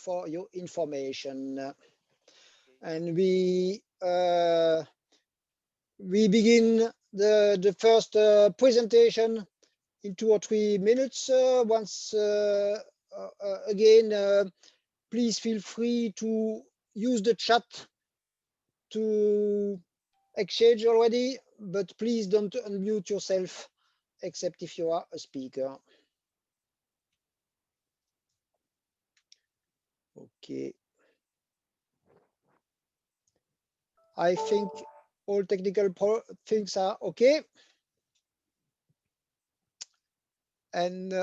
for your information. And we begin the first presentation in 2 or 3 minutes. Once again, please feel free to use the chat to exchange already, but please don't unmute yourself except if you are a speaker. Okay. I think all technical things are okay. And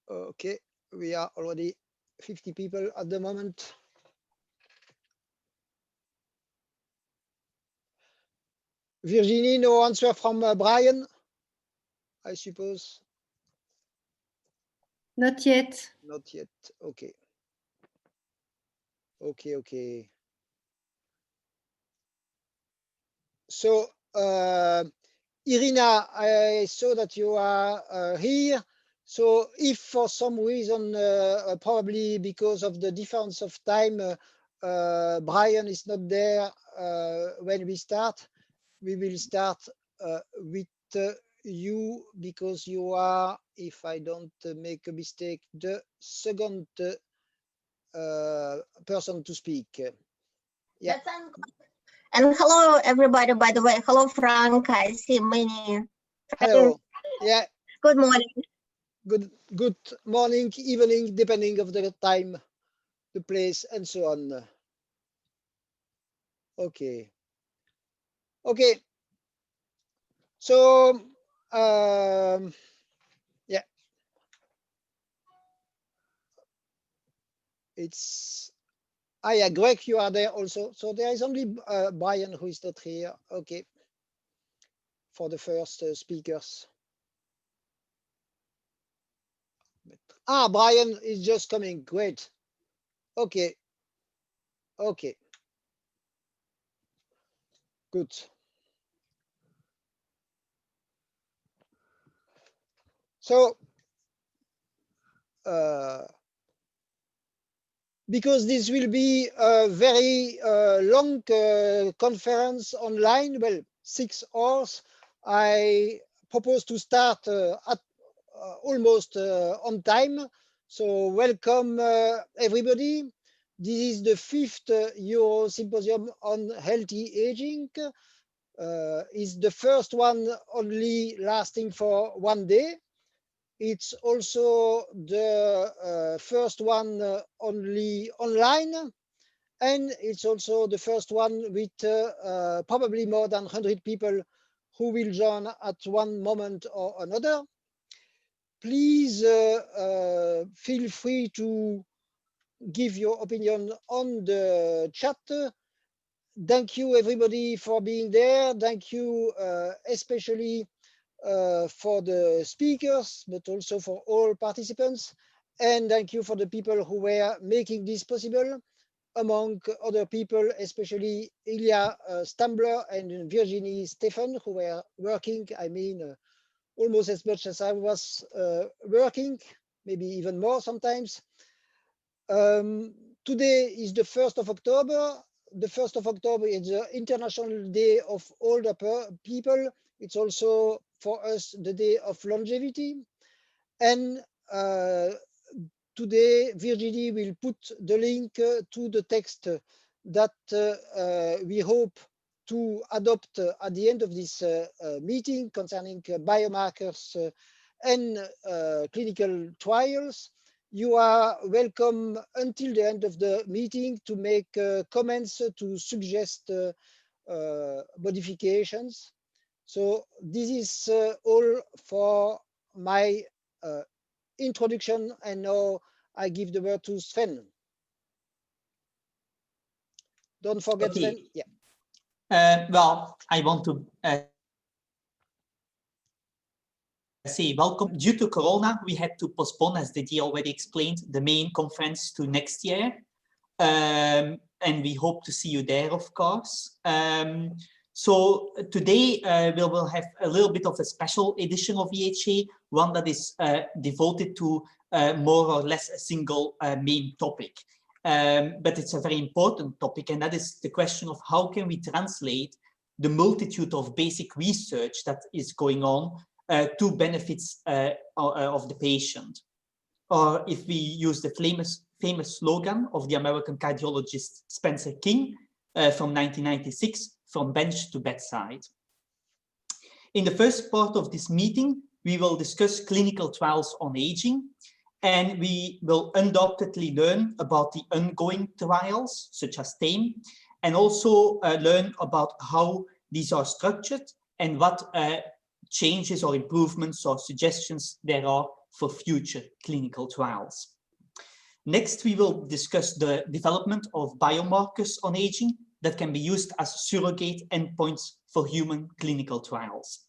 okay, we are already 50 people at the moment. Virginie, no answer from Brian, I suppose. Not yet. Not yet. Okay. Okay. So, Irina, I saw that you are here. So if for some reason, probably because of the difference of time, Brian is not there when we start, we will start with you, because you are, if I don't make a mistake, the second person to speak. Yeah. And hello, everybody, by the way. Hello, Frank. I see many. Hello. Yeah. Good morning. Good morning, evening, depending of the time, the place, and so on. Okay. So, yeah. It's, yeah, Greg, you are there also. So there is only Brian who is not here. Okay. For the first speakers. Brian is just coming. Great. Okay. Good. So, because this will be a very long conference online, well, 6 hours, I propose to start at almost on time. So welcome everybody. This is the 5th Eurosymposium on healthy aging. It's the first one only lasting for 1 day. It's also the first one only online, and it's also the first one with probably more than 100 people who will join at one moment or another. Please feel free to give your opinion on the chat. Thank you everybody for being there. Thank you especially for the speakers, but also for all participants. And thank you for the people who were making this possible, among other people, especially Ilya Stambler and Virginie Stephen, who were working, I mean, almost as much as I was working, maybe even more sometimes. Today is the 1st of October. The 1st of October is the International Day of Older People. It's also for us the day of longevity. And today Virginie will put the link to the text that we hope to adopt at the end of this meeting concerning biomarkers and clinical trials. You are welcome until the end of the meeting to make comments, to suggest modifications. So this is all for my introduction, and now I give the word to Sven. Don't forget, okay. Sven. Yeah. Well, I want to say welcome. Due to Corona, we had to postpone, as Didier already explained, the main conference to next year. And we hope to see you there, of course. So today we will have a little bit of a special edition of EHA, one that is devoted to more or less a single main topic. But it's a very important topic, and that is the question of how can we translate the multitude of basic research that is going on to benefits of the patient. Or if we use the famous slogan of the American cardiologist Spencer King from 1996, from bench to bedside. In the first part of this meeting, we will discuss clinical trials on aging, and we will undoubtedly learn about the ongoing trials, such as TAME, and also learn about how these are structured and what changes or improvements or suggestions there are for future clinical trials. Next, we will discuss the development of biomarkers on aging that can be used as surrogate endpoints for human clinical trials.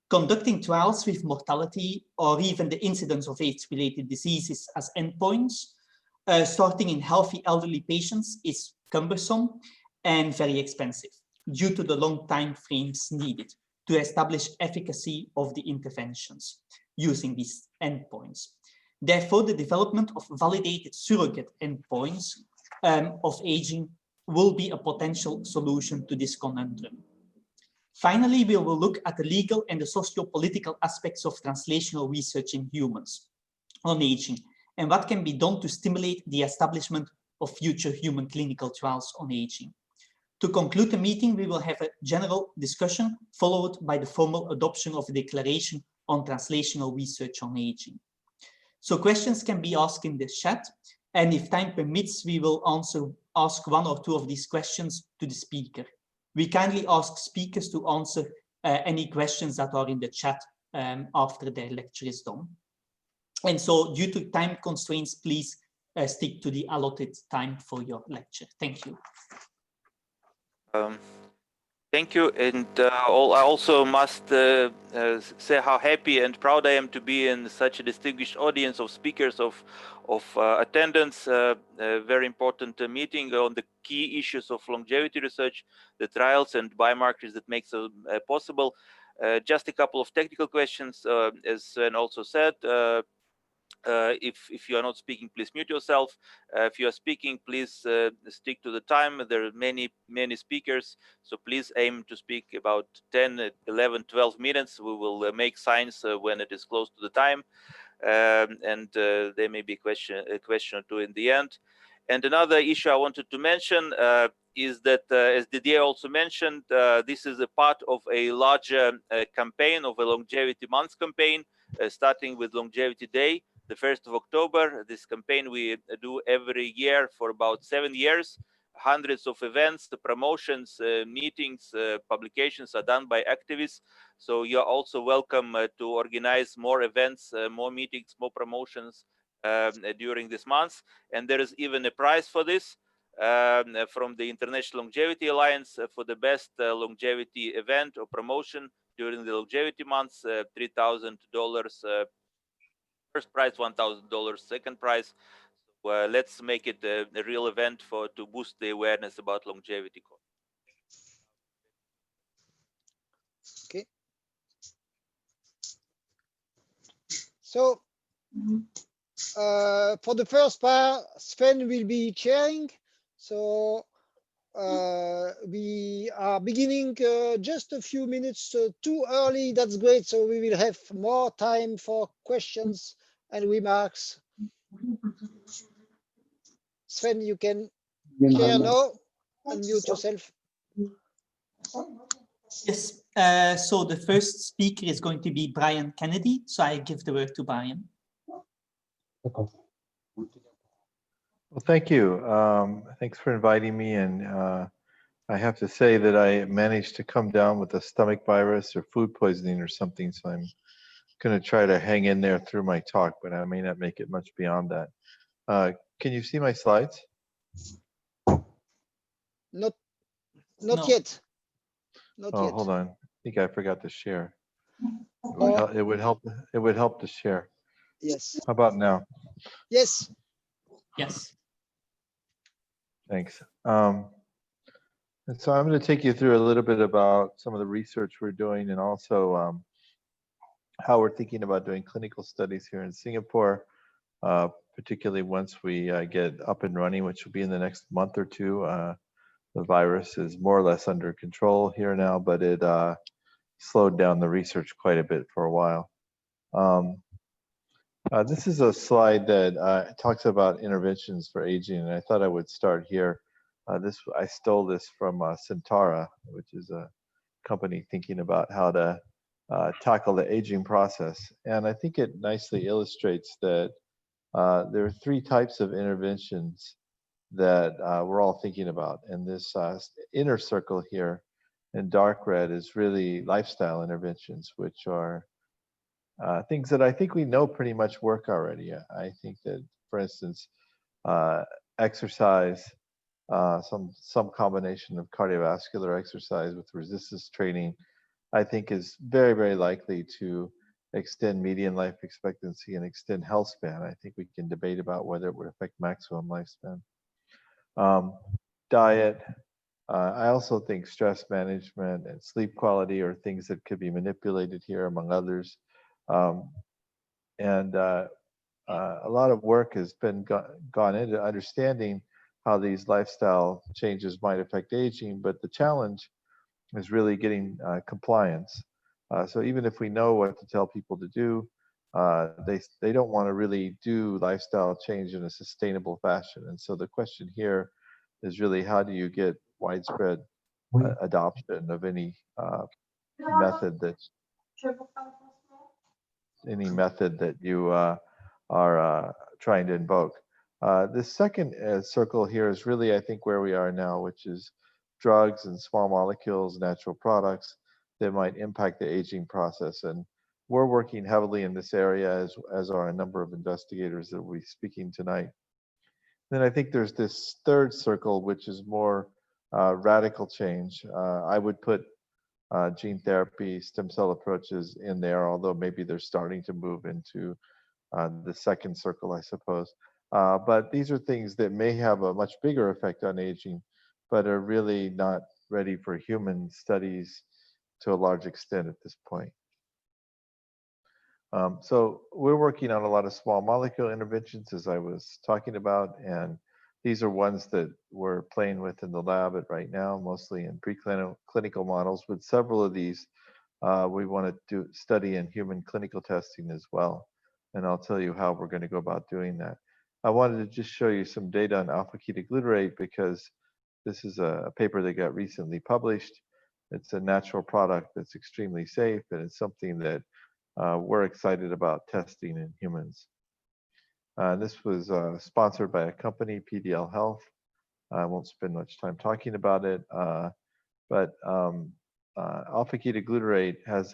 Conducting trials with mortality or even the incidence of AIDS-related diseases as endpoints, starting in healthy elderly patients, is cumbersome and very expensive due to the long time frames needed to establish efficacy of the interventions using these endpoints. Therefore, the development of validated surrogate endpoints of aging will be a potential solution to this conundrum. Finally, we will look at the legal and the socio-political aspects of translational research in humans on aging and what can be done to stimulate the establishment of future human clinical trials on aging. To conclude the meeting, we will have a general discussion followed by the formal adoption of a declaration on translational research on aging. So questions can be asked in the chat, and if time permits, we will ask one or two of these questions to the speaker. We kindly ask speakers to answer any questions that are in the chat after their lecture is done. And so due to time constraints, please stick to the allotted time for your lecture. Thank you. Thank you, and I also must say how happy and proud I am to be in such a distinguished audience of speakers, of attendants. A very important meeting on the key issues of longevity research, the trials and biomarkers that makes it possible. Just a couple of technical questions, as Sven also said. If you are not speaking, please mute yourself. If you are speaking, please stick to the time. There are many speakers, so please aim to speak about 10, 11, 12 minutes. We will make signs when it is close to the time, and there may be a question or two in the end. And another issue I wanted to mention is that, as Didier also mentioned, this is a part of a larger campaign, of a Longevity Month campaign, starting with Longevity Day, the 1st of October. This campaign we do every year for about 7 years. Hundreds of events, the promotions, meetings, publications are done by activists. So you're also welcome to organize more events, more meetings, more promotions during this month. And there is even a prize for this from the International Longevity Alliance for the best longevity event or promotion during the Longevity Months, $3,000 first prize, $1,000 second prize. So, let's make it a real event to boost the awareness about longevity. Okay. So for the first part, Sven will be chairing. So we are beginning just a few minutes too early. That's great. So we will have more time for questions and remarks. Sven, you can share now. Unmute yourself. Yes. So the first speaker is going to be Brian Kennedy. So I give the word to Brian. Well, thank you. Thanks for inviting me. And I have to say that I managed to come down with a stomach virus or food poisoning or something. So I'm going to try to hang in there through my talk, but I may not make it much beyond that. Can you see my slides? Not No. yet. Not Oh, yet. hold on. I think I forgot to share. It would help to share. Yes. How about now? Yes. Yes. Thanks. And so I'm going to take you through a little bit about some of the research we're doing and also how we're thinking about doing clinical studies here in Singapore. particularly once we get up and running, which will be in the next month or two. The virus is more or less under control here now, but it slowed down the research quite a bit for a while. This is a slide that talks about interventions for aging, and I thought I would start here. I stole this from Centara, which is a company thinking about how to tackle the aging process. And I think it nicely illustrates that there are three types of interventions that we're all thinking about. And this inner circle here in dark red is really lifestyle interventions, which are things that I think we know pretty much work already. I think that, for instance, exercise, some combination of cardiovascular exercise with resistance training, I think is very, very likely to extend median life expectancy and extend health span. I think we can debate about whether it would affect maximum lifespan. Diet. I also think stress management and sleep quality are things that could be manipulated here, among others. A lot of work has been gone into understanding how these lifestyle changes might affect aging, but the challenge is really getting compliance. So even if we know what to tell people to do, they don't want to really do lifestyle change in a sustainable fashion. And so the question here is really, how do you get widespread adoption of any method that you are trying to invoke. This second circle here is really, I think, where we are now, which is drugs and small molecules, natural products that might impact the aging process. And we're working heavily in this area, as are a number of investigators that will be speaking tonight. Then I think there's this third circle, which is more radical change. I would put gene therapy, stem cell approaches in there, although maybe they're starting to move into the second circle, I suppose. But these are things that may have a much bigger effect on aging, but are really not ready for human studies to a large extent at this point. So we're working on a lot of small molecule interventions, as I was talking about, and these are ones that we're playing with in the lab right now, mostly in preclinical models. With several of these, we want to study in human clinical testing as well. And I'll tell you how we're going to go about doing that. I wanted to just show you some data on alpha-ketoglutarate because this is a paper that got recently published. It's a natural product that's extremely safe, and it's something that we're excited about testing in humans. This was sponsored by a company, PDL Health. I won't spend much time talking about it, but alpha-ketoglutarate has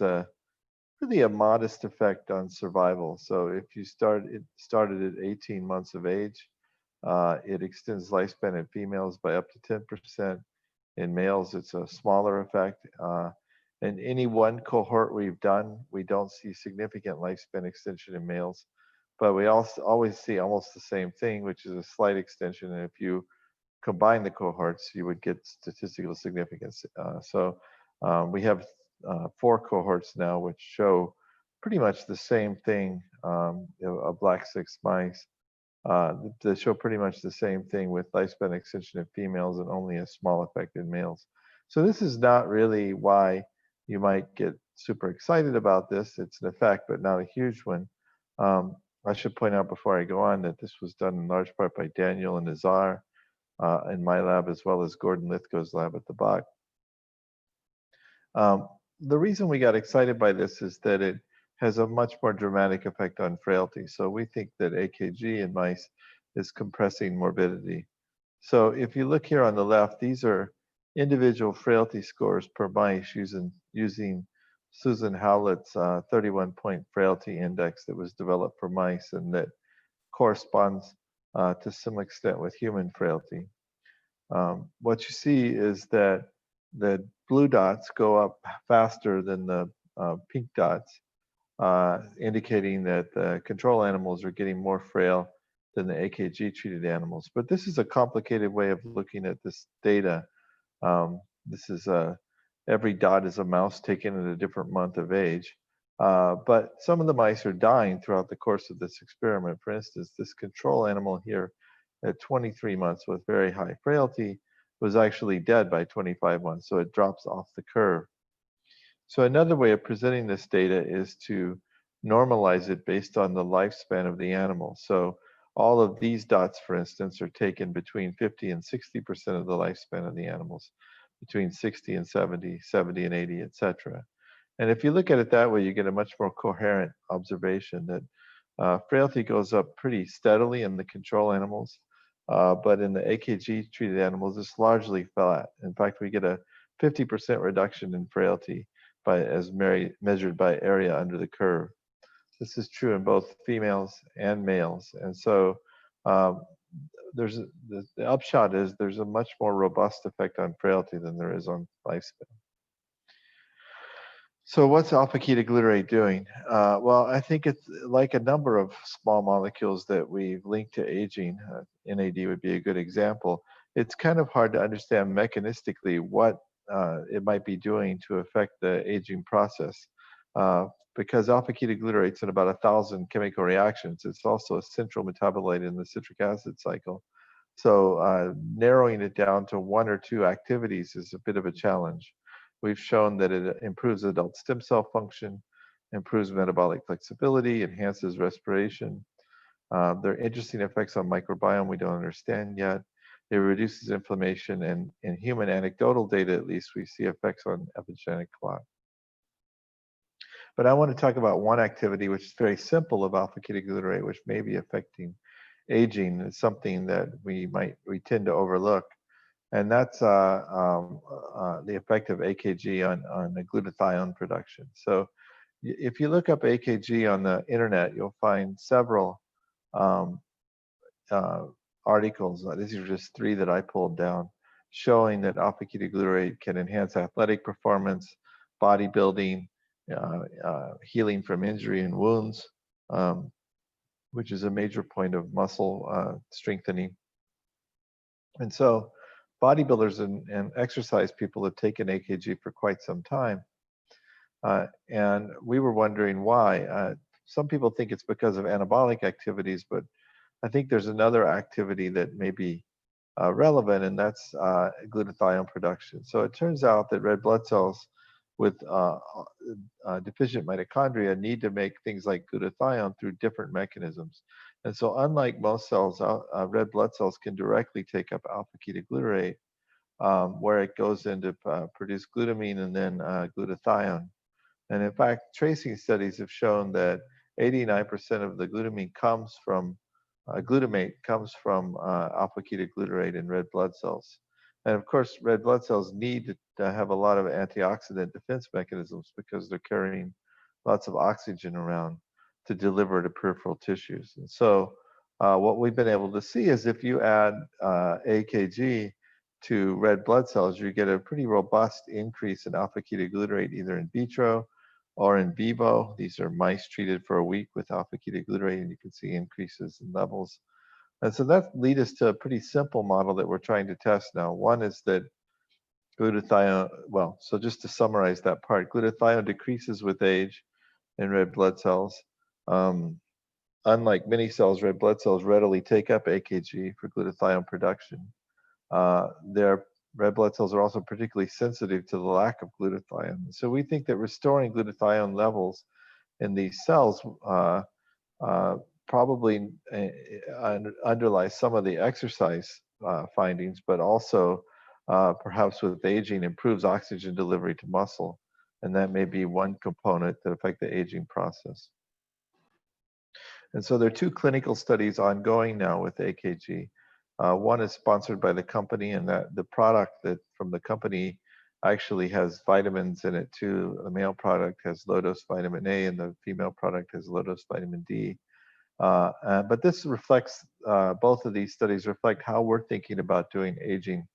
really a modest effect on survival. So if you started at 18 months of age, it extends lifespan in females by up to 10%. In males, it's a smaller effect. In any one cohort we've done, we don't see significant lifespan extension in males, but we also always see almost the same thing, which is a slight extension. And if you combine the cohorts, you would get statistical significance. We have 4 cohorts now, which show pretty much the same thing, of black 6 mice. They show pretty much the same thing with lifespan extension in females and only a small effect in males. So this is not really why you might get super excited about this. It's an effect, but not a huge one. I should point out before I go on that this was done in large part by Daniel and Nazar in my lab, as well as Gordon Lithgow's lab at the Bach. The reason we got excited by this is that it has a much more dramatic effect on frailty. So we think that AKG in mice is compressing morbidity. So if you look here on the left, these are individual frailty scores per mice using Susan Howlett's 31-point frailty index that was developed for mice and that corresponds to some extent with human frailty. What you see is that the blue dots go up faster than the pink dots, indicating that the control animals are getting more frail than the AKG treated animals. But this is a complicated way of looking at this data. This is every dot is a mouse taken at a different month of age. But some of the mice are dying throughout the course of this experiment. For instance, this control animal here at 23 months with very high frailty was actually dead by 25 months, so it drops off the curve. So another way of presenting this data is to normalize it based on the lifespan of the animal. So all of these dots, for instance, are taken between 50 and 60% of the lifespan of the animals, between 60 and 70, 70 and 80, etc. And if you look at it that way, you get a much more coherent observation that frailty goes up pretty steadily in the control animals, but in the AKG treated animals, it's largely flat. In fact, we get a 50% reduction in frailty as measured by area under the curve. This is true in both females and males. And so the upshot is there's a much more robust effect on frailty than there is on lifespan. So what's alpha-ketoglutarate doing? Well, I think it's like a number of small molecules that we've linked to aging. NAD would be a good example. It's kind of hard to understand mechanistically what it might be doing to affect the aging process. Because alpha-ketogglutarate's in about 1,000 chemical reactions. It's also a central metabolite in the citric acid cycle. So narrowing it down to one or two activities is a bit of a challenge. We've shown that it improves adult stem cell function, improves metabolic flexibility, enhances respiration. There are interesting effects on microbiome we don't understand yet. It reduces inflammation, and in human anecdotal data, at least, we see effects on epigenetic clock. But I want to talk about one activity which is very simple of alpha-ketoglutarate, which may be affecting aging. It's something that we tend to overlook. And that's the effect of AKG on the glutathione production. So if you look up AKG on the internet, you'll find several articles. These are just 3 that I pulled down, showing that alpha-ketoglutarate can enhance athletic performance, bodybuilding, healing from injury and wounds, which is a major point of muscle strengthening. And so bodybuilders and exercise people have taken AKG for quite some time. And we were wondering why. Some people think it's because of anabolic activities, but I think there's another activity that may be relevant, and that's glutathione production. So it turns out that red blood cells with deficient mitochondria need to make things like glutathione through different mechanisms. And so unlike most cells, red blood cells can directly take up alpha-ketoglutarate, where it goes in to produce glutamine and then glutathione. And in fact, tracing studies have shown that 89% of the glutamate comes from alpha-ketoglutarate in red blood cells. And of course, red blood cells need to have a lot of antioxidant defense mechanisms because they're carrying lots of oxygen around to deliver to peripheral tissues. And so what we've been able to see is if you add AKG to red blood cells, you get a pretty robust increase in alpha-ketoglutarate either in vitro or in vivo. These are mice treated for a week with alpha-ketoglutarate, and you can see increases in levels. And so that leads us to a pretty simple model that we're trying to test now. One is that glutathione, well, so just to summarize that part, glutathione decreases with age in red blood cells. Unlike many cells, red blood cells readily take up AKG for glutathione production. Their red blood cells are also particularly sensitive to the lack of glutathione. So we think that restoring glutathione levels in these cells probably underlies some of the exercise findings, but also perhaps with aging improves oxygen delivery to muscle. And that may be one component that affects the aging process. And so there are 2 clinical studies ongoing now with AKG. One is sponsored by the company, and that the product that from the company actually has vitamins in it too. The male product has low-dose vitamin A, and the female product has low-dose vitamin D. But this reflects, both of these studies reflect how we're thinking about doing aging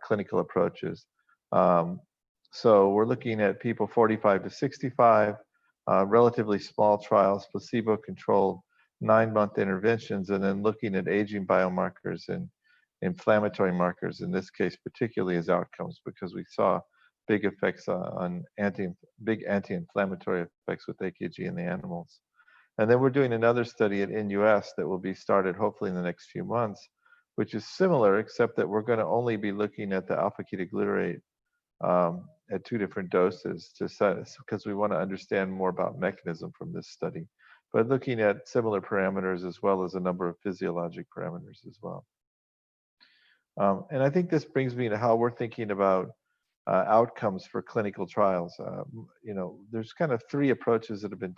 clinical approaches. So we're looking at people 45 to 65, relatively small trials, placebo-controlled, 9-month interventions, and then looking at aging biomarkers and inflammatory markers, in this case particularly as outcomes, because we saw big effects on big anti-inflammatory effects with AKG in the animals. And then we're doing another study in US that will be started hopefully in the next few months, which is similar, except that we're going to only be looking at the alpha-ketoglutarate at 2 different doses to set, because we want to understand more about mechanism from this study, but looking at similar parameters as well as a number of physiologic parameters as well. And I think this brings me to how we're thinking about outcomes for clinical trials. You know, there's kind of 3 approaches that have been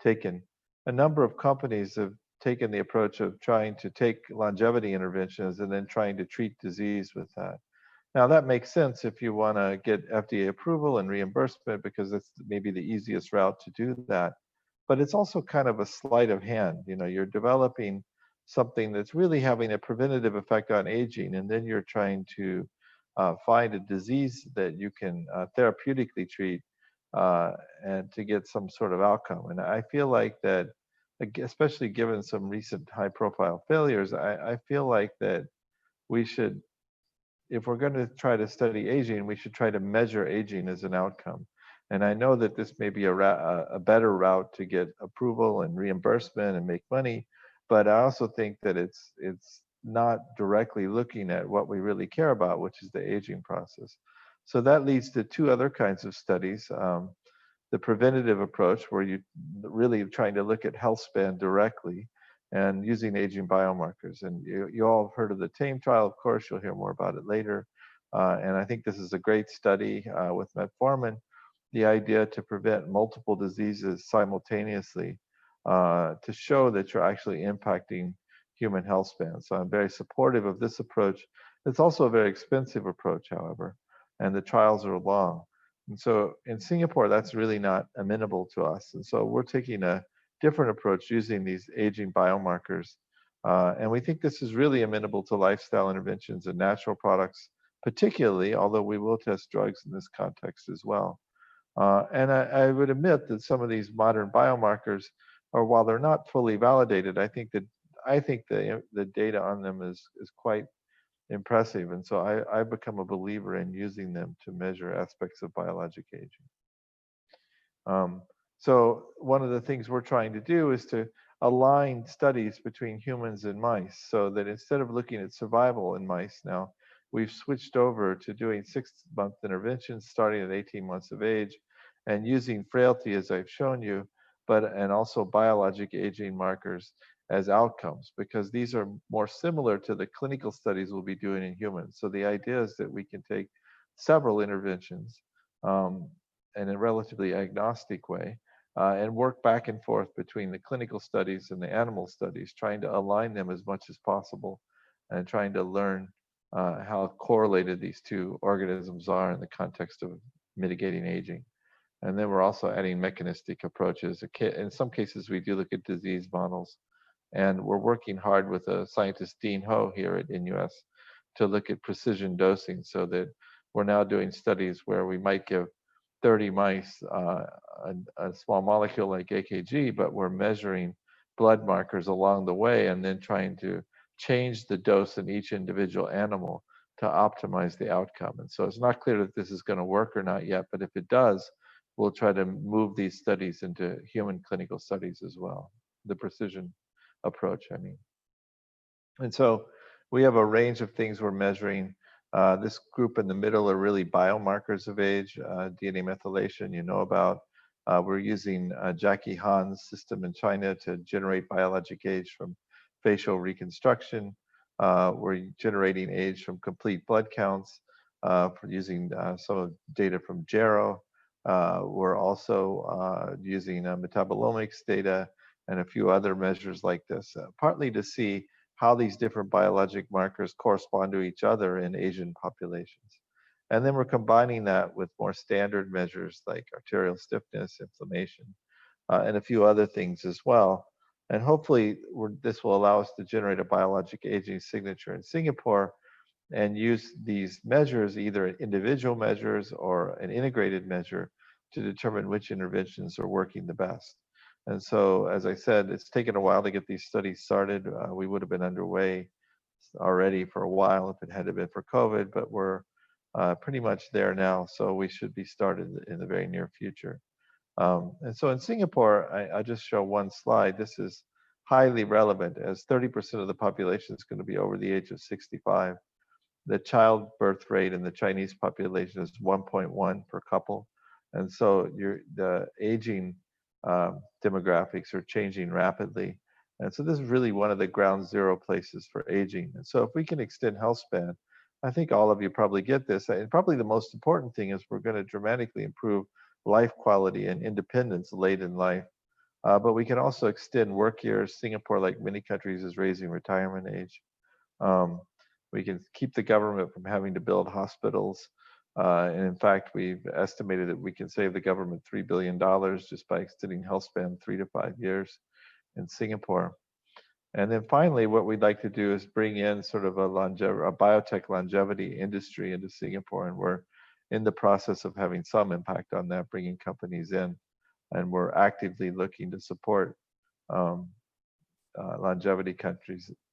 taken. A number of companies have taken the approach of trying to take longevity interventions and then trying to treat disease with that. Now that makes sense if you want to get FDA approval and reimbursement, because it's maybe the easiest route to do that. But it's also kind of a sleight of hand. You know, you're developing something that's really having a preventative effect on aging, and then you're trying to find a disease that you can therapeutically treat and to get some sort of outcome. And I feel like that, especially given some recent high-profile failures, I feel like that we should, if we're going to try to study aging, we should try to measure aging as an outcome. And I know that this may be a better route to get approval and reimbursement and make money, but I also think that it's not directly looking at what we really care about, which is the aging process. So that leads to 2 other kinds of studies. The preventative approach, where you really trying to look at health span directly and using aging biomarkers. And you all have heard of the TAME trial, of course, you'll hear more about it later. And I think this is a great study with metformin, the idea to prevent multiple diseases simultaneously to show that you're actually impacting human health span. So I'm very supportive of this approach. It's also a very expensive approach, however, and the trials are long. And so in Singapore, that's really not amenable to us. And so we're taking a different approach using these aging biomarkers. And we think this is really amenable to lifestyle interventions and natural products, particularly, although we will test drugs in this context as well. And I would admit that some of these modern biomarkers, or while they're not fully validated, I think the data on them is quite impressive. And so I've become a believer in using them to measure aspects of biologic aging. So one of the things we're trying to do is to align studies between humans and mice, so that instead of looking at survival in mice now, we've switched over to doing 6-month interventions starting at 18 months of age and using frailty, as I've shown you, and also biologic aging markers as outcomes, because these are more similar to the clinical studies we'll be doing in humans. So the idea is that we can take several interventions in a relatively agnostic way and work back and forth between the clinical studies and the animal studies, trying to align them as much as possible and trying to learn how correlated these 2 organisms are in the context of mitigating aging. And then we're also adding mechanistic approaches. In some cases, we do look at disease models. And we're working hard with scientist Dean Ho here at NUS to look at precision dosing, so that we're now doing studies where we might give 30 mice a small molecule like AKG, but we're measuring blood markers along the way and then trying to change the dose in each individual animal to optimize the outcome. And so it's not clear that this is going to work or not yet, but if it does, we'll try to move these studies into human clinical studies as well, the precision approach, I mean. And so we have a range of things we're measuring. This group in the middle are really biomarkers of age, DNA methylation, you know about. We're using Jackie Han's system in China to generate biologic age from facial reconstruction. We're generating age from complete blood counts for using some of data from Gero. We're also using metabolomics data and a few other measures like this, partly to see how these different biologic markers correspond to each other in Asian populations. And then we're combining that with more standard measures like arterial stiffness, inflammation, and a few other things as well. And hopefully this will allow us to generate a biologic aging signature in Singapore and use these measures, either individual measures or an integrated measure, to determine which interventions are working the best. And so, as I said, it's taken a while to get these studies started. We would have been underway already for a while if it had been for COVID, but we're pretty much there now, so we should be started in the very near future. And so in Singapore, I just show one slide. This is highly relevant, as 30% of the population is going to be over the age of 65. The childbirth rate in the Chinese population is 1.1 per couple. And so the aging demographics are changing rapidly. And so this is really one of the ground zero places for aging. And so if we can extend health span, I think all of you probably get this. And probably the most important thing is we're going to dramatically improve life quality and independence late in life. But we can also extend work years. Singapore, like many countries, is raising retirement age. We can keep the government from having to build hospitals. And in fact, we've estimated that we can save the government $3 billion just by extending health span 3 to 5 years in Singapore. And then finally, what we'd like to do is bring in sort of a biotech longevity industry into Singapore. And we're in the process of having some impact on that, bringing companies in. And we're actively looking to support longevity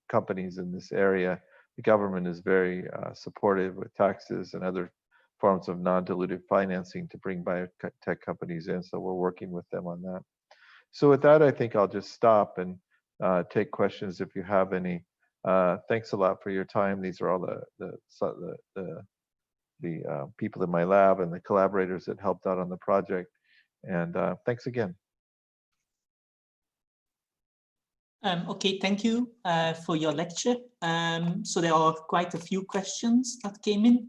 companies in this area. The government is very supportive with taxes and other forms of non-dilutive financing to bring biotech companies in. So we're working with them on that. So with that, I think I'll just stop and take questions if you have any. Thanks a lot for your time. These are all the people in my lab and the collaborators that helped out on the project. And thanks again. Okay, thank you for your lecture. So there are quite a few questions that came in.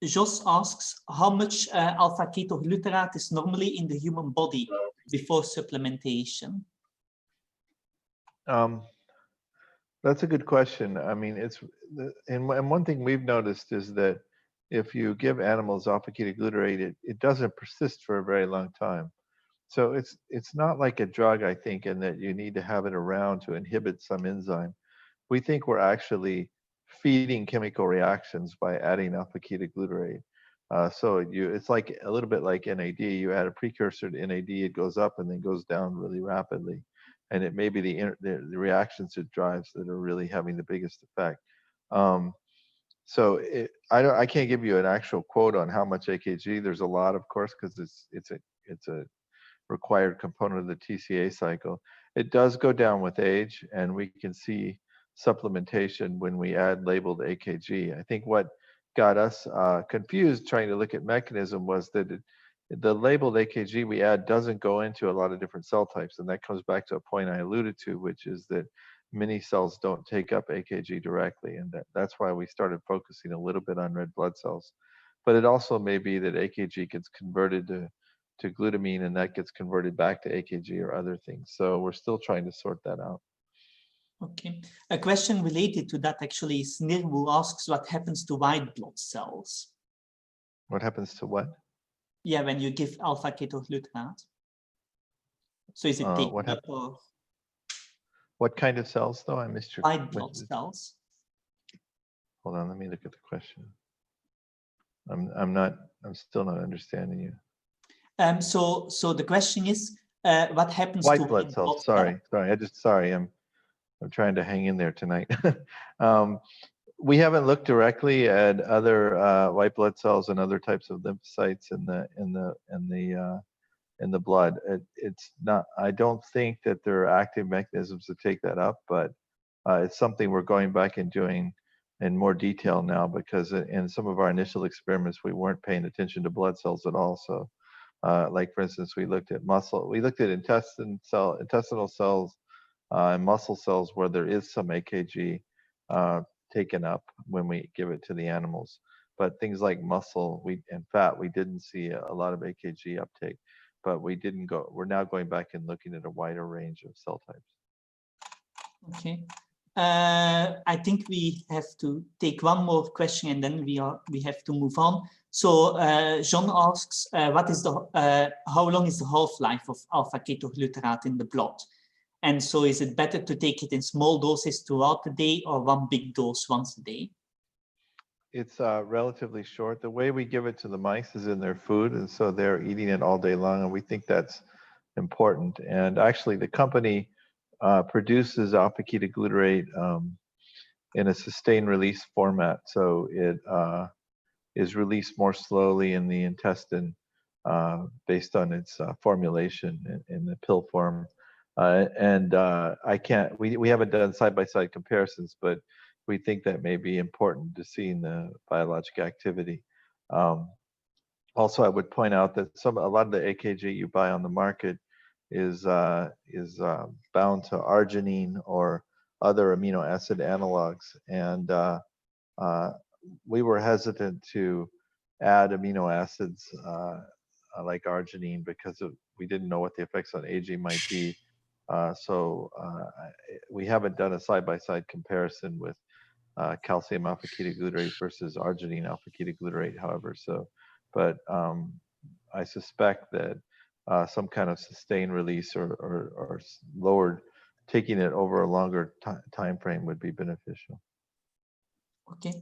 Jos asks, how much alpha-ketoglutarate is normally in the human body before supplementation? That's a good question. I mean, and one thing we've noticed is that if you give animals alpha-ketoglutarate, it doesn't persist for a very long time. So it's not like a drug, I think, in that you need to have it around to inhibit some enzyme. We think we're actually feeding chemical reactions by adding alpha-ketoglutarate. So it's like a little bit like NAD. You add a precursor to NAD, it goes up and then goes down really rapidly. And it may be the reactions it drives that are really having the biggest effect. So I can't give you an actual quote on how much AKG. There's a lot, of course, because it's a required component of the TCA cycle. It does go down with age, and we can see supplementation when we add labeled AKG. I think what got us confused trying to look at mechanism was that the labeled AKG we add doesn't go into a lot of different cell types, and that comes back to a point I alluded to, which is that many cells don't take up AKG directly, and that's why we started focusing a little bit on red blood cells. But it also may be that AKG gets converted to glutamine, and that gets converted back to AKG or other things. So we're still trying to sort that out. Okay. A question related to that actually is Nirbu asks, what happens to white blood cells? What happens to what? Yeah, when you give alpha-ketoglutarate. So is it taken up or? What kind of cells though? I missed your white blood cells. Hold on, let me look at the question. I'm still not understanding you. So the question is, what happens white to blood cells? Sorry, I'm trying to hang in there tonight. We haven't looked directly at other white blood cells and other types of lymphocytes in the blood. It's not. I don't think that there are active mechanisms to take that up, but it's something we're going back and doing in more detail now, because in some of our initial experiments we weren't paying attention to blood cells at all. So, like for instance, we looked at muscle. We looked at intestinal cells and muscle cells where there is some AKG taken up when we give it to the animals. But things like muscle and fat, we didn't see a lot of AKG uptake. But we're now going back and looking at a wider range of cell types. Okay. I think we have to take one more question and then we have to move on. So John asks, how long is the half-life of alpha-ketoglutarate in the blood? And so is it better to take it in small doses throughout the day or one big dose once a day? It's relatively short. The way we give it to the mice is in their food, and so they're eating it all day long, and we think that's important. And actually, the company produces alpha-ketoglutarate in a sustained release format. So it is released more slowly in the intestine based on its formulation in the pill form. We haven't done side-by-side comparisons, but we think that may be important to seeing the biologic activity. Also, I would point out that a lot of the AKG you buy on the market is bound to arginine or other amino acid analogs, and we were hesitant to add amino acids like arginine because we didn't know what the effects on aging might be. We haven't done a side-by-side comparison with calcium alpha ketoglutarate versus arginine alpha ketoglutarate, however. But I suspect that some kind of sustained release or lowered, taking it over a longer time frame would be beneficial. Okay.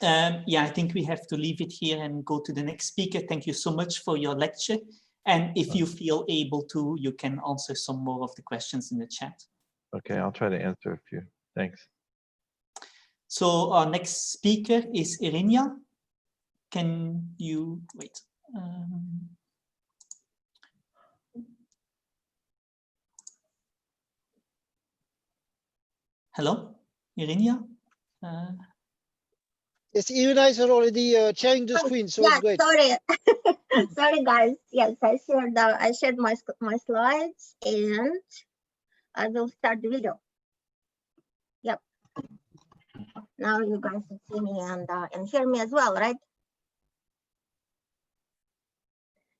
Yeah, I think we have to leave it here and go to the next speaker. Thank you so much for your lecture. And if you feel able to, you can answer some more of the questions in the chat. Okay, I'll try to answer a few. Thanks. So our next speaker is Irinia. Can you wait? Hello, Irinia? Yes, Irina is already sharing the screen, so it's great. Sorry, sorry guys. Yes, I shared my slides, and I will start the video. Yep. Now you guys can see me and hear me as well, right?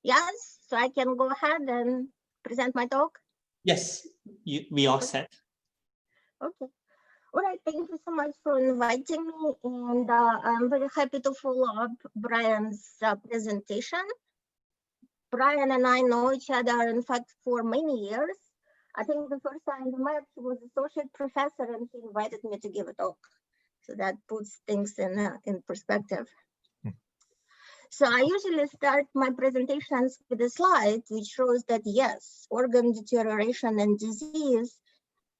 Yes, so I can go ahead and present my talk. Yes, we are set. Okay. All right, thank you so much for inviting me, and I'm very happy to follow up Brian's presentation. Brian and I know each other, in fact, for many years. I think the first time we met, he was associate professor, and he invited me to give a talk. So that puts things in perspective. So I usually start my presentations with a slide which shows that yes, organ deterioration and disease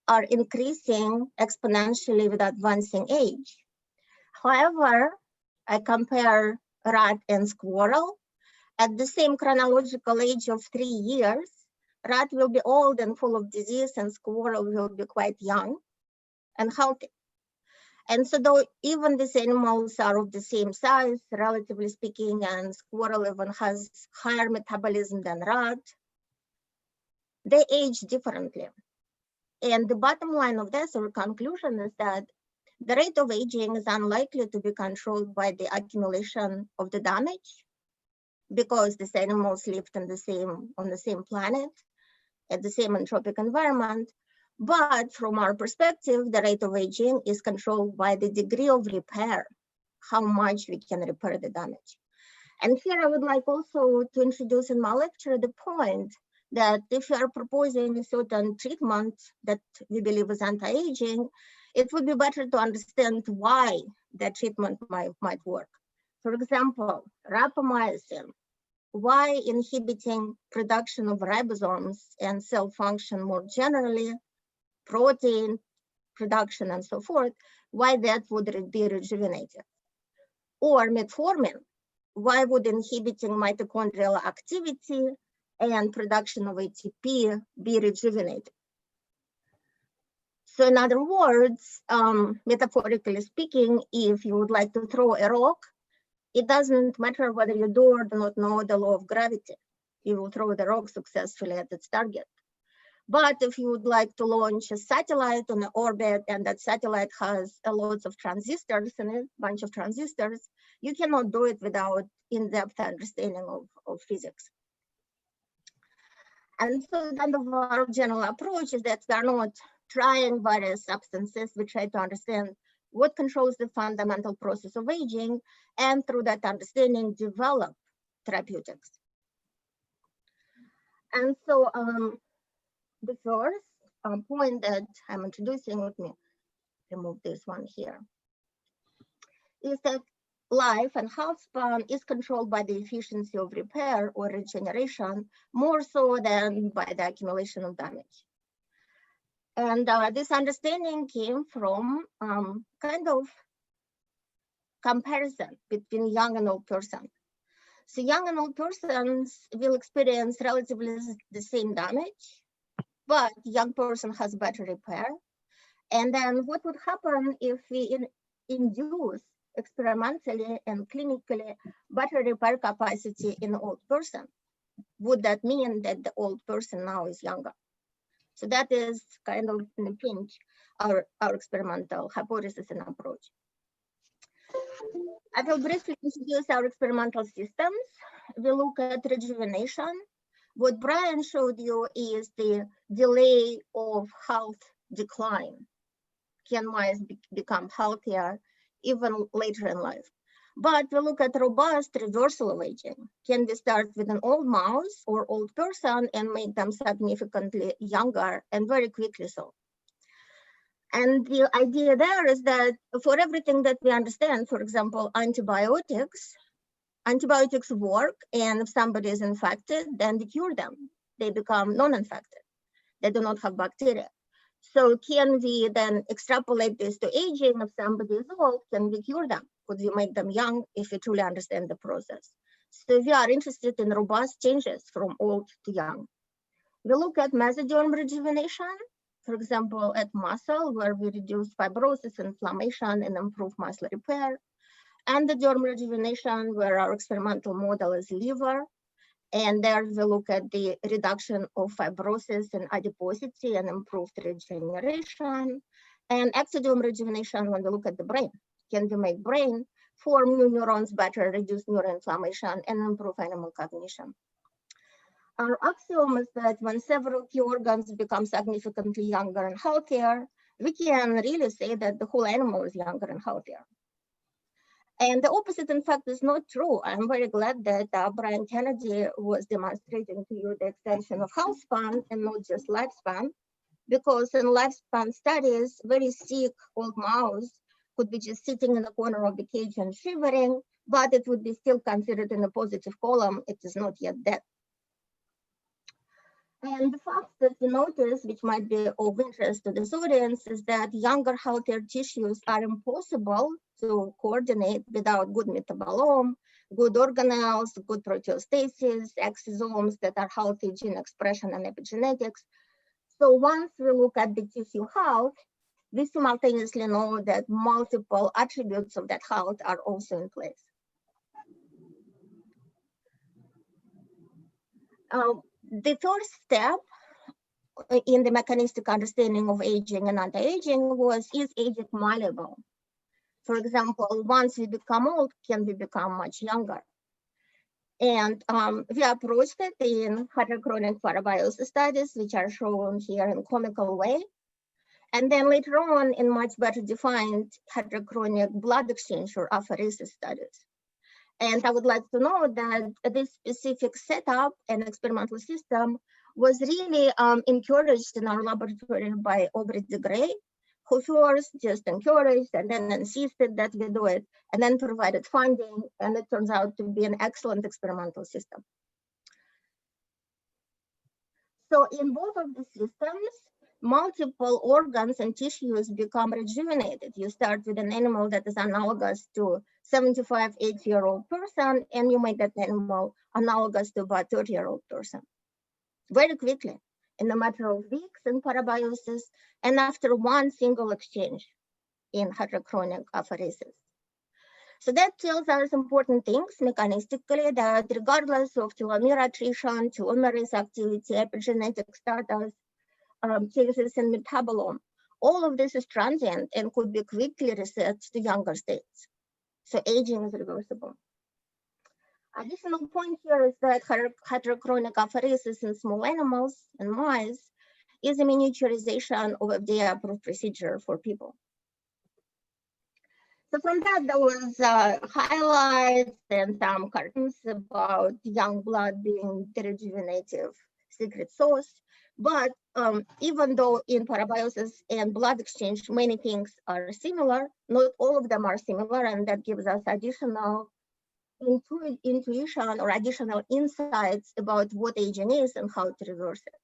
are increasing exponentially with advancing age. However, I compare rat and squirrel. At the same chronological age of 3 years, rat will be old and full of disease, and squirrel will be quite young and healthy. And so though even these animals are of the same size, relatively speaking, and squirrel even has higher metabolism than rat, they age differently. And the bottom line of this, or conclusion, is that the rate of aging is unlikely to be controlled by the accumulation of the damage, because these animals lived on the same planet, at the same entropic environment. But from our perspective, the rate of aging is controlled by the degree of repair, how much we can repair the damage. And here I would like also to introduce in my lecture the point that if you are proposing a certain treatment that we believe is anti-aging, it would be better to understand why that treatment might work. For example, rapamycin, why inhibiting production of ribosomes and cell function more generally, protein production and so forth, why that would be rejuvenated. Or metformin, why would inhibiting mitochondrial activity and production of ATP be rejuvenated? So in other words, metaphorically speaking, if you would like to throw a rock, it doesn't matter whether you do or do not know the law of gravity. You will throw the rock successfully at its target. But if you would like to launch a satellite on an orbit and that satellite has a lot of transistors in it, bunch of transistors, you cannot do it without in-depth understanding of physics. And so then our general approach is that we are not trying various substances. We try to understand what controls the fundamental process of aging, and through that understanding, develop therapeutics. And so the first point that I'm introducing, let me remove this one here, is that life and health span is controlled by the efficiency of repair or regeneration, more so than by the accumulation of damage. And this understanding came from kind of comparison between young and old person. So young and old persons will experience relatively the same damage, but young person has better repair. And then what would happen if we induce experimentally and clinically better repair capacity in old person? Would that mean that the old person now is younger? So that is kind of in a pinch our experimental hypothesis and approach. I will briefly introduce our experimental systems. We look at rejuvenation. What Brian showed you is the delay of health decline. Can mice become healthier even later in life? But we look at robust reversal of aging. Can we start with an old mouse or old person and make them significantly younger and very quickly so? And the idea there is that for everything that we understand, for example, antibiotics work, and if somebody is infected, then we cure them. They become non-infected. They do not have bacteria. So can we then extrapolate this to aging? If somebody is old, can we cure them? Could we make them young if we truly understand the process? So we are interested in robust changes from old to young. We look at mesoderm rejuvenation, for example, at muscle, where we reduce fibrosis, inflammation, and improve muscle repair. And the derm rejuvenation, where our experimental model is liver. And there we look at the reduction of fibrosis and adiposity and improved regeneration. And ectoderm rejuvenation, when we look at the brain. Can we make brain form new neurons better, reduce neuroinflammation, and improve animal cognition? Our axiom is that when several key organs become significantly younger and healthier, we can really say that the whole animal is younger and healthier. And the opposite, in fact, is not true. I'm very glad that Brian Kennedy was demonstrating to you the extension of health span and not just lifespan, because in lifespan studies, very sick old mouse could be just sitting in the corner of the cage and shivering, but it would be still considered in the positive column. It is not yet dead. And the fact that we notice, which might be of interest to this audience, is that younger, healthier tissues are impossible to coordinate without good metabolome, good organelles, good proteostasis, exosomes that are healthy, gene expression and epigenetics. So once we look at the tissue health, we simultaneously know that multiple attributes of that health are also in place. The first step in the mechanistic understanding of aging and anti-aging was, is aging malleable? For example, once we become old, can we become much younger? And we approached it in hydrochronic parabiosis studies, which are shown here in comical way. And then later on in much better defined hydrochronic blood exchange or apheresis studies. And I would like to know that this specific setup and experimental system was really encouraged in our laboratory by Aubrey de Grey, who first just encouraged and then insisted that we do it, and then provided funding, and it turns out to be an excellent experimental system. So in both of the systems, multiple organs and tissues become rejuvenated. You start with an animal that is analogous to 75, 80-year-old person, and you make that animal analogous to about 30-year-old person very quickly, in a matter of weeks in parabiosis, and after one single exchange in hydrochronic apheresis. So that tells us important things mechanistically, that regardless of telomere attrition, telomerase activity, epigenetic status, changes in metabolome, all of this is transient and could be quickly reset to younger states. So aging is reversible. Additional point here is that hydrochronic apheresis in small animals and mice is a miniaturization of FDA-approved procedure for people. So from that, there was highlights and some cartoons about young blood being the rejuvenative secret sauce. But even though in parabiosis and blood exchange, many things are similar, not all of them are similar, and that gives us additional intuition or additional insights about what aging is and how to reverse it.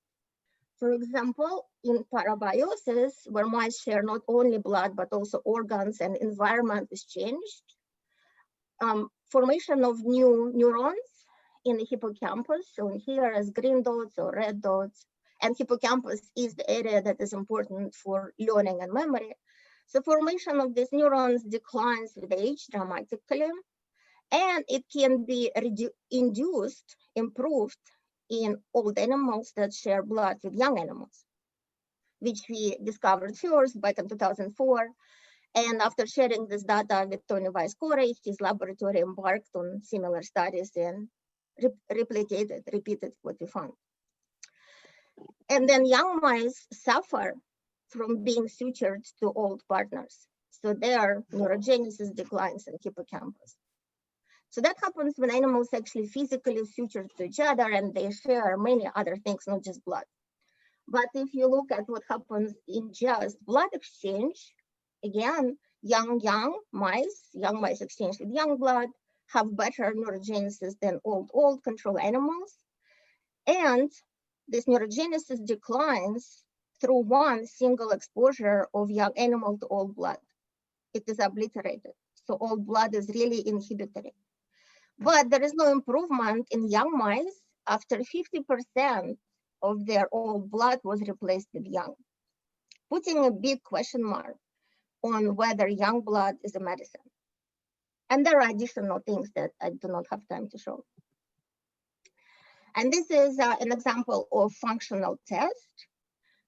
For example, in parabiosis, where mice share not only blood, but also organs and environment is changed, formation of new neurons in the hippocampus, shown here as green dots or red dots, and hippocampus is the area that is important for learning and memory. So formation of these neurons declines with age dramatically, and it can be induced, improved in old animals that share blood with young animals, which we discovered first back in 2004. And after sharing this data with Tony Weiss-Corey, his laboratory embarked on similar studies and repeated what we found. And then young mice suffer from being sutured to old partners. So their neurogenesis declines in hippocampus. So that happens when animals actually physically suture to each other and they share many other things, not just blood. But if you look at what happens in just blood exchange, again, young mice exchange with young blood have better neurogenesis than old control animals. And this neurogenesis declines through one single exposure of young animal to old blood. It is obliterated. So old blood is really inhibitory. But there is no improvement in young mice after 50% of their old blood was replaced with young, putting a big question mark on whether young blood is a medicine. And there are additional things that I do not have time to show. And this is an example of functional test,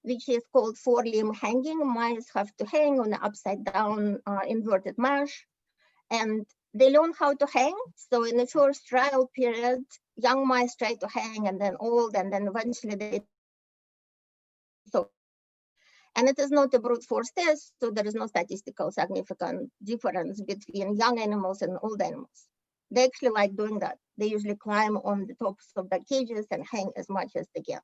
which is called four-limb hanging. Mice have to hang on an upside down inverted mesh, and they learn how to hang. So in the first trial period, young mice try to hang, and then old, and then eventually they. And it is not a brute force test, so there is no statistical significant difference between young animals and old animals. They actually like doing that. They usually climb on the tops of the cages and hang as much as they can.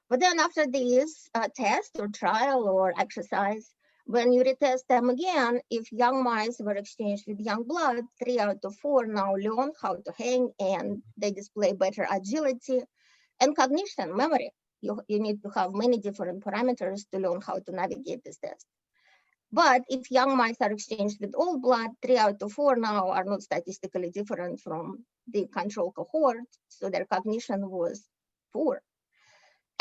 But then after this test or trial or exercise, when you retest them again, if young mice were exchanged with young blood, 3 out of 4 now learn how to hang, and they display better agility and cognition, memory. You need to have many different parameters to learn how to navigate this test. But if young mice are exchanged with old blood, 3 out of 4 now are not statistically different from the control cohort, so their cognition was poor.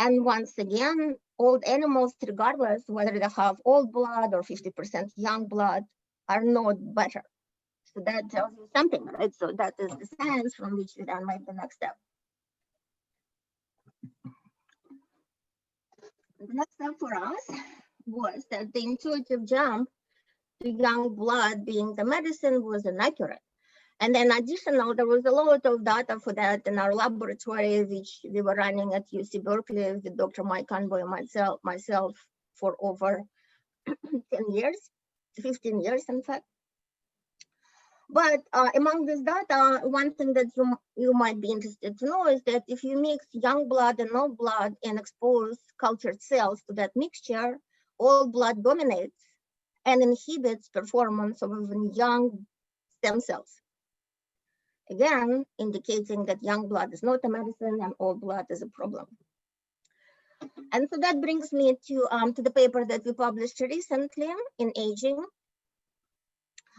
And once again, old animals, regardless whether they have old blood or 50% young blood, are not better. So that tells you something, right? So that is the science from which we then make the next step. The next step for us was that the intuitive jump to young blood being the medicine was inaccurate. And then additional, there was a lot of data for that in our laboratory, which we were running at UC Berkeley with Dr. Mike Conboy and myself for over 10 years, 15 years, in fact. But among this data, one thing that you might be interested to know is that if you mix young blood and old blood and expose cultured cells to that mixture, old blood dominates and inhibits performance of even young stem cells. Again, indicating that young blood is not a medicine and old blood is a problem. And so that brings me to the paper that we published recently in Aging.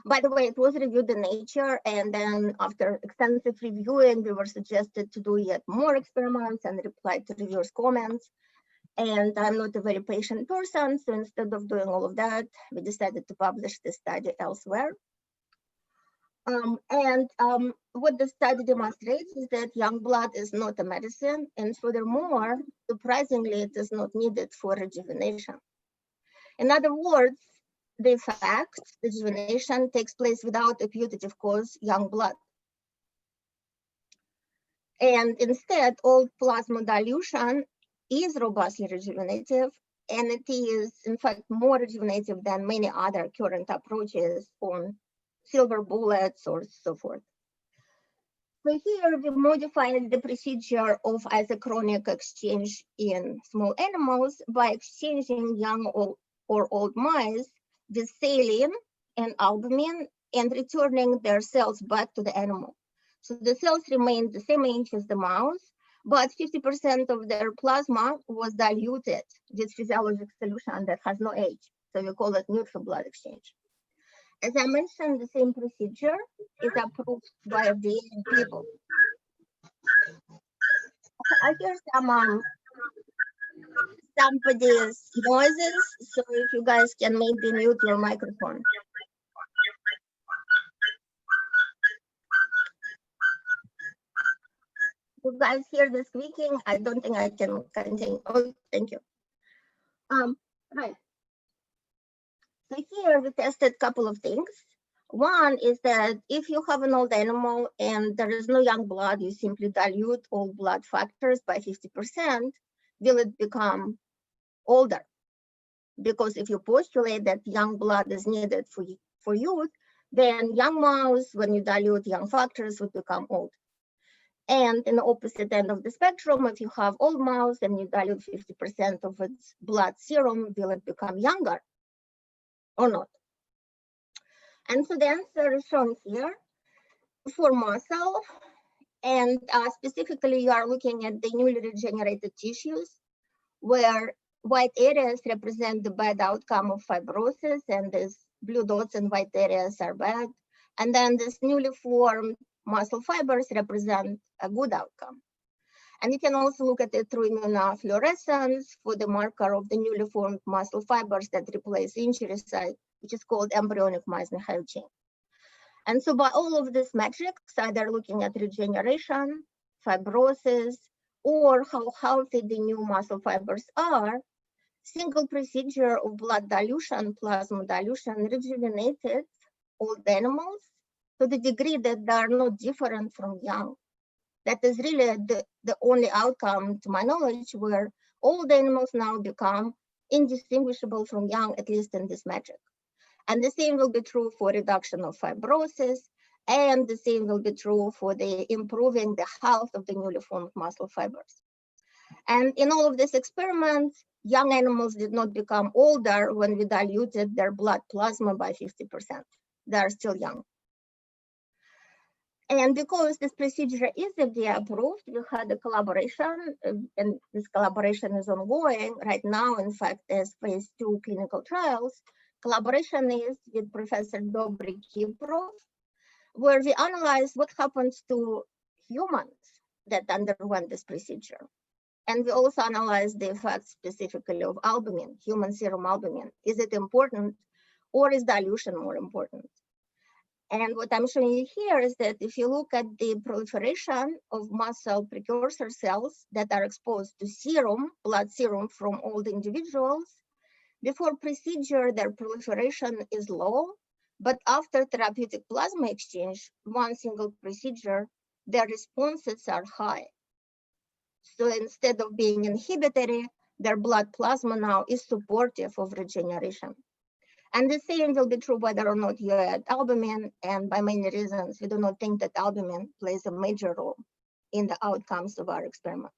By the way, it was reviewed in Nature, and then after extensive reviewing, we were suggested to do yet more experiments and reply to reviewers' comments. And I'm not a very patient person, so instead of doing all of that, we decided to publish this study elsewhere. What the study demonstrates is that young blood is not a medicine, and furthermore, surprisingly, it is not needed for rejuvenation. In other words, the fact rejuvenation takes place without a putative cause, young blood. And instead, old plasma dilution is robustly rejuvenative, and it is, in fact, more rejuvenative than many other current approaches on silver bullets or so forth. So here we modified the procedure of isochronic exchange in small animals by exchanging young or old mice with saline and albumin and returning their cells back to the animal. So the cells remain the same age as the mouse, but 50% of their plasma was diluted with physiologic solution that has no age. So we call it neutral blood exchange. As I mentioned, the same procedure is approved by FDA in people. I hear somebody's noises, so if you guys can maybe mute your microphone. You guys hear the squeaking? I don't think I can continue. Oh, thank you. Right. So here we tested a couple of things. One is that if you have an old animal and there is no young blood, you simply dilute all blood factors by 50%, will it become older? Because if you postulate that young blood is needed for youth, then young mouse, when you dilute young factors, would become old. And in the opposite end of the spectrum, if you have old mouse and you dilute 50% of its blood serum, will it become younger or not? And so the answer is shown here for muscle. And specifically, you are looking at the newly regenerated tissues where white areas represent the bad outcome of fibrosis, and these blue dots and white areas are bad. And then these newly formed muscle fibers represent a good outcome. And you can also look at it through immunofluorescence for the marker of the newly formed muscle fibers that replace injury site, which is called embryonic myosin heavy chain. And so by all of these metrics, either looking at regeneration, fibrosis, or how healthy the new muscle fibers are, single procedure of blood dilution, plasma dilution, rejuvenated old animals to the degree that they are not different from young. That is really the only outcome, to my knowledge, where old animals now become indistinguishable from young, at least in this metric. And the same will be true for reduction of fibrosis, and the same will be true for the improving the health of the newly formed muscle fibers. And in all of these experiments, young animals did not become older when we diluted their blood plasma by 50%. They are still young. And because this procedure is FDA approved, we had a collaboration, and this collaboration is ongoing right now. In fact, there's phase 2 clinical trials. Collaboration is with Professor Dobry Kiprov, where we analyze what happens to humans that underwent this procedure. And we also analyze the effects specifically of albumin, human serum albumin. Is it important, or is dilution more important? And what I'm showing you here is that if you look at the proliferation of muscle precursor cells that are exposed to serum, blood serum from old individuals, before procedure, their proliferation is low, but after therapeutic plasma exchange, one single procedure, their responses are high. So instead of being inhibitory, their blood plasma now is supportive of regeneration. And the same will be true whether or not you add albumin, and by many reasons, we do not think that albumin plays a major role in the outcomes of our experiments.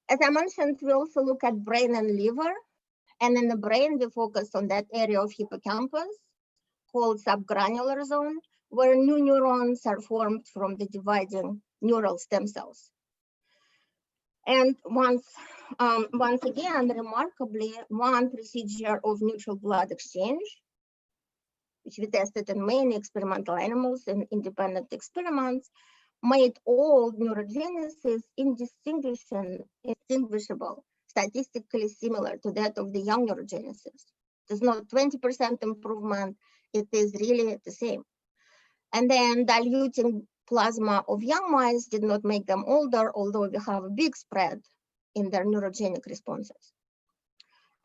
As I mentioned, we also look at brain and liver, and in the brain, we focus on that area of hippocampus called subgranular zone, where new neurons are formed from the dividing neural stem cells. And once again, remarkably, one procedure of neutral blood exchange, which we tested in many experimental animals and independent experiments, made all neurogenesis indistinguishable, statistically similar to that of the young neurogenesis. There's not 20% improvement, it is really the same. And then diluting plasma of young mice did not make them older, although we have a big spread in their neurogenic responses.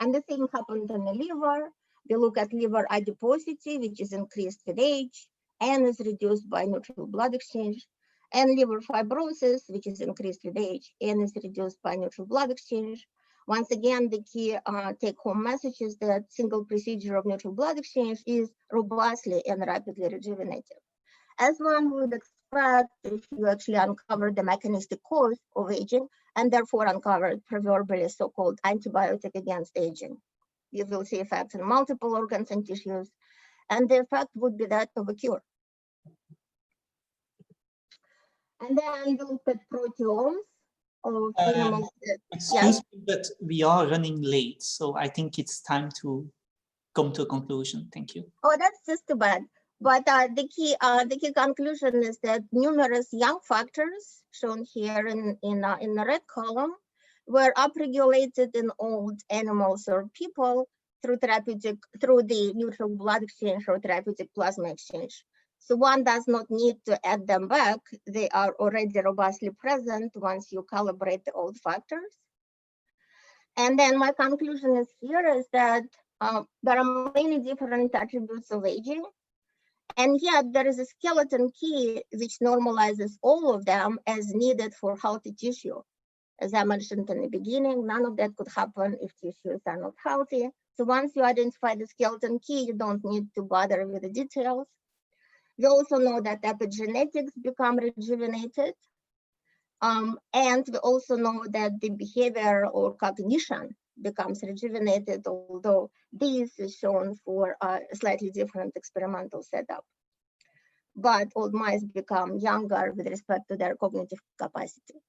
And the same happened in the liver. We look at liver adiposity, which is increased with age and is reduced by neutral blood exchange, and liver fibrosis, which is increased with age and is reduced by neutral blood exchange. Once again, the key take-home message is that single procedure of neutral blood exchange is robustly and rapidly rejuvenative, as one would expect if you actually uncover the mechanistic cause of aging and therefore uncovered proverbially so-called antibiotic against aging. You will see effects in multiple organs and tissues, and the effect would be that of a cure. And then we looked at proteomes of animals. Excuse me, but we are running late, so I think it's time to come to a conclusion. Thank you. Oh, that's just too bad. But the key conclusion is that numerous young factors shown here in the red column were upregulated in old animals or people through the neutral blood exchange or therapeutic plasma exchange. So one does not need to add them back. They are already robustly present once you calibrate the old factors. And then my conclusion is here is that there are many different attributes of aging. And yet there is a skeleton key which normalizes all of them as needed for healthy tissue. As I mentioned in the beginning, none of that could happen if tissues are not healthy. So once you identify the skeleton key, you don't need to bother with the details. We also know that epigenetics become rejuvenated. And we also know that the behavior or cognition becomes rejuvenated, although this is shown for a slightly different experimental setup. But old mice become younger with respect to their cognitive capacity.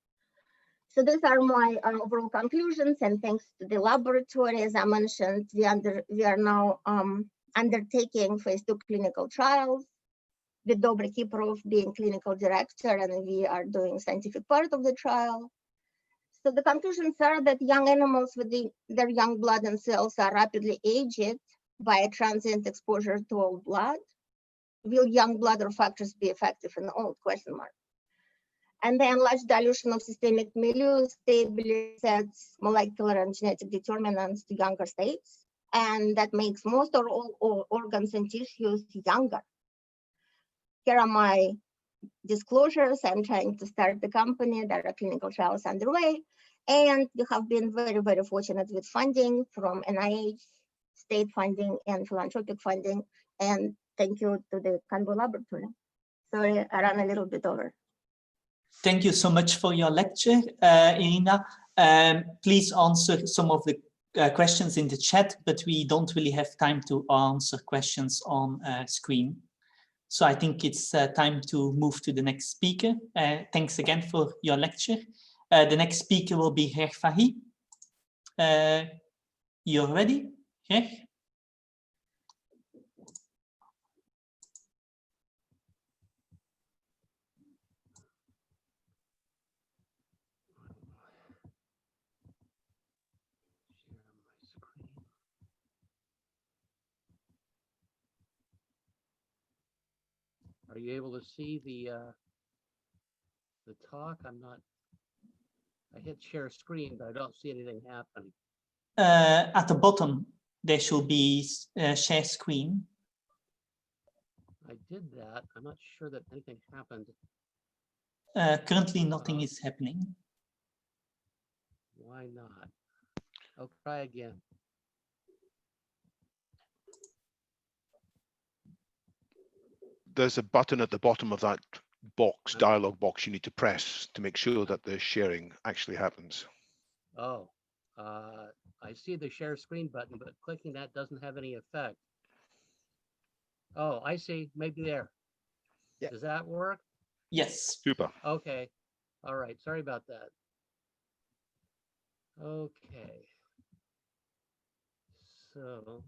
So these are my overall conclusions, and thanks to the laboratory, as I mentioned, we are now undertaking phase 2 clinical trials with Dobry Kiprov being clinical director, and we are doing scientific part of the trial. So the conclusions are that young animals with their young blood and cells are rapidly aged by a transient exposure to old blood. Will young blood or factors be effective in old? Question mark. And then large dilution of systemic milieu stably sets molecular and genetic determinants to younger states, and that makes most or all organs and tissues younger. Here are my disclosures. I'm trying to start the company. There are clinical trials underway, and we have been very, very fortunate with funding from NIH, state funding, and philanthropic funding. And thank you to the Canbo Laboratory. Sorry, I ran a little bit over. Thank you so much for your lecture, Irina. Please answer some of the questions in the chat, but we don't really have time to answer questions on screen. So I think it's time to move to the next speaker. Thanks again for your lecture. The next speaker will be Herr Fahy. You're ready, Herr? Are you able to see the talk? I hit share screen, but I don't see anything happening. At the bottom, there should be share screen. I did that. I'm not sure that anything happened. Currently, nothing is happening. Why not? I'll try again. There's a button at the bottom of that box, dialog box, you need to press to make sure that the sharing actually happens. Oh, I see the share screen button, but clicking that doesn't have any effect. Oh, I see. Maybe there. Yeah. Does that work? Yes. Super. Okay. All right. Sorry about that. Okay. So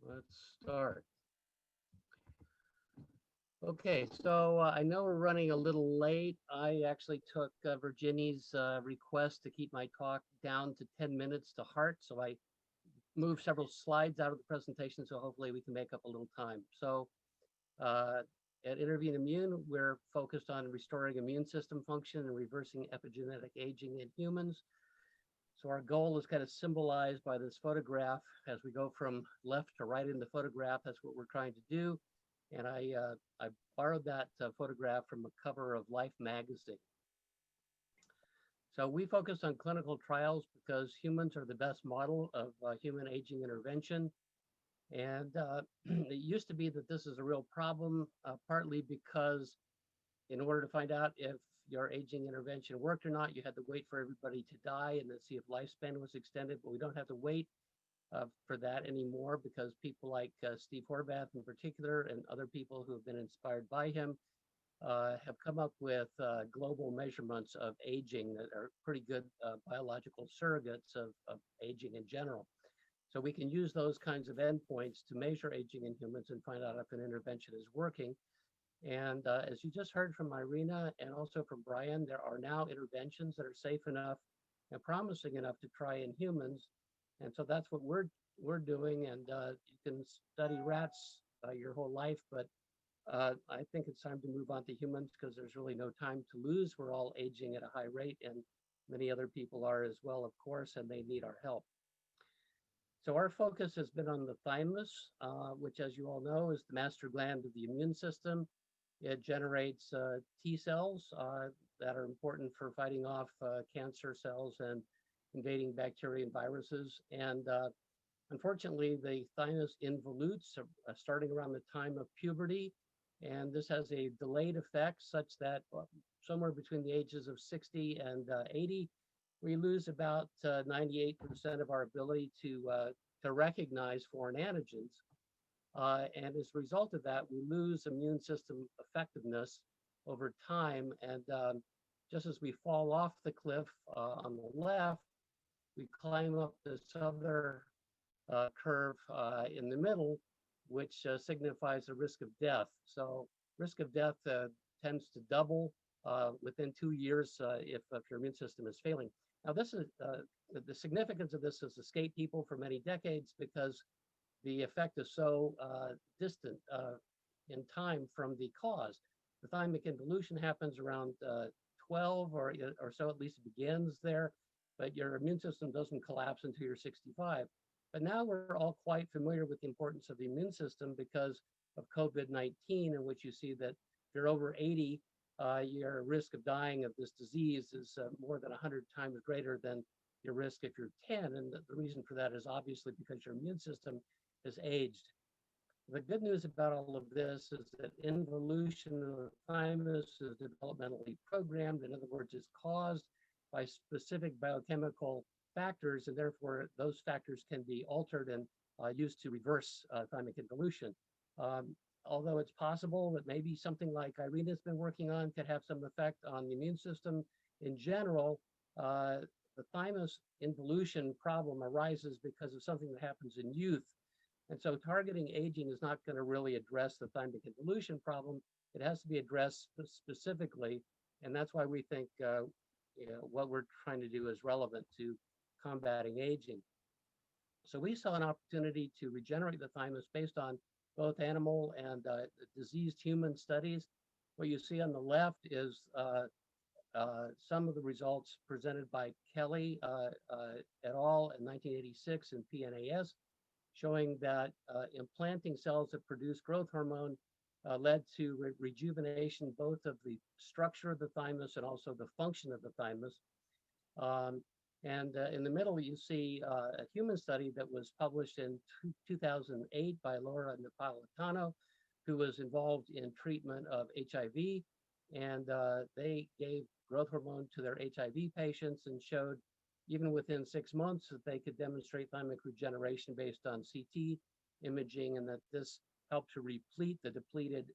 let's start. Okay, so I know we're running a little late. I actually took Virginia's request to keep my talk down to 10 minutes to heart, so I moved several slides out of the presentation, so hopefully we can make up a little time. So at Intervene Immune, we're focused on restoring immune system function and reversing epigenetic aging in humans. So our goal is kind of symbolized by this photograph. As we go from left to right in the photograph, that's what we're trying to do. And I borrowed that photograph from a cover of Life magazine. So we focus on clinical trials because humans are the best model of human aging intervention. And it used to be that this is a real problem, partly because in order to find out if your aging intervention worked or not, you had to wait for everybody to die and then see if lifespan was extended, but we don't have to wait for that anymore because people like Steve Horvath in particular and other people who have been inspired by him have come up with global measurements of aging that are pretty good biological surrogates of aging in general. So we can use those kinds of endpoints to measure aging in humans and find out if an intervention is working. And as you just heard from Irina and also from Brian, there are now interventions that are safe enough and promising enough to try in humans. And so that's what we're doing. And you can study rats your whole life, but I think it's time to move on to humans because there's really no time to lose. We're all aging at a high rate, and many other people are as well, of course, and they need our help. So our focus has been on the thymus, which, as you all know, is the master gland of the immune system. It generates T cells that are important for fighting off cancer cells and invading bacteria and viruses. And unfortunately, the thymus involutes starting around the time of puberty. And this has a delayed effect such that somewhere between the ages of 60 and 80, we lose about 98% of our ability to recognize foreign antigens. And as a result of that, we lose immune system effectiveness over time. And just as we fall off the cliff on the left, we climb up this other curve in the middle, which signifies the risk of death. So risk of death tends to double within 2 years if your immune system is failing. Now, this is the significance of this has escaped people for many decades because the effect is so distant in time from the cause. The thymic involution happens around 12 or so, at least it begins there, but your immune system doesn't collapse until you're 65. But now we're all quite familiar with the importance of the immune system because of COVID-19, in which you see that if you're over 80, your risk of dying of this disease is more than 100 times greater than your risk if you're 10. And the reason for that is obviously because your immune system is aged. The good news about all of this is that involution of the thymus is developmentally programmed. In other words, it's caused by specific biochemical factors, and therefore those factors can be altered and used to reverse thymic involution. Although it's possible that maybe something like Irina's been working on could have some effect on the immune system in general, the thymus involution problem arises because of something that happens in youth. And so targeting aging is not going to really address the thymic involution problem. It has to be addressed specifically. And that's why we think what we're trying to do is relevant to combating aging. So we saw an opportunity to regenerate the thymus based on both animal and diseased human studies. What you see on the left is some of the results presented by Kelly et al. In 1986 in PNAS, showing that implanting cells that produce growth hormone led to rejuvenation both of the structure of the thymus and also the function of the thymus. And in the middle, you see a human study that was published in 2008 by Laura Napolitano, who was involved in treatment of HIV. And they gave growth hormone to their HIV patients and showed, even within 6 months, that they could demonstrate thymic regeneration based on CT imaging, and that this helped to replete the depleted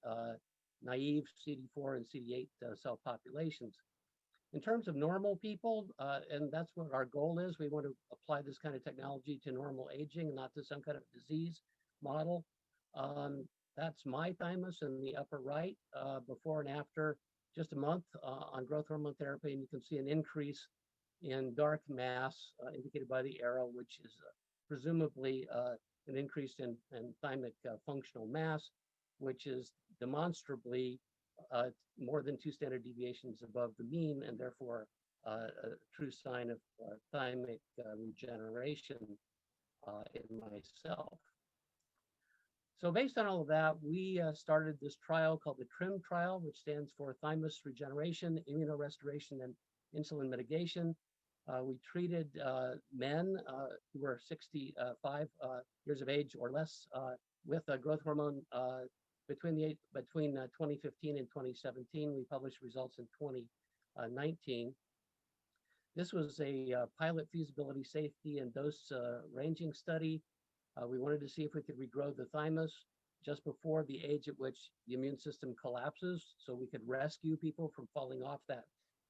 naive CD4 and CD8 cell populations. In terms of normal people, and that's what our goal is, we want to apply this kind of technology to normal aging, not to some kind of disease model. That's my thymus in the upper right, before and after just a month on growth hormone therapy, and you can see an increase in dark mass indicated by the arrow, which is presumably an increase in thymic functional mass, which is demonstrably more than 2 standard deviations above the mean, and therefore a true sign of thymic regeneration in myself. So based on all of that, we started this trial called the TRIM trial, which stands for Thymus Regeneration, Immunorestoration, and Insulin Mitigation. We treated men who were 65 years of age or less with growth hormone between 2015 and 2017. We published results in 2019. This was a pilot feasibility, safety, and dose ranging study. We wanted to see if we could regrow the thymus. just before the age at which the immune system collapses, so we could rescue people from falling off that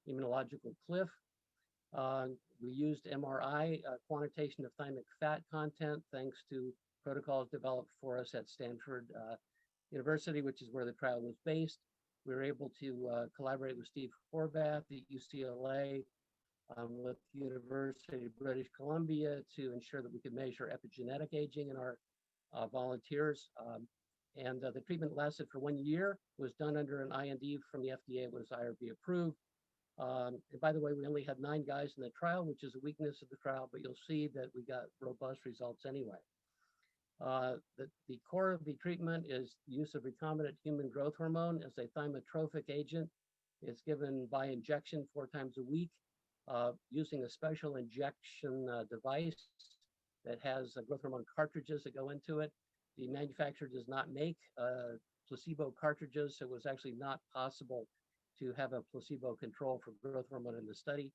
immunological cliff. We used MRI quantitation of thymic fat content thanks to protocols developed for us at Stanford University, which is where the trial was based. We were able to collaborate with Steve Horvath at UCLA, with the University of British Columbia to ensure that we could measure epigenetic aging in our volunteers. And the treatment lasted for 1 year, was done under an IND from the FDA, it was IRB approved. And by the way, we only had 9 guys in the trial, which is a weakness of the trial, but you'll see that we got robust results anyway. The core of the treatment is use of recombinant human growth hormone as a thymotrophic agent. It's given by injection 4 times a week using a special injection device that has growth hormone cartridges that go into it. The manufacturer does not make placebo cartridges, so it was actually not possible to have a placebo control for growth hormone in the study.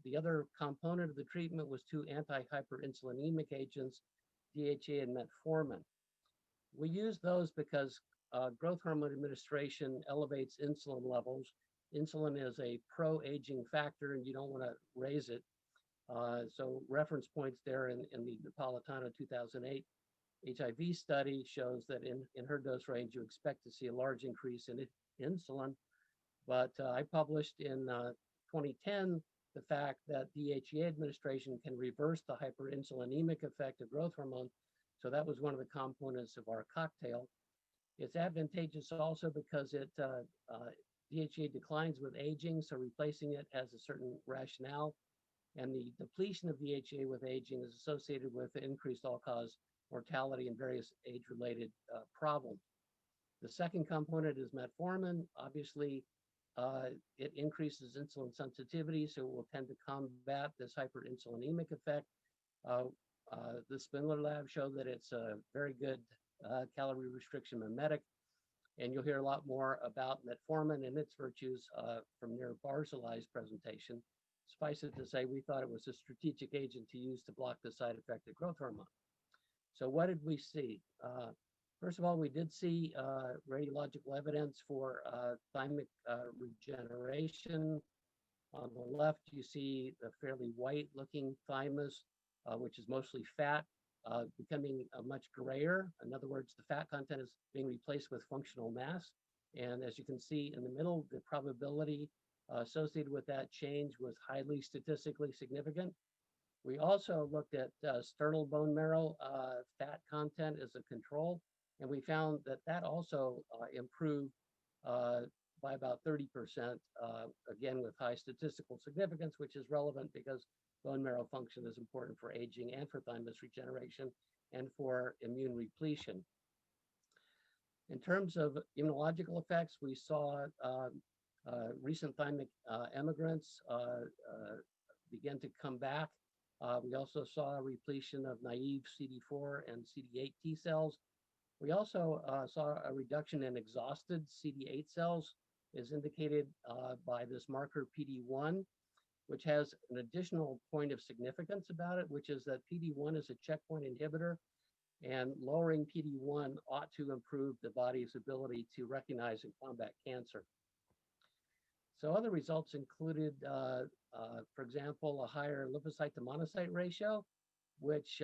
The other component of the treatment was 2 anti-hyperinsulinemic agents, DHA and metformin. We use those because growth hormone administration elevates insulin levels. Insulin is a pro-aging factor and you don't want to raise it. So reference points there in the Napolitano 2008 HIV study shows that in her dose range, you expect to see a large increase in insulin. But I published in 2010 the fact that DHEA administration can reverse the hyperinsulinemic effect of growth hormone. So that was one of the components of our cocktail. It's advantageous also because DHEA declines with aging, so replacing it has a certain rationale. And the depletion of DHEA with aging is associated with increased all-cause mortality and various age-related problems. The second component is metformin. Obviously, it increases insulin sensitivity, so it will tend to combat this hyperinsulinemic effect. The Spindler lab showed that it's a very good calorie restriction mimetic, and you'll hear a lot more about metformin and its virtues from Nir Barzilai's presentation. Suffice it to say, we thought it was a strategic agent to use to block the side effect of growth hormone. So what did we see? First of all, we did see radiological evidence for thymic regeneration. On the left, you see the fairly white-looking thymus, which is mostly fat, becoming much grayer. In other words, the fat content is being replaced with functional mass. And as you can see in the middle, the probability associated with that change was highly statistically significant. We also looked at sternal bone marrow fat content as a control, and we found that that also improved by about 30%, again with high statistical significance, which is relevant because bone marrow function is important for aging and for thymus regeneration and for immune repletion. In terms of immunological effects, we saw recent thymic emigrants begin to come back. We also saw a repletion of naive CD4 and CD8 T cells. We also saw a reduction in exhausted CD8 cells, as indicated by this marker PD1, which has an additional point of significance about it, which is that PD1 is a checkpoint inhibitor, and lowering PD1 ought to improve the body's ability to recognize and combat cancer. So other results included, for example, a higher lymphocyte to monocyte ratio, which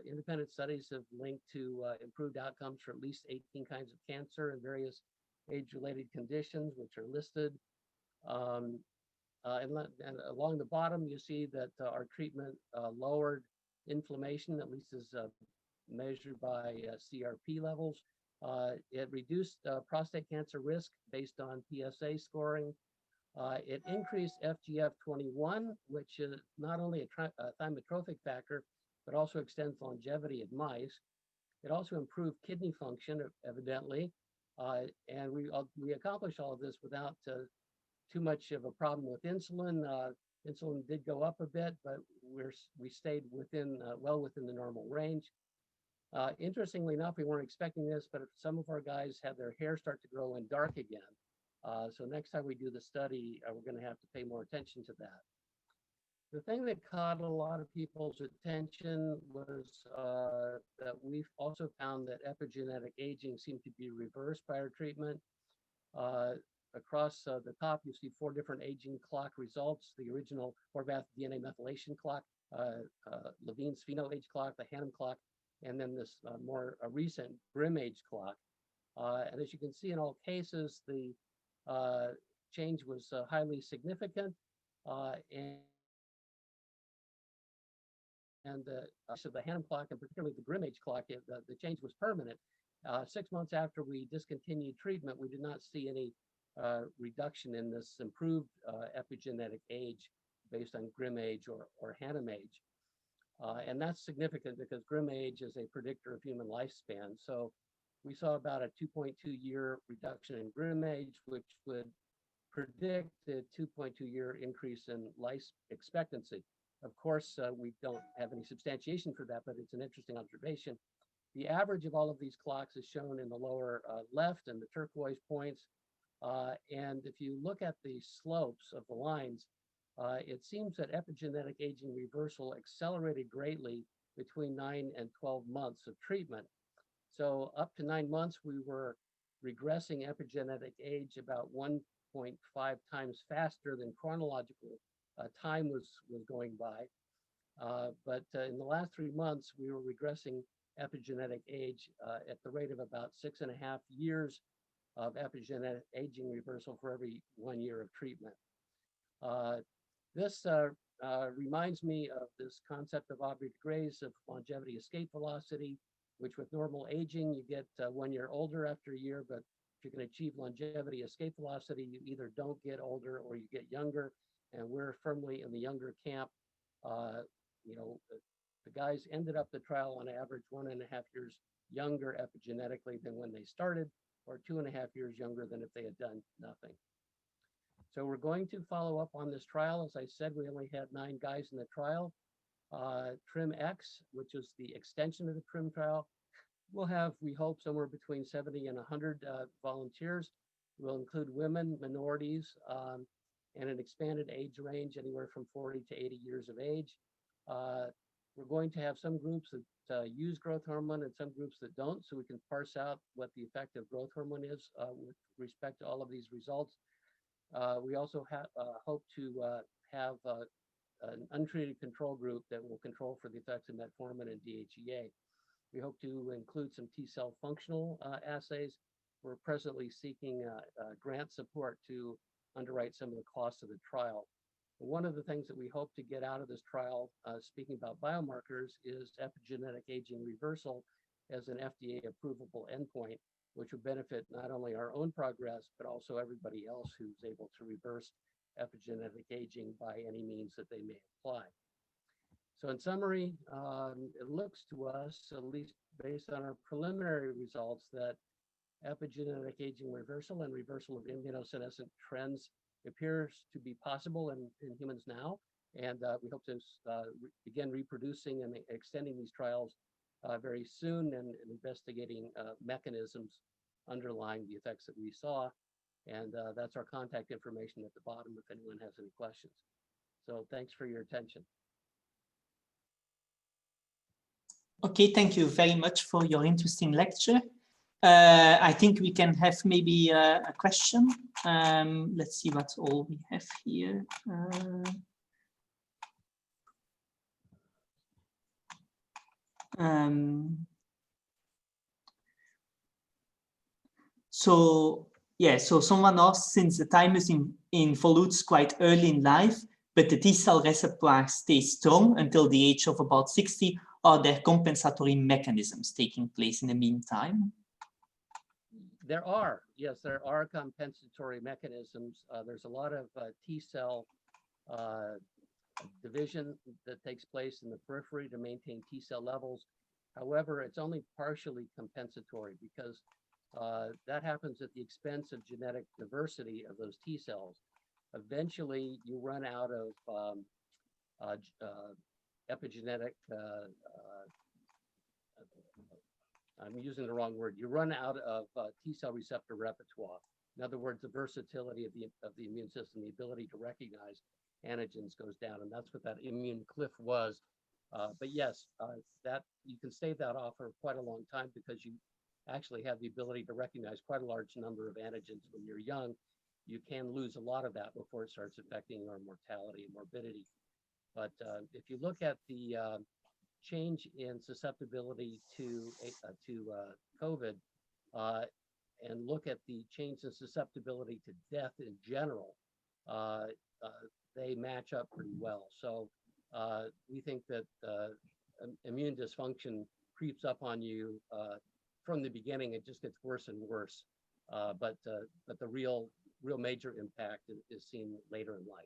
independent studies have linked to improved outcomes for at least 18 kinds of cancer and various age-related conditions, which are listed. And along the bottom, you see that our treatment lowered inflammation, at least as measured by CRP levels. It reduced prostate cancer risk based on PSA scoring. It increased FGF21, which is not only a thymotrophic factor, but also extends longevity in mice. It also improved kidney function, evidently, and we accomplished all of this without too much of a problem with insulin. Insulin did go up a bit, but we stayed within well within the normal range. Interestingly enough, we weren't expecting this, but some of our guys had their hair start to grow in dark again. So next time we do the study, we're going to have to pay more attention to that. The thing that caught a lot of people's attention was that we've also found that epigenetic aging seemed to be reversed by our treatment. Across the top, you see 4 different aging clock results: the original Horvath DNA methylation clock, Levine's pheno age clock, the Hannum clock, and then this more recent Grimm age clock. And as you can see in all cases, the change was highly significant, so the Hannum clock, and particularly the Grimm age clock, the change was permanent. 6 months after we discontinued treatment, we did not see any reduction in this improved epigenetic age based on Grimm age or Hannum age. And that's significant because Grimm age is a predictor of human lifespan. So we saw about a 2.2-year reduction in Grimm age, which would predict a 2.2-year increase in life expectancy. Of course, we don't have any substantiation for that, but it's an interesting observation. The average of all of these clocks is shown in the lower left and the turquoise points. And if you look at the slopes of the lines, it seems that epigenetic aging reversal accelerated greatly between 9 and 12 months of treatment. So up to 9 months, we were regressing epigenetic age about 1.5 times faster than chronological time was going by. But in the last 3 months, we were regressing epigenetic age at the rate of about 6.5 years of epigenetic aging reversal for every 1 year of treatment. This reminds me of this concept of Aubrey de Grey's of longevity escape velocity, which with normal aging, you get 1 year older after a year, but if you can achieve longevity escape velocity, you either don't get older or you get younger, and we're firmly in the younger camp. The guys ended up the trial on average 1.5 years younger epigenetically than when they started, or 2.5 years younger than if they had done nothing. So we're going to follow up on this trial. As I said, we only had 9 guys in the trial. TRIM-X, which is the extension of the TRIM trial, we'll have, we hope, somewhere between 70 and 100 volunteers. We'll include women, minorities, and an expanded age range anywhere from 40 to 80 years of age. We're going to have some groups that use growth hormone and some groups that don't, so we can parse out what the effect of growth hormone is with respect to all of these results. We also hope to have an untreated control group that will control for the effects of metformin and DHEA. We hope to include some T-cell functional assays. We're presently seeking grant support to underwrite some of the costs of the trial. One of the things that we hope to get out of this trial, speaking about biomarkers, is epigenetic aging reversal as an FDA approvable endpoint, which would benefit not only our own progress, but also everybody else who's able to reverse epigenetic aging by any means that they may apply. So in summary, it looks to us, at least based on our preliminary results, that epigenetic aging reversal and reversal of immunosenescent trends appears to be possible in humans now. And we hope to begin reproducing and extending these trials very soon and investigating mechanisms underlying the effects that we saw. And that's our contact information at the bottom if anyone has any questions. So thanks for your attention. Okay, thank you very much for your interesting lecture. I think we can have maybe a question. Let's see what all we have here. So someone asked, since the thymus involutes quite early in life, but the T-cell reservoir stays strong until the age of about 60, are there compensatory mechanisms taking place in the meantime? There are, yes, there are compensatory mechanisms. There's a lot of T-cell division that takes place in the periphery to maintain T-cell levels. However, it's only partially compensatory because that happens at the expense of genetic diversity of those T-cells. Eventually, you run out of epigenetic, I'm using the wrong word. You run out of T-cell receptor repertoire. In other words, the versatility of the immune system, the ability to recognize. antigens goes down, and that's what that immune cliff was. But yes, that you can stave that off for quite a long time because you actually have the ability to recognize quite a large number of antigens when you're young. You can lose a lot of that before it starts affecting our mortality and morbidity. But if you look at the change in susceptibility to COVID and look at the change in susceptibility to death in general, they match up pretty well. So we think that immune dysfunction creeps up on you from the beginning. It just gets worse and worse. But the real major impact is seen later in life.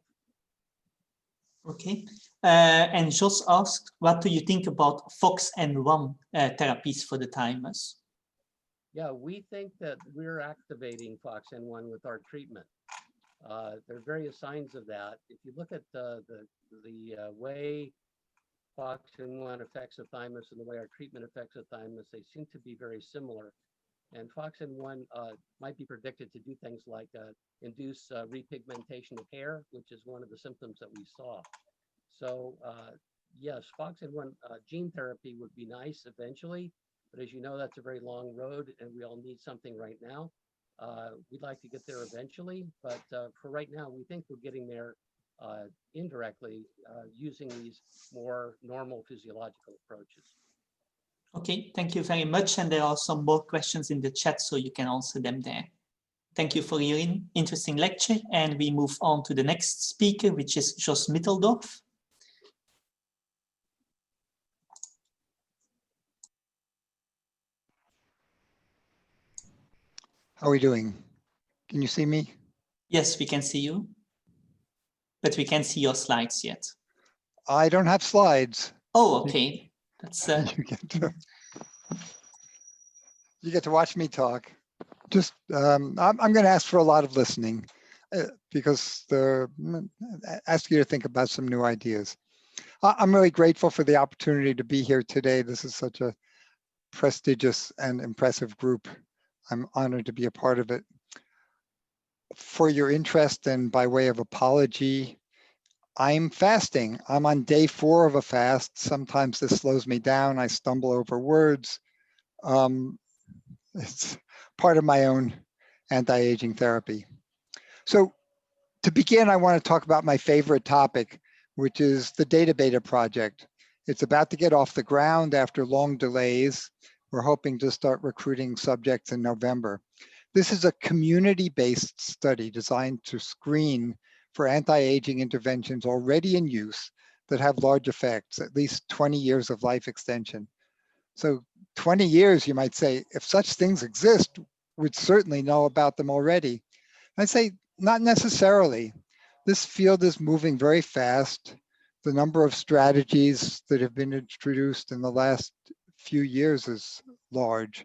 Okay, and Jos asked, what do you think about FOXN1 therapies for the thymus? Yeah, we think that we're activating FOXN1 with our treatment. There are various signs of that. If you look at the way FOXN1 affects the thymus and the way our treatment affects the thymus, they seem to be very similar. And FOXN1 might be predicted to do things like induce repigmentation of hair, which is one of the symptoms that we saw. So yes, FOXN1 gene therapy would be nice eventually, but as you know, that's a very long road and we all need something right now. We'd like to get there eventually, but for right now, we think we're getting there indirectly using these more normal physiological approaches. Okay, thank you very much. And there are some more questions in the chat, so you can answer them there. Thank you for your interesting lecture. And we move on to the next speaker, which is Jos Mitteldorf. How are we doing? Can you see me? Yes, we can see you, but we can't see your slides yet. I don't have slides. Oh, okay. That's you get to watch me talk. Just I'm going to ask for a lot of listening because ask you to think about some new ideas. I'm really grateful for the opportunity to be here today. This is such a prestigious and impressive group. I'm honored to be a part of it. For your interest and by way of apology, I'm fasting. I'm on day 4 of a fast. Sometimes this slows me down. I stumble over words. It's part of my own anti-aging therapy. So to begin, I want to talk about my favorite topic, which is the Data Beta project. It's about to get off the ground after long delays. We're hoping to start recruiting subjects in November. This is a community-based study designed to screen for anti-aging interventions already in use that have large effects, at least 20 years of life extension. So 20 years, you might say, if such things exist, we'd certainly know about them already. I'd say not necessarily. This field is moving very fast. The number of strategies that have been introduced in the last few years is large.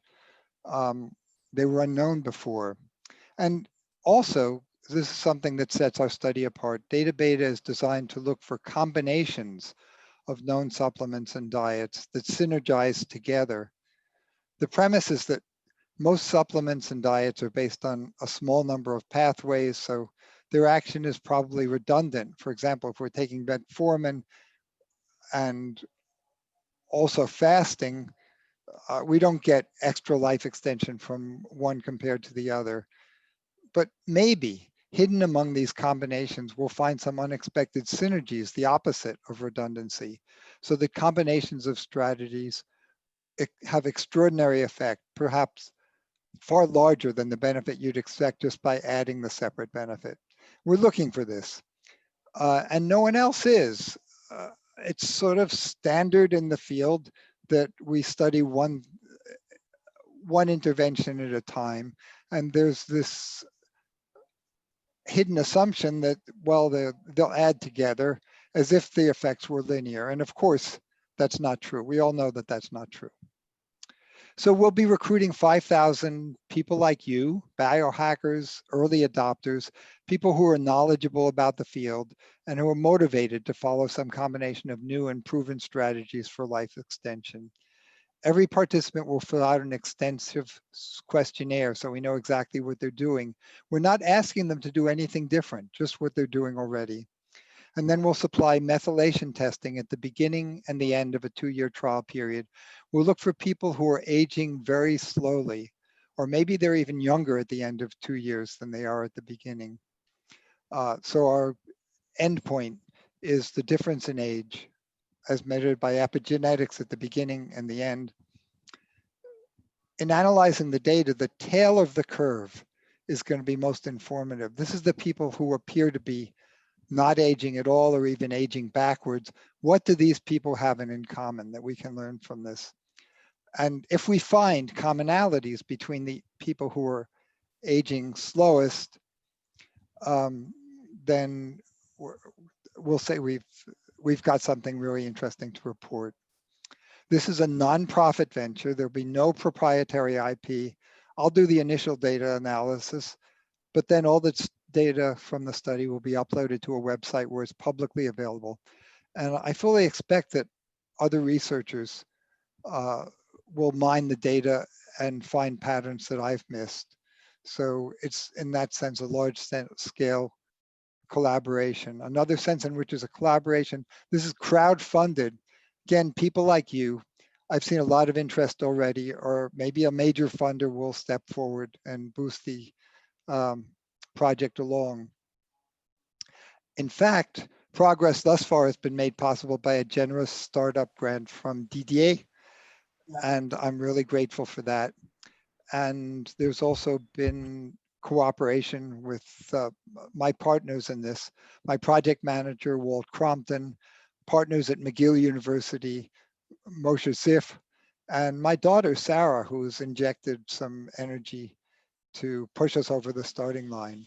They were unknown before. And also, this is something that sets our study apart. Data Beta is designed to look for combinations of known supplements and diets that synergize together. The premise is that most supplements and diets are based on a small number of pathways, so their action is probably redundant. For example, if we're taking metformin and also fasting, we don't get extra life extension from one compared to the other. But maybe hidden among these combinations, we'll find some unexpected synergies, the opposite of redundancy. So the combinations of strategies have extraordinary effect, perhaps far larger than the benefit you'd expect just by adding the separate benefit. We're looking for this, and no one else is. It's sort of standard in the field that we study one intervention at a time, and there's this hidden assumption that, well, they'll add together as if the effects were linear. And of course, that's not true. We all know that that's not true. So we'll be recruiting 5,000 people like you, biohackers, early adopters, people who are knowledgeable about the field and who are motivated to follow some combination of new and proven strategies for life extension. Every participant will fill out an extensive questionnaire so we know exactly what they're doing. We're not asking them to do anything different, just what they're doing already. And then we'll supply methylation testing at the beginning and the end of a 2-year trial period. We'll look for people who are aging very slowly, or maybe they're even younger at the end of 2 years than they are at the beginning. So our endpoint is the difference in age as measured by epigenetics at the beginning and the end. In analyzing the data, the tail of the curve is going to be most informative. This is the people who appear to be not aging at all or even aging backwards. What do these people have in common that we can learn from this? And if we find commonalities between the people who are aging slowest, then we'll say we've got something really interesting to report. This is a nonprofit venture. There'll be no proprietary IP. I'll do the initial data analysis, but then all the data from the study will be uploaded to a website where it's publicly available. And I fully expect that other researchers will mine the data and find patterns that I've missed. So it's in that sense a large scale collaboration. Another sense in which is a collaboration, this is crowd-funded. Again, people like you, I've seen a lot of interest already, or maybe a major funder will step forward and boost the project along. In fact, progress thus far has been made possible by a generous startup grant from DDA, and I'm really grateful for that. And there's also been cooperation with my partners in this, my project manager, Walt Crompton, partners at McGill University, Moshe Sif, and my daughter, Sarah, who's injected some energy to push us over the starting line.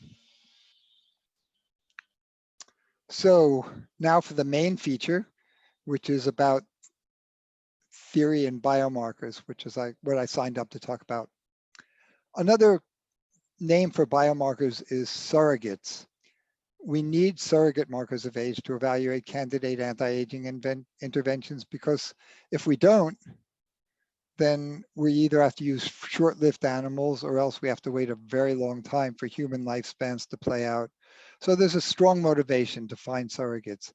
So now for the main feature, which is about theory and biomarkers, which is what I signed up to talk about. Another name for biomarkers is surrogates. We need surrogate markers of age to evaluate candidate anti-aging interventions, because if we don't, then we either have to use short-lived animals or else we have to wait a very long time for human lifespans to play out. So there's a strong motivation to find surrogates.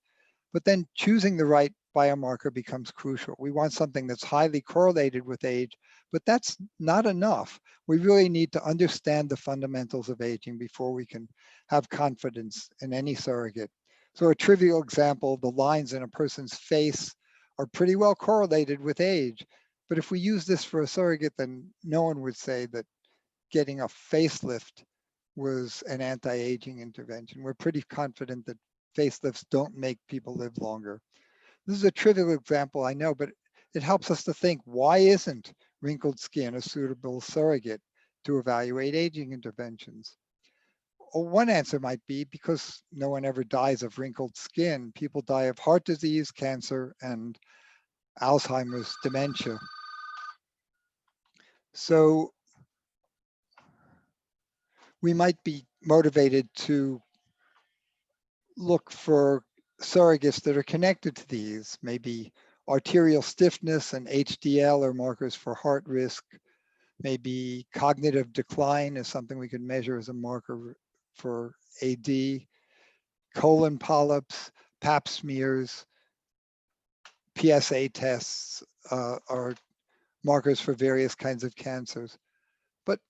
But then choosing the right biomarker becomes crucial. We want something that's highly correlated with age, but that's not enough. We really need to understand the fundamentals of aging before we can have confidence in any surrogate. So a trivial example, the lines in a person's face are pretty well correlated with age. But if we use this for a surrogate, then no one would say that getting a facelift was an anti-aging intervention. We're pretty confident that facelifts don't make people live longer. This is a trivial example, I know, but it helps us to think, why isn't wrinkled skin a suitable surrogate to evaluate aging interventions? Well, one answer might be because no one ever dies of wrinkled skin. People die of heart disease, cancer, and Alzheimer's, dementia. So we might be motivated to look for surrogates that are connected to these. Maybe arterial stiffness and HDL are markers for heart risk. Maybe cognitive decline is something we could measure as a marker for AD. Colon polyps, pap smears, PSA tests are markers for various kinds of cancers. But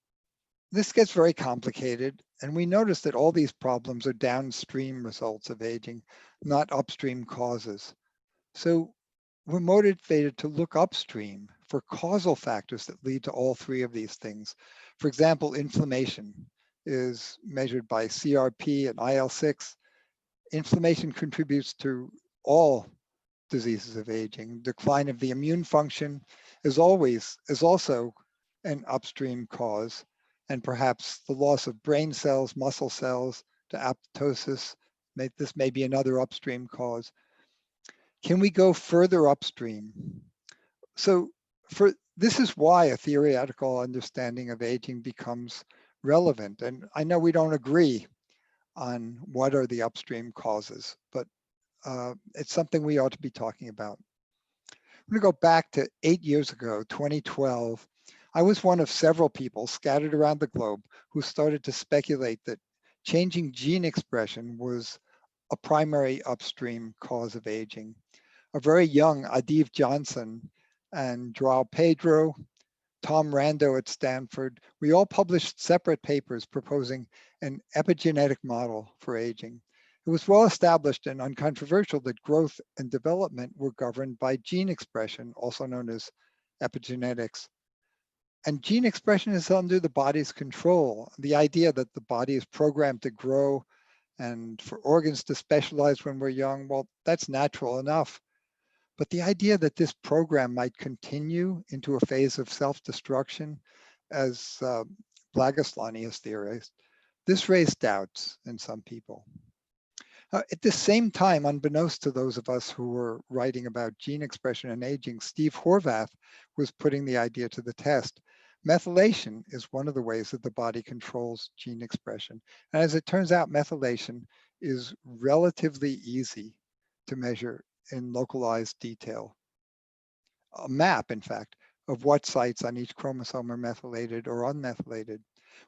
this gets very complicated, and we notice that all these problems are downstream results of aging, not upstream causes. So we're motivated to look upstream for causal factors that lead to all three of these things. For example, inflammation is measured by CRP and IL-6. Inflammation contributes to all diseases of aging. Decline of the immune function is also an upstream cause, and perhaps the loss of brain cells, muscle cells to apoptosis. This may be another upstream cause. Can we go further upstream? So this is why a theoretical understanding of aging becomes relevant. And I know we don't agree on what are the upstream causes, but it's something we ought to be talking about. I'm gonna go back to 8 years ago, 2012. I was one of several people scattered around the globe who started to speculate that changing gene expression was a primary upstream cause of aging. A very young Adiv Johnson and Joao Pedro, Tom Rando at Stanford, we all published separate papers proposing an epigenetic model for aging. It was well established and uncontroversial that growth and development were governed by gene expression, also known as epigenetics. And gene expression is under the body's control. The idea that the body is programmed to grow and for organs to specialize when we're young, well, that's natural enough. But the idea that this program might continue into a phase of self-destruction, as Blagaslani has theorized, this raised doubts in some people. At the same time, unbeknownst to those of us who were writing about gene expression and aging, Steve Horvath was putting the idea to the test. Methylation is one of the ways that the body controls gene expression. And as it turns out, methylation is relatively easy to measure in localized detail. A map, in fact, of what sites on each chromosome are methylated or unmethylated.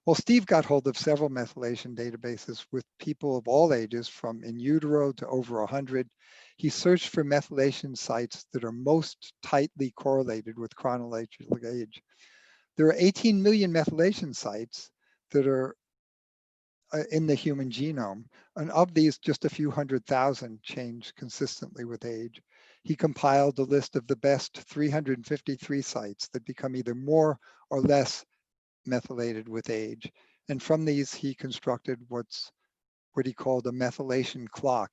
Well, Steve got hold of several methylation databases with people of all ages, from in utero to over 100. He searched for methylation sites that are most tightly correlated with chronological age. There are 18 million methylation sites that are in the human genome, and of these, just a few 100,000 change consistently with age. He compiled a list of the best 353 sites that become either more or less methylated with age. And from these, he constructed what he called a methylation clock.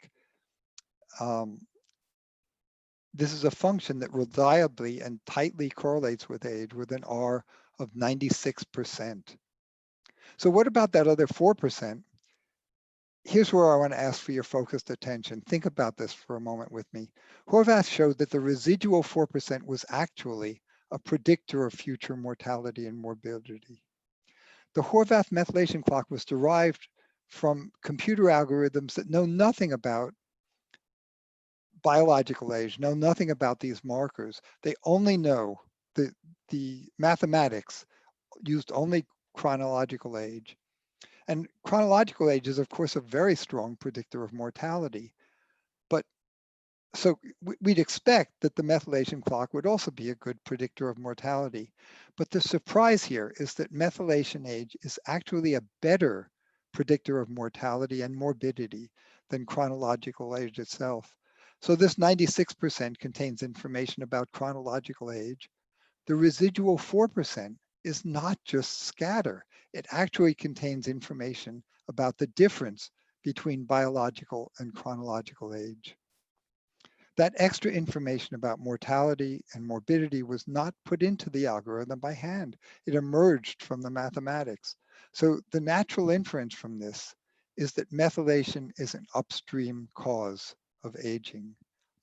This is a function that reliably and tightly correlates with age with an R of 96%. So what about that other 4%? Here's where I want to ask for your focused attention. Think about this for a moment with me. Horvath showed that the residual 4% was actually a predictor of future mortality and morbidity. The Horvath methylation clock was derived from computer algorithms that know nothing about biological age, know nothing about these markers. They only know the mathematics used only chronological age. And chronological age is, of course, a very strong predictor of mortality. But so we'd expect that the methylation clock would also be a good predictor of mortality. But the surprise here is that methylation age is actually a better predictor of mortality and morbidity than chronological age itself. So this 96% contains information about chronological age. The residual 4% is not just scatter. It actually contains information about the difference between biological and chronological age. That extra information about mortality and morbidity was not put into the algorithm by hand. It emerged from the mathematics. So the natural inference from this is that methylation is an upstream cause of aging.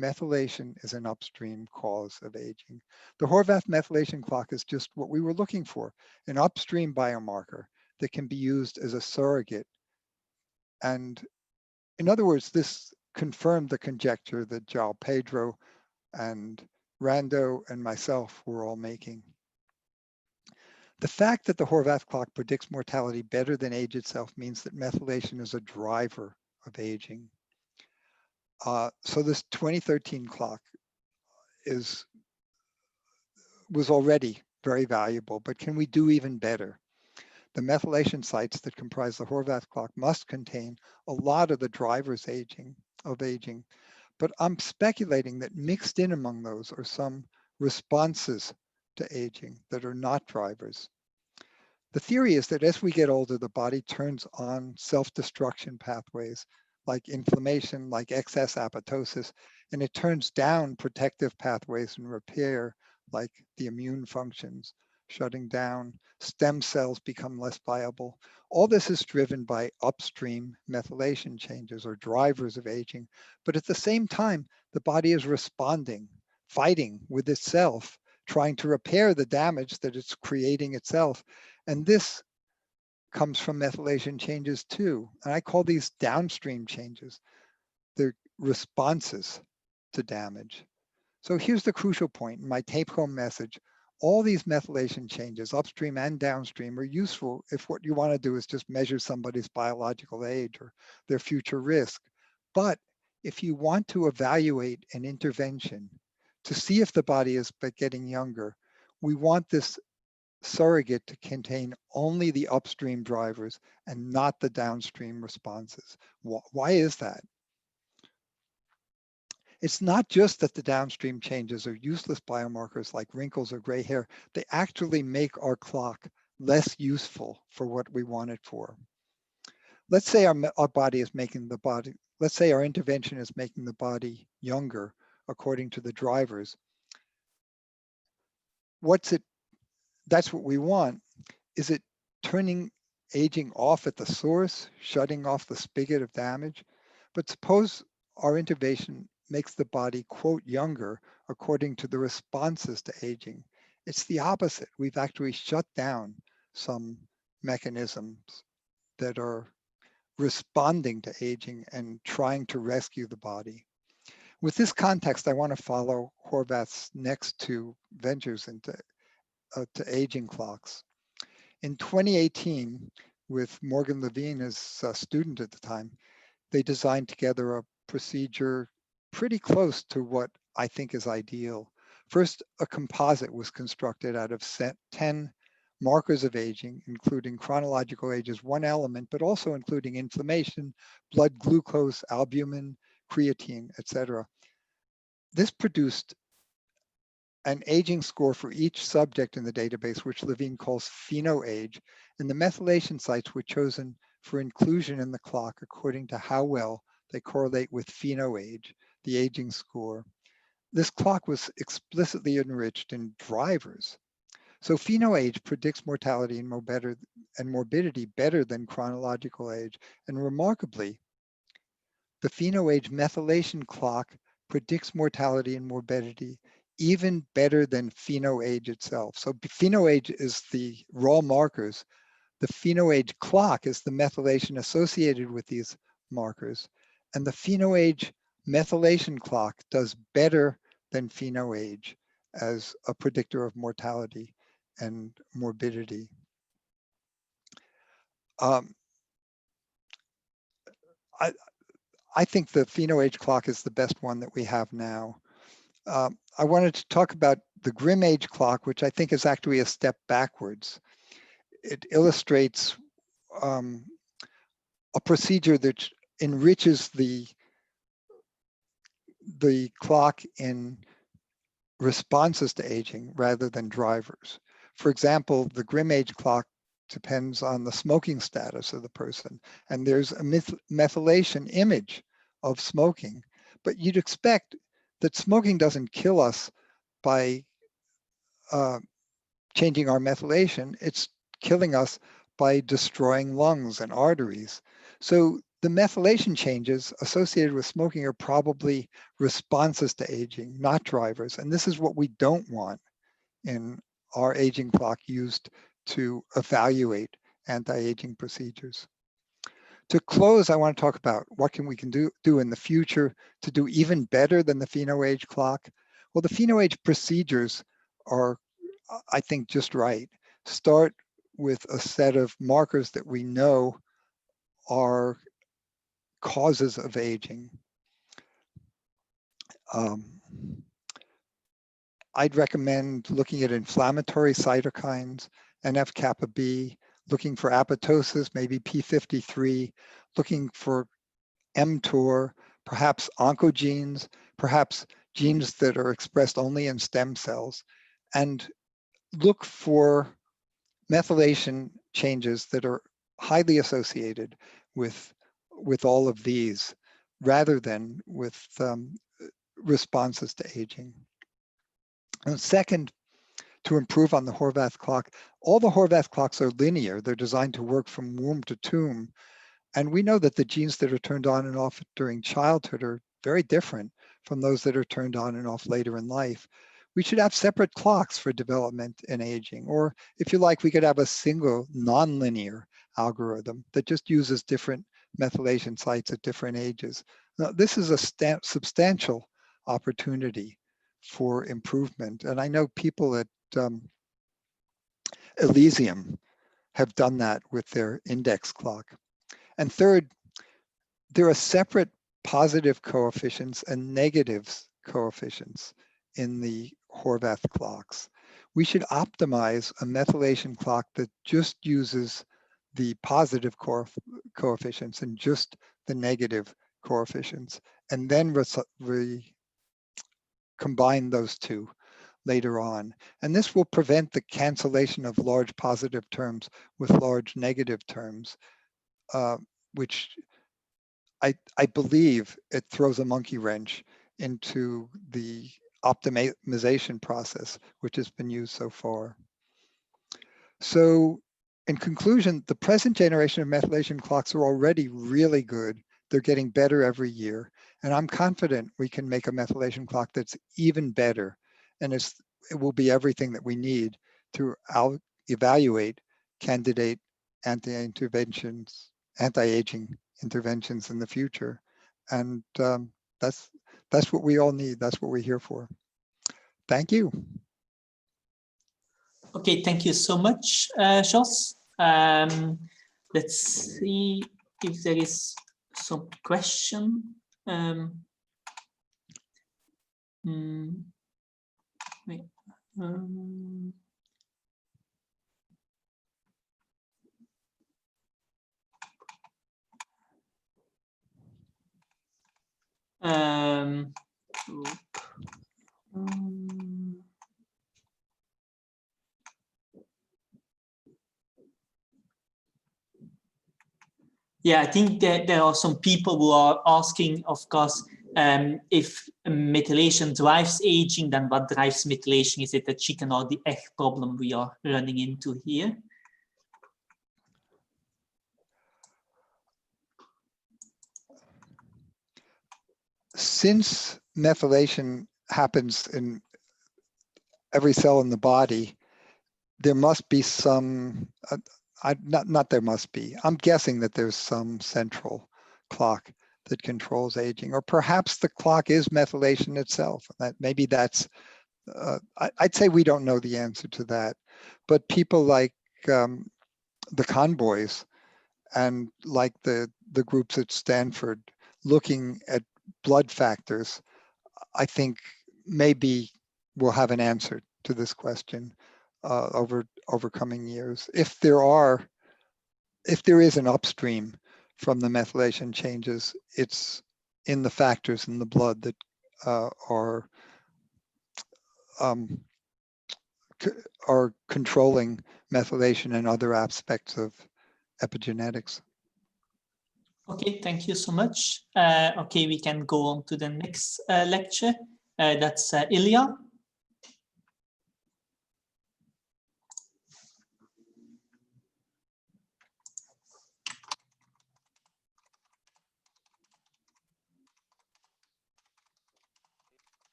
Methylation is an upstream cause of aging. The Horvath methylation clock is just what we were looking for, an upstream biomarker that can be used as a surrogate. And in other words, this confirmed the conjecture that Joao Pedro and Rando and myself were all making. The fact that the Horvath clock predicts mortality better than age itself means that methylation is a driver of aging. So this 2013 clock was already very valuable, but can we do even better? The methylation sites that comprise the Horvath clock must contain a lot of the drivers of aging, but I'm speculating that mixed in among those are some responses to aging that are not drivers. The theory is that as we get older, the body turns on self-destruction pathways like inflammation, like excess apoptosis, and it turns down protective pathways and repair like the immune functions, shutting down, stem cells become less viable. All this is driven by upstream methylation changes or drivers of aging. But at the same time, the body is responding, fighting with itself, trying to repair the damage that it's creating itself. And this comes from methylation changes too. And I call these downstream changes. They're responses to damage. So here's the crucial point in my take-home message. All these methylation changes, upstream and downstream, are useful if what you want to do is just measure somebody's biological age or their future risk. But if you want to evaluate an intervention to see if the body is getting younger, we want this surrogate to contain only the upstream drivers and not the downstream responses. Why is that? It's not just that the downstream changes are useless biomarkers like wrinkles or gray hair. They actually make our clock less useful for what we want it for. Let's say our body is making the body, let's say our intervention is making the body younger according to the drivers. That's what we want. Is it turning aging off at the source, shutting off the spigot of damage? But suppose our intervention makes the body, quote, younger according to the responses to aging. It's the opposite. We've actually shut down some mechanisms that are responding to aging and trying to rescue the body. With this context, I want to follow Horvath's next two ventures into to aging clocks. In 2018, with Morgan Levine as a student at the time, they designed together a procedure pretty close to what I think is ideal. First, a composite was constructed out of 10 markers of aging, including chronological age as one element, but also including inflammation, blood glucose, albumin, creatine, etc. This produced an aging score for each subject in the database, which Levine calls phenoage, and the methylation sites were chosen for inclusion in the clock according to how well they correlate with phenoage, the aging score. This clock was explicitly enriched in drivers. So phenoage predicts mortality and morbidity better than chronological age. And remarkably, the phenoage methylation clock predicts mortality and morbidity even better than phenoage itself. So phenoage is the raw markers. The phenoage clock is the methylation associated with these markers. And the phenoage methylation clock does better than phenoage as a predictor of mortality and morbidity. I think the phenoage clock is the best one that we have now. I wanted to talk about the Grimm age clock, which I think is actually a step backwards. It illustrates a procedure that enriches the clock in responses to aging rather than drivers. For example, the Grimm age clock depends on the smoking status of the person, and there's a methylation image of smoking, but you'd expect that smoking doesn't kill us by changing our methylation. It's killing us by destroying lungs and arteries. So the methylation changes associated with smoking are probably responses to aging, not drivers. And this is what we don't want in our aging clock used to evaluate anti-aging procedures. To close, I want to talk about what we can do in the future to do even better than the phenoage clock. Well, the phenoage procedures are, I think, just right. Start with a set of markers that we know are causes of aging. I'd recommend looking at inflammatory cytokines, NF-kappa B, looking for apoptosis, maybe P53, looking for mTOR, perhaps oncogenes, perhaps genes that are expressed only in stem cells, and look for methylation changes that are highly associated with all of these, rather than with responses to aging. And second, to improve on the Horvath clock, all the Horvath clocks are linear. They're designed to work from womb to tomb. And we know that the genes that are turned on and off during childhood are very different from those that are turned on and off later in life. We should have separate clocks for development and aging, or if you like, we could have a single nonlinear algorithm that just uses different methylation sites at different ages. Now, this is a substantial opportunity for improvement. And I know people at Elysium have done that with their index clock. And third, there are separate positive coefficients and negatives coefficients in the Horvath clocks. We should optimize a methylation clock that just uses the positive coefficients and just the negative coefficients, and then combine those two later on. And this will prevent the cancellation of large positive terms with large negative terms, which I believe it throws a monkey wrench into the optimization process, which has been used so far. So in conclusion, the present generation of methylation clocks are already really good. They're getting better every year. And I'm confident we can make a methylation clock that's even better. And it will be everything that we need to evaluate candidate anti-aging interventions in the future. And that's what we all need. That's what we're here for. Thank you. Okay, thank you so much, Jos. Let's see if there is some question. Wait, yeah, I think that there are some people who are asking, of course, if methylation drives aging, then what drives methylation? Is it the chicken or the egg problem we are running into here? Since methylation happens in every cell in the body, there must be some, not there must be, I'm guessing that there's some central clock that controls aging, or perhaps the clock is methylation itself. That maybe that's, I'd say we don't know the answer to that, but people like the convoys and like the groups at Stanford looking at blood factors, I think maybe we'll have an answer to this question over coming years. If there is an upstream from the methylation changes, it's in the factors in the blood that are controlling methylation and other aspects of epigenetics. Okay, thank you so much. Okay, we can go on to the next lecture. That's Ilya.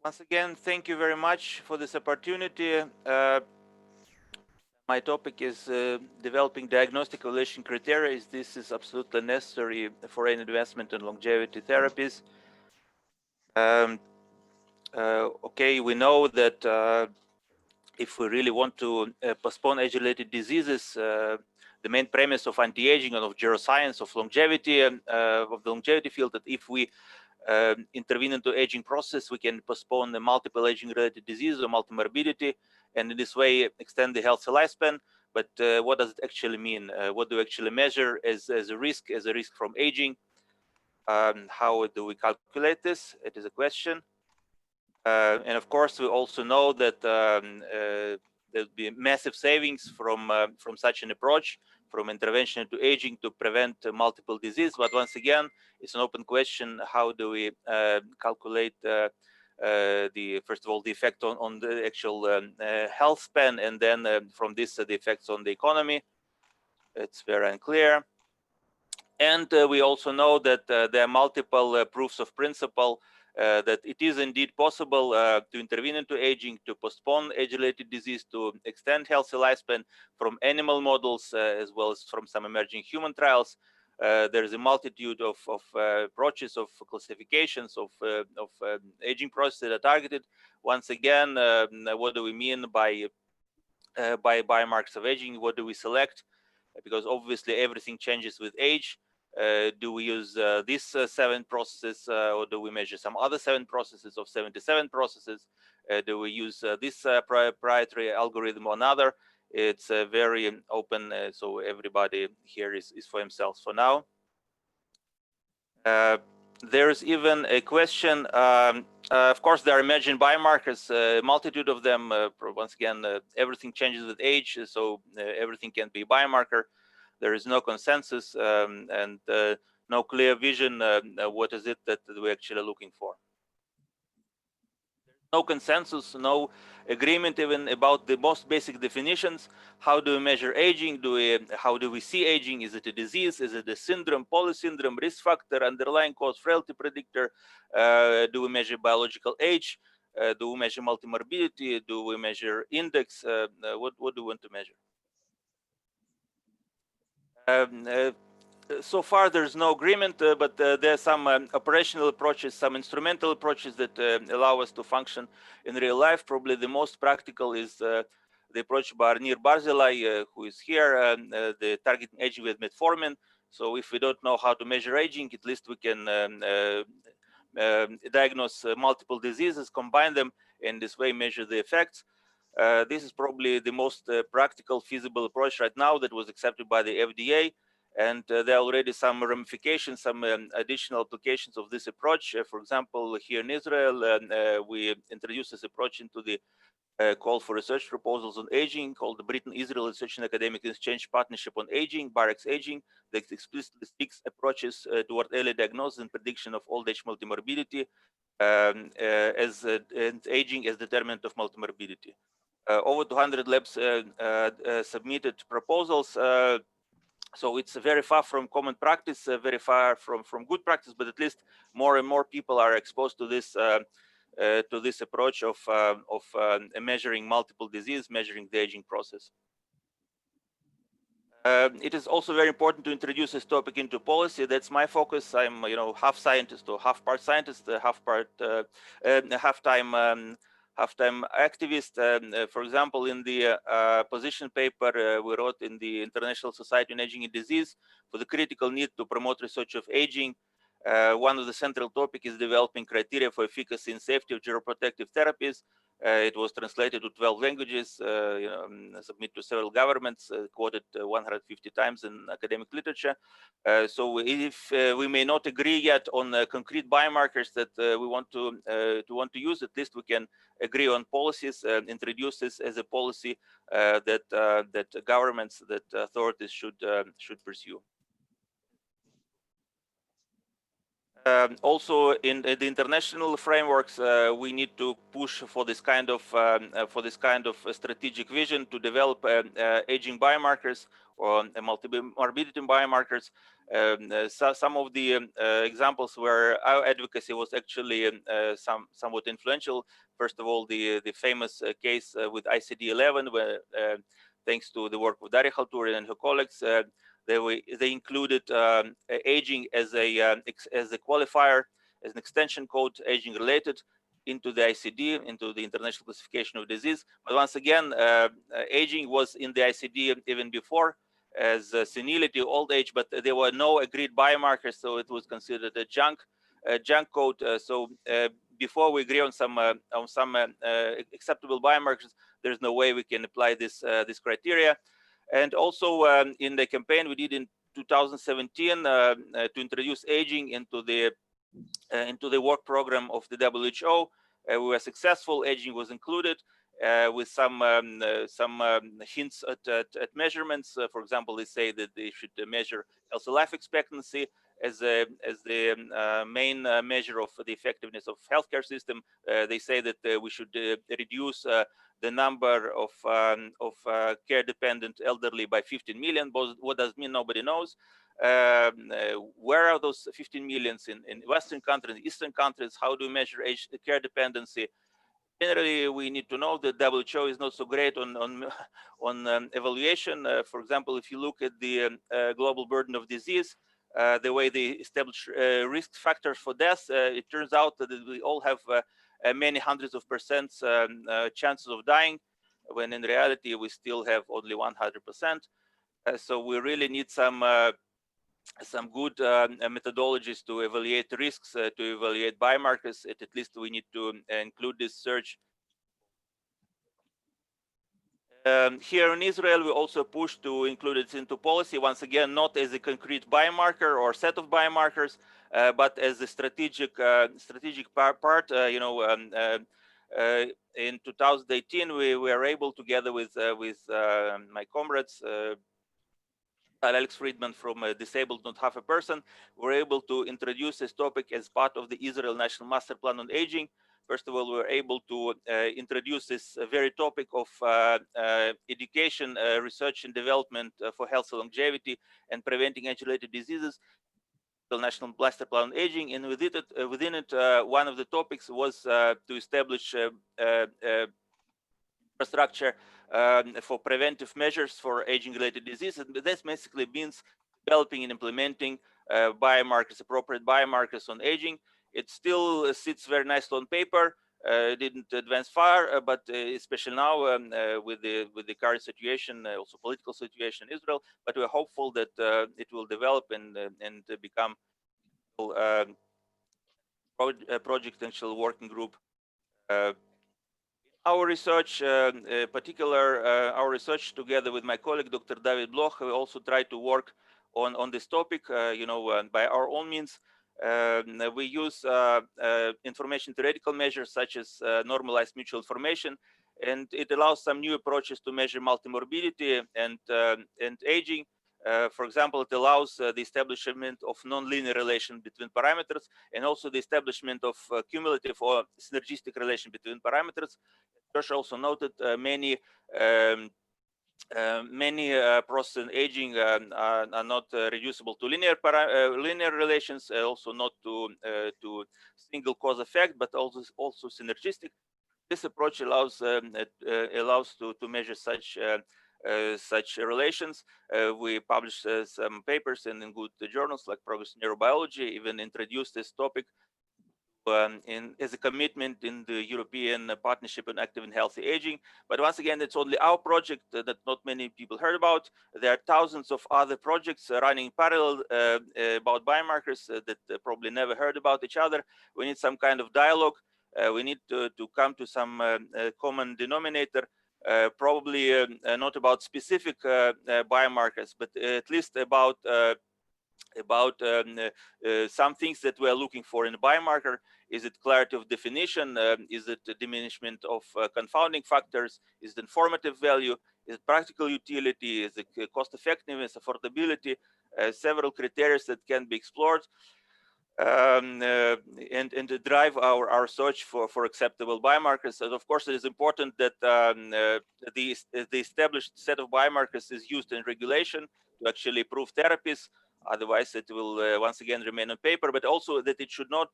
Once again, thank you very much for this opportunity. My topic is developing diagnostic evaluation criteria. This is absolutely necessary for any advancement in longevity therapies. Okay, we know that if we really want to postpone age-related diseases, the main premise of anti-aging and of geroscience, of longevity, of the longevity field, that if we intervene into aging process, we can postpone the multiple aging-related diseases or multimorbidity, and in this way extend the healthy lifespan. But what does it actually mean? What do we actually measure as a risk from aging? How do we calculate this? It is a question. And of course, we also know that there'll be massive savings from such an approach, from intervention into aging to prevent multiple disease. But once again, it's an open question. How do we calculate first of all, the effect on the actual health span, and then from this, the effects on the economy? It's very unclear. And we also know that there are multiple proofs of principle that it is indeed possible to intervene into aging, to postpone age-related disease, to extend healthy lifespan from animal models as well as from some emerging human trials. There is a multitude of approaches, of classifications of aging processes that are targeted. Once again, what do we mean by biomarkers of aging? What do we select? Because obviously everything changes with age. Do we use these 7 processes or do we measure some other 7 processes of 77 processes? Do we use this proprietary algorithm or another? It's very open, so everybody here is for himself for now. There's even a question, of course, there are emerging biomarkers, a multitude of them. Once again, everything changes with age, so everything can be a biomarker. There is no consensus and no clear vision. What is it that we're actually looking for? No consensus, no agreement even about the most basic definitions. How do we measure aging? How do we see aging? Is it a disease? Is it a syndrome, polysyndrome, risk factor, underlying cause, frailty predictor? Do we measure biological age? Do we measure multimorbidity? Do we measure index? What do we want to measure? So far, there's no agreement, but there are some operational approaches, some instrumental approaches that allow us to function in real life. Probably the most practical is the approach by Arnir Barzilai, who is here, the targeting aging with metformin. So if we don't know how to measure aging, at least we can diagnose multiple diseases, combine them, and this way measure the effects. This is probably the most practical, feasible approach right now that was accepted by the FDA. And there are already some ramifications, some additional applications of this approach. For example, here in Israel, we introduced this approach into the call for research proposals on aging called the Britain-Israel Research and Academic Exchange Partnership on Aging, BAREX Aging, that explicitly seeks approaches toward early diagnosis and prediction of old age multimorbidity and aging as determinant of multimorbidity. Over 200 labs submitted proposals. So it's very far from common practice, very far from good practice, but at least more and more people are exposed to this approach of measuring multiple disease, measuring the aging process. It is also very important to introduce this topic into policy. That's my focus. I'm, half scientist or half part scientist, half-time activist. For example, in the position paper we wrote in the International Society on Aging and Disease for the critical need to promote research of aging, one of the central topics is developing criteria for efficacy and safety of geroprotective therapies. It was translated to 12 languages, submitted to several governments, quoted 150 times in academic literature. So if we may not agree yet on concrete biomarkers that we want to use, at least we can agree on policies and introduce this as a policy that governments, that authorities should pursue. Also, in the international frameworks, we need to push for this kind of strategic vision to develop aging biomarkers or multimorbidity biomarkers. So some of the examples where our advocacy was actually somewhat influential. First of all, the famous case with ICD-11, where thanks to the work of Daria Khalturin and her colleagues, they included aging as a qualifier, as an extension code, aging related, into the ICD, into the International Classification of Disease. But once again, aging was in the ICD even before as senility, old age, but there were no agreed biomarkers, so it was considered a junk code. So before we agree on some acceptable biomarkers, there's no way we can apply this criteria. And also in the campaign we did in 2017 to introduce aging into the work program of the WHO, we were successful. Aging was included with some hints at measurements. For example, they say that they should measure healthy life expectancy as the main measure of the effectiveness of healthcare system. They say that we should reduce the number of care-dependent elderly by 15 million. But what does it mean? Nobody knows. Where are those 15 millions in Western countries, Eastern countries? How do we measure age care dependency? Generally, we need to know that WHO is not so great on evaluation. For example, if you look at the global burden of disease, the way they establish risk factors for death, it turns out that we all have many hundreds of % chances of dying, when in reality we still have only 100%. So we really need some good methodologies to evaluate risks, to evaluate biomarkers. At least we need to include this search. Here in Israel, we also push to include it into policy, once again, not as a concrete biomarker or set of biomarkers, but as a strategic part. In 2018, we were able, together with my comrades, Alex Friedman from Disabled Not Half a Person, were able to introduce this topic as part of the Israel National Master Plan on Aging. First of all, we were able to introduce this very topic of education, research and development for health and longevity and preventing age-related diseases, the National Master Plan on Aging. And within it, one of the topics was to establish infrastructure for preventive measures for aging-related diseases. This basically means developing and implementing biomarkers, appropriate biomarkers on aging. It still sits very nicely on paper. Didn't advance far, but especially now with the current situation, also political situation in Israel. But we're hopeful that it will develop and become a project, actual working group. Our research, our research together with my colleague, Dr. David Bloch, we also try to work on this topic, by our own means. We use information theoretical measures such as normalized mutual information, and it allows some new approaches to measure multimorbidity and aging. For example, it allows the establishment of non-linear relation between parameters, and also the establishment of cumulative or synergistic relation between parameters. Josh also noted many processes in aging are not reducible to linear relations, also not to single cause effect, but also synergistic. This approach allows to measure such relations. We published some papers in good journals like Progress in Neurobiology, even introduced this topic as a commitment in the European Partnership on Active and Healthy Aging. But once again, it's only our project that not many people heard about. There are thousands of other projects running parallel about biomarkers that probably never heard about each other. We need some kind of dialogue. We need to come to some common denominator, probably not about specific biomarkers, but at least about some things that we are looking for in a biomarker. Is it clarity of definition? Is it diminishment of confounding factors? Is it informative value? Is it practical utility? Is it cost effectiveness, affordability? Several criteria that can be explored and to drive our search for acceptable biomarkers. And of course, it is important that the established set of biomarkers is used in regulation to actually approve therapies. Otherwise, it will once again remain on paper, but also that it should not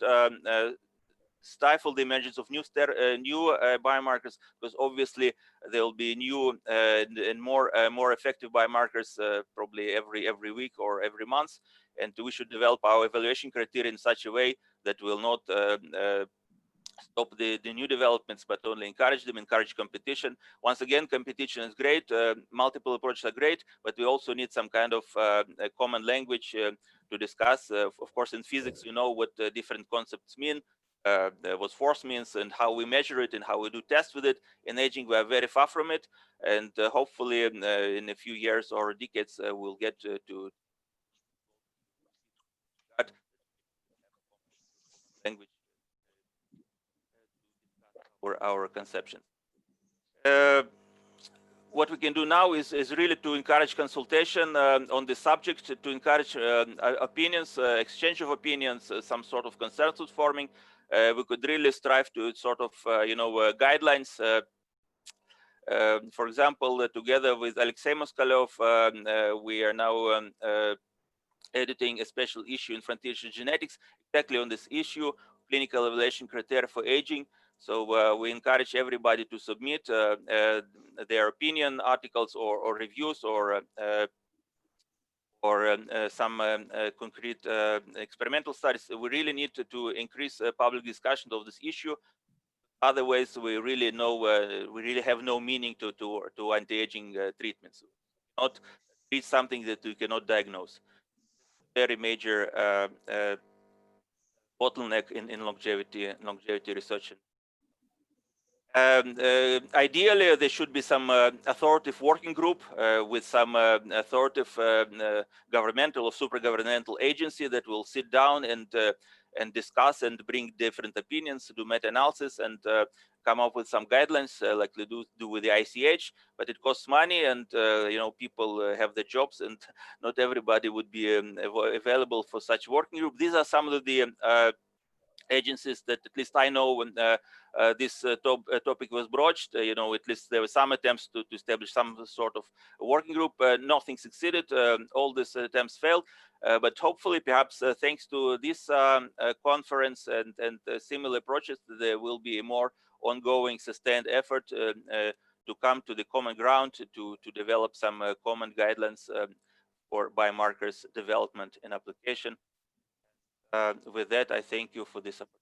stifle the emergence of new biomarkers, because obviously there will be new and more effective biomarkers probably every week or every month, and we should develop our evaluation criteria in such a way that will not stop the new developments, but only encourage them, encourage competition. Once again, competition is great, multiple approaches are great, but we also need some kind of a common language to discuss. Of course, in physics, you know what different concepts mean, what force means, and how we measure it, and how we do tests with it. In aging, we are very far from it, and hopefully in a few years or decades, we'll get to that language for our conception. What we can do now is really to encourage consultation on the subject, to encourage opinions, exchange of opinions, some sort of consensus forming. We could really strive to sort of, guidelines. For example, together with Alexey Moskalev, we are now editing a special issue in Frontiers in Genetics exactly on this issue, clinical evaluation criteria for aging. So we encourage everybody to submit their opinion articles or reviews or some concrete experimental studies. We really need to increase public discussion of this issue. Otherwise, we really know we really have no meaning to anti-aging treatments. Not treat something that we cannot diagnose. Very major bottleneck in longevity research. Ideally, there should be some authoritative working group with some authoritative governmental or super-governmental agency that will sit down and discuss and bring different opinions, do meta-analysis, and come up with some guidelines like we do with the ICH. But it costs money, and you know, people have their jobs, and not everybody would be available for such working group. These are some of the agencies that at least I know when this topic was broached. You know, at least there were some attempts to establish some sort of working group. Nothing succeeded. All these attempts failed. But hopefully, perhaps thanks to this conference and similar approaches, there will be a more ongoing, sustained effort to come to the common ground to develop some common guidelines for biomarkers development and application. With that, I thank you for this opportunity.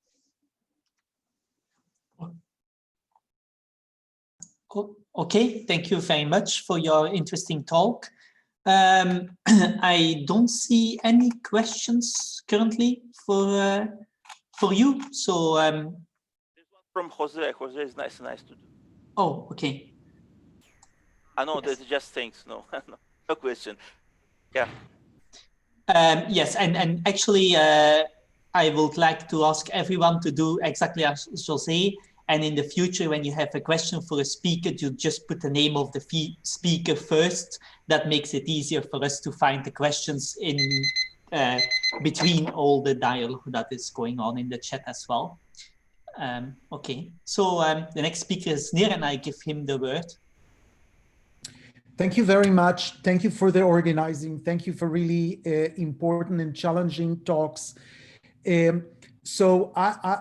Okay, thank you very much for your interesting talk. I don't see any questions currently for you. So there's one from Jose. Jose is nice to do. Oh, okay. I know, yes. There's just things. No, no question. Yeah. Yes, and actually, I would like to ask everyone to do exactly as Jose. And in the future, when you have a question for a speaker, you just put the name of the speaker first. That makes it easier for us to find the questions in between all the dialogue that is going on in the chat as well. Okay, so the next speaker is Nir, and I give him the word. Thank you very much. Thank you for the organizing. Thank you for really important and challenging talks. So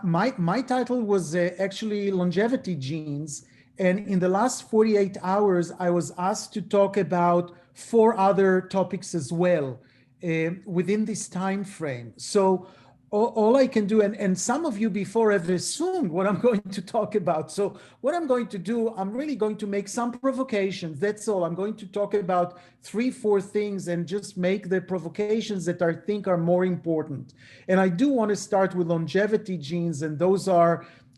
my title was actually longevity genes. And in the last 48 hours, I was asked to talk about 4 other topics as well within this time frame. So all I can do, and some of you before have assumed what I'm going to talk about. So what I'm going to do, I'm really going to make some provocations. That's all. I'm going to talk about 3-4 things and just make the provocations that I think are more important. And I do want to start with longevity genes, and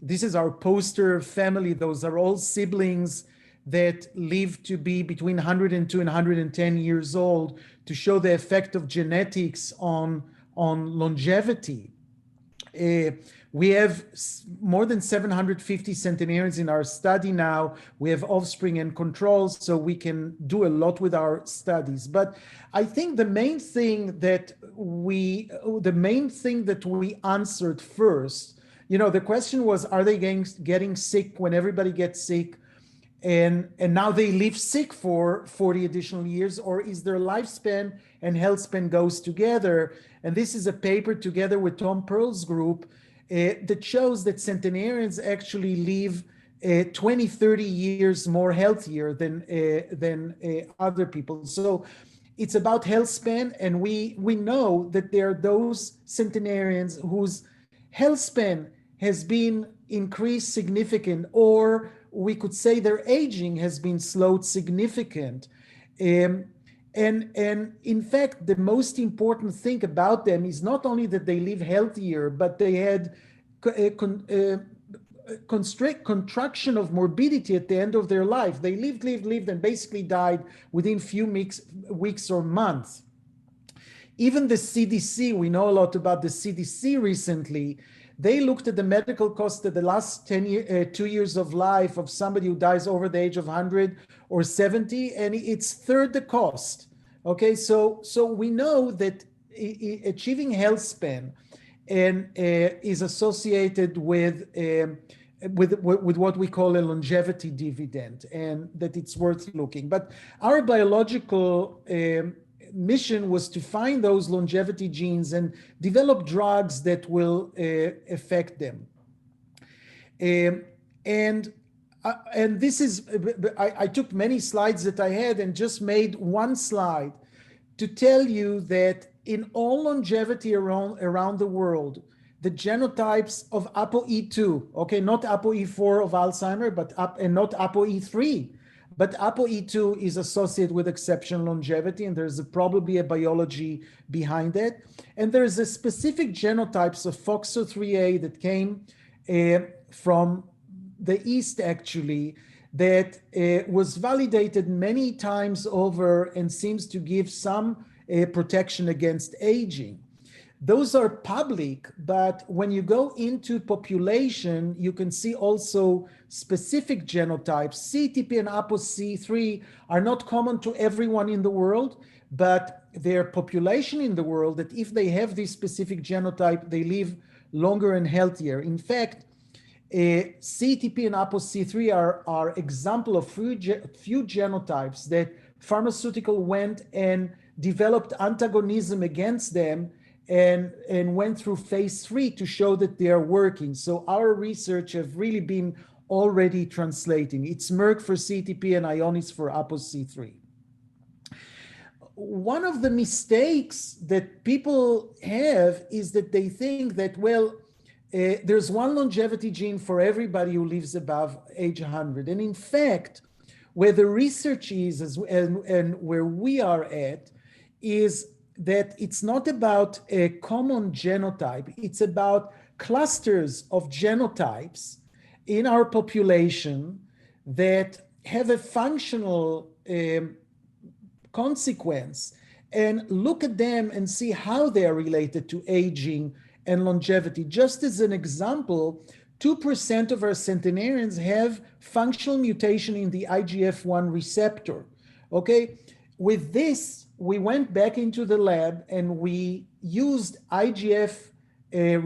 this is our poster family. Those are all siblings that live to be between 102 and 110 years old, to show the effect of genetics on longevity. We have more than 750 centenarians in our study now. We have offspring and controls, so we can do a lot with our studies. But I think the main thing that we answered first, you know, the question was, are they getting sick when everybody gets sick? And now they live sick for 40 additional years, or is their lifespan and health span goes together? And this is a paper together with Tom Pearl's group that shows that centenarians actually live 20, 30 years more healthier than other people. So it's about health span, and we know that there are those centenarians whose health span has been increased significant, or we could say their aging has been slowed significant. And in fact, the most important thing about them is not only that they live healthier, but they had contraction of morbidity at the end of their life. They lived, and basically died within few weeks or months. Even the CDC, we know a lot about the CDC recently. They looked at the medical cost of the last 2 years of life of somebody who dies over the age of 100 or 70, and it's third the cost. Okay, so we know that achieving health span and is associated with what we call a longevity dividend, and that it's worth looking. But our biological mission was to find those longevity genes and develop drugs that will affect them. And this is, I took many slides that I had and just made one slide to tell you that in all longevity around the world, the genotypes of ApoE2, okay, not ApoE4 of Alzheimer, but and not ApoE3, but ApoE2 is associated with exceptional longevity, and there's probably a biology behind it. And there's a specific genotypes of FOXO3A that came from the East, actually, that was validated many times over and seems to give some protection against aging. Those are public, but when you go into population, you can see also specific genotypes. CTP and ApoC3 are not common to everyone in the world, but their population in the world that if they have this specific genotype, they live longer and healthier. In fact, CTP and ApoC3 are example of few genotypes that pharmaceutical went and developed antagonism against them and went through phase 3 to show that they are working. So our research have really been already translating. It's Merck for CTP and Ionis for ApoC3. One of the mistakes that people have is that they think that, well, there's one longevity gene for everybody who lives above age 100. And in fact, where the research is and where we are at is that it's not about a common genotype. It's about clusters of genotypes in our population that have a functional consequence, and look at them and see how they are related to aging and longevity. Just as an example, 2% of our centenarians have functional mutation in the IGF-1 receptor, okay? With this, we went back into the lab and we used IGF-1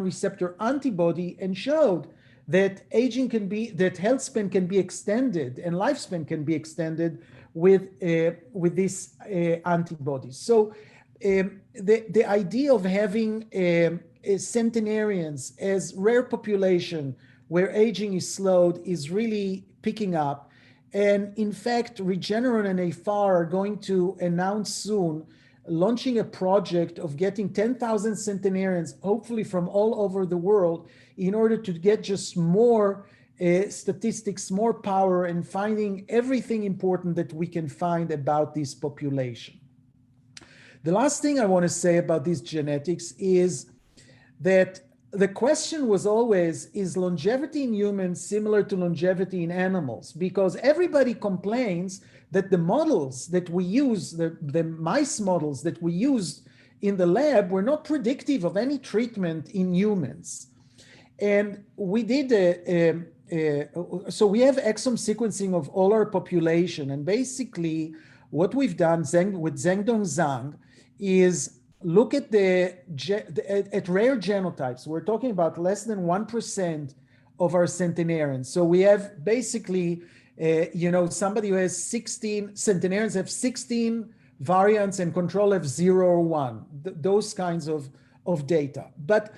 receptor antibody and showed that aging can be, that health span can be extended and lifespan can be extended with this antibody. So the idea of having centenarians as rare population where aging is slowed is really picking up. And in fact, Regeneration and AFAR are going to announce soon launching a project of getting 10,000 centenarians, hopefully from all over the world, in order to get just more statistics, more power, and finding everything important that we can find about this population. The last thing I want to say about these genetics is that the question was always, is longevity in humans similar to longevity in animals? Because everybody complains that the models that we use, the mice models that we used in the lab were not predictive of any treatment in humans. And we did, so we have exome sequencing of all our population. And basically what we've done with Zhengdong Zhang is look at at rare genotypes. We're talking about less than 1% of our centenarians. So we have basically, somebody who has 16, centenarians have 16 variants and control have 0 or 1, those kinds of data. But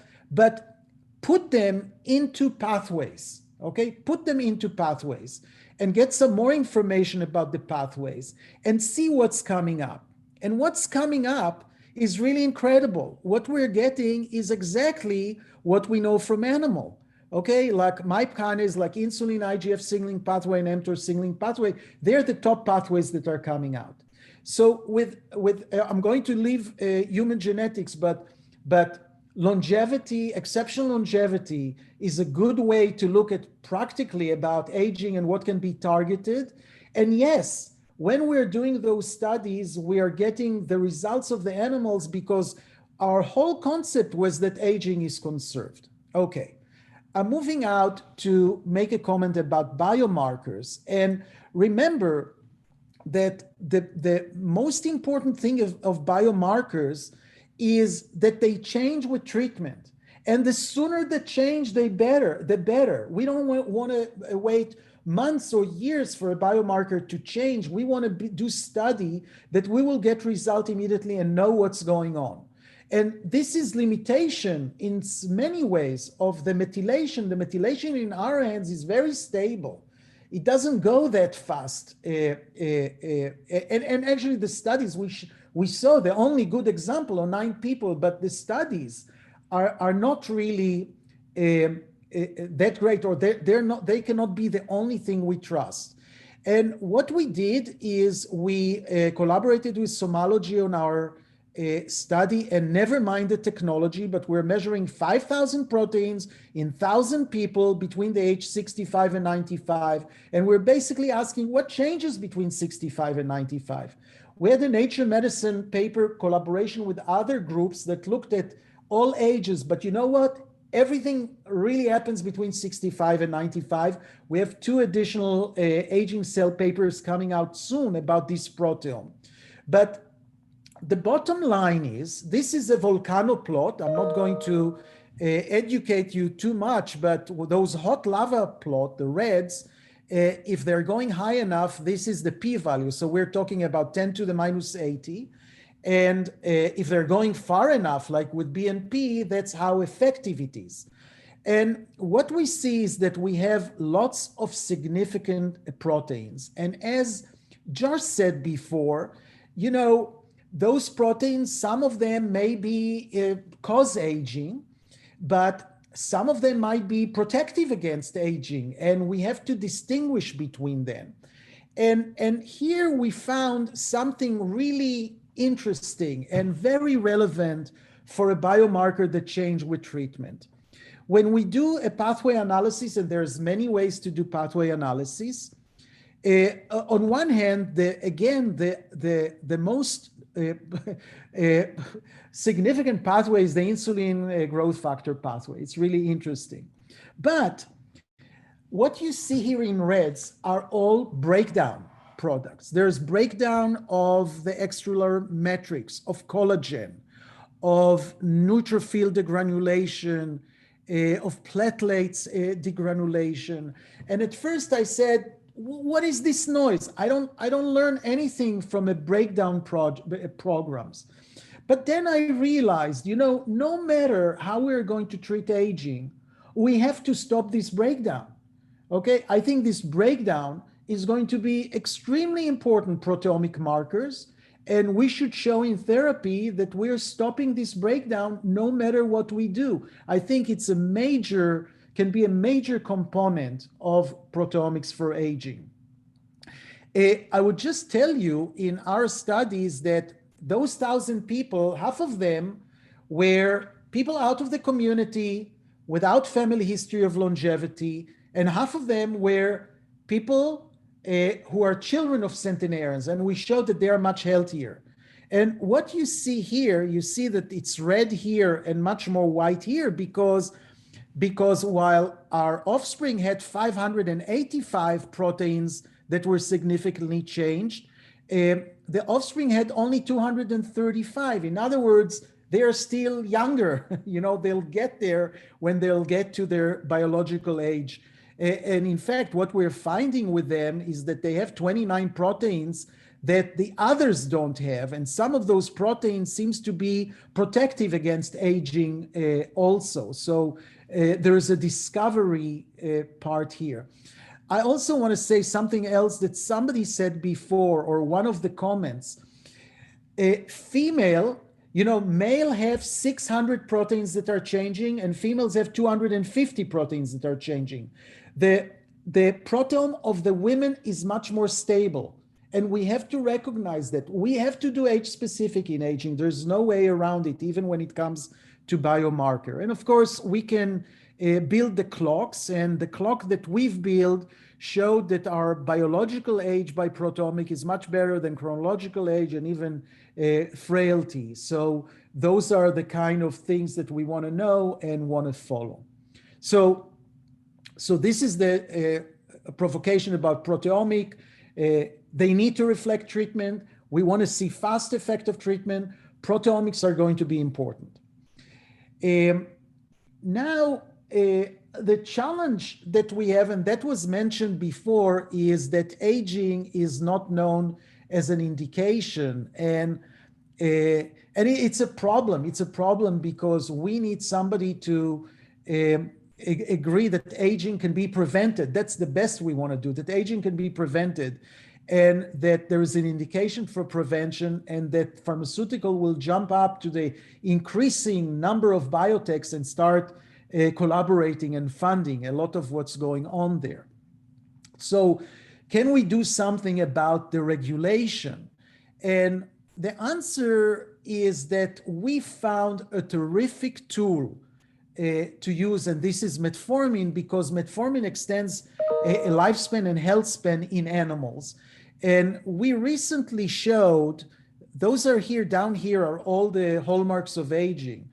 put them into pathways, okay? Put them into pathways and get some more information about the pathways and see what's coming up. And what's coming up is really incredible. What we're getting is exactly what we know from animal, okay? Like MIP kinase, like insulin IGF signaling pathway and mTOR signaling pathway, they're the top pathways that are coming out. So I'm going to leave human genetics, but longevity, exceptional longevity is a good way to look at practically about aging and what can be targeted. And yes, when we're doing those studies, we are getting the results of the animals because our whole concept was that aging is conserved. Okay, I'm moving out to make a comment about biomarkers. And remember that the most important thing of biomarkers is that they change with treatment. And the sooner the change, the better. We don't want to wait months or years for a biomarker to change. We want to do study that we will get result immediately and know what's going on. And this is limitation in many ways of the methylation. The methylation in our hands is very stable. It doesn't go that fast. And actually the studies we saw, the only good example of 9 people, but the studies are not really that great, or they cannot be the only thing we trust. And what we did is we collaborated with Somology on our study, and never mind the technology, but we're measuring 5,000 proteins in 1,000 people between the age 65 and 95. And we're basically asking what changes between 65 and 95. We had a Nature Medicine paper collaboration with other groups that looked at all ages, but you know what? Everything really happens between 65 and 95. We have 2 additional aging cell papers coming out soon about this proteome. But the bottom line is, this is a volcano plot. I'm not going to educate you too much, but those hot lava plot, the reds, if they're going high enough, this is the p-value. So we're talking about 10 to the minus 80. And if they're going far enough, like with BNP, that's how effective it is. And what we see is that we have lots of significant proteins. And as Josh said before, you know, those proteins, some of them may be cause aging, but some of them might be protective against aging, and we have to distinguish between them. And here we found something really interesting and very relevant for a biomarker that change with treatment. When we do a pathway analysis, and there's many ways to do pathway analysis, on one hand, the most significant pathway is the insulin growth factor pathway. It's really interesting. But what you see here in reds are all breakdown products. There's breakdown of the extracellular matrix, of collagen, of neutrophil degranulation, of platelets degranulation. And at first I said, what is this noise? I don't learn anything from a breakdown programs. But then I realized, you know, no matter how we're going to treat aging, we have to stop this breakdown. Okay, I think this breakdown is going to be extremely important proteomic markers, and we should show in therapy that we're stopping this breakdown no matter what we do. I think it's can be a major component of proteomics for aging. I would just tell you in our studies that those 1,000 people, half of them were people out of the community without family history of longevity, and half of them were people who are children of centenarians, and we showed that they are much healthier. And what you see here, you see that it's red here and much more white here because while our offspring had 585 proteins that were significantly changed, the offspring had only 235. In other words, they are still younger. You know, they'll get there when they'll get to their biological age. And in fact, what we're finding with them is that they have 29 proteins that the others don't have. And some of those proteins seems to be protective against aging also. So there's a discovery part here. I also want to say something else that somebody said before, or one of the comments. Female, you know, male have 600 proteins that are changing, and females have 250 proteins that are changing. The proteome of the women is much more stable. And we have to recognize that. We have to do age-specific in aging. There's no way around it, even when it comes to biomarker. And of course, we can build the clocks, and the clock that we've built showed that our biological age by proteomic is much better than chronological age and even frailty. So those are the kind of things that we want to know and want to follow. So this is the provocation about proteomic. They need to reflect treatment. We want to see fast effect of treatment. Proteomics are going to be important. now, the challenge that we have, and that was mentioned before, is that aging is not known as an indication, and it's a problem. It's a problem because we need somebody to agree that aging can be prevented. That's the best we want to do, that aging can be prevented, and that there is an indication for prevention, and that pharmaceutical will jump up to the increasing number of biotechs and start collaborating and funding a lot of what's going on there. So can we do something about the regulation? And the answer is that we found a terrific tool to use, and this is metformin, because metformin extends a lifespan and health span in animals. And we recently showed, those are here, down here are all the hallmarks of aging.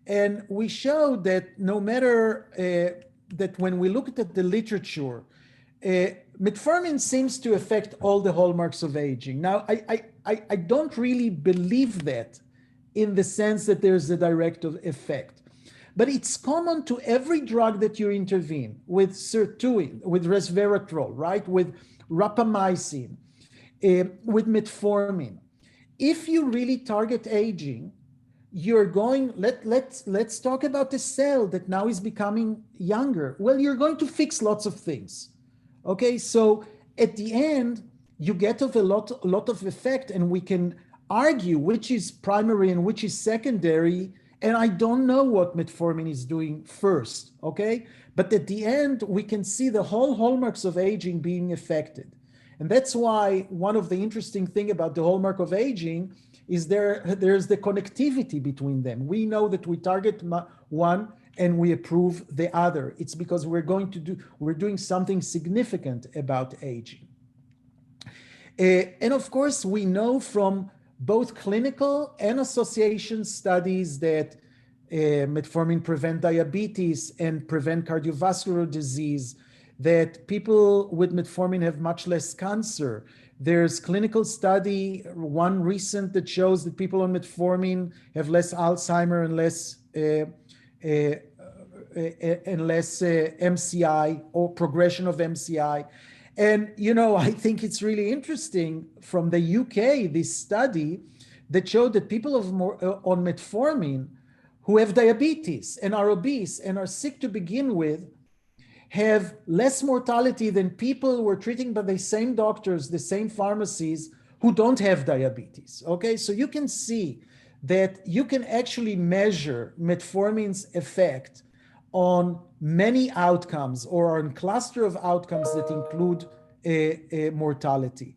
And we showed that no matter that when we looked at the literature, metformin seems to affect all the hallmarks of aging. Now, I don't really believe that in the sense that there's a direct effect, but it's common to every drug that you intervene with sirtuin, with resveratrol, right? With rapamycin, with metformin. If you really target aging, you're going, let's talk about the cell that now is becoming younger. Well, you're going to fix lots of things. Okay, so at the end, you get a lot of effect, and we can argue which is primary and which is secondary, and I don't know what metformin is doing first, okay? But at the end, we can see the whole hallmarks of aging being affected. And that's why one of the interesting thing about the hallmark of aging is there's the connectivity between them. We know that we target one and we approve the other. It's because we're doing something significant about aging. And of course, we know from both clinical and association studies that metformin prevent diabetes and prevent cardiovascular disease, that people with metformin have much less cancer. There's clinical study, one recent, that shows that people on metformin have less Alzheimer and less MCI or progression of MCI. And, you know, I think it's really interesting from the UK, this study that showed that people on metformin who have diabetes and are obese and are sick to begin with have less mortality than people who are treating by the same doctors, the same pharmacies, who don't have diabetes. Okay, so you can see that you can actually measure metformin's effect on many outcomes, or on a cluster of outcomes that include mortality.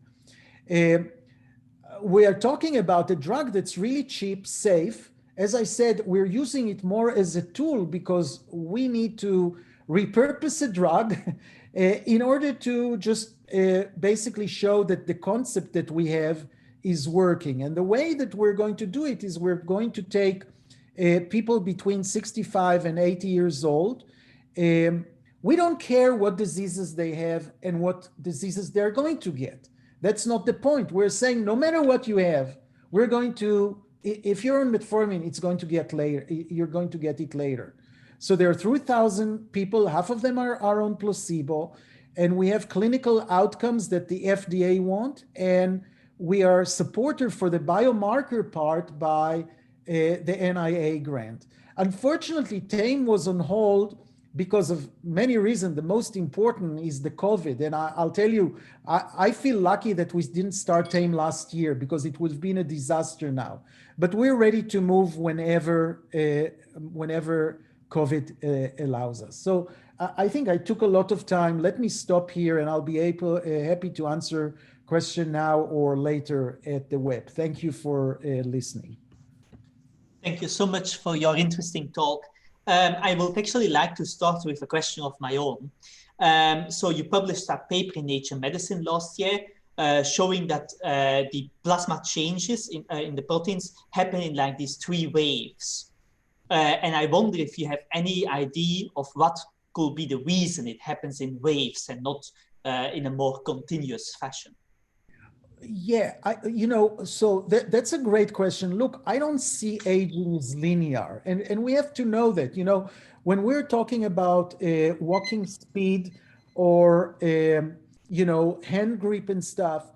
We are talking about a drug that's really cheap, safe. As I said, we're using it more as a tool because we need to repurpose a drug in order to just basically show that the concept that we have is working. And the way that we're going to do it is we're going to take people between 65 and 80 years old. We don't care what diseases they have and what diseases they're going to get. That's not the point. We're saying no matter what you have, we're going to, if you're on metformin, it's going to get later. You're going to get it later. So there are 3,000 people, half of them are on placebo, and we have clinical outcomes that the FDA want, and we are supported for the biomarker part by the NIA grant. Unfortunately, TAME was on hold because of many reasons. The most important is the COVID. And I'll tell you, I feel lucky that we didn't start TAME last year because it would have been a disaster now. But we're ready to move whenever COVID allows us. So I think I took a lot of time. Let me stop here and I'll be happy to answer question now or later at the web. Thank you for listening. Thank you so much for your interesting talk. I would actually like to start with a question of my own. So you published a paper in Nature Medicine last year showing that the plasma changes in the proteins happen in like these 3 waves. And I wonder if you have any idea of what could be the reason it happens in waves and not in a more continuous fashion. Yeah, so that's a great question. Look, I don't see aging as linear, and we have to know that, when we're talking about walking speed or, hand grip and stuff,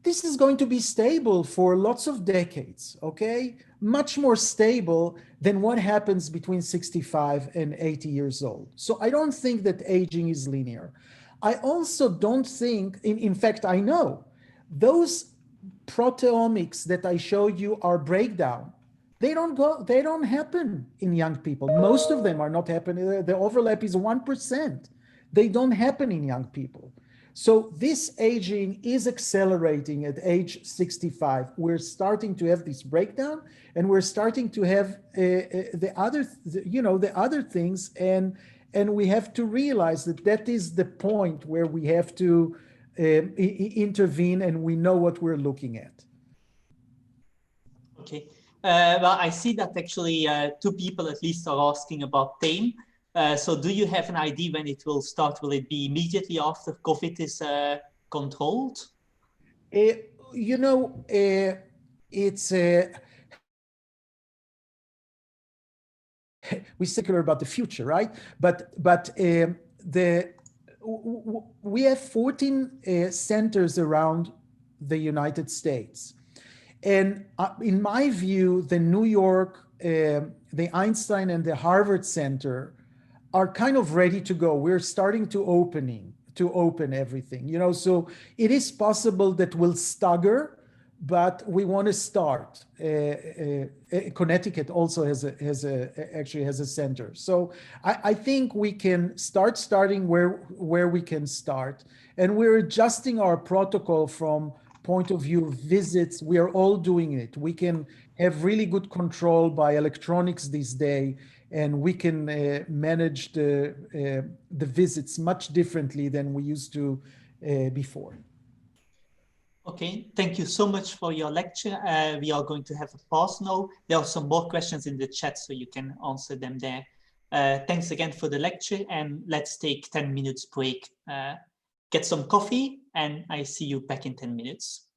this is going to be stable for lots of decades, okay? Much more stable than what happens between 65 and 80 years old. So I don't think that aging is linear. I also don't think, in fact, I know those proteomics that I showed you are breakdown. They don't happen in young people. Most of them are not happening. The overlap is 1%. They don't happen in young people. So this aging is accelerating at age 65. We're starting to have this breakdown, and we're starting to have the other things, and we have to realize that that is the point where we have to intervene, and we know what we're looking at. Okay. Well, I see that actually two people at least are asking about TAME. So do you have an idea when it will start? Will it be immediately after COVID is controlled? It's we secular about the future, right? But we have 14 centers around the United States. And in my view, the New York, the Einstein and the Harvard Center are kind of ready to go. We're starting to open everything, so it is possible that we'll stagger, but we want to start. Connecticut also actually has a center. So I think we can starting where we can start, and we're adjusting our protocol from point of view of visits. We are all doing it. We can have really good control by electronics these days, and we can manage the visits much differently than we used to before. Okay, thank you so much for your lecture. We are going to have a pause now. There are some more questions in the chat, so you can answer them there. Thanks again for the lecture, and let's take 10 minutes break. Get some coffee, and I see you back in 10 minutes.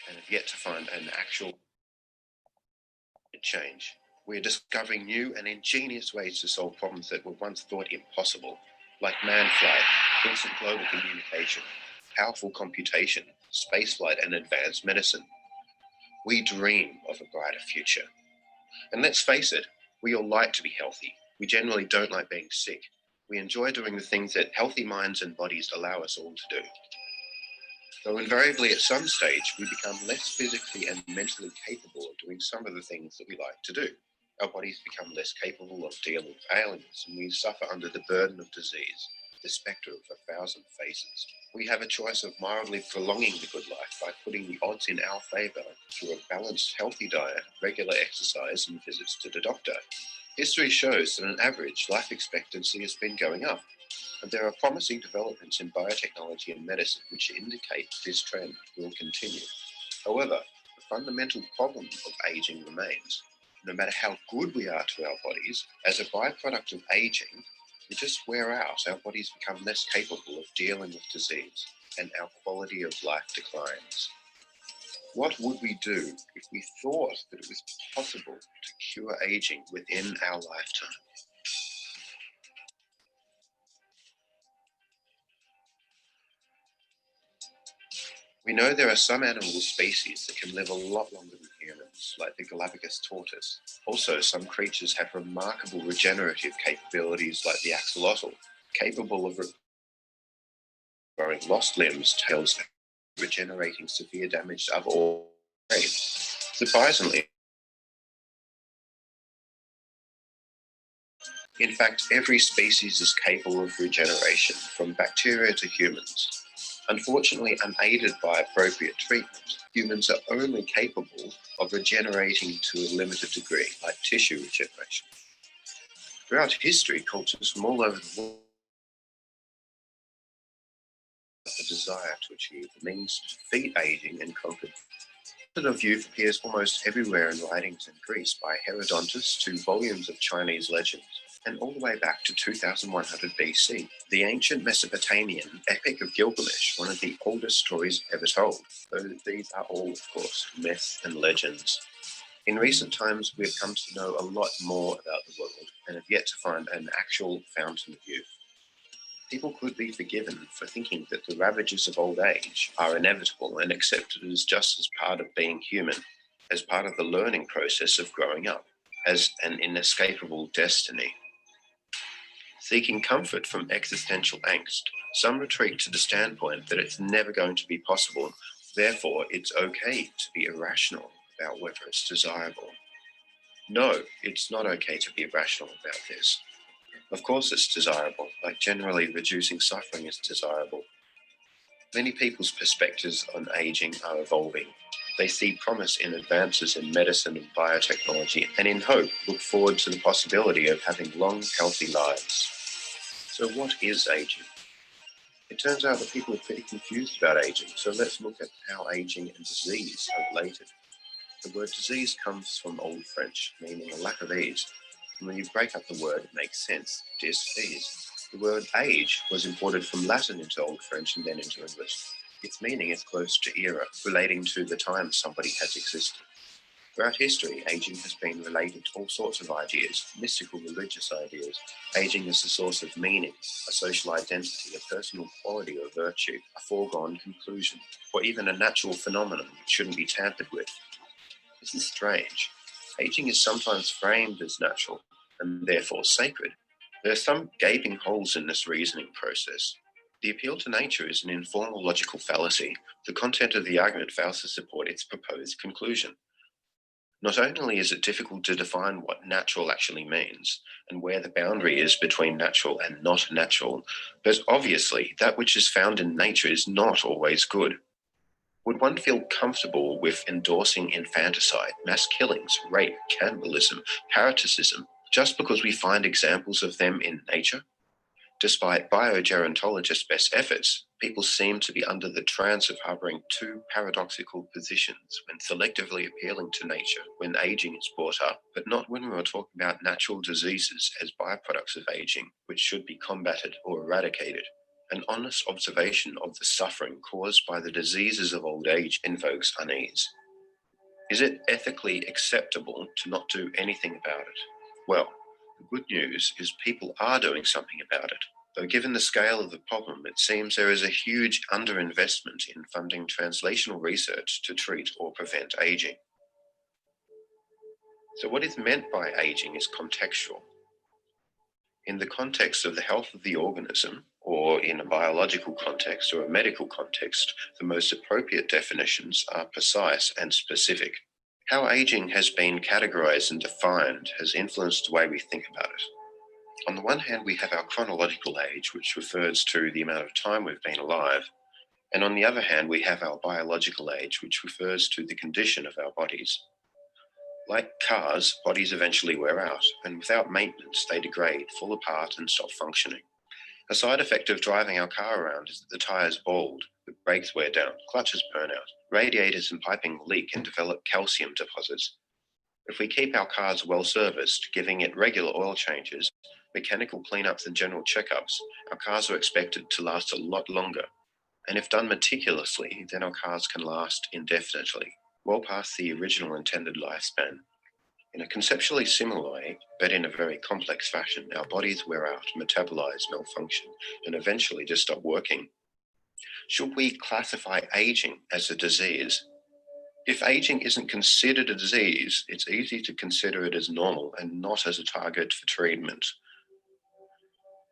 And have yet to find an actual change. We're discovering new and ingenious ways to solve problems that were once thought impossible, like manned flight, instant global communication, powerful computation, spaceflight, and advanced medicine. We dream of a brighter future. And let's face it, we all like to be healthy. We generally don't like being sick. We enjoy doing the things that healthy minds and bodies allow us all to do. Though invariably at some stage we become less physically and mentally capable of doing some of the things that we like to do. Our bodies become less capable of dealing with ailments, and we suffer under the burden of disease, the spectre of 1,000 faces. We have a choice of mildly prolonging the good life by putting the odds in our favour through a balanced, healthy diet, regular exercise, and visits to the doctor. History shows that on average, life expectancy has been going up. And there are promising developments in biotechnology and medicine which indicate this trend will continue. However, the fundamental problem of aging remains. No matter how good we are to our bodies, as a byproduct of aging, we just wear out. Our bodies become less capable of dealing with disease, and our quality of life declines. What would we do if we thought that it was possible to cure aging within our lifetime? We know there are some animal species that can live a lot longer than humans, like the Galapagos tortoise. Also, some creatures have remarkable regenerative capabilities, like the axolotl, capable of growing lost limbs, tails, regenerating severe damage to other organs. Surprisingly, in fact, every species is capable of regeneration, from bacteria to humans. Unfortunately, unaided by appropriate treatment, humans are only capable of regenerating to a limited degree, like tissue regeneration. Throughout history, cultures from all over the world have the desire to achieve the means to defeat aging and conquer. The method of youth appears almost everywhere in writings in Greece, by Herodotus to volumes of Chinese legends, and all the way back to 2100 BC. The ancient Mesopotamian Epic of Gilgamesh, one of the oldest stories ever told, though these are all, of course, myths and legends. In recent times, we have come to know a lot more about the world and have yet to find an actual fountain of youth. People could be forgiven for thinking that the ravages of old age are inevitable and accepted as just as part of being human, as part of the learning process of growing up, as an inescapable destiny. Seeking comfort from existential angst, some retreat to the standpoint that it's never going to be possible, therefore it's okay to be irrational about whether it's desirable. No, it's not okay to be irrational about this. Of course it's desirable, like generally reducing suffering is desirable. Many people's perspectives on aging are evolving. They see promise in advances in medicine and biotechnology, and in hope look forward to the possibility of having long, healthy lives. So what is aging? It turns out that people are pretty confused about aging, so let's look at how aging and disease are related. The word disease comes from Old French, meaning a lack of ease. And when you break up the word, it makes sense, dis-ease. The word age was imported from Latin into Old French and then into English. Its meaning is close to era, relating to the time somebody has existed. Throughout history, aging has been related to all sorts of ideas, mystical religious ideas. Aging is a source of meaning, a social identity, a personal quality or virtue, a foregone conclusion, or even a natural phenomenon that shouldn't be tampered with. This is strange. Aging is sometimes framed as natural and therefore sacred. There are some gaping holes in this reasoning process. The appeal to nature is an informal logical fallacy. The content of the argument fails to support its proposed conclusion. Not only is it difficult to define what natural actually means and where the boundary is between natural and not natural, but obviously that which is found in nature is not always good. Would one feel comfortable with endorsing infanticide, mass killings, rape, cannibalism, parasitism, just because we find examples of them in nature? Despite biogerontologists' best efforts, people seem to be under the trance of harboring two paradoxical positions when selectively appealing to nature when aging is brought up, but not when we're talking about natural diseases as byproducts of aging, which should be combated or eradicated. An honest observation of the suffering caused by the diseases of old age invokes unease. Is it ethically acceptable to not do anything about it? Well, the good news is people are doing something about it. Though given the scale of the problem, it seems there is a huge underinvestment in funding translational research to treat or prevent aging. So what is meant by aging is contextual. In the context of the health of the organism, or in a biological context or a medical context, the most appropriate definitions are precise and specific. How aging has been categorized and defined has influenced the way we think about it. On the one hand, we have our chronological age, which refers to the amount of time we've been alive. And on the other hand, we have our biological age, which refers to the condition of our bodies. Like cars, bodies eventually wear out, and without maintenance, they degrade, fall apart, and stop functioning. A side effect of driving our car around is that the tires bald, the brakes wear down, clutches burn out, radiators and piping leak and develop calcium deposits. If we keep our cars well serviced, giving it regular oil changes, mechanical cleanups and general checkups, our cars are expected to last a lot longer. And if done meticulously, then our cars can last indefinitely, well past the original intended lifespan. In a conceptually similar way, but in a very complex fashion, our bodies wear out, metabolize, malfunction, and eventually just stop working. Should we classify aging as a disease? If aging isn't considered a disease, it's easy to consider it as normal and not as a target for treatment.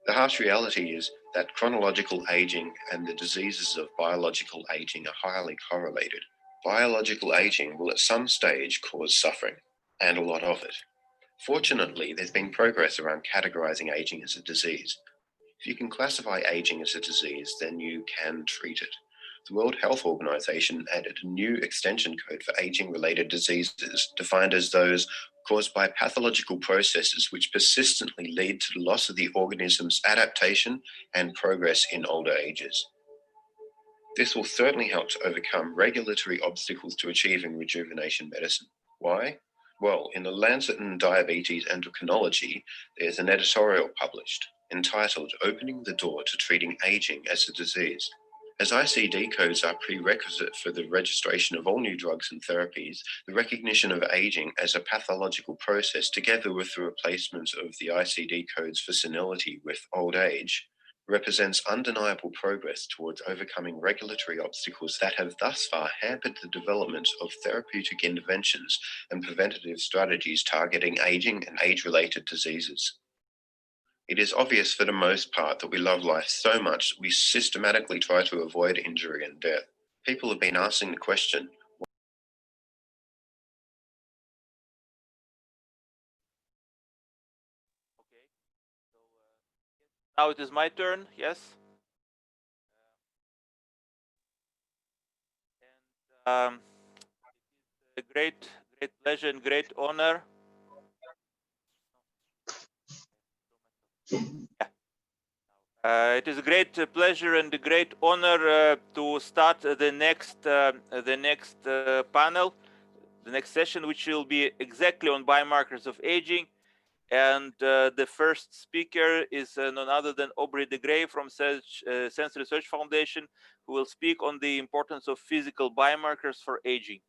The harsh reality is that chronological aging and the diseases of biological aging are highly correlated. Biological aging will at some stage cause suffering, and a lot of it. Fortunately, there's been progress around categorizing aging as a disease. If you can classify aging as a disease, then you can treat it. the World Health Organization added a new extension code for aging-related diseases, defined as those caused by pathological processes which persistently lead to the loss of the organism's adaptation and progress in older ages. This will certainly help to overcome regulatory obstacles to achieving rejuvenation medicine. Why? Well, in the Lancet in Diabetes Endocrinology, there's an editorial published entitled Opening the Door to Treating Aging as a Disease. As ICD codes are prerequisite for the registration of all new drugs and therapies, the recognition of aging as a pathological process, together with the replacement of the ICD codes for senility with old age, represents undeniable progress towards overcoming regulatory obstacles that have thus far hampered the development of therapeutic interventions and preventative strategies targeting aging and age-related diseases. It is obvious for the most part that we love life so much we systematically try to avoid injury and death. People have been asking the question, Okay, so now it is my turn, yes? And it's a great pleasure and great honor. It is a great pleasure and a great honor to start the next panel, the next session, which will be exactly on biomarkers of aging. And the first speaker is none other than Aubrey de Grey from Sense Research Foundation, who will speak on the importance of physical biomarkers for aging.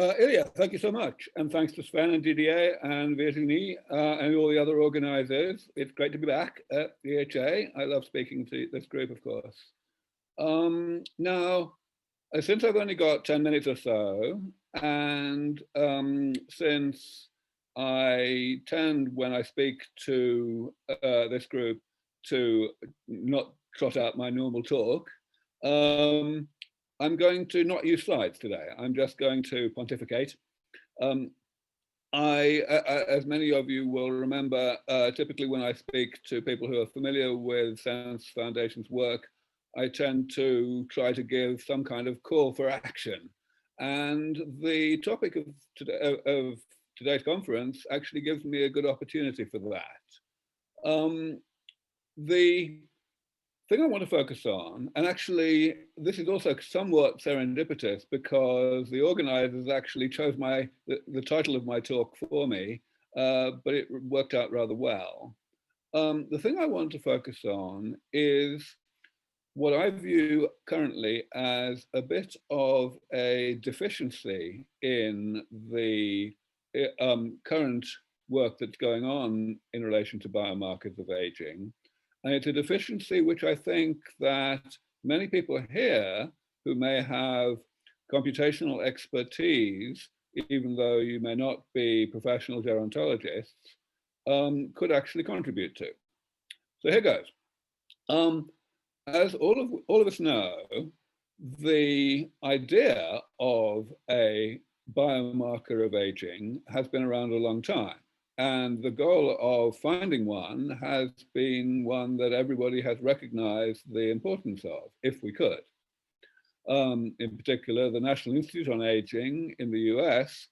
Ilya, thank you so much. And thanks to Sven and Didier and Virginie and all the other organizers. It's great to be back at the EHA. I love speaking to this group, of course. Now, since I've only got 10 minutes or so, and since I tend, when I speak to this group, to not trot out my normal talk, I'm going to not use slides today. I'm just going to pontificate. As many of you will remember, typically when I speak to people who are familiar with Sense Foundation's work, I tend to try to give some kind of call for action. And the topic of today's conference actually gives me a good opportunity for that. The thing I want to focus on, and actually this is also somewhat serendipitous because the organizers actually chose the title of my talk for me, but it worked out rather well. The thing I want to focus on is what I view currently as a bit of a deficiency in the current work that's going on in relation to biomarkers of aging. And it's a deficiency which I think that many people here who may have computational expertise, even though you may not be professional gerontologists, could actually contribute to. So here goes. As all of us know, the idea of a biomarker of aging has been around a long time. And the goal of finding one has been one that everybody has recognized the importance of, if we could. In particular, the National Institute on Aging in the US,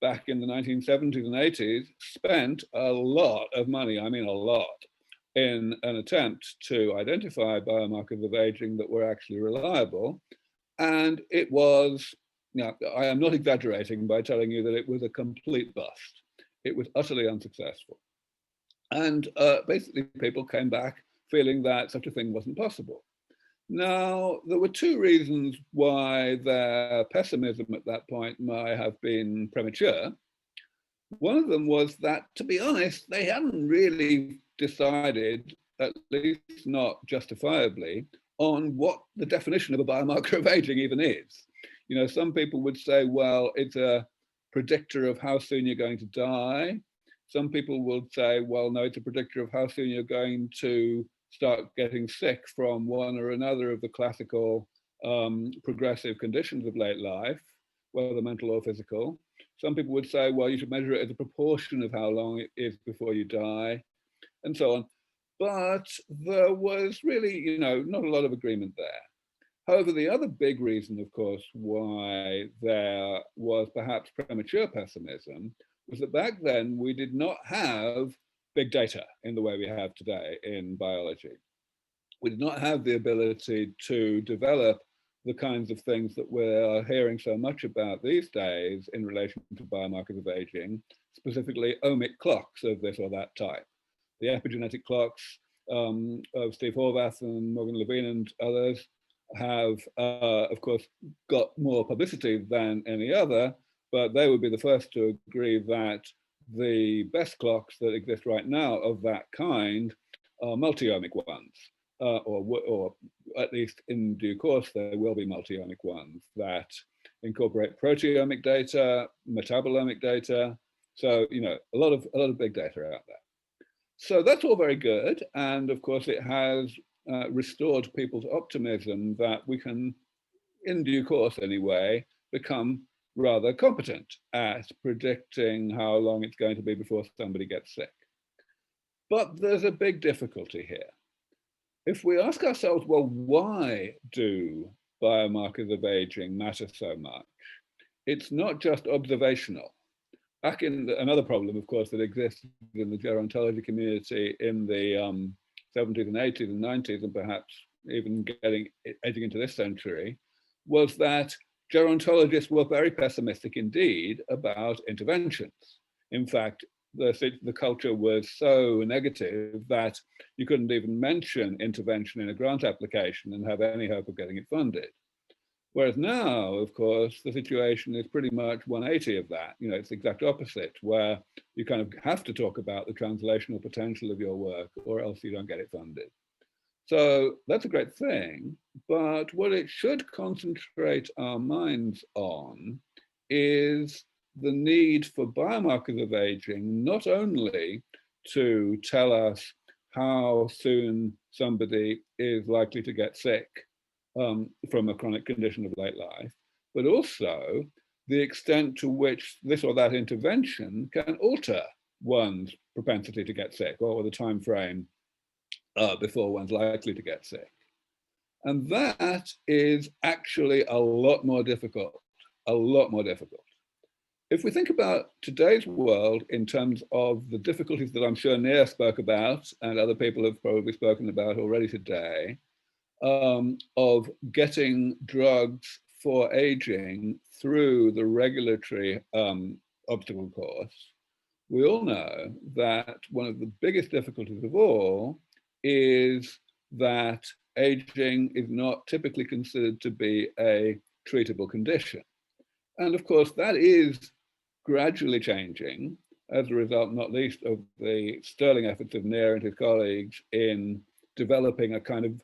back in the 1970s and 80s, spent a lot of money, I mean a lot, in an attempt to identify biomarkers of aging that were actually reliable. And it was, I am not exaggerating by telling you that it was a complete bust. It was utterly unsuccessful. And basically people came back feeling that such a thing wasn't possible. Now, there were two reasons why their pessimism at that point might have been premature. One of them was that, to be honest, they hadn't really decided, at least not justifiably, on what the definition of a biomarker of aging even is. You know, some people would say, well, it's a predictor of how soon you're going to die. Some people would say, well, no, it's a predictor of how soon you're going to start getting sick from one or another of the classical progressive conditions of late life, whether mental or physical. Some people would say, well, you should measure it as a proportion of how long it is before you die, and so on. but there was really, you know, not a lot of agreement there. However, the other big reason, of course, why there was perhaps premature pessimism was that back then we did not have big data in the way we have today in biology. We did not have the ability to develop the kinds of things that we're hearing so much about these days in relation to biomarkers of aging, specifically omic clocks of this or that type. The epigenetic clocks of Steve Horvath and Morgan Levine and others have, of course, got more publicity than any other, but they would be the first to agree that the best clocks that exist right now of that kind are multi-omic ones, or at least in due course, there will be multi-omic ones that incorporate proteomic data, metabolomic data. So, you know, a lot of big data out there. So that's all very good. And of course, it has restored people's optimism that we can, in due course anyway, become rather competent at predicting how long it's going to be before somebody gets sick. But there's a big difficulty here. If we ask ourselves, well, why do biomarkers of aging matter so much? It's not just observational. Back in another problem, of course, that existed in the gerontology community in the 70s and 80s and 90s, and perhaps even edging into this century, was that gerontologists were very pessimistic indeed about interventions. In fact, the culture was so negative that you couldn't even mention intervention in a grant application and have any hope of getting it funded. Whereas now, of course, the situation is pretty much 180 of that. You know, it's the exact opposite, where you kind of have to talk about the translational potential of your work, or else you don't get it funded. So that's a great thing, but what it should concentrate our minds on is the need for biomarkers of aging, not only to tell us how soon somebody is likely to get sick from a chronic condition of late life, but also the extent to which this or that intervention can alter one's propensity to get sick, or the time frame before one's likely to get sick. And that is actually a lot more difficult, a lot more difficult. If we think about today's world in terms of the difficulties that I'm sure Nia spoke about, and other people have probably spoken about already today, of getting drugs for aging through the regulatory obstacle course, we all know that one of the biggest difficulties of all is that aging is not typically considered to be a treatable condition. And of course, that is gradually changing as a result, not least of the sterling efforts of Nia and his colleagues in developing a kind of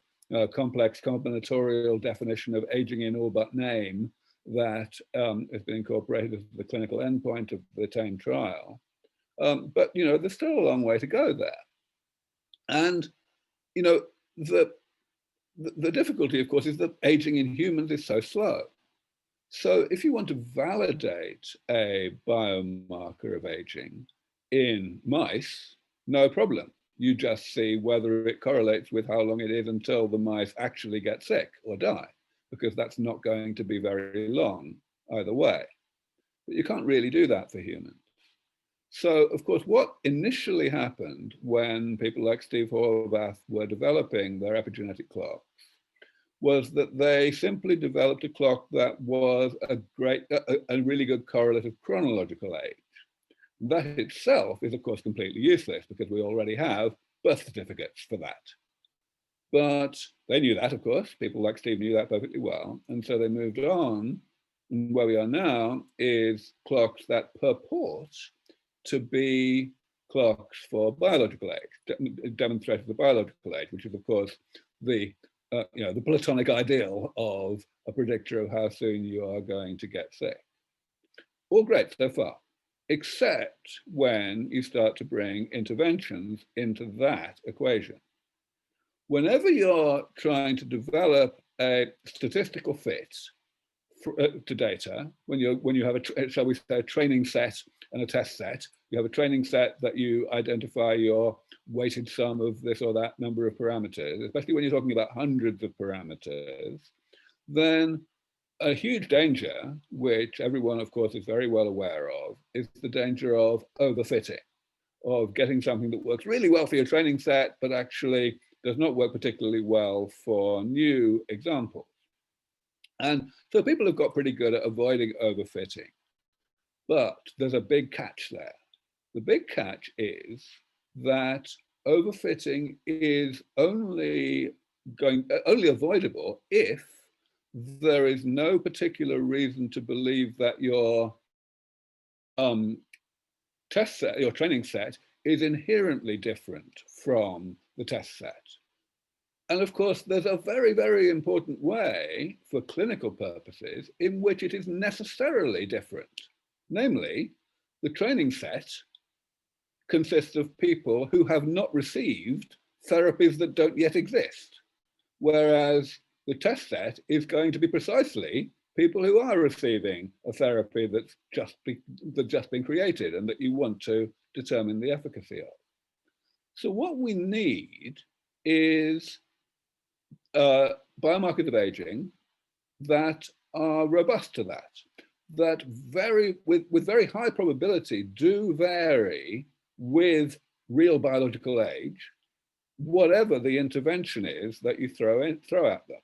complex combinatorial definition of aging in all but name that has been incorporated as the clinical endpoint of the ATTAIN trial. But, you know, there's still a long way to go there. And, you know, the difficulty, of course, is that aging in humans is so slow. So if you want to validate a biomarker of aging in mice, no problem. You just see whether it correlates with how long it is until the mice actually get sick or die, because that's not going to be very long either way. But you can't really do that for humans. So, of course, what initially happened when people like Steve Horvath were developing their epigenetic clocks was that they simply developed a clock that was a really good correlate of chronological age. That itself is, of course, completely useless because we already have birth certificates for that. But they knew that, of course. People like Steve knew that perfectly well. And so they moved on. And where we are now is clocks that purport to be clocks for biological age, demonstrators of biological age, which is, of course, the platonic ideal of a predictor of how soon you are going to get sick. All great so far, except when you start to bring interventions into that equation. Whenever you're trying to develop a statistical fit to data, when you have shall we say, a training set and a test set. You have a training set that you identify your weighted sum of this or that number of parameters, especially when you're talking about hundreds of parameters. Then a huge danger, which everyone, of course, is very well aware of, is the danger of overfitting, of getting something that works really well for your training set, but actually does not work particularly well for new examples. And so people have got pretty good at avoiding overfitting, but there's a big catch there. The big catch is that overfitting is only avoidable if there is no particular reason to believe that your test set, your training set, is inherently different from the test set. And of course, there's a very, very important way for clinical purposes in which it is necessarily different. Namely, the training set consists of people who have not received therapies that don't yet exist, whereas the test set is going to be precisely people who are receiving a therapy that's just been created and that you want to determine the efficacy of. So what we need is biomarkers of aging that are robust to that, that with very high probability do vary with real biological age, whatever the intervention is that you throw at them.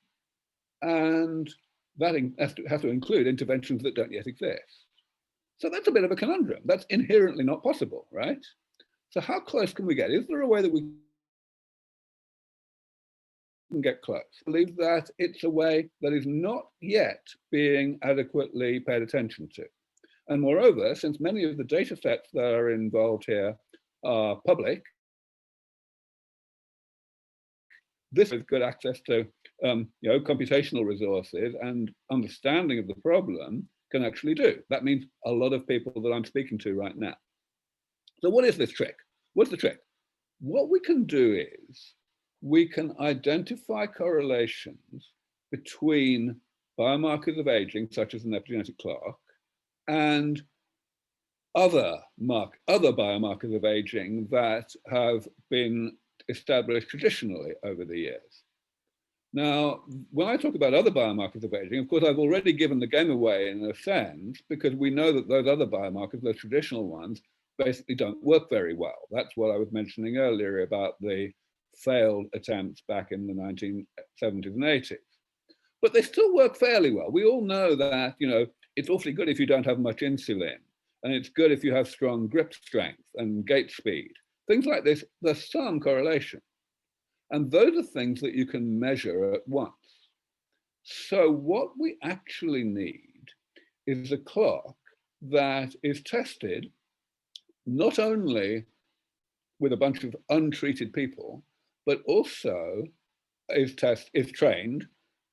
And that has to include interventions that don't yet exist. So that's a bit of a conundrum. That's inherently not possible, right? So how close can we get? Is there a way that we can get close? I believe that it's a way that is not yet being adequately paid attention to. And moreover, since many of the data sets that are involved here are public, this is good access to computational resources and understanding of the problem can actually do. That means a lot of people that I'm speaking to right now. So what is this trick? What's the trick? What we can do is we can identify correlations between biomarkers of aging, such as an epigenetic clock, and other biomarkers of aging that have been established traditionally over the years. Now, when I talk about other biomarkers of aging, of course, I've already given the game away in a sense, because we know that those other biomarkers, those traditional ones, basically don't work very well. That's what I was mentioning earlier about the failed attempts back in the 1970s and 80s. But they still work fairly well. We all know that, it's awfully good if you don't have much insulin, and it's good if you have strong grip strength and gait speed. Things like this, there's some correlation. And those are things that you can measure at once. So what we actually need is a clock that is tested not only with a bunch of untreated people, but also is trained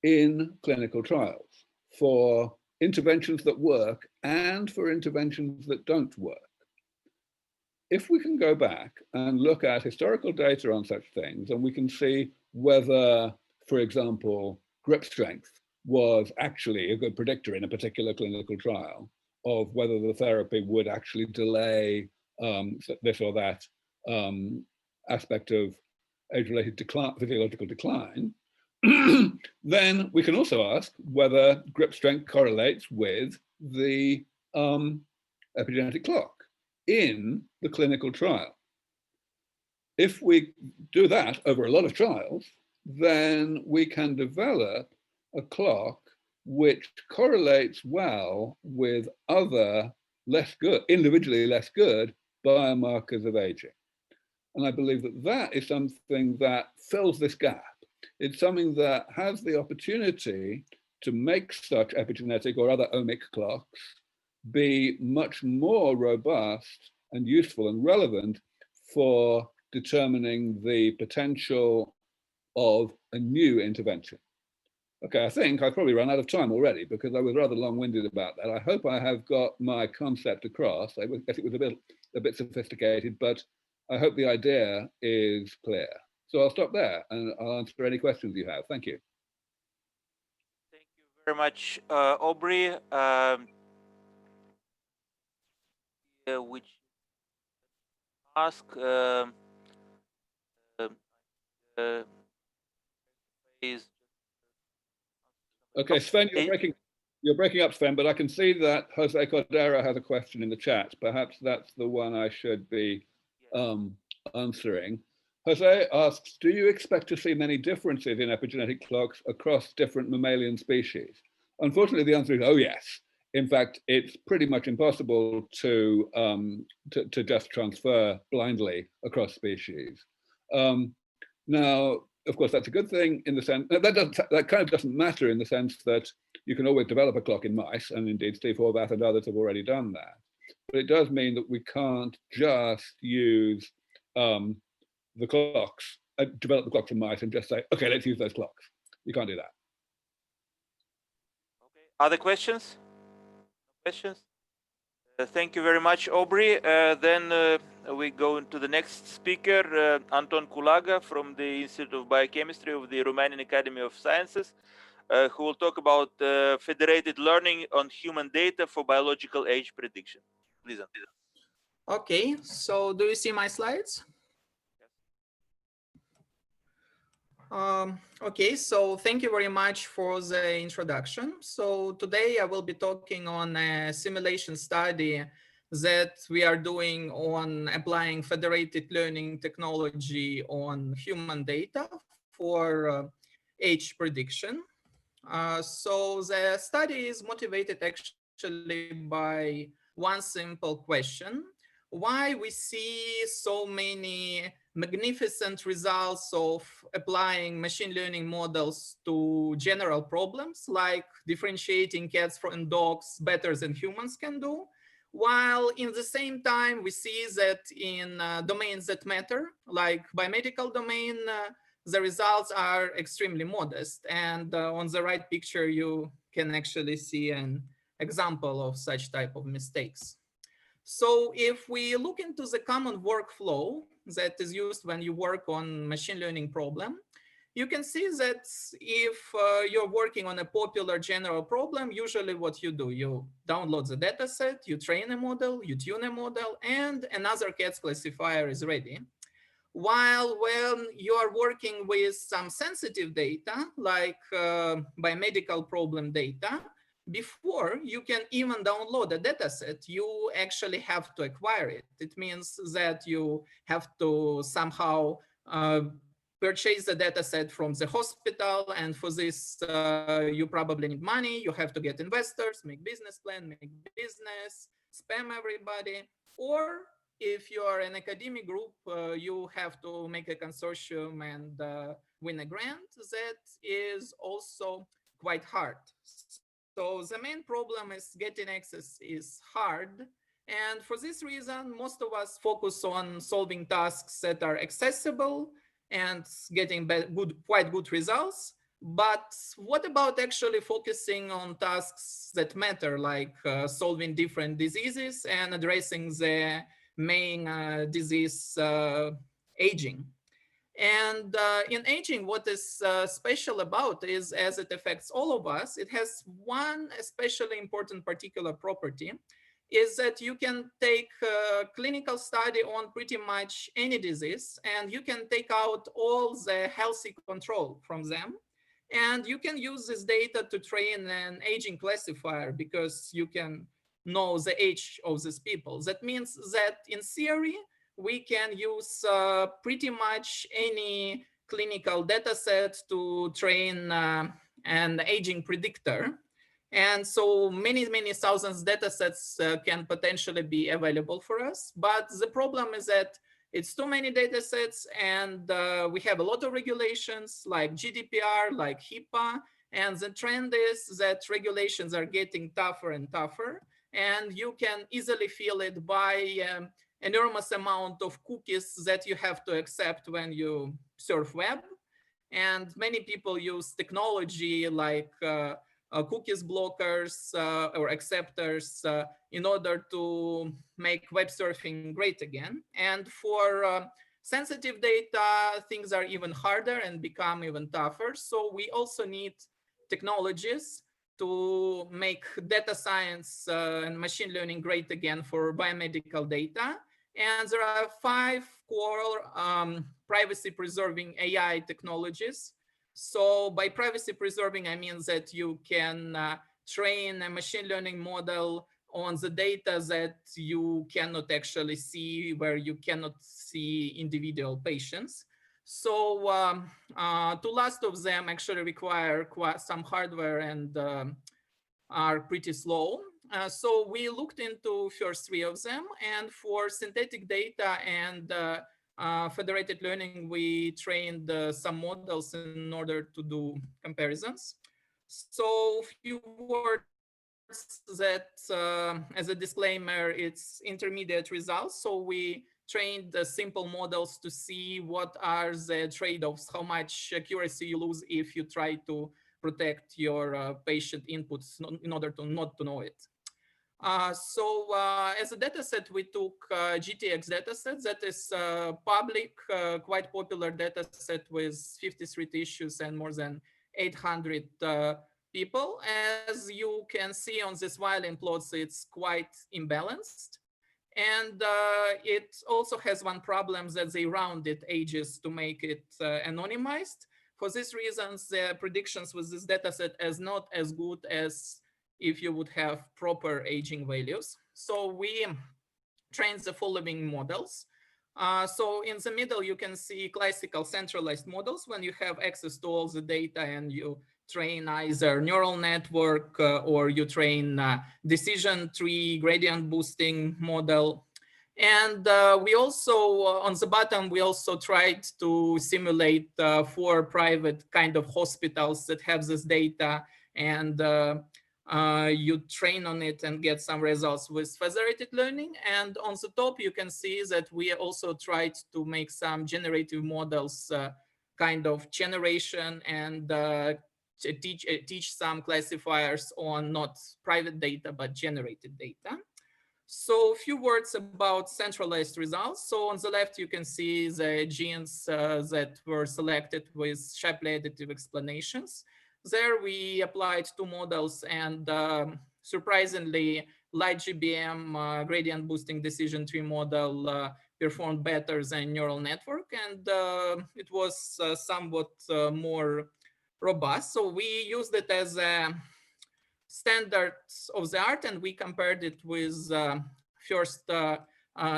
in clinical trials for interventions that work and for interventions that don't work. If we can go back and look at historical data on such things, and we can see whether, for example, grip strength was actually a good predictor in a particular clinical trial of whether the therapy would actually delay this or that aspect of age-related physiological decline, then we can also ask whether grip strength correlates with the epigenetic clock in the clinical trial. If we do that over a lot of trials, then we can develop a clock which correlates well with other individually less good biomarkers of aging. And I believe that that is something that fills this gap. It's something that has the opportunity to make such epigenetic or other omic clocks be much more robust and useful and relevant for determining the potential of a new intervention. Okay, I think I've probably run out of time already because I was rather long-winded about that. I hope I have got my concept across. I guess it was a bit sophisticated, but I hope the idea is clear. So I'll stop there and I'll answer any questions you have. Thank you. Thank you very much, Aubrey. which ask is Okay, Sven, you're breaking up, Sven, but I can see that Jose Cordero has a question in the chat. Perhaps that's the one I should be answering. Jose asks, do you expect to see many differences in epigenetic clocks across different mammalian species? Unfortunately, the answer is, oh yes. In fact, it's pretty much impossible to just transfer blindly across species. Now, of course, that's a good thing in the sense that kind of doesn't matter in the sense that you can always develop a clock in mice, and indeed Steve Horvath and others have already done that. But it does mean that we can't just use the clocks, develop the clocks in mice and just say, okay, let's use those clocks. You can't do that. Okay. Other questions? Questions? Thank you very much, Aubrey. Then we go into the next speaker, Anton Kulaga from the Institute of Biochemistry of the Romanian Academy of Sciences, who will talk about federated learning on human data for biological age prediction. Please, Anton. Okay, so do you see my slides? Okay, so thank you very much for the introduction. So today I will be talking on a simulation study that we are doing on applying federated learning technology on human data for age prediction. So the study is motivated actually by one simple question: why we see so many magnificent results of applying machine learning models to general problems like differentiating cats from dogs better than humans can do, while in the same time we see that in domains that matter, like biomedical domain, the results are extremely modest. And on the right picture, you can actually see an example of such type of mistakes. So if we look into the common workflow that is used when you work on machine learning problem, you can see that if you're working on a popular general problem, usually what you do, you download the data set, you train a model, you tune a model, and another CATS classifier is ready. While when you are working with some sensitive data, like biomedical problem data, before you can even download a data set, you actually have to acquire it. It means that you have to somehow purchase the data set from the hospital, and for this you probably need money. You have to get investors, make business plan, make business, spam everybody, or if you are an academic group, you have to make a consortium and win a grant. That is also quite hard. So the main problem is getting access is hard. And for this reason, most of us focus on solving tasks that are accessible and getting quite good results. But what about actually focusing on tasks that matter, like solving different diseases and addressing the main disease, aging? And in aging, what is special about is, as it affects all of us, it has one especially important particular property, is that you can take a clinical study on pretty much any disease, and you can take out all the healthy control from them. And you can use this data to train an aging classifier because you can know the age of these people. That means that in theory, we can use pretty much any clinical data set to train an aging predictor. And so many thousands data sets can potentially be available for us. But the problem is that it's too many data sets, and we have a lot of regulations like GDPR, like HIPAA. And the trend is that regulations are getting tougher and tougher. And you can easily feel it by enormous amount of cookies that you have to accept when you surf web. And many people use technology like cookies blockers or acceptors in order to make web surfing great again. And for sensitive data, things are even harder and become even tougher. So we also need technologies to make data science and machine learning great again for biomedical data. And there are 5 core privacy preserving AI technologies. So by privacy preserving, I mean that you can train a machine learning model on the data that you cannot actually see, where you cannot see individual patients. So 2 last of them actually require some hardware and are pretty slow. So we looked into first 3 of them, and for synthetic data and federated learning, we trained some models in order to do comparisons. So few words that as a disclaimer, it's intermediate results. So we trained the simple models to see what are the trade-offs, how much accuracy you lose if you try to protect your patient inputs in order to not to know it. So as a data set, we took GTX dataset that is public, quite popular data set with 53 tissues and more than 800 people. As you can see on this violin plots, it's quite imbalanced. And it also has one problem that they rounded ages to make it anonymized. For these reasons, the predictions with this dataset is not as good as if you would have proper aging values. So we trained the following models. So in the middle, you can see classical centralized models when you have access to all the data and you train either neural network or you train decision tree gradient boosting model. And we also, on the bottom, we also tried to simulate 4 private kind of hospitals that have this data, and you train on it and get some results with federated learning. And on the top, you can see that we also tried to make some generative models, kind of generation, and teach some classifiers on not private data, but generated data. So a few words about centralized results. So on the left, you can see the genes that were selected with Shapley additive explanations. There we applied 2 models, and surprisingly, light GBM gradient boosting decision tree model performed better than neural network, and it was somewhat more robust. So we used it as a standard of the art, and we compared it with first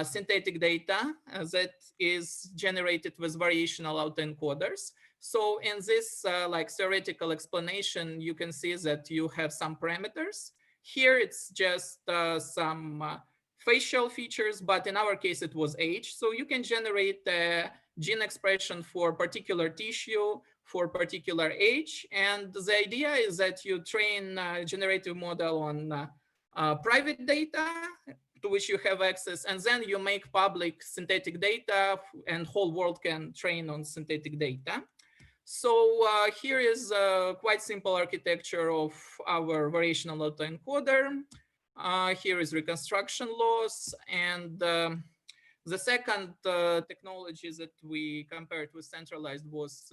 synthetic data that is generated with variational autoencoders. So in this like theoretical explanation, you can see that you have some parameters. Here it's just some facial features, but in our case it was age. So you can generate a gene expression for particular tissue, for particular age. And the idea is that you train a generative model on private data to which you have access, and then you make public synthetic data, and whole world can train on synthetic data. So here is a quite simple architecture of our variational autoencoder. Here is reconstruction loss, and the second technology that we compared with centralized was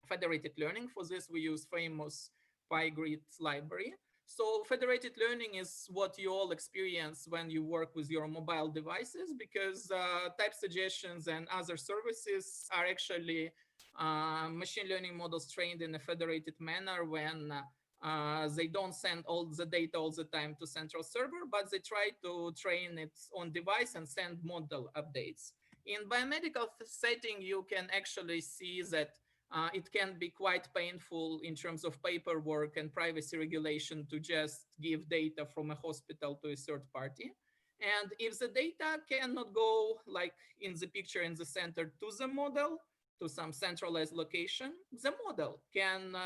federated learning. For this, we use Thymus PyGrid library. So federated learning is what you all experience when you work with your mobile devices, because type suggestions and other services are actually machine learning models trained in a federated manner when they don't send all the data all the time to central server, but they try to train it on device and send model updates. In biomedical setting, you can actually see that it can be quite painful in terms of paperwork and privacy regulation to just give data from a hospital to a third party. And if the data cannot go, like in the picture in the center, to the model, to some centralized location, the model can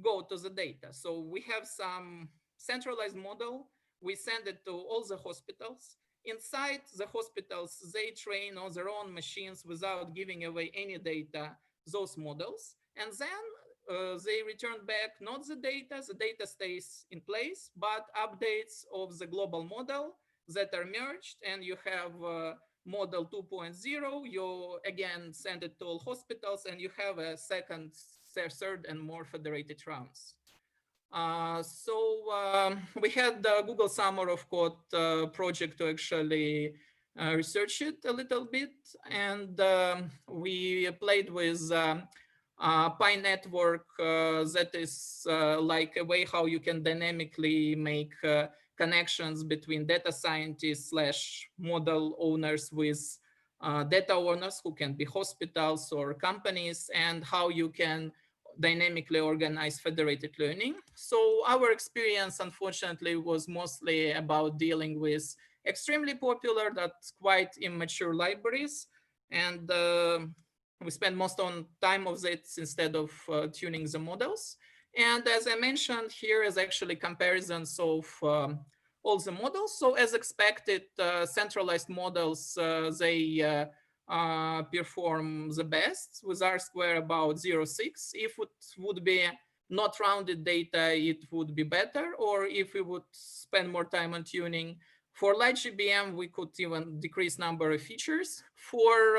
go to the data. So we have some centralized model. We send it to all the hospitals. Inside the hospitals, they train on their own machines without giving away any data, those models. And then they return back not the data stays in place, but updates of the global model that are merged, and you have model 2.0, you again send it to all hospitals, and you have a second, third, and more federated rounds. We had the Google Summer of Code project to actually research it a little bit, and we played with Pi network that is like a way how you can dynamically make connections between data scientists / model owners with data owners who can be hospitals or companies, and how you can dynamically organize federated learning. So our experience, unfortunately, was mostly about dealing with extremely popular, that's quite immature libraries. And we spend most on time of it instead of tuning the models. And as I mentioned, here is actually comparisons of all the models. So as expected, centralized models, they perform the best with R-square about 0.6. If it would be not rounded data, it would be better. Or if we would spend more time on tuning. For light GBM, we could even decrease number of features. For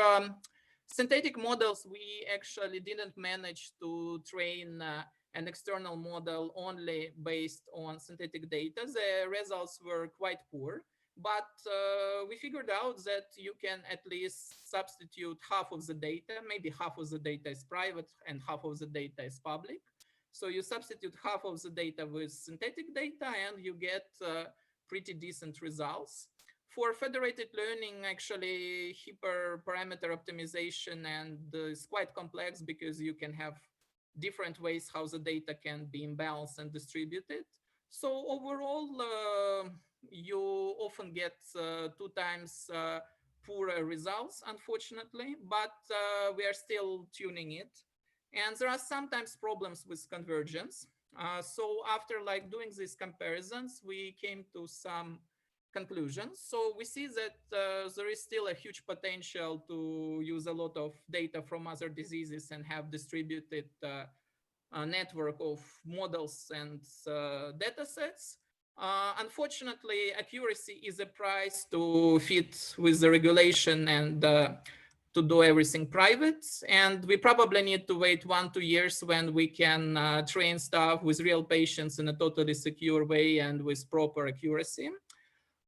synthetic models, we actually didn't manage to train an external model only based on synthetic data. The results were quite poor, but we figured out that you can at least substitute half of the data. Maybe half of the data is private and half of the data is public. So you substitute half of the data with synthetic data and you get pretty decent results. For federated learning, actually, hyperparameter optimization and is quite complex because you can have different ways how the data can be imbalanced and distributed. So overall, you often get 2 times poorer results, unfortunately, but we are still tuning it. And there are sometimes problems with convergence. So after doing these comparisons, we came to some conclusions. So we see that there is still a huge potential to use a lot of data from other diseases and have distributed network of models and data sets. Unfortunately, accuracy is a price to fit with the regulation and to do everything private. And we probably need to wait 1-2 years when we can train stuff with real patients in a totally secure way and with proper accuracy.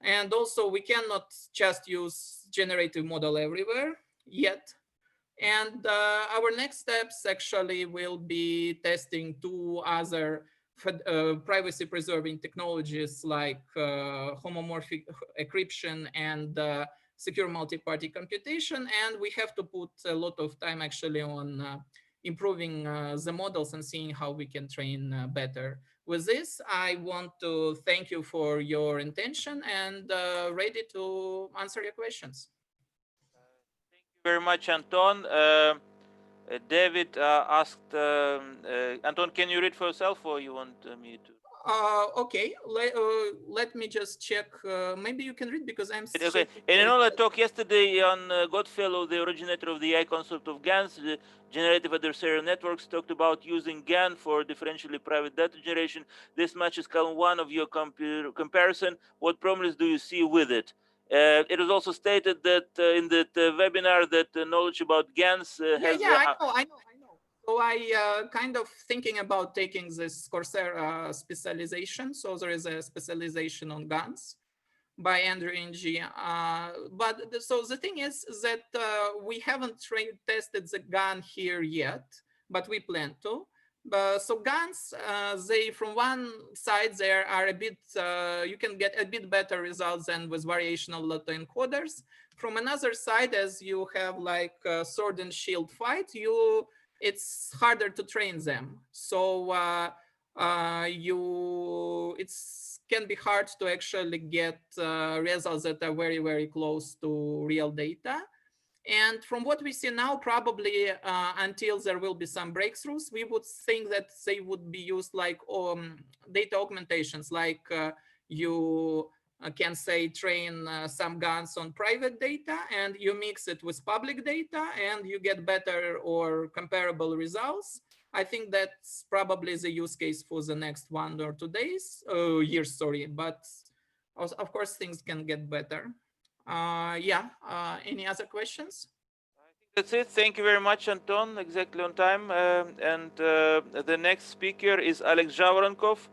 And also we cannot just use generative model everywhere yet. And our next steps actually will be testing 2 other privacy preserving technologies like homomorphic encryption and secure multi-party computation. And we have to put a lot of time actually on improving the models and seeing how we can train better. With this, I want to thank you for your attention and ready to answer your questions. Thank you very much, Anton. David asked, Anton, can you read for yourself or you want me to? Okay, let me just check. Maybe you can read because I'm okay. And in all I talked yesterday on Godfellow, the originator of the AI concept of GANs, the generative adversarial networks, talked about using GAN for differentially private data generation. This matches column 1 of your comparison. What problems do you see with it? It was also stated that in that webinar that knowledge about GANs has... I know. So I kind of thinking about taking this Coursera specialization. So there is a specialization on GANs by Andrew Ng. So the thing is that we haven't tested the GAN here yet, but we plan to. So GANs, they from one side there are a bit, you can get a bit better results than with variational autoencoders. From another side, as you have like a sword and shield fight, it's harder to train them. So it can be hard to actually get results that are very, very close to real data. And from what we see now, probably until there will be some breakthroughs, we would think that they would be used like data augmentations, like you can say train some GANs on private data and you mix it with public data and you get better or comparable results. I think that's probably the use case for the next 1 or 2 years, sorry. But of course, things can get better. Any other questions? I think that's it. Thank you very much, Anton. Exactly on time. And the next speaker is Alex Zhavoronkov.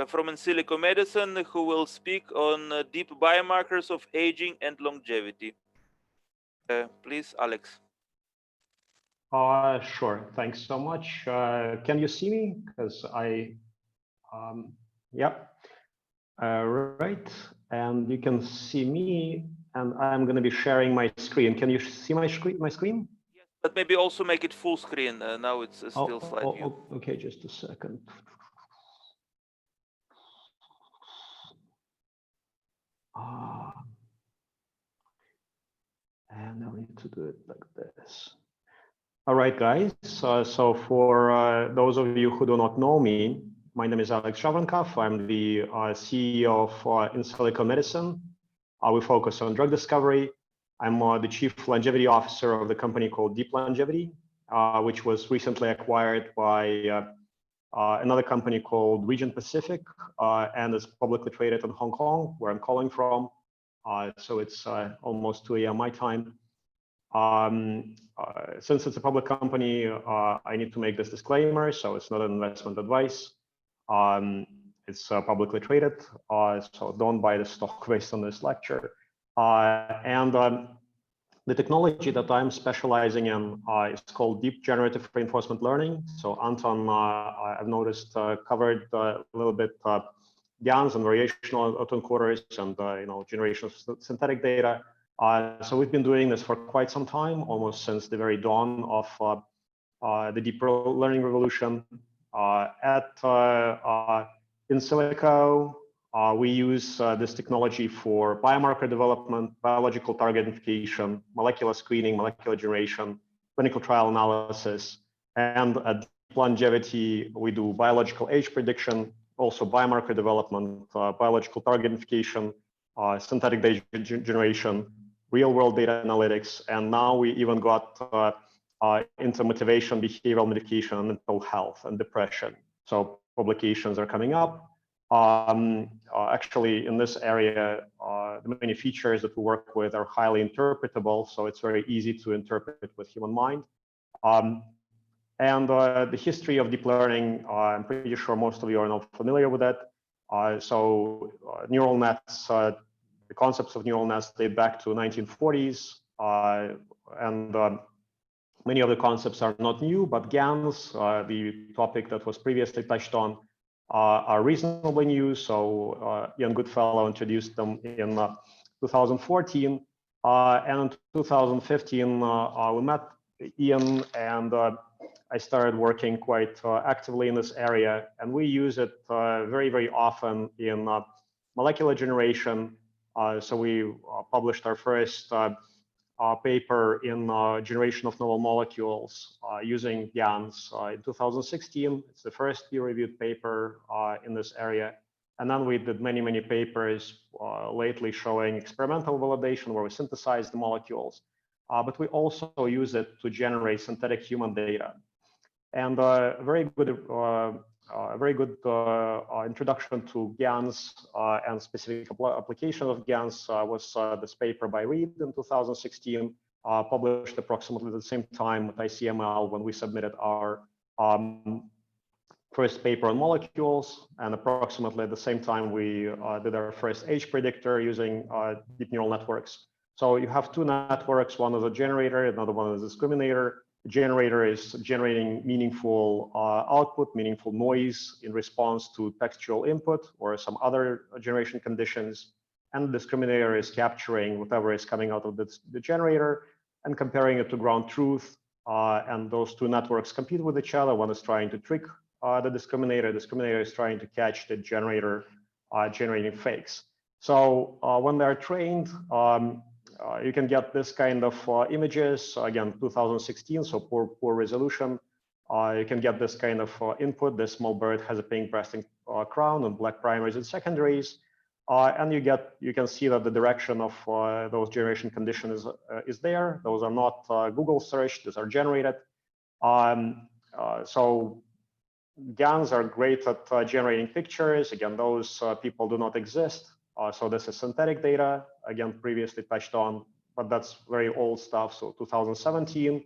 from in silico medicine, who will speak on deep biomarkers of aging and longevity. Please, Alex. Sure. Thanks so much. Can you see me? Because yep. Right. And you can see me, and I'm going to be sharing my screen. Can you see my screen? Yes, but maybe also make it full screen. Now it's still slide view. Okay, just a second. And I need to do it like this. All right, guys. So for those of you who do not know me, my name is Alex Shavankov. I'm the CEO of In Silico Medicine. We focus on drug discovery. I'm the Chief Longevity Officer of the company called Deep Longevity, which was recently acquired by another company called Region Pacific, and is publicly traded in Hong Kong, where I'm calling from. So it's almost 2 a.m. my time. Since it's a public company, I need to make this disclaimer, so it's not an investment advice. It's publicly traded, so don't buy the stock based on this lecture. The technology that I'm specializing in is called deep generative reinforcement learning. So Anton, I've noticed, covered a little bit GANs and variational autoencoders and generation of synthetic data. So we've been doing this for quite some time, almost since the very dawn of the deep learning revolution. In silico, we use this technology for biomarker development, biological target identification, molecular screening, molecular generation, clinical trial analysis, and at Deep Longevity, we do biological age prediction, also biomarker development, biological target identification, synthetic data generation, real-world data analytics, and now we even got into motivation, behavioral modification, and mental health and depression. So publications are coming up. Actually, in this area, the many features that we work with are highly interpretable, so it's very easy to interpret with human mind. The history of deep learning, I'm pretty sure most of you are not familiar with that. Neural nets, the concepts of neural nets date back to 1940s, many of the concepts are not new, but GANs, the topic that was previously touched on, are reasonably new. So Ian Goodfellow introduced them in 2014, and in 2015 we met Ian, and I started working quite actively in this area, and we use it very, very often in molecular generation. So we published our first paper in generation of novel molecules using GANs in 2016. It's the first peer-reviewed paper in this area. And then we did many, many papers lately showing experimental validation where we synthesize the molecules. But we also use it to generate synthetic human data. And a very good introduction to GANs and specific application of GANs was this paper by Reed in 2016, published approximately at the same time at ICML when we submitted our first paper on molecules, and approximately at the same time we did our first age predictor using deep neural networks. So you have two networks, one is a generator, another one is a discriminator. The generator is generating meaningful output, meaningful noise in response to textual input or some other generation conditions. And the discriminator is capturing whatever is coming out of the generator and comparing it to ground truth. And those two networks compete with each other. One is trying to trick the discriminator. The discriminator is trying to catch the generator generating fakes. So when they're trained, you can get this kind of images, again, 2016, so poor resolution. You can get this kind of input. This small bird has a pink breasting crown and black primaries and secondaries. And you can see that the direction of those generation conditions is there. Those are not Google search, these are generated. So GANs are great at generating pictures. Again, those people do not exist. So this is synthetic data, again, previously touched on, but that's very old stuff, so 2017.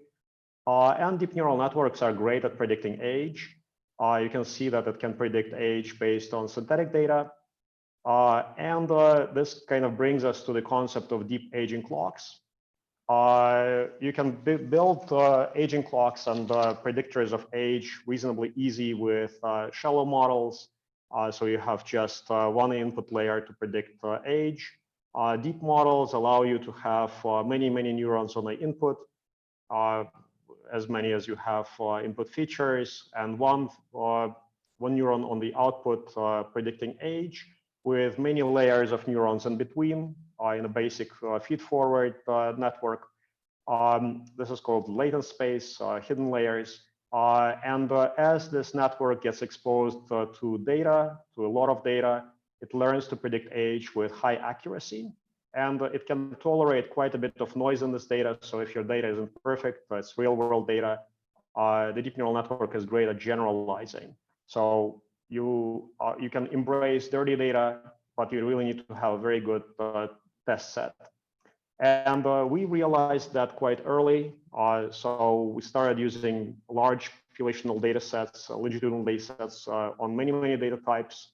And deep neural networks are great at predicting age. You can see that it can predict age based on synthetic data. This kind of brings us to the concept of deep aging clocks. You can build aging clocks and predictors of age reasonably easy with shallow models. So you have just one input layer to predict age. Deep models allow you to have many neurons on the input, as many as you have input features, and one neuron on the output predicting age, with many layers of neurons in between in a basic feed-forward network. This is called latent space, hidden layers. As this network gets exposed to data, to a lot of data, it learns to predict age with high accuracy. And it can tolerate quite a bit of noise in this data. So if your data isn't perfect, but it's real world data, the deep neural network is great at generalizing. So you can embrace dirty data, but you really need to have a very good test set. And we realized that quite early. So we started using large populational data sets, longitudinal data sets on many data types.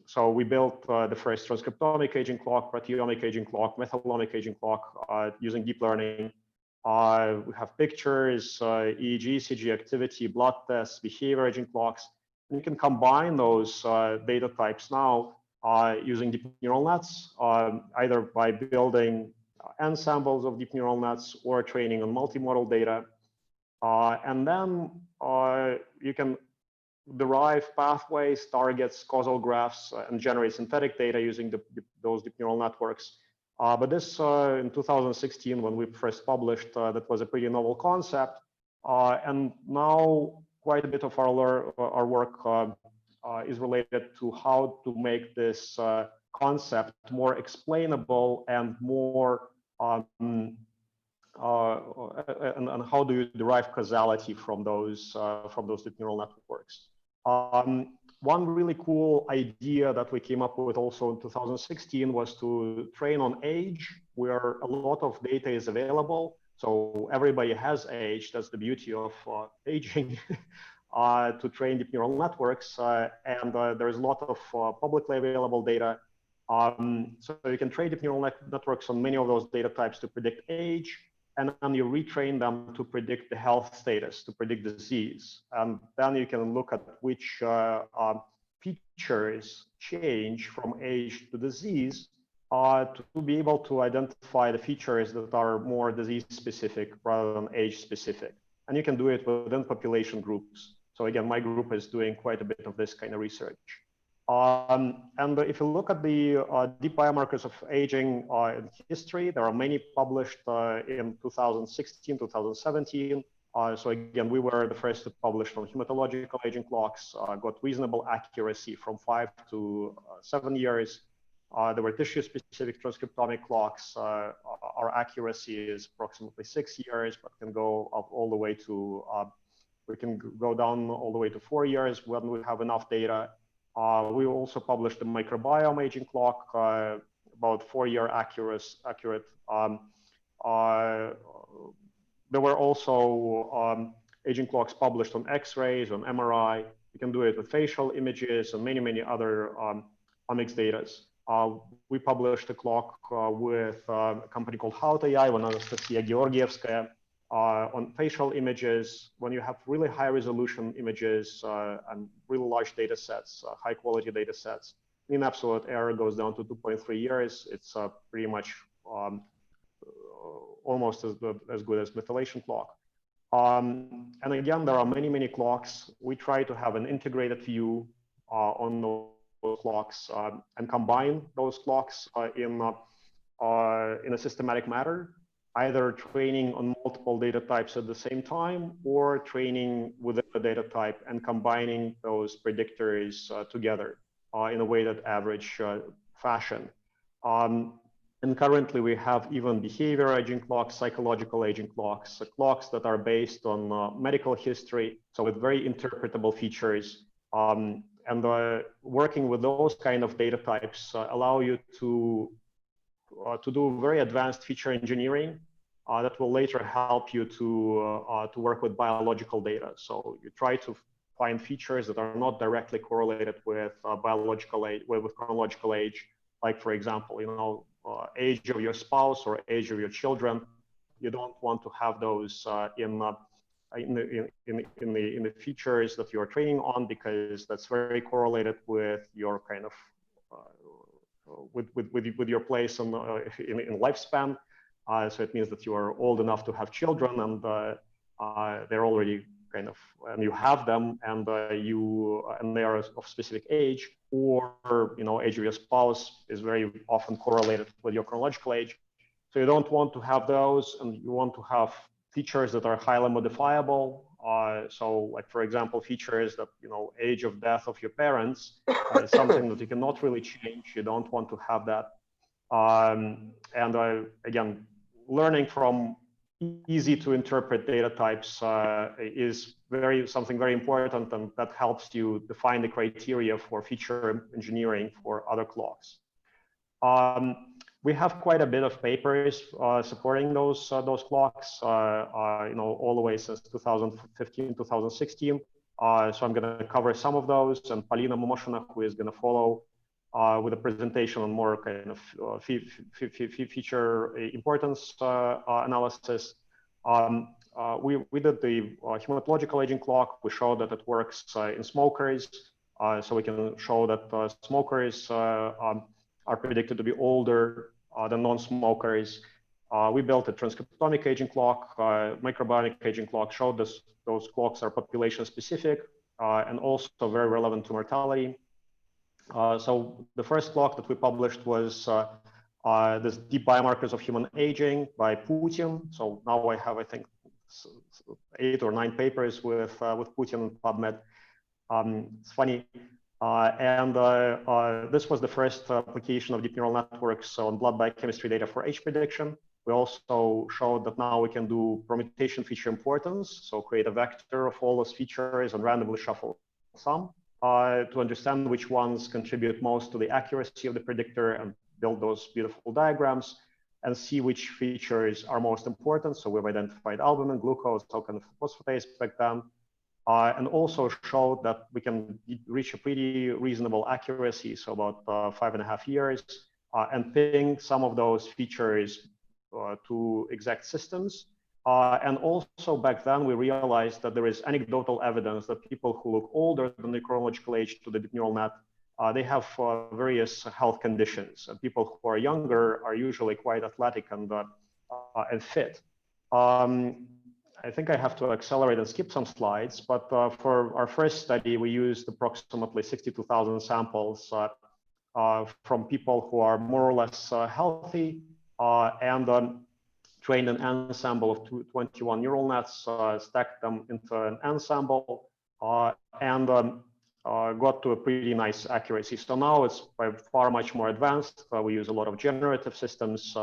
So we built the first transcriptomic aging clock, proteomic aging clock, metabolomic aging clock using deep learning. We have pictures, EEG, CG activity, blood tests, behavior aging clocks. And you can combine those data types now using deep neural nets, either by building ensembles of deep neural nets or training on multimodal data. And then you can derive pathways, targets, causal graphs, and generate synthetic data using those deep neural networks. But this, in 2016, when we first published, that was a pretty novel concept. And now quite a bit of our work is related to how to make this concept more explainable and more and how do you derive causality from those deep neural networks. One really cool idea that we came up with also in 2016 was to train on age, where a lot of data is available. So everybody has age. That's the beauty of aging. To train deep neural networks, and there's a lot of publicly available data. So you can train deep neural networks on many of those data types to predict age, and then you retrain them to predict the health status, to predict disease. And then you can look at which features change from age to disease to be able to identify the features that are more disease specific rather than age specific. And you can do it within population groups. So again, my group is doing quite a bit of this kind of research. And if you look at the deep biomarkers of aging in history, there are many published in 2016, 2017. So again, we were the first to publish on hematological aging clocks, got reasonable accuracy from 5 to 7 years. There were tissue-specific transcriptomic clocks. Our accuracy is approximately 6 years, but can go up all the way to we can go down all the way to 4 years when we have enough data. We also published the microbiome aging clock, about 4-year accurate. There were also aging clocks published on X-rays, on MRI. You can do it with facial images and many other omics data. We published a clock with a company called HowTAI, with Anastasia Georgievskaya, on facial images. When you have really high resolution images and really large data sets, high quality data sets, mean absolute error goes down to 2.3 years. It's pretty much almost as good as methylation clock. And again, there are many clocks. We try to have an integrated view on those clocks and combine those clocks in a systematic manner, either training on multiple data types at the same time or training within the data type and combining those predictors together in a weighted average fashion. And currently we have even behavior aging clocks, psychological aging clocks, clocks that are based on medical history, so with very interpretable features. And working with those kind of data types allow you to do very advanced feature engineering that will later help you to work with biological data. So you try to find features that are not directly correlated with biological age, with chronological age, like for example, age of your spouse or age of your children. You don't want to have those in the features that you're training on, because that's very correlated with your kind of with your place in lifespan. So it means that you are old enough to have children, and they're already kind of, and you have them, and they are of specific age, or age of your spouse is very often correlated with your chronological age. So you don't want to have those, and you want to have features that are highly modifiable. So, like for example, features that age of death of your parents is something that you cannot really change. You don't want to have that. Again, learning from easy to interpret data types is something very important, and that helps you define the criteria for feature engineering for other clocks. We have quite a bit of papers supporting those clocks, all the way since 2015, 2016. So I'm going to cover some of those, and Polina Momoshina, who is going to follow with a presentation on more kind of feature importance analysis. We did the hematological aging clock. We showed that it works in smokers. So we can show that smokers are predicted to be older than non-smokers. We built a transcriptomic aging clock, microbiome aging clock, showed those clocks are population specific and also very relevant to mortality. So the first clock that we published was this deep biomarkers of human aging by Putin. So now I have, I think, 8 or 9 papers with Putin and PubMed. It's funny. This was the first application of deep neural networks on blood biochemistry data for age prediction. We also showed that now we can do permutation feature importance, so create a vector of all those features and randomly shuffle some to understand which ones contribute most to the accuracy of the predictor, and build those beautiful diagrams and see which features are most important. So we've identified albumin, glucose, token phosphatase back then. And also showed that we can reach a pretty reasonable accuracy, so about 5.5 years, and ping some of those features to exact systems. And also back then, we realized that there is anecdotal evidence that people who look older than the chronological age to the deep neural net, they have various health conditions. And people who are younger are usually quite athletic and fit. I think I have to accelerate and skip some slides, but for our first study, we used approximately 62,000 samples from people who are more or less healthy, and trained an ensemble of 21 neural nets, stacked them into an ensemble, and got to a pretty nice accuracy. So now it's by far much more advanced. We use a lot of generative systems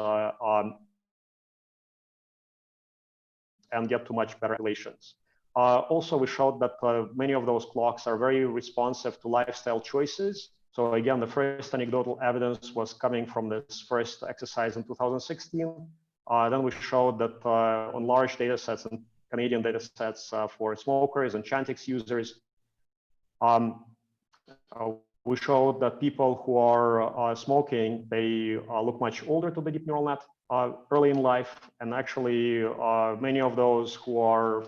and get to much better relations. Also, we showed that many of those clocks are very responsive to lifestyle choices. So again, the first anecdotal evidence was coming from this first exercise in 2016. Then we showed that on large data sets and Canadian data sets for smokers and Chantix users, we showed that people who are smoking, they look much older to the deep neural net early in life, and actually many of those who are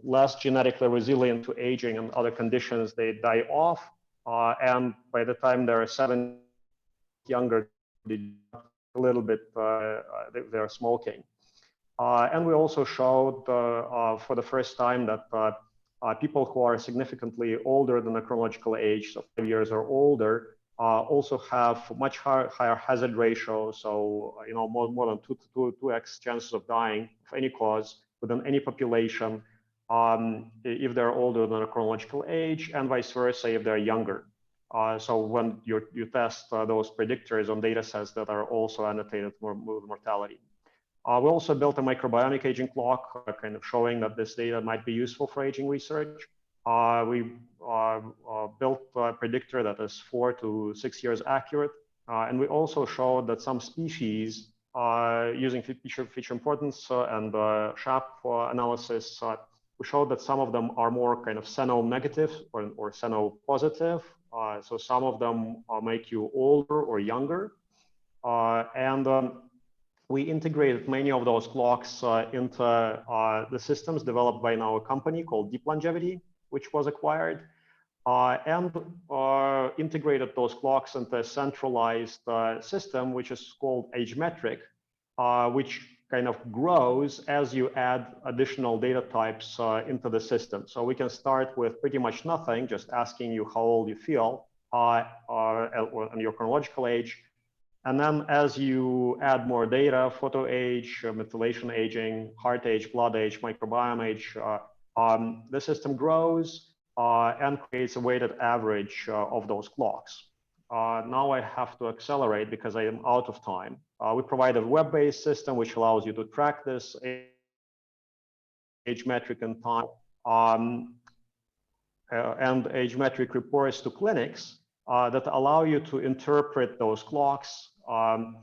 less genetically resilient to aging and other conditions, they die off, and by the time they're 7 younger, they a little bit they're smoking. And we also showed for the first time that people who are significantly older than the chronological age, so 5 years or older, also have much higher hazard ratio, so more than 2x chances of dying of any cause within any population if they're older than a chronological age, and vice versa if they're younger. So when you test those predictors on data sets that are also annotated with mortality. We also built a microbiome aging clock, kind of showing that this data might be useful for aging research. We built a predictor that is 4 to 6 years accurate. And we also showed that some species using feature importance and SHAP analysis we showed that some of them are more kind of seno-negative or seno-positive. So some of them make you older or younger. We integrated many of those clocks into the systems developed by our company called Deep Longevity, which was acquired, and integrated those clocks into a centralized system, which is called Age-metric, which kind of grows as you add additional data types into the system. So we can start with pretty much nothing, just asking you how old you feel and your chronological age. And then as you add more data, photo age, methylation aging, heart age, blood age, microbiome age, the system grows and creates a weighted average of those clocks. Now I have to accelerate because I am out of time. We provide a web-based system which allows you to track this age metric in time, and age metric reports to clinics that allow you to interpret those clocks in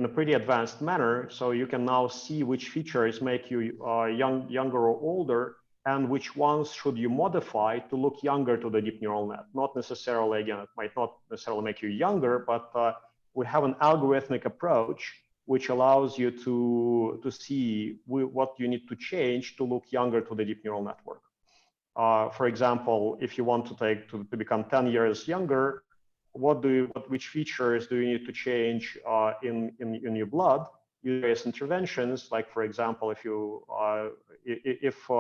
a pretty advanced manner. So you can now see which features make you younger or older, and which ones should you modify to look younger to the deep neural net. Not necessarily, again, it might not necessarily make you younger, but we have an algorithmic approach which allows you to see what you need to change to look younger to the deep neural network. For example, if you want to become 10 years younger, which features do you need to change in your blood? Various interventions, like for example, if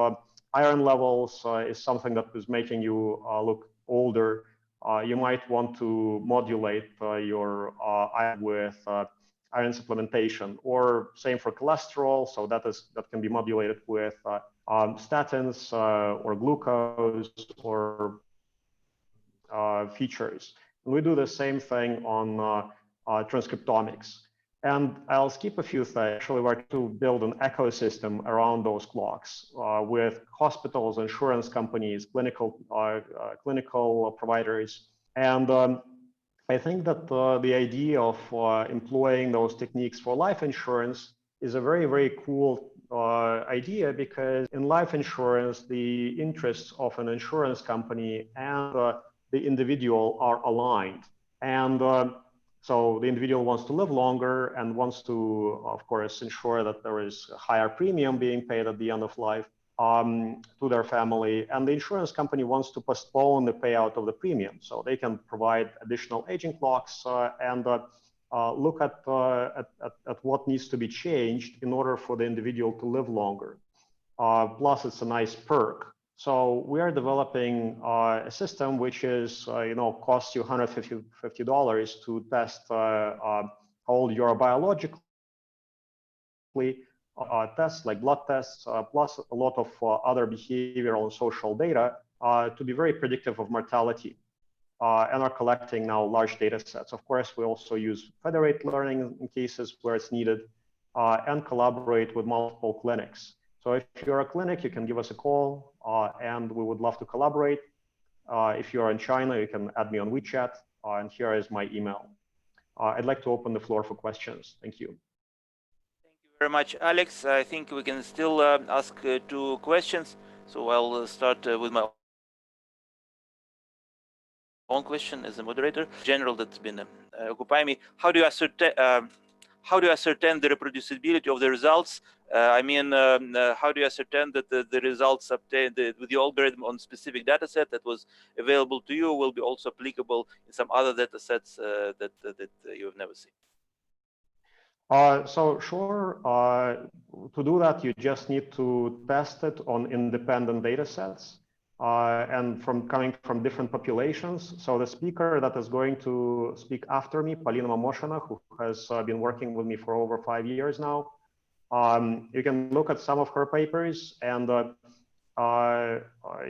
iron levels is something that is making you look older, you might want to modulate your iron with iron supplementation, or same for cholesterol. So that can be modulated with statins or glucose or features. And we do the same thing on transcriptomics. And I'll skip a few things. Actually, we're to build an ecosystem around those clocks with hospitals, insurance companies, clinical providers. And I think that the idea of employing those techniques for life insurance is a very, very cool idea, because in life insurance, the interests of an insurance company and the individual are aligned. And so the individual wants to live longer and wants to, of course, ensure that there is a higher premium being paid at the end of life to their family. And the insurance company wants to postpone the payout of the premium. So they can provide additional aging clocks and look at what needs to be changed in order for the individual to live longer. Plus, it's a nice perk. So we are developing a system which is, costs you $150 to test how old you are biologically, tests like blood tests, plus a lot of other behavioral and social data to be very predictive of mortality. And are collecting now large data sets. Of course, we also use federated learning in cases where it's needed, and collaborate with multiple clinics. So if you're a clinic, you can give us a call, and we would love to collaborate. If you're in China, you can add me on WeChat, and here is my email. I'd like to open the floor for questions. Thank you. Thank you very much, Alex. I think we can still ask 2 questions. So I'll start with my own question as a moderator. General, that's been occupying me. How do you ascertain the reproducibility of the results? How do you ascertain that the results obtained with the algorithm on specific data set that was available to you will be also applicable in some other data sets that you have never seen? So sure, to do that, you just need to test it on independent data sets. And coming from different populations. So the speaker that is going to speak after me, Polina Mamoshina, who has been working with me for over 5 years now, you can look at some of her papers. And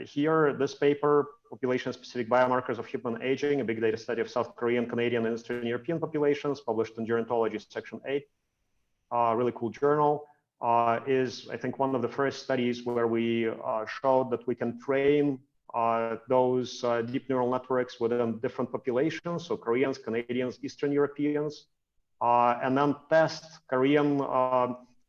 here, this paper, Population-Specific Biomarkers of Human Aging, a big data study of South Korean, Canadian, and Eastern European populations, published in Gerontology, Section 8, really cool journal. Is, I think, one of the first studies where we showed that we can train those deep neural networks within different populations, so Koreans, Canadians, Eastern Europeans, and then test Korean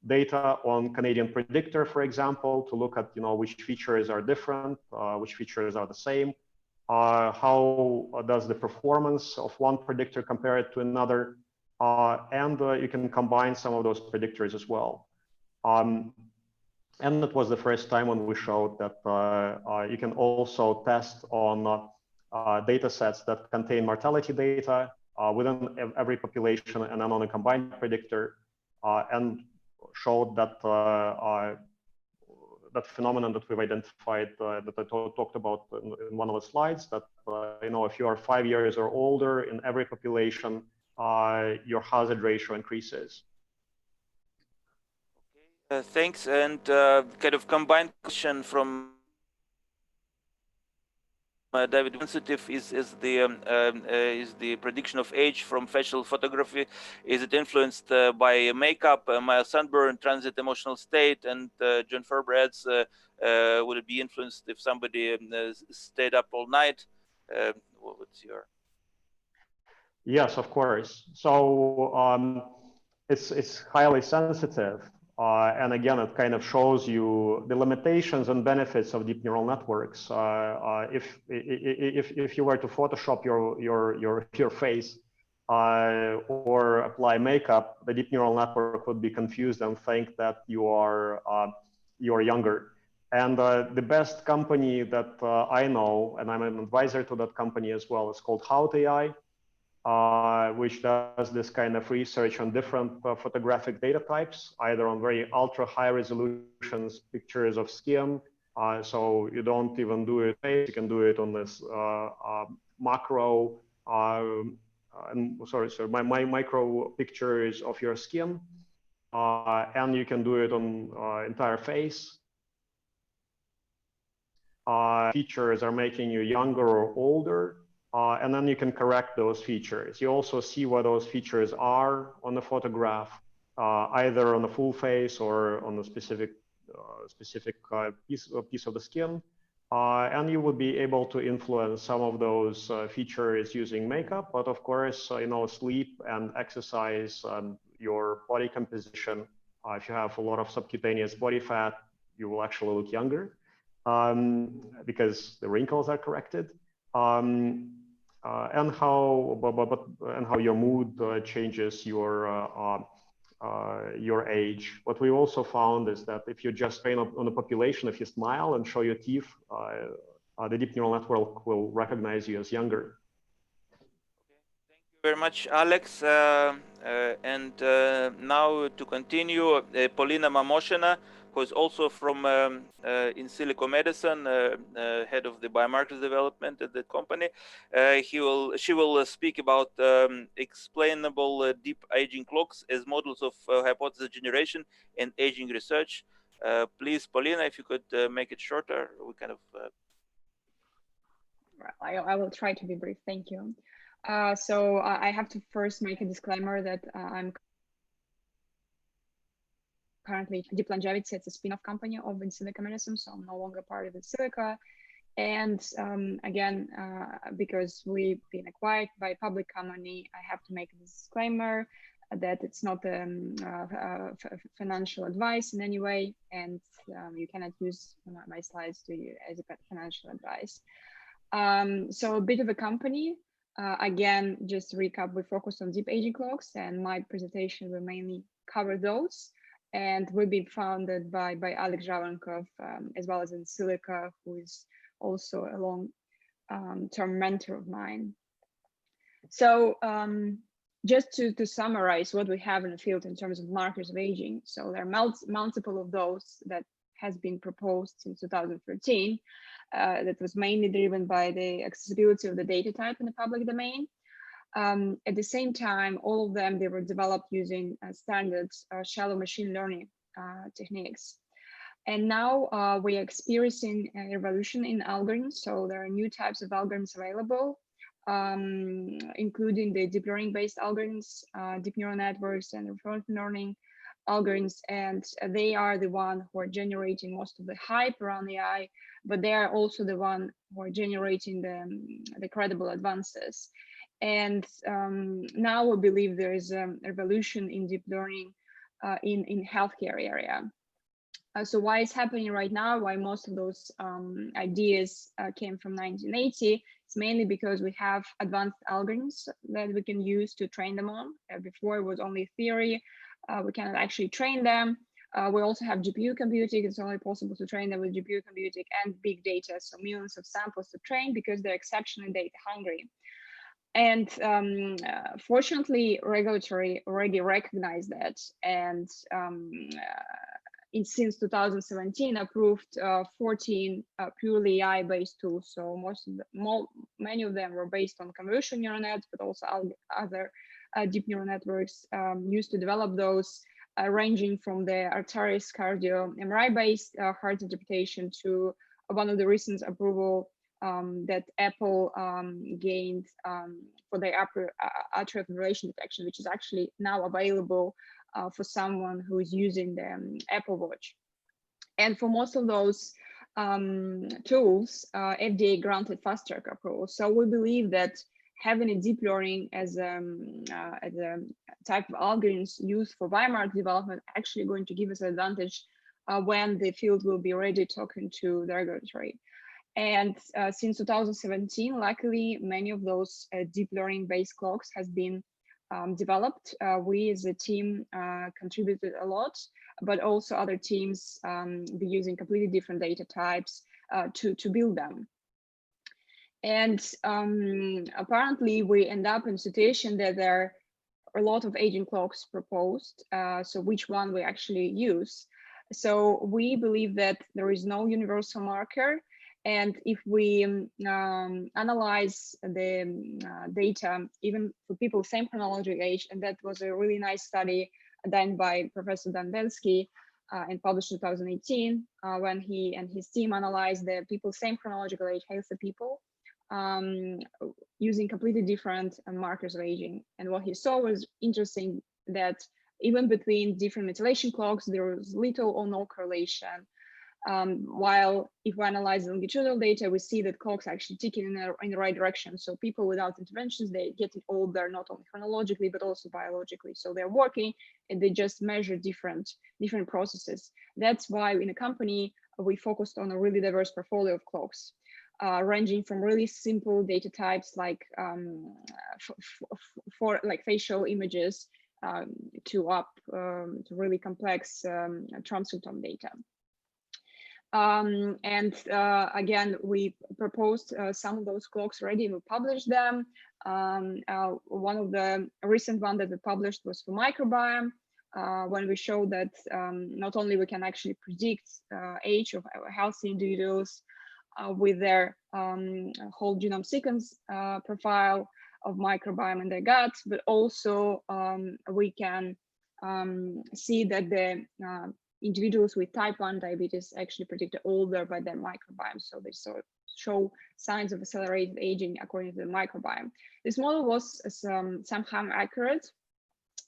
data on Canadian predictor, for example, to look at which features are different, which features are the same. How does the performance of one predictor compare it to another? And you can combine some of those predictors as well. And it was the first time when we showed that you can also test on data sets that contain mortality data within every population and then on a combined predictor, and showed that that phenomenon that we've identified that I talked about in one of the slides, that if you are 5 years or older in every population, your hazard ratio increases. Thanks, and kind of combined question from David. Sensitive is the prediction of age from facial photography? Is it influenced by makeup, mild sunburn, transit emotional state? And John Ferber adds, would it be influenced if somebody stayed up all night? What's your? Yes, of course. So it's highly sensitive. And again, it kind of shows you the limitations and benefits of deep neural networks. If you were to Photoshop your face or apply makeup, the deep neural network would be confused and think that you are younger. And the best company that I know, and I'm an advisor to that company as well, is called Hout AI. Which does this kind of research on different photographic data types, either on very ultra high resolutions pictures of skin. So you don't even do it, you can do it on this macro, my micro pictures of your skin. And you can do it on entire face. Features are making you younger or older. And then you can correct those features. You also see what those features are on the photograph, either on the full face or on a specific piece of the skin. And you would be able to influence some of those features using makeup. But of course, sleep and exercise, your body composition. If you have a lot of subcutaneous body fat, you will actually look younger because the wrinkles are corrected. And how your mood changes your age. What we also found is that if you just train on the population, if you smile and show your teeth, the deep neural network will recognize you as younger. Thank you very much, Alex. And now to continue, Polina Mamoshina, who is also from in silico medicine, head of the biomarkers development at the company. She will speak about explainable deep aging clocks as models of hypothesis generation and aging research. Please, Polina, if you could make it shorter, we kind of. I will try to be brief. Thank you. So I have to first make a disclaimer that I'm currently Deep Longevity. It's a spin-off company of Insilico Medicine, so I'm no longer part of Insilico. And again, because we've been acquired by a public company, I have to make a disclaimer that it's not financial advice in any way, and you cannot use my slides as a financial advice. So a bit of a company. Again, just to recap, we focus on deep aging clocks, and my presentation will mainly cover those. And we've been founded by Alex Zhavankov, as well as Insilico, who is also a long-term mentor of mine. So just to summarize what we have in the field in terms of markers of aging. So there are multiple of those that has been proposed since 2013. That was mainly driven by the accessibility of the data type in the public domain. At the same time, all of them, they were developed using standard shallow machine learning techniques. And now we are experiencing a revolution in algorithms. So there are new types of algorithms available, including the deep learning based algorithms, deep neural networks and reinforcement learning algorithms. And they are the one who are generating most of the hype around AI, but they are also the one who are generating the credible advances. And now we believe there is a revolution in deep learning in healthcare area. So why it's happening right now, why most of those ideas came from 1980, it's mainly because we have advanced algorithms that we can use to train them on. Before it was only theory, we cannot actually train them. We also have GPU computing. It's only possible to train them with GPU computing and big data, so millions of samples to train because they're exceptionally data hungry. And fortunately, regulatory already recognized that, and since 2017 approved 14 purely AI-based tools. So many of them were based on convolutional neural nets, but also other deep neural networks used to develop those, ranging from the Arteris cardio MRI-based heart interpretation to one of the recent approval that Apple gained for their atrial fibrillation detection, which is actually now available for someone who is using the Apple Watch. And for most of those tools, FDA granted fast track approval. So we believe that having a deep learning as a type of algorithms used for biomarker development actually going to give us an advantage when the field will be ready talking to the regulatory. And since 2017, luckily, many of those deep learning based clocks has been developed. We as a team contributed a lot, but also other teams be using completely different data types to build them. And apparently we end up in a situation that there are a lot of aging clocks proposed. So which one we actually use? So we believe that there is no universal marker. And if we analyze the data, even for people same chronological age, and that was a really nice study done by Professor Dan Belsky and published in 2018, when he and his team analyzed the people same chronological age, healthy people, using completely different markers of aging. And what he saw was interesting, that even between different methylation clocks, there was little or no correlation. While if we analyze the longitudinal data, we see that clocks actually ticking in the right direction. So people without interventions, they're getting older, not only chronologically, but also biologically. So they're working and they just measure different processes. That's why in a company, we focused on a really diverse portfolio of clocks, ranging from really simple data types like for like facial images to really complex transcriptome data. Again, we proposed some of those clocks already, we published them. One of the recent one that we published was for microbiome, when we showed that not only we can actually predict age of healthy individuals with their whole genome sequence profile of microbiome in their gut, but also we can see that the individuals with type 1 diabetes actually predicted older by their microbiome. So they show signs of accelerated aging according to the microbiome. This model was somehow accurate,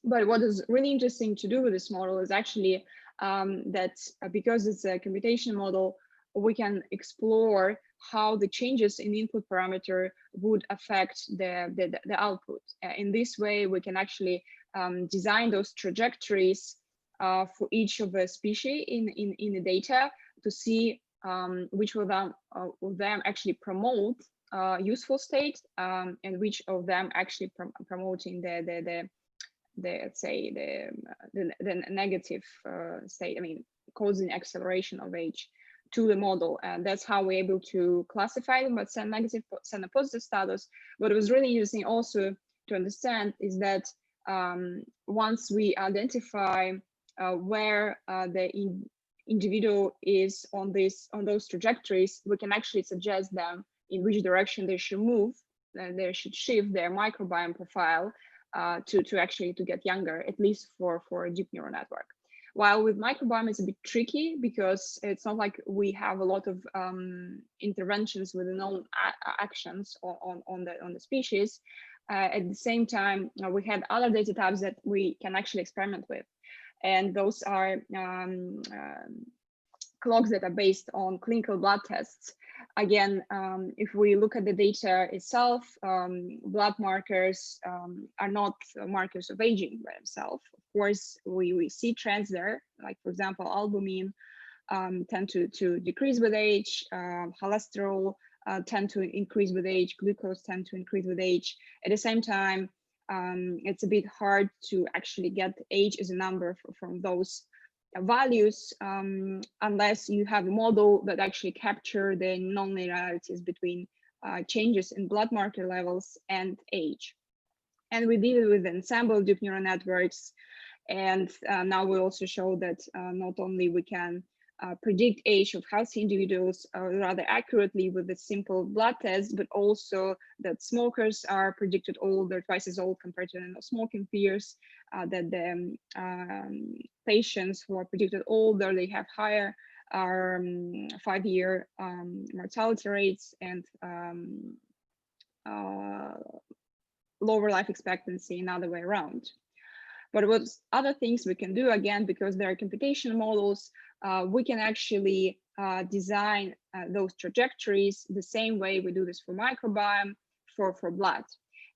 but what is really interesting to do with this model is actually that because it's a computation model, we can explore how the changes in input parameter would affect the output. In this way, we can actually design those trajectories for each of the species in the data to see which of them actually promote useful state and which of them actually promoting the let's say the negative state. I mean, causing acceleration of age to the model, and that's how we're able to classify them, but send negative, send a positive status. What was really interesting also to understand is that once we identify where the individual is on those trajectories, we can actually suggest them in which direction they should move, and they should shift their microbiome profile to actually get younger, at least for a deep neural network. While with microbiome, it's a bit tricky because it's not like we have a lot of interventions with known actions on the species. At the same time, we have other data types that we can actually experiment with. And those are clocks that are based on clinical blood tests. Again, if we look at the data itself, blood markers are not markers of aging by themselves. Of course, we see trends there, like for example, albumin tend to decrease with age, cholesterol tend to increase with age, glucose tend to increase with age. At the same time, it's a bit hard to actually get age as a number from those values unless you have a model that actually capture the non-linearities between changes in blood marker levels and age. And we did it with ensemble deep neural networks. And now we also show that not only we can predict age of healthy individuals rather accurately with a simple blood test, but also that smokers are predicted older, twice as old compared to non-smoking peers, that the patients who are predicted older, they have higher 5-year mortality rates and lower life expectancy and other way around. But what other things we can do, again, because there are computational models, we can actually design those trajectories the same way we do this for microbiome, for blood.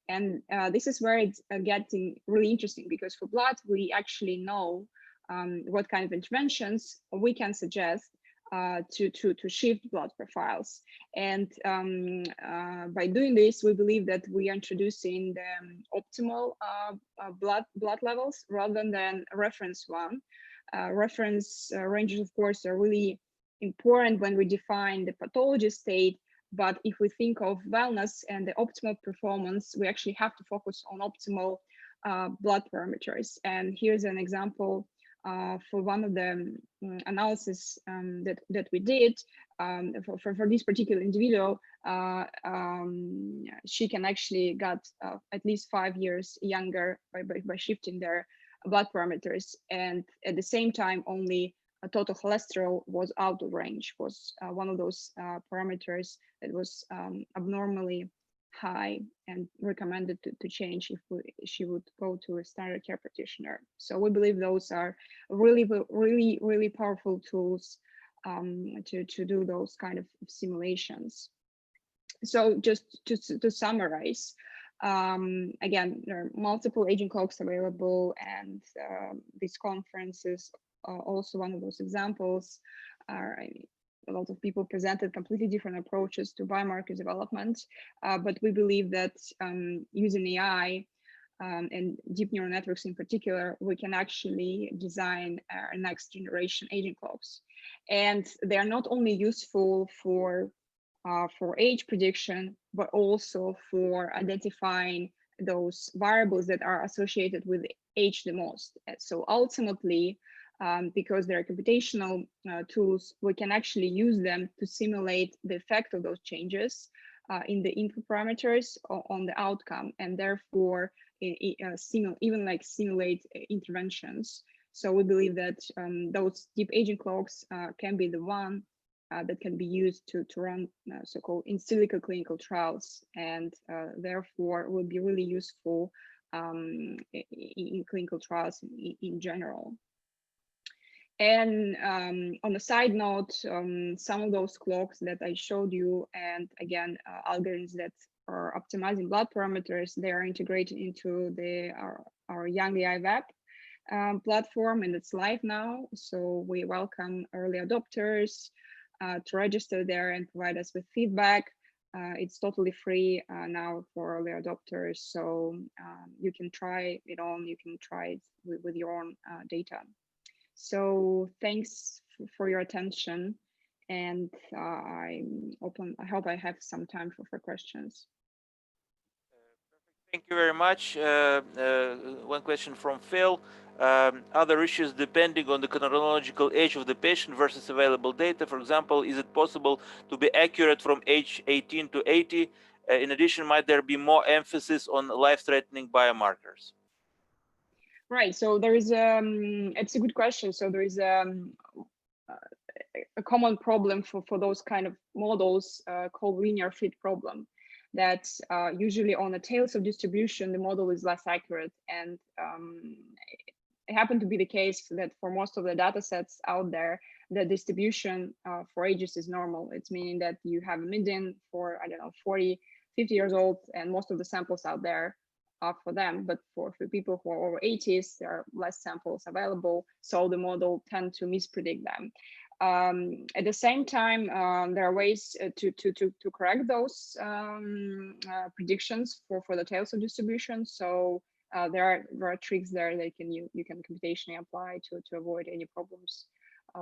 And this is where it's getting really interesting, because for blood, we actually know what kind of interventions we can suggest to shift blood profiles. And by doing this, we believe that we are introducing the optimal blood levels rather than a reference one. Reference ranges, of course, are really important when we define the pathology state. But if we think of wellness and the optimal performance, we actually have to focus on optimal blood parameters. And here's an example for one of the analysis that we did for this particular individual. She can actually got at least 5 years younger by shifting their blood parameters, and at the same time only a total cholesterol was out of range, was one of those parameters that was abnormally high and recommended to change if she would go to a standard care practitioner. So we believe those are really powerful tools to do those kind of simulations. So just to summarize, again, there are multiple aging clocks available, and these conferences are also one of those examples. A lot of people presented completely different approaches to biomarker development, but we believe that using AI and deep neural networks in particular, we can actually design our next generation aging clocks. And they are not only useful for age prediction, but also for identifying those variables that are associated with age the most. So ultimately, because they're computational tools, we can actually use them to simulate the effect of those changes in the input parameters on the outcome, and therefore even like simulate interventions. So we believe that those deep aging clocks can be the one that can be used to run so-called in silico clinical trials, and therefore will be really useful in clinical trials in general. And on a side note, some of those clocks that I showed you, and again, algorithms that are optimizing blood parameters, they are integrated into our Young AI web platform, and it's live now. So we welcome early adopters to register there and provide us with feedback. It's totally free now for early adopters, so you can try it on, you can try it with your own data. So thanks for your attention, and I'm open. I hope I have some time for questions. Thank you very much. One question from Phil. Other issues depending on the chronological age of the patient versus available data. For example, is it possible to be accurate from age 18 to 80? In addition, might there be more emphasis on life-threatening biomarkers? Right. So there is it's a good question. So there is a common problem for those kind of models called linear fit problem. That usually on the tails of distribution, the model is less accurate, and it happened to be the case that for most of the data sets out there, the distribution for ages is normal. It's meaning that you have a median for, I don't know, 40, 50 years old, and most of the samples out there are for them. But for people who are over 80s, there are less samples available. So the model tend to mispredict them. At the same time, there are ways to correct those predictions for the tails of distribution. So there are tricks there that you can computationally apply to avoid any problems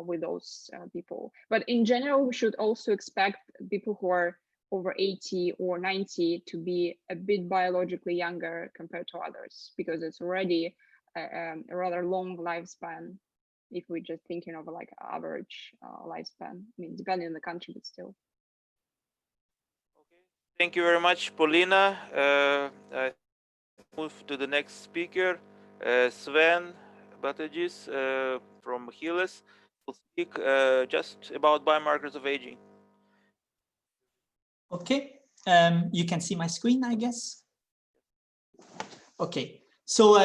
with those people. But in general, we should also expect people who are over 80 or 90 to be a bit biologically younger compared to others, because it's already a rather long lifespan if we're just thinking of like average lifespan. I mean, depending on the country, but still. Okay. Thank you very much, Paulina. I move to the next speaker, Sven Batagis from Achilles, will speak just about biomarkers of aging. Okay, you can see my screen, I guess. Okay, so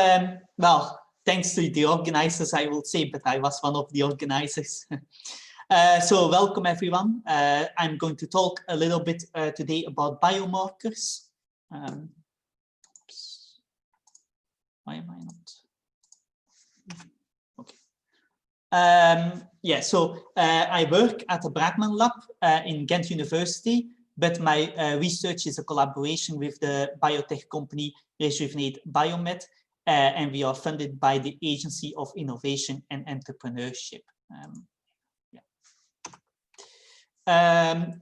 well, thanks to the organizers, I will say, but I was one of the organizers. So welcome everyone. I'm going to talk a little bit today about biomarkers. Oops. Why am I not? Okay. Yeah, so I work at the Brakman Lab in Ghent University, but my research is a collaboration with the biotech company Regeneration Biomed, and we are funded by the Agency of Innovation and Entrepreneurship.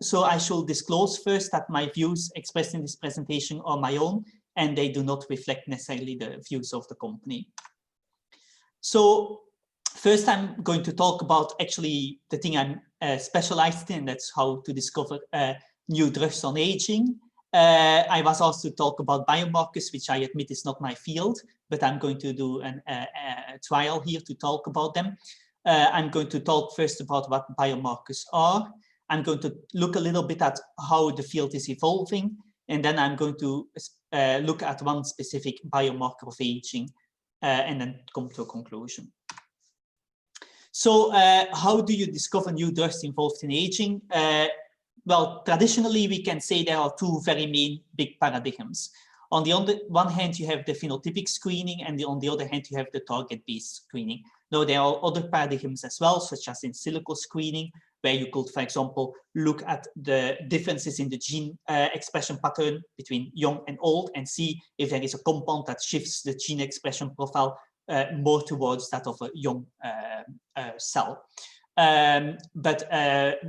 So I shall disclose first that my views expressed in this presentation are my own, and they do not reflect necessarily the views of the company. So first I'm going to talk about actually the thing I'm specialized in, that's how to discover new drugs on aging. I was asked to talk about biomarkers, which I admit is not my field, but I'm going to do a trial here to talk about them. I'm going to talk first about what biomarkers are. I'm going to look a little bit at how the field is evolving, and then I'm going to look at one specific biomarker of aging, and then come to a conclusion. So how do you discover new drugs involved in aging? Well, traditionally, we can say there are two very main big paradigms. On the one hand, you have the phenotypic screening, and on the other hand, you have the target-based screening. Now, there are other paradigms as well, such as in silico screening, where you could, for example, look at the differences in the gene expression pattern between young and old and see if there is a compound that shifts the gene expression profile more towards that of a young cell. But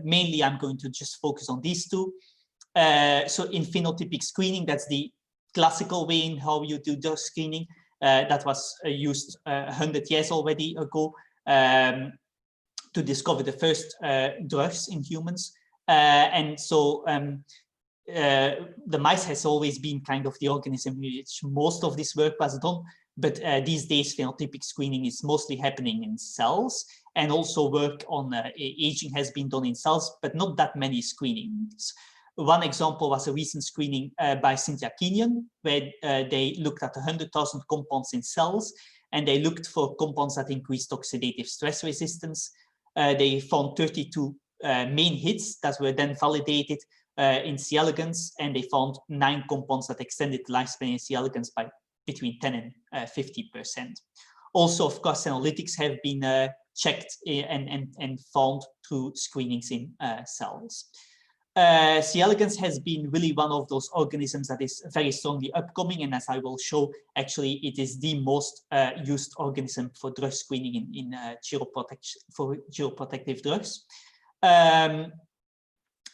mainly I'm going to just focus on these two. So in phenotypic screening, that's the classical way in how you do drug screening. That was used 100 years already ago to discover the first drugs in humans. And so the mice has always been kind of the organism in which most of this work was done. But these days, phenotypic screening is mostly happening in cells, and also work on aging has been done in cells, but not that many screenings. One example was a recent screening by Cynthia Kenyon, where they looked at 100,000 compounds in cells, and they looked for compounds that increased oxidative stress resistance. They found 32 main hits that were then validated in C. elegans, and they found 9 compounds that extended the lifespan in C. elegans by between 10 and 50%. Also, of course, analytics have been checked and found through screenings in cells. C. elegans has been really one of those organisms that is very strongly upcoming, and as I will show, actually it is the most used organism for drug screening in geroprotective drugs.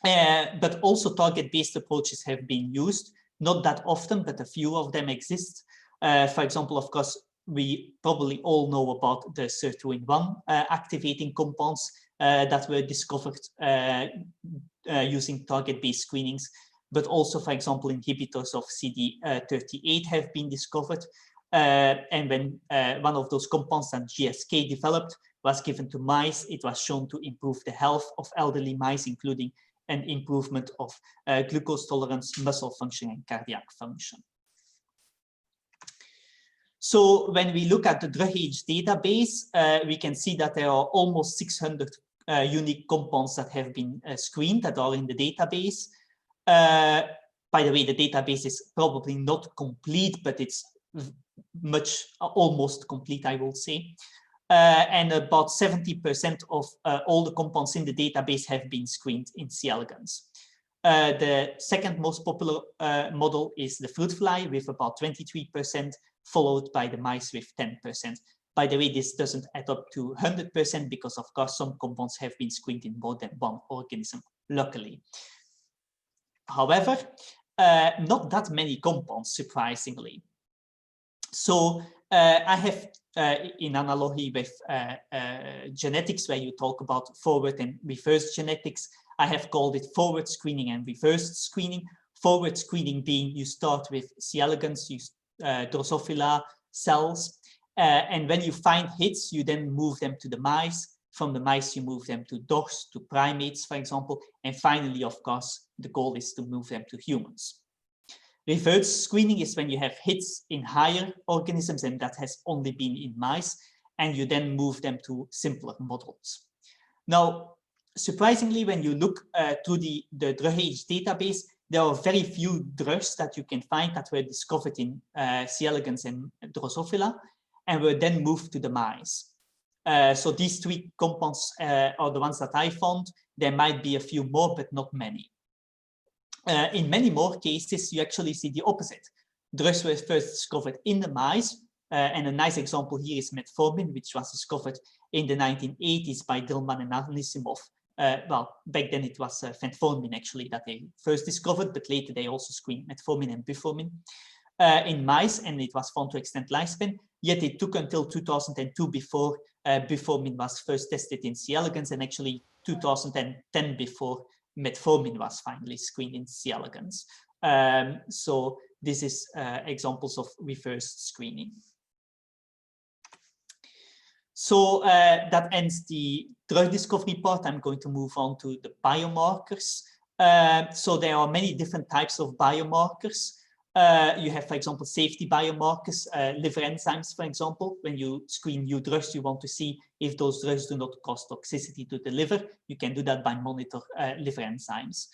But also target-based approaches have been used, not that often, but a few of them exist. For example, of course, we probably all know about the SIRT2-in-1 activating compounds that were discovered using target-based screenings, but also, for example, inhibitors of CD38 have been discovered. And when one of those compounds that GSK developed was given to mice, it was shown to improve the health of elderly mice, including an improvement of glucose tolerance, muscle function, and cardiac function. So when we look at the drug age database, we can see that there are almost 600 unique compounds that have been screened that are in the database. By the way, the database is probably not complete, but it's almost complete, I will say. And about 70% of all the compounds in the database have been screened in C. elegans. The second most popular model is the fruit fly with about 23%, followed by the mice with 10%. By the way, this doesn't add up to 100% because, of course, some compounds have been screened in more than one organism, luckily. However, not that many compounds, surprisingly. So I have, in analogy with genetics, where you talk about forward and reverse genetics, I have called it forward screening and reverse screening. Forward screening being you start with C. elegans, Drosophila cells, and when you find hits, you then move them to the mice. From the mice, you move them to dogs, to primates, for example, and finally, of course, the goal is to move them to humans. Reverse screening is when you have hits in higher organisms, and that has only been in mice, and you then move them to simpler models. Now, surprisingly, when you look to the drug age database, there are very few drugs that you can find that were discovered in C. elegans and Drosophila, and were then moved to the mice. So these three compounds are the ones that I found. There might be a few more, but not many. In many more cases, you actually see the opposite. Drugs were first discovered in the mice, and a nice example here is metformin, which was discovered in the 1980s by Dillman and Anisimov. Well, back then it was fenformin actually that they first discovered, but later they also screened metformin and buformin in mice, and it was found to extend lifespan. Yet it took until 2002 before buformin was first tested in C. elegans, and actually 2010 before metformin was finally screened in C. elegans. So this is examples of reverse screening. So that ends the drug discovery part. I'm going to move on to the biomarkers. So there are many different types of biomarkers. You have, for example, safety biomarkers, liver enzymes, for example. When you screen new drugs, you want to see if those drugs do not cause toxicity to the liver. You can do that by monitor liver enzymes.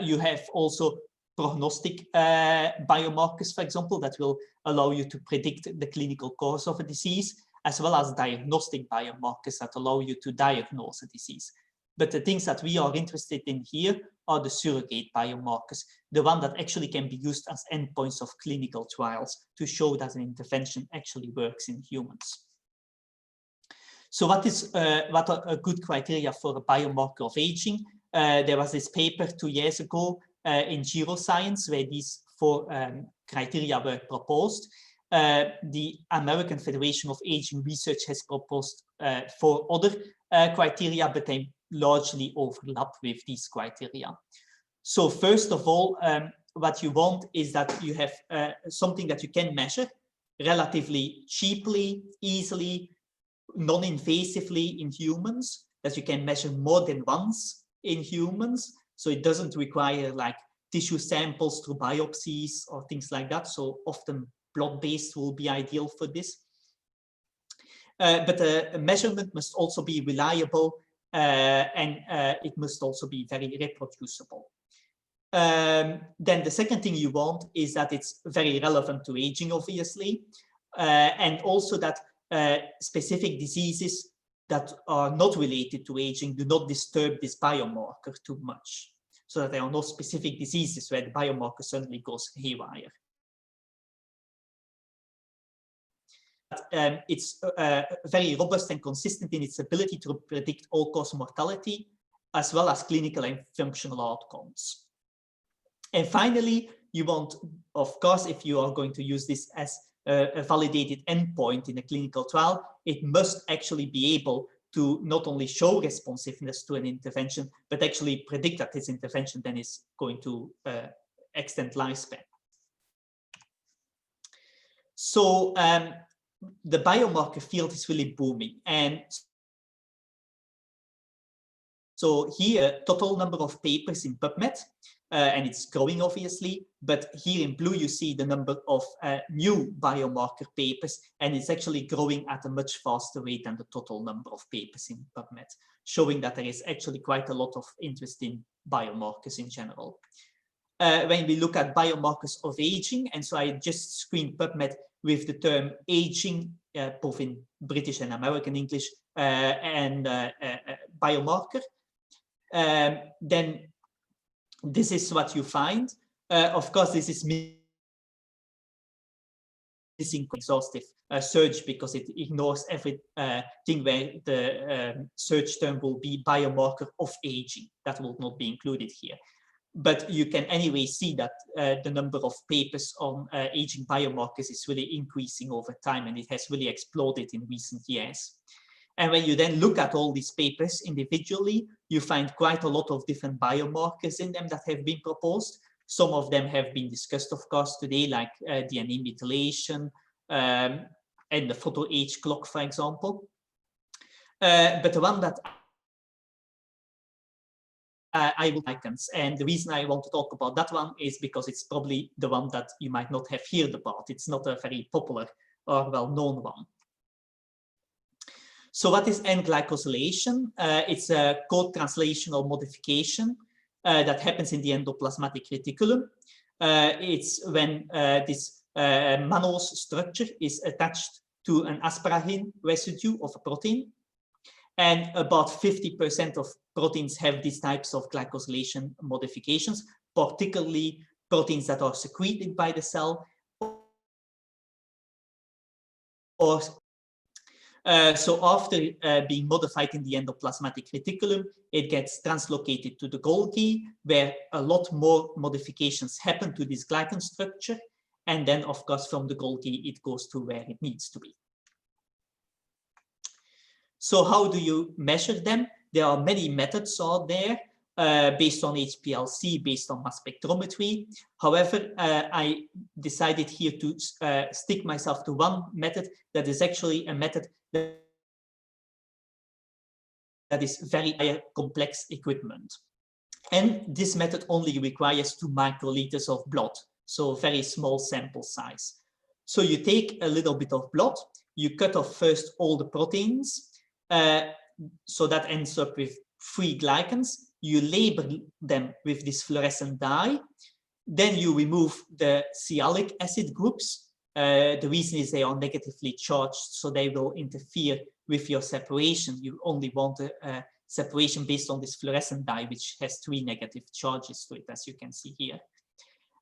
You have also prognostic biomarkers, for example, that will allow you to predict the clinical course of a disease, as well as diagnostic biomarkers that allow you to diagnose a disease. But the things that we are interested in here are the surrogate biomarkers, the one that actually can be used as endpoints of clinical trials to show that an intervention actually works in humans. So what are good criteria for a biomarker of aging? There was this paper 2 years ago in Euroscience where these 4 criteria were proposed. The American Federation of Aging Research has proposed 4 other criteria, but they largely overlap with these criteria. So first of all, what you want is that you have something that you can measure relatively cheaply, easily, non-invasively in humans, that you can measure more than once in humans. So it doesn't require like tissue samples through biopsies or things like that. So often blood-based will be ideal for this. But a measurement must also be reliable, and it must also be very reproducible. Then the second thing you want is that it's very relevant to aging, obviously, and also that specific diseases that are not related to aging do not disturb this biomarker too much, so that there are no specific diseases where the biomarker suddenly goes haywire. It's very robust and consistent in its ability to predict all-cause mortality, as well as clinical and functional outcomes. And finally, you want, of course, if you are going to use this as a validated endpoint in a clinical trial, it must actually be able to not only show responsiveness to an intervention, but actually predict that this intervention then is going to extend lifespan. So the biomarker field is really booming, and So here, total number of papers in PubMed, and it's growing obviously, but here in blue you see the number of new biomarker papers, and it's actually growing at a much faster rate than the total number of papers in PubMed, showing that there is actually quite a lot of interest in biomarkers in general. When we look at biomarkers of aging, and so I just screened PubMed with the term aging, both in British and American English, and biomarker, then this is what you find. Of course, this is missing exhaustive search because it ignores everything where the search term will be biomarker of aging. That will not be included here. But you can anyway see that the number of papers on aging biomarkers is really increasing over time, and it has really exploded in recent years. And when you then look at all these papers individually, you find quite a lot of different biomarkers in them that have been proposed. Some of them have been discussed, of course, today, like DNA methylation and the photo age clock, for example. But the one that I would like, and the reason I want to talk about that one is because it's probably the one that you might not have heard about. It's not a very popular or well-known one. So what is N-glycosylation? It's a code translational modification that happens in the endoplasmatic reticulum. It's when this mannose structure is attached to an asparagine residue of a protein. And about 50% of proteins have these types of glycosylation modifications, particularly proteins that are secreted by the cell. So after being modified in the endoplasmatic reticulum, it gets translocated to the Golgi, where a lot more modifications happen to this glycan structure. And then, of course, from the Golgi, it goes to where it needs to be. So how do you measure them? There are many methods out there based on HPLC, based on mass spectrometry. However, I decided here to stick myself to one method that is actually a method that is very complex equipment. And this method only requires 2 microliters of blood, so very small sample size. So you take a little bit of blood, you cut off first all the proteins, so that ends up with 3 glycans. You label them with this fluorescent dye. Then you remove the sialic acid groups. The reason is they are negatively charged, so they will interfere with your separation. You only want a separation based on this fluorescent dye, which has 3 negative charges to it, as you can see here.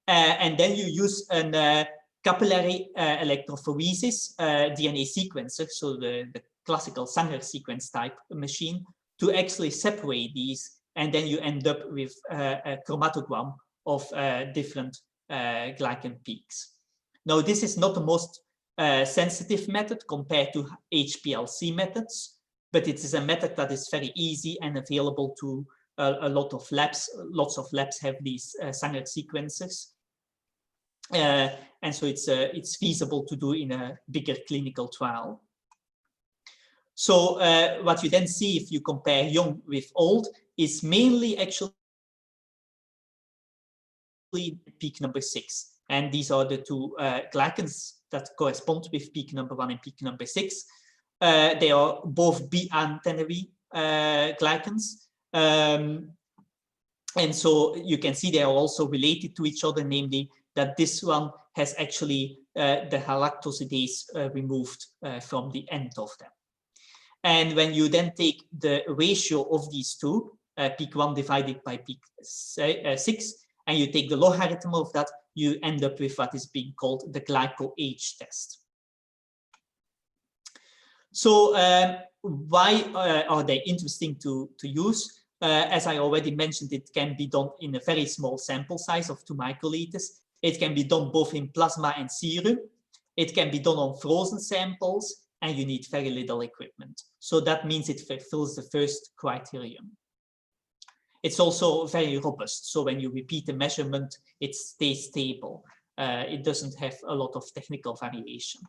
And then you use a capillary electrophoresis DNA sequencer, so the classical Sanger sequence type machine, to actually separate these, and then you end up with a chromatogram of different glycan peaks. Now, this is not the most sensitive method compared to HPLC methods, but it is a method that is very easy and available to a lot of labs. Lots of labs have these Sanger sequencers. And so it's feasible to do in a bigger clinical trial. So what you then see if you compare young with old is mainly actually peak number 6. And these are the 2 glycans that correspond with peak number 1 and peak number 6. They are both B-antennary glycans. And so you can see they are also related to each other, namely that this one has actually the galactosidase removed from the end of them. And when you then take the ratio of these 2, peak 1 divided by peak 6, and you take the logarithm of that, you end up with what is being called the glyco-age test. So why are they interesting to use? As I already mentioned, it can be done in a very small sample size of 2 microliters. It can be done both in plasma and serum. It can be done on frozen samples, and you need very little equipment. So that means it fulfills the first criterion. It's also very robust. So when you repeat the measurement, it stays stable. It doesn't have a lot of technical variation.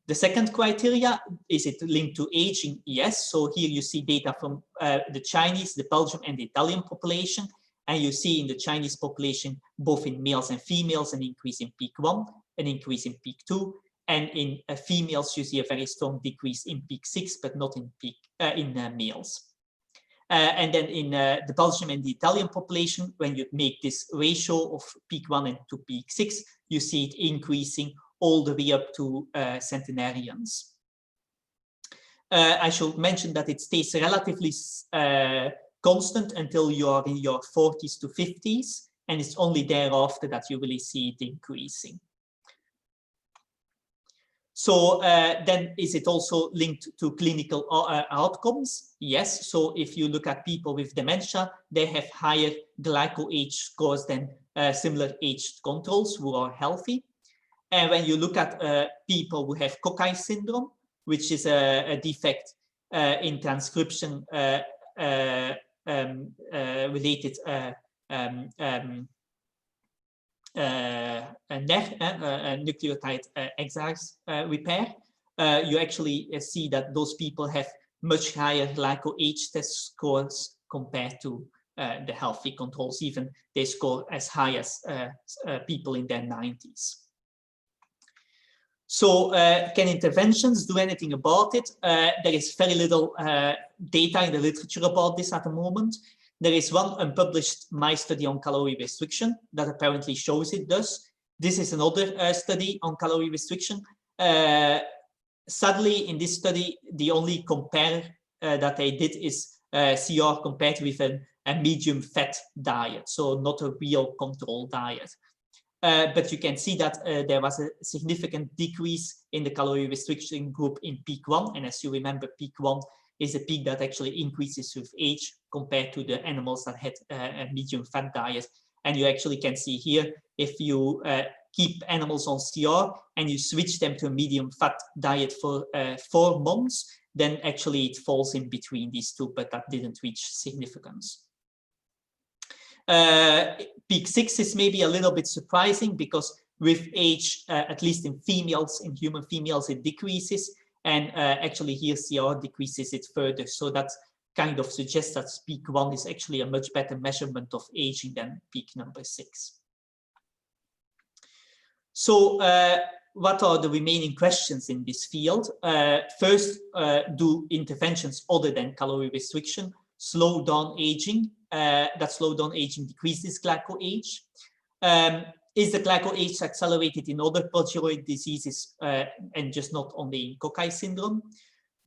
The second criteria, is it linked to aging? Yes. So here you see data from the Chinese, the Belgian and the Italian population. And you see in the Chinese population, both in males and females, an increase in peak 1, an increase in peak 2. And in females, you see a very strong decrease in peak 6, but not in males. And then in the Belgian and the Italian population, when you make this ratio of peak 1 and to peak 6, you see it increasing all the way up to centenarians. I should mention that it stays relatively constant until you are in your 40s to 50s, and it's only thereafter that you really see it increasing. So then is it also linked to clinical outcomes? Yes. So if you look at people with dementia, they have higher glyco-age scores than similar aged controls who are healthy. And when you look at people who have Cockeye syndrome, which is a defect in transcription related nucleotide excise repair, you actually see that those people have much higher glyco-age test scores compared to the healthy controls. Even they score as high as people in their 90s. So can interventions do anything about it? There is very little data in the literature about this at the moment. There is one unpublished mice study on calorie restriction that apparently shows it does. This is another study on calorie restriction. Sadly, in this study, the only compare that they did is CR compared with a medium fat diet, so not a real control diet. But you can see that there was a significant decrease in the calorie restriction group in peak 1. And as you remember, peak 1 is a peak that actually increases with age compared to the animals that had a medium fat diet. And you actually can see here, if you keep animals on CR and you switch them to a medium fat diet for 4 months, then actually it falls in between these two, but that didn't reach significance. Peak 6 is maybe a little bit surprising because with age, at least in females, in human females, it decreases. And actually here CR decreases it further. So that kind of suggests that peak 1 is actually a much better measurement of aging than peak number 6. So what are the remaining questions in this field? First, do interventions other than calorie restriction slow down aging? That slow down aging decreases glyco-age? Is the glyco-age accelerated in other progeroid diseases and just not only in Cockeye syndrome?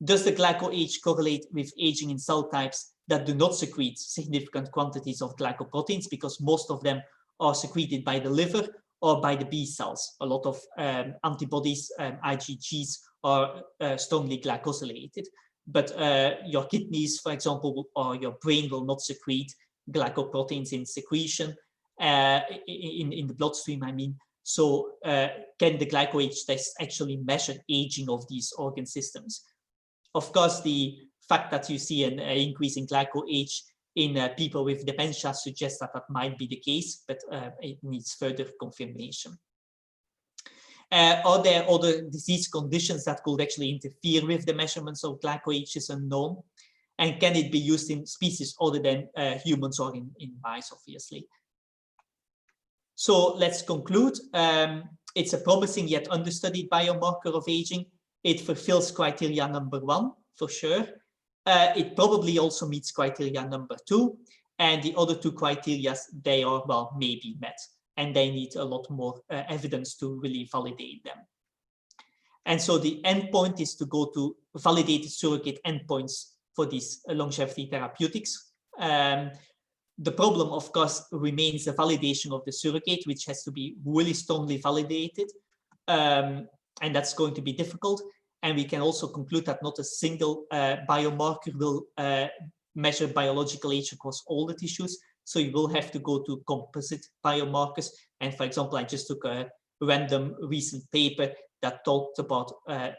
Does the glyco-age correlate with aging in cell types that do not secrete significant quantities of glycoproteins, because most of them are secreted by the liver or by the B cells? A lot of antibodies, IgGs, are strongly glycosylated. But your kidneys, for example, or your brain will not secrete glycoproteins in secretion, in the bloodstream, I mean. So can the glyco-age test actually measure aging of these organ systems? Of course, the fact that you see an increase in glyco-age in people with dementia suggests that that might be the case, but it needs further confirmation. Are there other disease conditions that could actually interfere with the measurements of glyco-age is unknown? And can it be used in species other than humans or in mice, obviously? So let's conclude. It's a promising yet understudied biomarker of aging. It fulfills criteria number 1, for sure. It probably also meets criteria number 2. And the other 2 criteria, they are, well, maybe met. And they need a lot more evidence to really validate them. And so the endpoint is to go to validated surrogate endpoints for these longevity therapeutics. The problem, of course, remains the validation of the surrogate, which has to be really strongly validated. And that's going to be difficult. And we can also conclude that not a single biomarker will measure biological age across all the tissues. So you will have to go to composite biomarkers. And for example, I just took a random recent paper that talked about a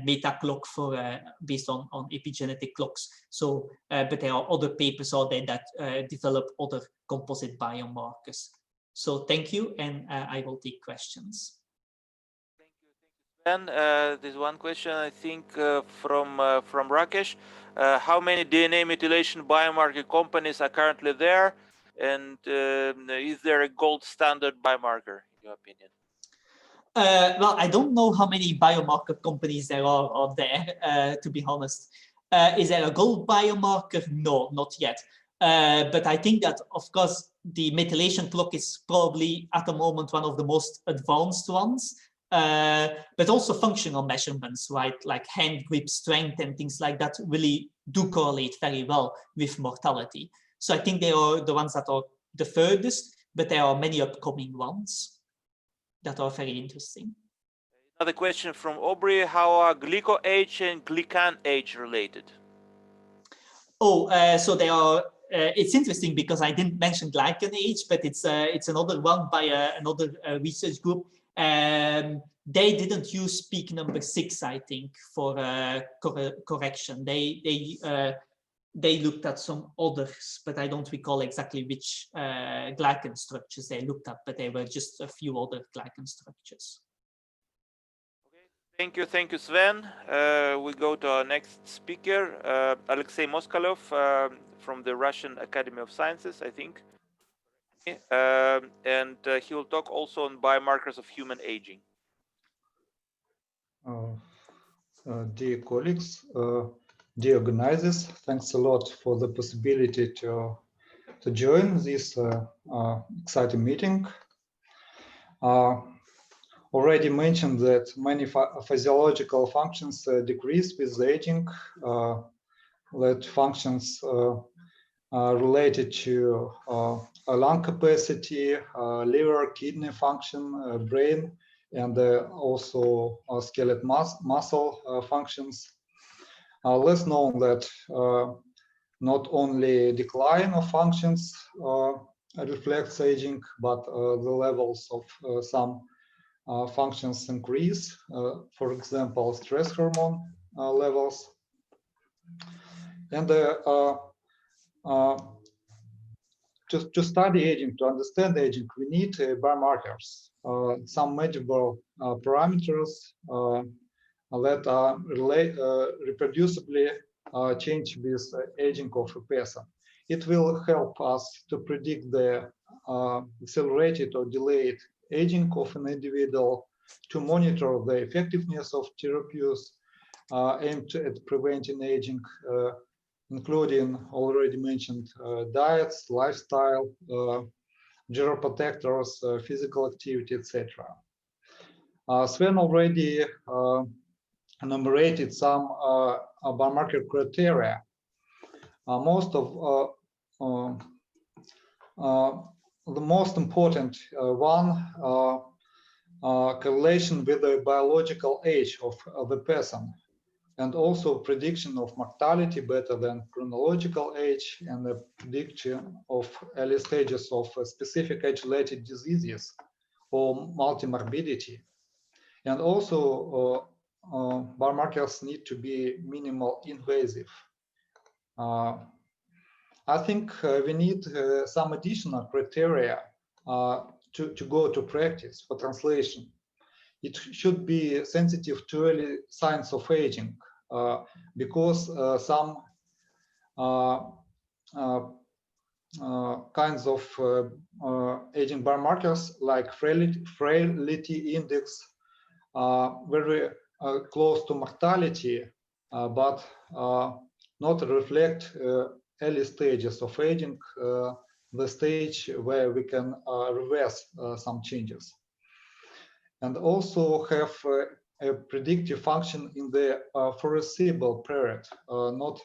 meta clock for based on epigenetic clocks. So, but there are other papers out there that develop other composite biomarkers. So thank you, and I will take questions. Thank you Then there's one question, I think, from Rakesh. How many DNA methylation biomarker companies are currently there? And is there a gold standard biomarker, in your opinion? Well, I don't know how many biomarker companies there are out there, to be honest. Is there a gold biomarker? No, not yet. But I think that, of course, the methylation clock is probably at the moment one of the most advanced ones. But also functional measurements, right? Like hand grip strength and things like that really do correlate very well with mortality. So I think they are the ones that are the furthest, but there are many upcoming ones that are very interesting. Another question from Aubrey: how are glyco-age and glycan-age related? Oh, so they are. It's interesting because I didn't mention glycan-age, but it's another one by another research group. They didn't use peak number 6, I think, for correction. They looked at some others, but I don't recall exactly which glycan structures they looked at, but they were just a few other glycan structures. Thank you, Sven. We go to our next speaker, Alexei Moskalov from the Russian Academy of Sciences, I think. And he will talk also on biomarkers of human aging. Dear colleagues, dear organizers, thanks a lot for the possibility to join this exciting meeting. Already mentioned that many physiological functions decrease with aging, that functions related to lung capacity, liver, kidney function, brain, and also skeletal muscle functions. Less known that not only decline of functions reflects aging, but the levels of some functions increase, for example, stress hormone levels. And to study aging, to understand aging, we need biomarkers, some measurable parameters that are reproducibly change with aging of a person. It will help us to predict the accelerated or delayed aging of an individual, to monitor the effectiveness of therapies aimed at preventing aging, including already mentioned diets, lifestyle, geroprotectors, physical activity, etc. Sven already enumerated some biomarker criteria. Most of the most important one, correlation with the biological age of the person, and also prediction of mortality better than chronological age, and the prediction of early stages of specific age-related diseases or multimorbidity. And also biomarkers need to be minimal invasive. I think we need some additional criteria to go to practice for translation. It should be sensitive to early signs of aging, because some kinds of aging biomarkers like frailty index are very close to mortality, but not reflect early stages of aging, the stage where we can reverse some changes. And also have a predictive function in the foreseeable period, not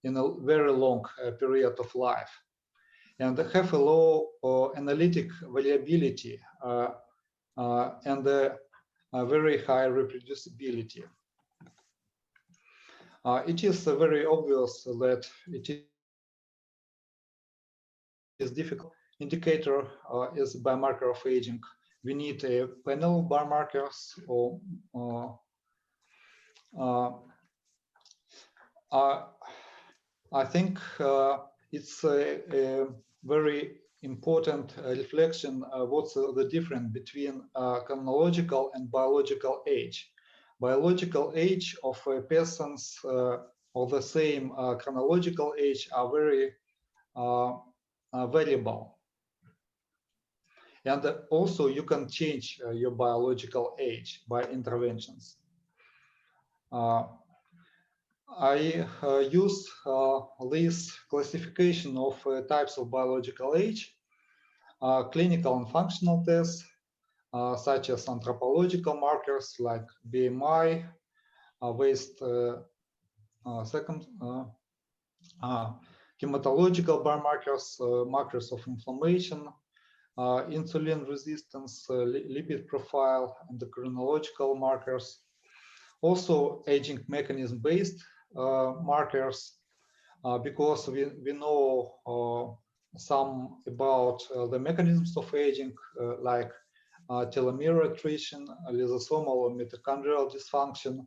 in a very long period of life. And have a low analytic variability and a very high reproducibility. It is very obvious that it is difficult indicator is a biomarker of aging. We need a panel of biomarkers, or I think it's a very important reflection what's the difference between chronological and biological age. biological age of persons of the same chronological age are very variable. And also you can change your biological age by interventions. I use this classification of types of biological age, clinical and functional tests, such as anthropological markers like BMI, waist hematological biomarkers, markers of inflammation, insulin resistance, lipid profile, endocrinological markers. Also aging mechanism based markers, because we know some about the mechanisms of aging, like telomere attrition, lysosomal or mitochondrial dysfunction,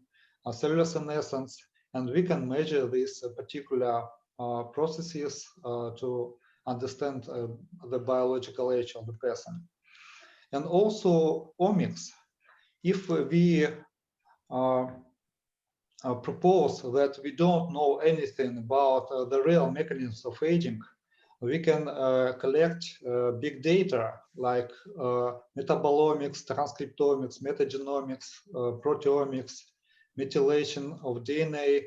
cellular senescence, and we can measure these particular processes to understand the biological age of the person. And also omics. If we propose that we don't know anything about the real mechanisms of aging, we can collect big data like metabolomics, transcriptomics, metagenomics, proteomics, methylation of DNA,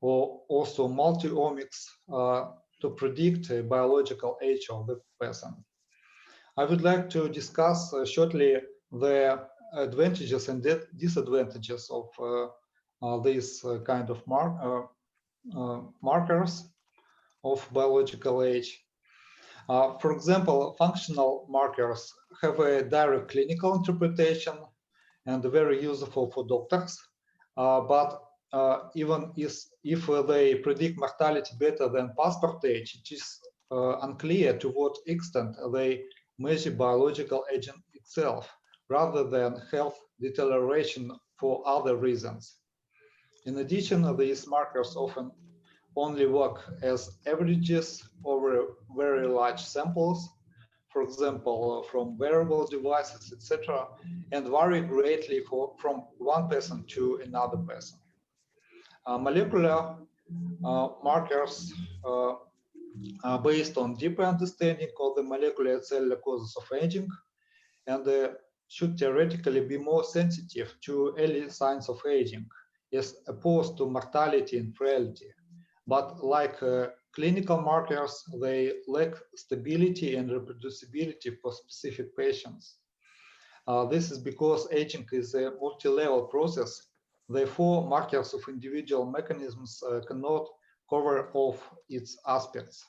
or also multi-omics to predict the biological age of the person. I would like to discuss shortly the advantages and disadvantages of these kind of markers of biological age. For example, functional markers have a direct clinical interpretation and very useful for doctors, but even if they predict mortality better than passport age, it is unclear to what extent they measure biological aging itself, rather than health deterioration for other reasons. In addition, these markers often only work as averages over very large samples, for example, from wearable devices, etc., and vary greatly from one person to another person. Molecular markers are based on deeper understanding of the molecular and cellular causes of aging, and should theoretically be more sensitive to early signs of aging, as opposed to mortality and frailty. But like clinical markers, they lack stability and reproducibility for specific patients. This is because aging is a multi-level process. Therefore, markers of individual mechanisms cannot cover all its aspects.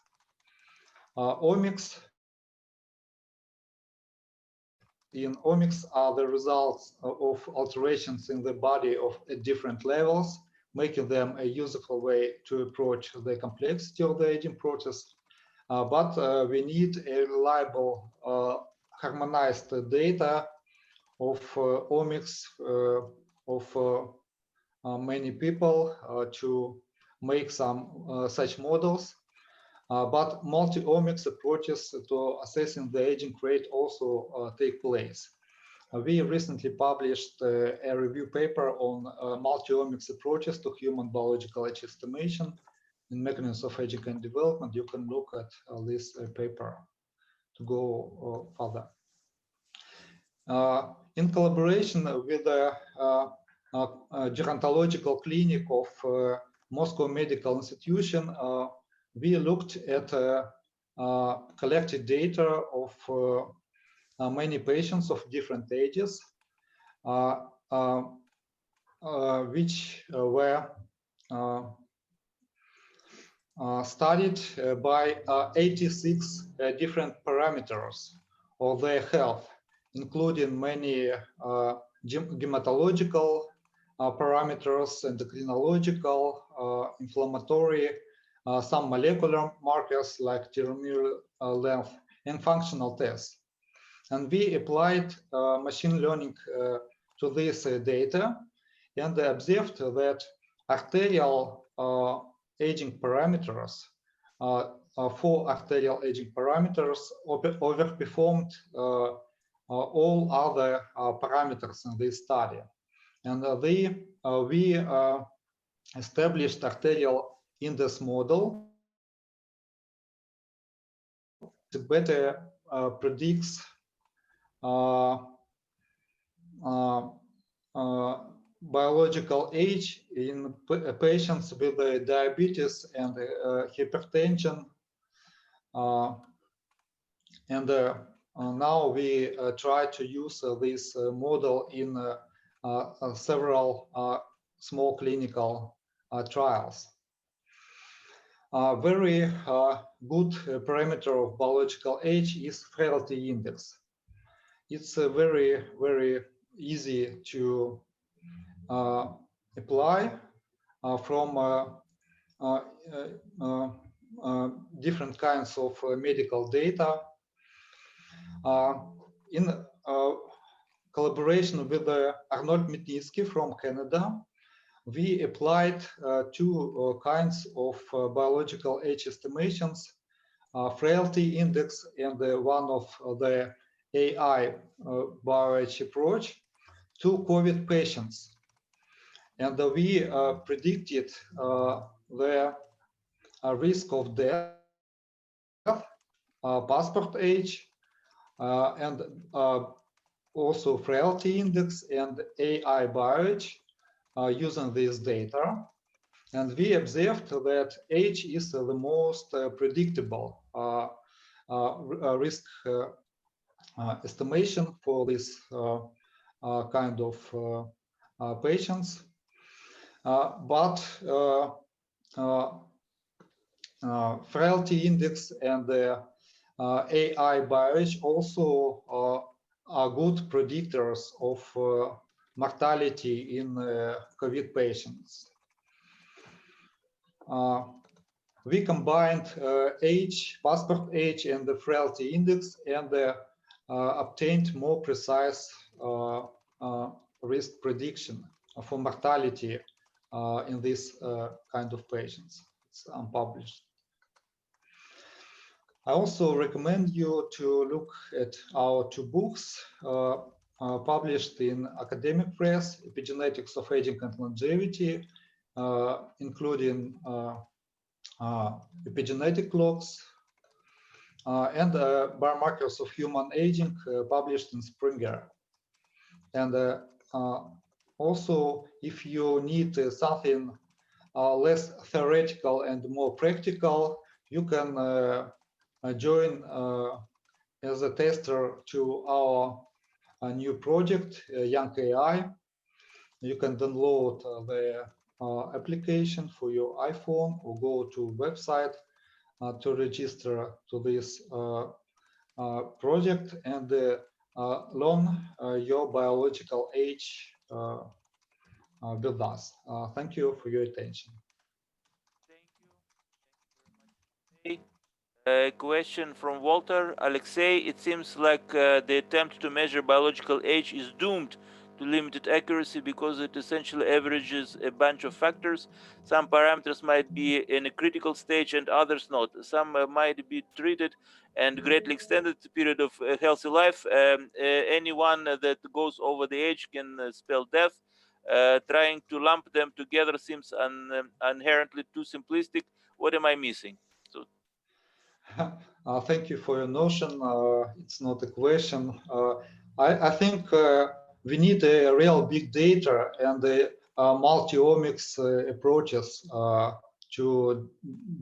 Omics. In omics are the results of alterations in the body at different levels, making them a useful way to approach the complexity of the aging process. But we need a reliable, harmonized data of omics of many people to make some such models. But multi-omics approaches to assessing the aging rate also take place. We recently published a review paper on multi-omics approaches to human biological age estimation in mechanisms of aging and development. You can look at this paper to go further. In collaboration with the gerontological clinic of Moscow Medical Institution, we looked at collected data of many patients of different ages, which were studied by 86 different parameters of their health, including many hematological parameters, endocrinological, inflammatory, some molecular markers like telomere length, and functional tests. And we applied machine learning to this data and observed that arterial aging parameters, 4 arterial aging parameters overperformed all other parameters in this study. And we established arterial index model. It better predicts biological age in patients with diabetes and hypertension. Now we try to use this model in several small clinical trials. Very good parameter of biological age is frailty index. It's very, very easy to apply from different kinds of medical data. In collaboration with Arnold Mitnitsky from Canada, we applied two kinds of biological age estimations, frailty index and one of the AI bioage approach to COVID patients. And we predicted the risk of death, passport age, and also frailty index and AI bioage using this data. And we observed that age is the most predictable risk estimation for this kind of patients. But frailty index and the AI bioage also are good predictors of mortality in COVID patients. We combined age, passport age, and the frailty index, and obtained more precise risk prediction for mortality in this kind of patients. It's unpublished. I also recommend you to look at our two books published in academic press, Epigenetics of Aging and Longevity, including epigenetic logs, and Biomarkers of Human Aging, published in Springer. And also, if you need something less theoretical and more practical, you can join as a tester to our new project, Young AI. You can download the application for your iPhone or go to website to register to this project and learn your biological age with us. Thank you for your attention. A question from Walter. Alexei, it seems like the attempt to measure biological age is doomed to limited accuracy because it essentially averages a bunch of factors. Some parameters might be in a critical stage and others not. Some might be treated and greatly extended period of healthy life. Anyone that goes over the age can spell death. Trying to lump them together seems inherently too simplistic. What am I missing? So, thank you for your notion. It's not a question. I think we need a real big data and multi-omics approaches to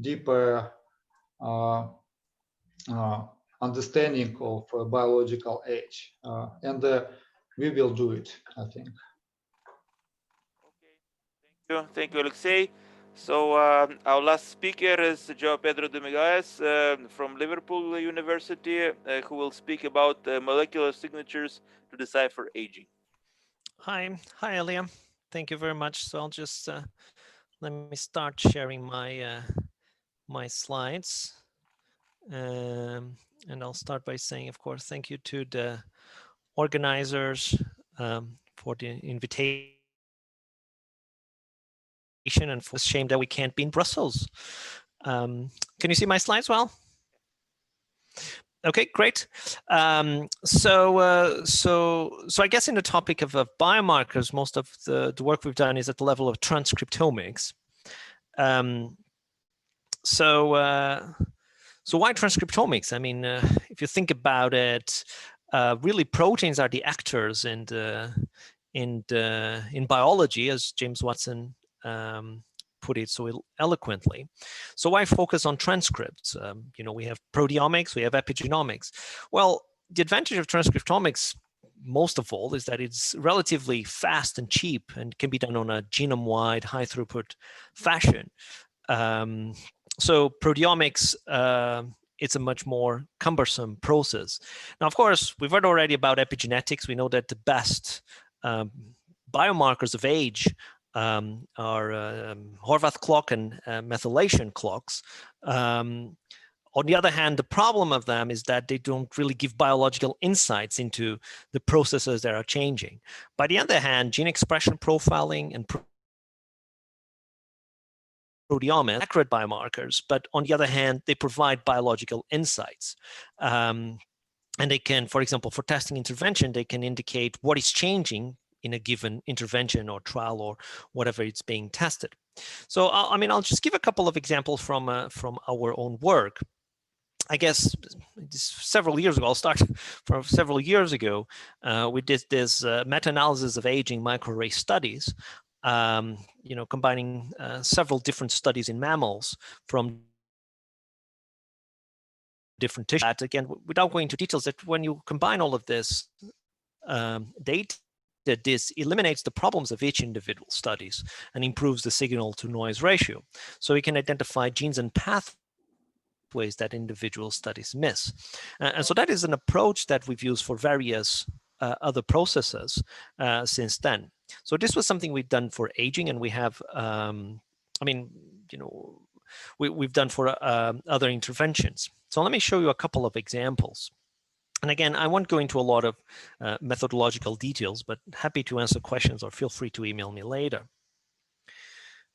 deeper understanding of biological age. And we will do it, I think. Okay, thank you, Alexei. So our last speaker is João Pedro de Miguel from Liverpool University, who will speak about molecular signatures to decipher aging. Hi, Elia. Thank you very much. So I'll just let me start sharing my my slides, and I'll start by saying, of course, thank you to the organizers for the invitation. And for a shame that we can't be in Brussels. Can you see my slides well? Okay, great. So I guess in the topic of biomarkers, most of the work we've done is at the level of transcriptomics. So why transcriptomics? I mean, if you think about it, really proteins are the actors in biology, as James Watson put it so eloquently. So why focus on transcripts? You know, we have proteomics, we have epigenomics. Well, the advantage of transcriptomics, most of all, is that it's relatively fast and cheap and can be done on a genome-wide, high-throughput fashion. So proteomics, it's a much more cumbersome process. Now, of course, we've heard already about epigenetics. We know that the best biomarkers of age are Horvath clock and methylation clocks. On the other hand, the problem of them is that they don't really give biological insights into the processes that are changing. By the other hand, gene expression profiling and proteomics, accurate biomarkers, but on the other hand, they provide biological insights. And they can, for example, for testing intervention, they can indicate what is changing in a given intervention or trial or whatever it's being tested. So, I mean, I'll just give a couple of examples from our own work. I guess several years ago, I'll start from several years ago, we did this meta-analysis of aging microarray studies, you know, combining several different studies in mammals from different tissues. Again, without going into details, that when you combine all of this data, this eliminates the problems of each individual studies and improves the signal to noise ratio. So we can identify genes and pathways that individual studies miss. And so that is an approach that we've used for various other processes since then. So this was something we've done for aging, and we have, I mean, you know, we've done for other interventions. So let me show you a couple of examples. And again, I won't go into a lot of methodological details, but happy to answer questions, or feel free to email me later.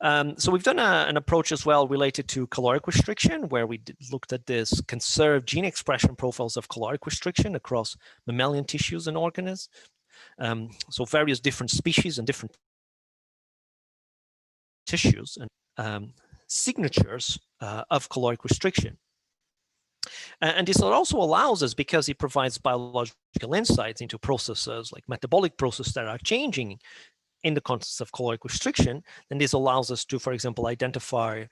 So we've done an approach as well related to caloric restriction, where we looked at this conserved gene expression profiles of caloric restriction across mammalian tissues and organisms. So various different species and different tissues and signatures of caloric restriction. And this also allows us, because it provides biological insights into processes like metabolic processes that are changing in the context of caloric restriction, then this allows us to, for example, identify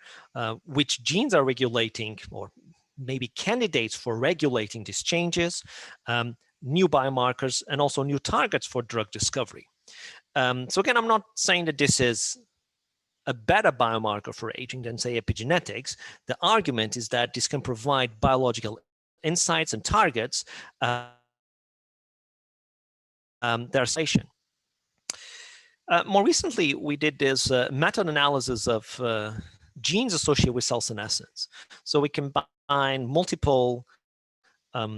which genes are regulating, or maybe candidates for regulating these changes, new biomarkers, and also new targets for drug discovery. So again, I'm not saying that this is a better biomarker for aging than, say, epigenetics. The argument is that this can provide biological insights and targets that are station. More recently, we did this meta-analysis of genes associated with cell senescence. So we combine multiple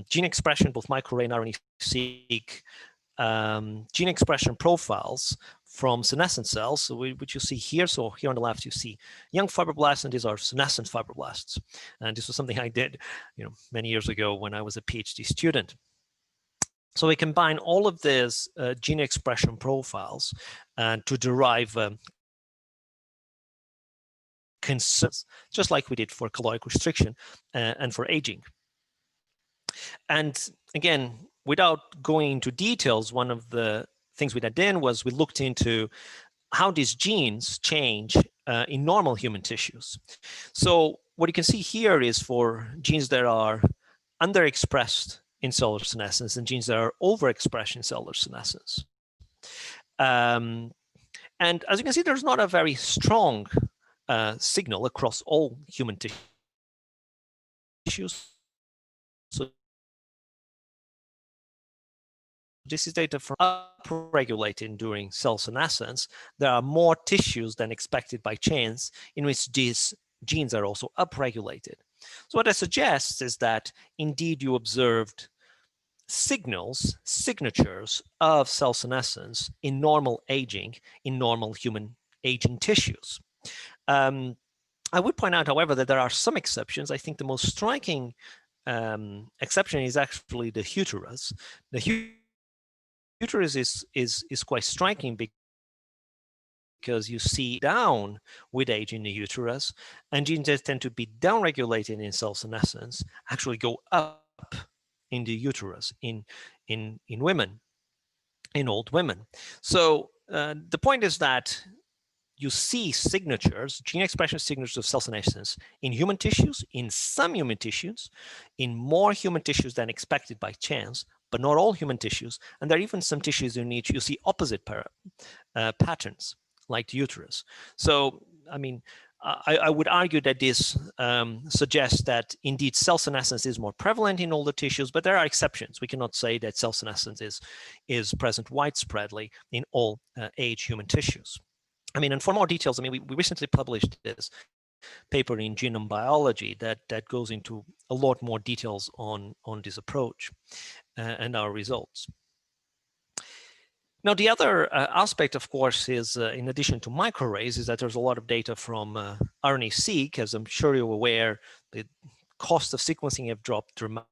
gene expression, both microarray and RNA-seq, gene expression profiles from senescent cells, so which you see here. So here on the left, you see young fibroblasts, and these are senescent fibroblasts. And this was something I did, you know, many years ago when I was a PhD student. So we combine all of these gene expression profiles to derive concerns, just like we did for caloric restriction and for aging. And again, without going into details, one of the things we did then was we looked into how these genes change in normal human tissues. So what you can see here is for genes that are underexpressed in cellular senescence and genes that are overexpressed in cellular senescence. And as you can see, there's not a very strong signal across all human tissues. So this is data from upregulated during cell senescence. There are more tissues than expected by chance in which these genes are also upregulated. So what that suggests is that indeed you observed signals, signatures of cell senescence in normal aging, in normal human aging tissues. I would point out, however, that there are some exceptions. I think the most striking exception is actually the uterus. The uterus is quite striking because you see down with age in the uterus, and genes that tend to be downregulated in cell senescence actually go up in the uterus in women, in old women. So the point is that you see signatures, gene expression signatures of cell senescence in human tissues, in some human tissues, in more human tissues than expected by chance, but not all human tissues. And there are even some tissues in which you see opposite patterns, like the uterus. So, I mean, I would argue that this suggests that indeed cell senescence is more prevalent in older tissues, but there are exceptions. We cannot say that cell senescence is present widespreadly in all age human tissues. I mean, and for more details, I mean, we recently published this paper in Genome Biology that goes into a lot more details on this approach and our results. Now, the other aspect, of course, is in addition to microarrays, is that there's a lot of data from RNA-seq. As I'm sure you're aware, the cost of sequencing have dropped dramatically.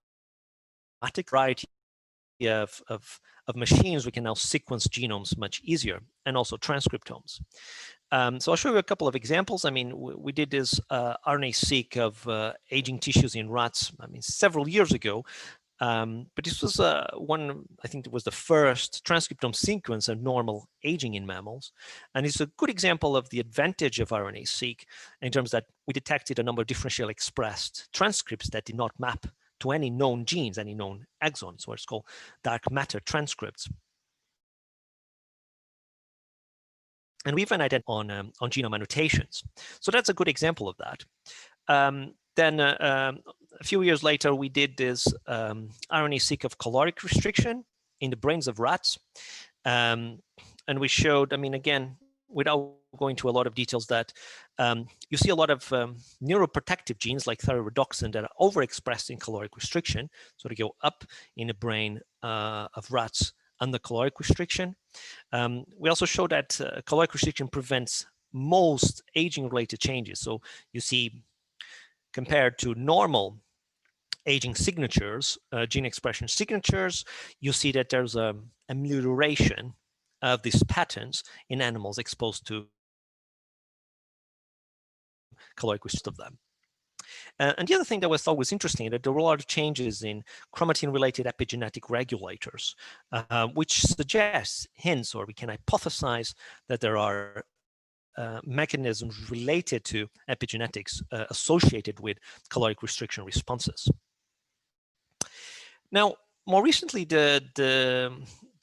Variety of machines, we can now sequence genomes much easier, and also transcriptomes. So I'll show you a couple of examples. I mean, we did this RNA-seq of aging tissues in rats, I mean, several years ago. But this was one, I think it was the first transcriptome sequence of normal aging in mammals. And it's a good example of the advantage of RNA-seq in terms that we detected a number of differentially expressed transcripts that did not map to any known genes, any known exons, what's called dark matter transcripts. And we even identified on genome annotations. So that's a good example of that. Then a few years later, we did this RNA-seq of caloric restriction in the brains of rats. And we showed, I mean, again, without going to a lot of details, that you see a lot of neuroprotective genes like thyroidoxin that are overexpressed in caloric restriction. So they go up in the brain of rats under caloric restriction. We also show that caloric restriction prevents most aging-related changes. So you see, compared to normal aging signatures, gene expression signatures, you see that there's a amelioration of these patterns in animals exposed to caloric restriction of them. And the other thing that I thought was interesting, that there were a lot of changes in chromatin-related epigenetic regulators, which suggests, hints, or we can hypothesize that there are mechanisms related to epigenetics associated with caloric restriction responses. Now, more recently, the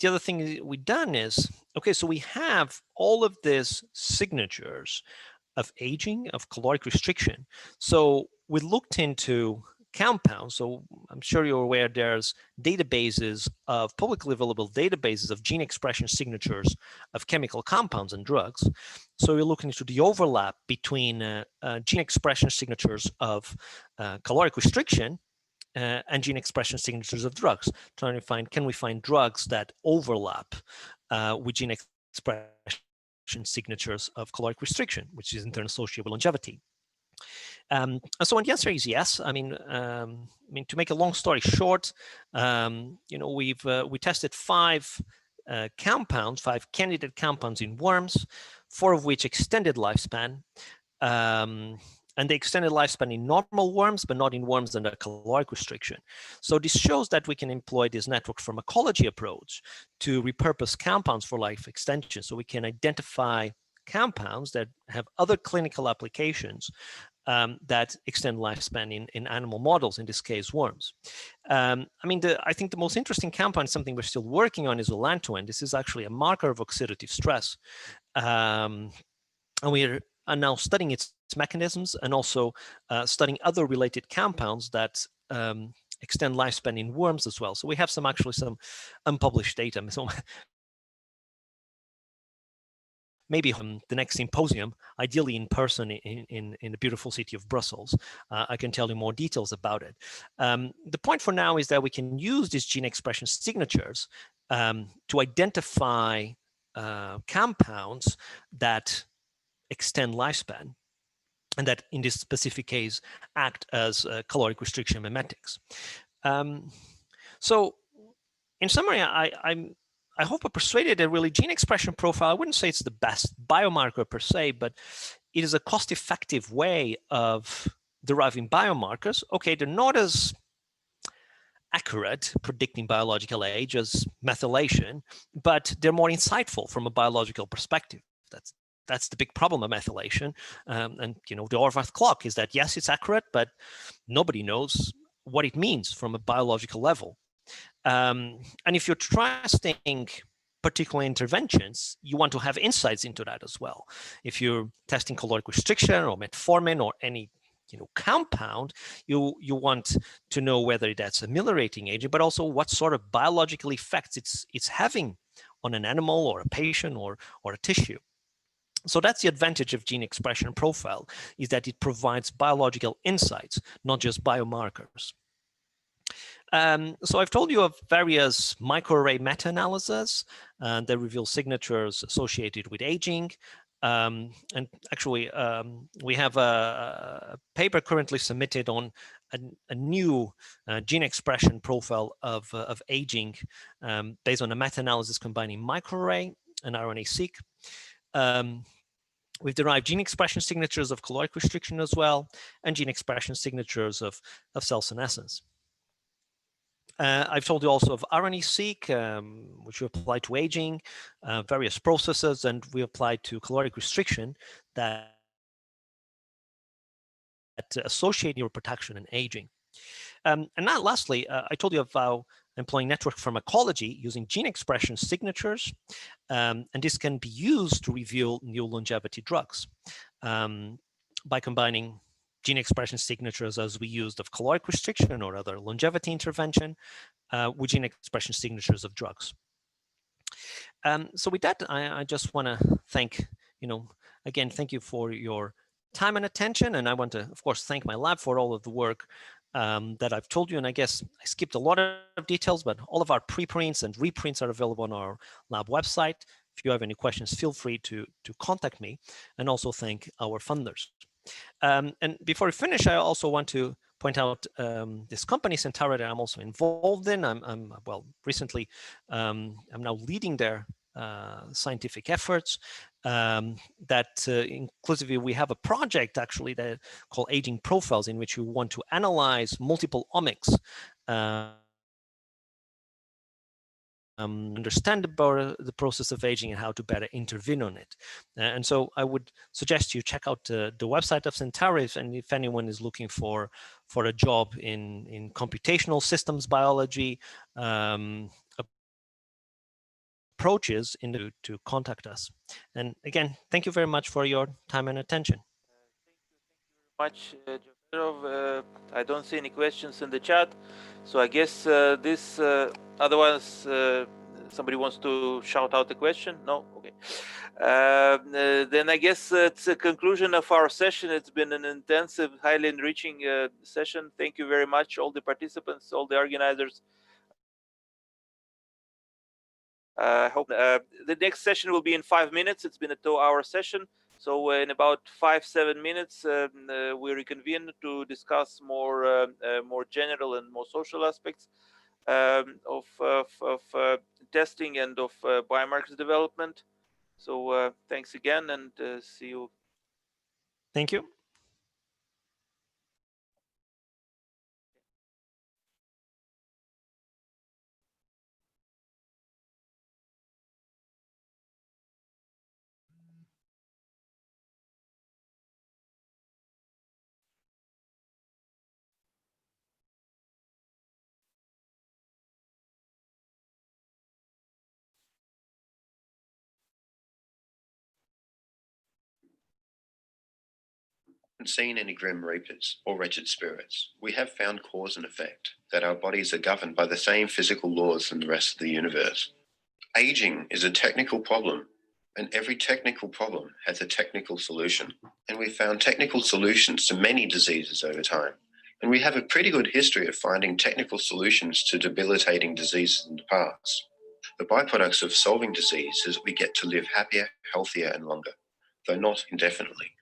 other thing we've done is, okay, so we have all of these signatures of aging, of caloric restriction. So we looked into compounds. So I'm sure you're aware there's databases of publicly available databases of gene expression signatures of chemical compounds and drugs. So we're looking into the overlap between gene expression signatures of caloric restriction and gene expression signatures of drugs, trying to find, can we find drugs that overlap with gene expression signatures of caloric restriction, which is in turn associated with longevity. So the answer is yes. I mean, to make a long story short, you know, we tested 5 compounds, 5 candidate compounds in worms, 4 of which extended lifespan. And they extended lifespan in normal worms, but not in worms under caloric restriction. So this shows that we can employ this network pharmacology approach to repurpose compounds for life extension. So we can identify compounds that have other clinical applications that extend lifespan in animal models, in this case, worms. I mean, I think the most interesting compound, something we're still working on, is allantoin. This is actually a marker of oxidative stress. And we are now studying its mechanisms and also studying other related compounds that extend lifespan in worms as well. So we have some unpublished data. So maybe the next symposium, ideally in person in the beautiful city of Brussels, I can tell you more details about it. The point for now is that we can use these gene expression signatures to identify compounds that extend lifespan. and that in this specific case act as caloric restriction mimetics. So in summary, I hope I persuaded that really gene expression profile, I wouldn't say it's the best biomarker per se, but it is a cost-effective way of deriving biomarkers. Okay, they're not as accurate predicting biological age as methylation, but they're more insightful from a biological perspective. That's the big problem of methylation. And the Horvath clock is that, yes, it's accurate, but nobody knows what it means from a biological level. And if you're trusting particular interventions, you want to have insights into that as well. If you're testing caloric restriction or metformin or any compound, you want to know whether that's ameliorating agent, but also what sort of biological effects it's having on an animal or a patient or a tissue. So that's the advantage of gene expression profile, is that it provides biological insights, not just biomarkers. So I've told you of various microarray meta-analyses that reveal signatures associated with aging. And actually, we have a paper currently submitted on a new gene expression profile of aging based on a meta-analysis combining microarray and RNA-seq. We've derived gene expression signatures of caloric restriction as well, and gene expression signatures of cell senescence. I've told you also of RNA-seq, which we apply to aging, various processes, and we apply to caloric restriction that associate neuroprotection and aging. And now, lastly, I told you about employing network pharmacology using gene expression signatures, and this can be used to reveal new longevity drugs by combining gene expression signatures as we used of caloric restriction or other longevity intervention with gene expression signatures of drugs. So with that, I just want to thank, again, thank you for your time and attention. And I want to, of course, thank my lab for all of the work that I've told you. And I guess I skipped a lot of details, but all of our preprints and reprints are available on our lab website. If you have any questions, feel free to contact me, and also thank our funders. And before we finish, I also want to point out this company, Centaura, that I'm also involved in. Well, recently, I'm now leading their scientific efforts. That inclusively, we have a project actually that called Aging Profiles, in which we want to analyze multiple omics, understand about the process of aging and how to better intervene on it. And so I would suggest you check out the website of Centaura, and if anyone is looking for a job in computational systems biology, approaches to contact us. And again, thank you very much for your time and attention. Much, Jaferov. I don't see any questions in the chat, so I guess this otherwise somebody wants to shout out the question. No, okay. Then I guess it's a conclusion of our session. It's been an intensive, highly enriching session. Thank you very much, all the participants, all the organizers. I hope the next session will be in 5 minutes. It's been a 2-hour session. So in about 5-7 minutes, we reconvene to discuss more general and more social aspects of testing and of biomarkers development. So thanks again, and see you. Thank you. Seen any grim reapers or wretched spirits, we have found cause and effect, that our bodies are governed by the same physical laws than the rest of the universe. Aging is a technical problem, and every technical problem has a technical solution. And we found technical solutions to many diseases over time. And we have a pretty good history of finding technical solutions to debilitating diseases in the past. The byproducts of solving disease is that we get to live happier, healthier, and longer, though not indefinitely.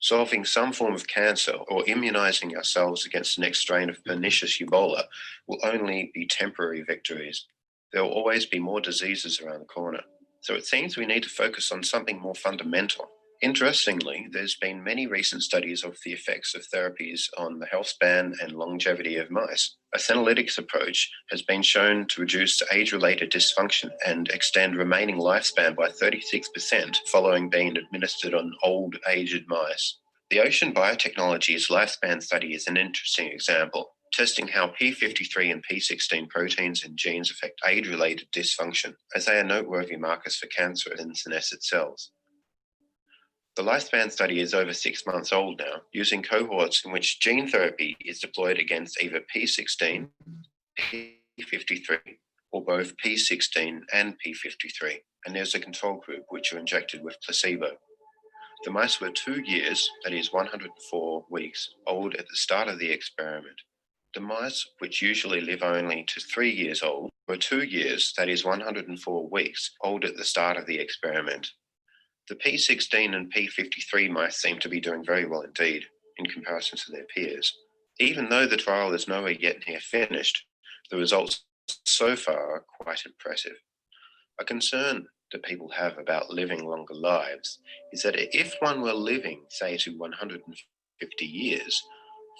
Solving some form of cancer or immunizing ourselves against the next strain of pernicious Ebola will only be temporary victories. There will always be more diseases around the corner. So it seems we need to focus on something more fundamental. Interestingly, there's been many recent studies of the effects of therapies on the health span and longevity of mice. A senolytics approach has been shown to reduce age-related dysfunction and extend remaining lifespan by 36% following being administered on old, aged mice. The Ocean Biotechnologies lifespan study is an interesting example, testing how p53 and p16 proteins and genes affect age-related dysfunction, as they are noteworthy markers for cancer in senescent cells. The lifespan study is over 6 months old now, using cohorts in which gene therapy is deployed against either p16, p53, or both p16 and p53, and there's a control group which are injected with placebo. The mice were 2 years, that is 104 weeks, old at the start of the experiment. The mice, which usually live only to 3 years old, were 2 years, that is 104 weeks, old at the start of the experiment. The p16 and p53 mice seem to be doing very well indeed in comparison to their peers. Even though the trial is nowhere yet near finished, the results so far are quite impressive. A concern that people have about living longer lives is that if one were living, say, to 150 years,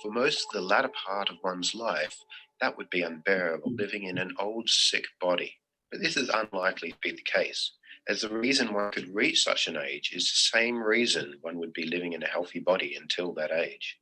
for most of the latter part of one's life, that would be unbearable, living in an old, sick body. But this is unlikely to be the case, as the reason one could reach such an age is the same reason one would be living in a healthy body until that age.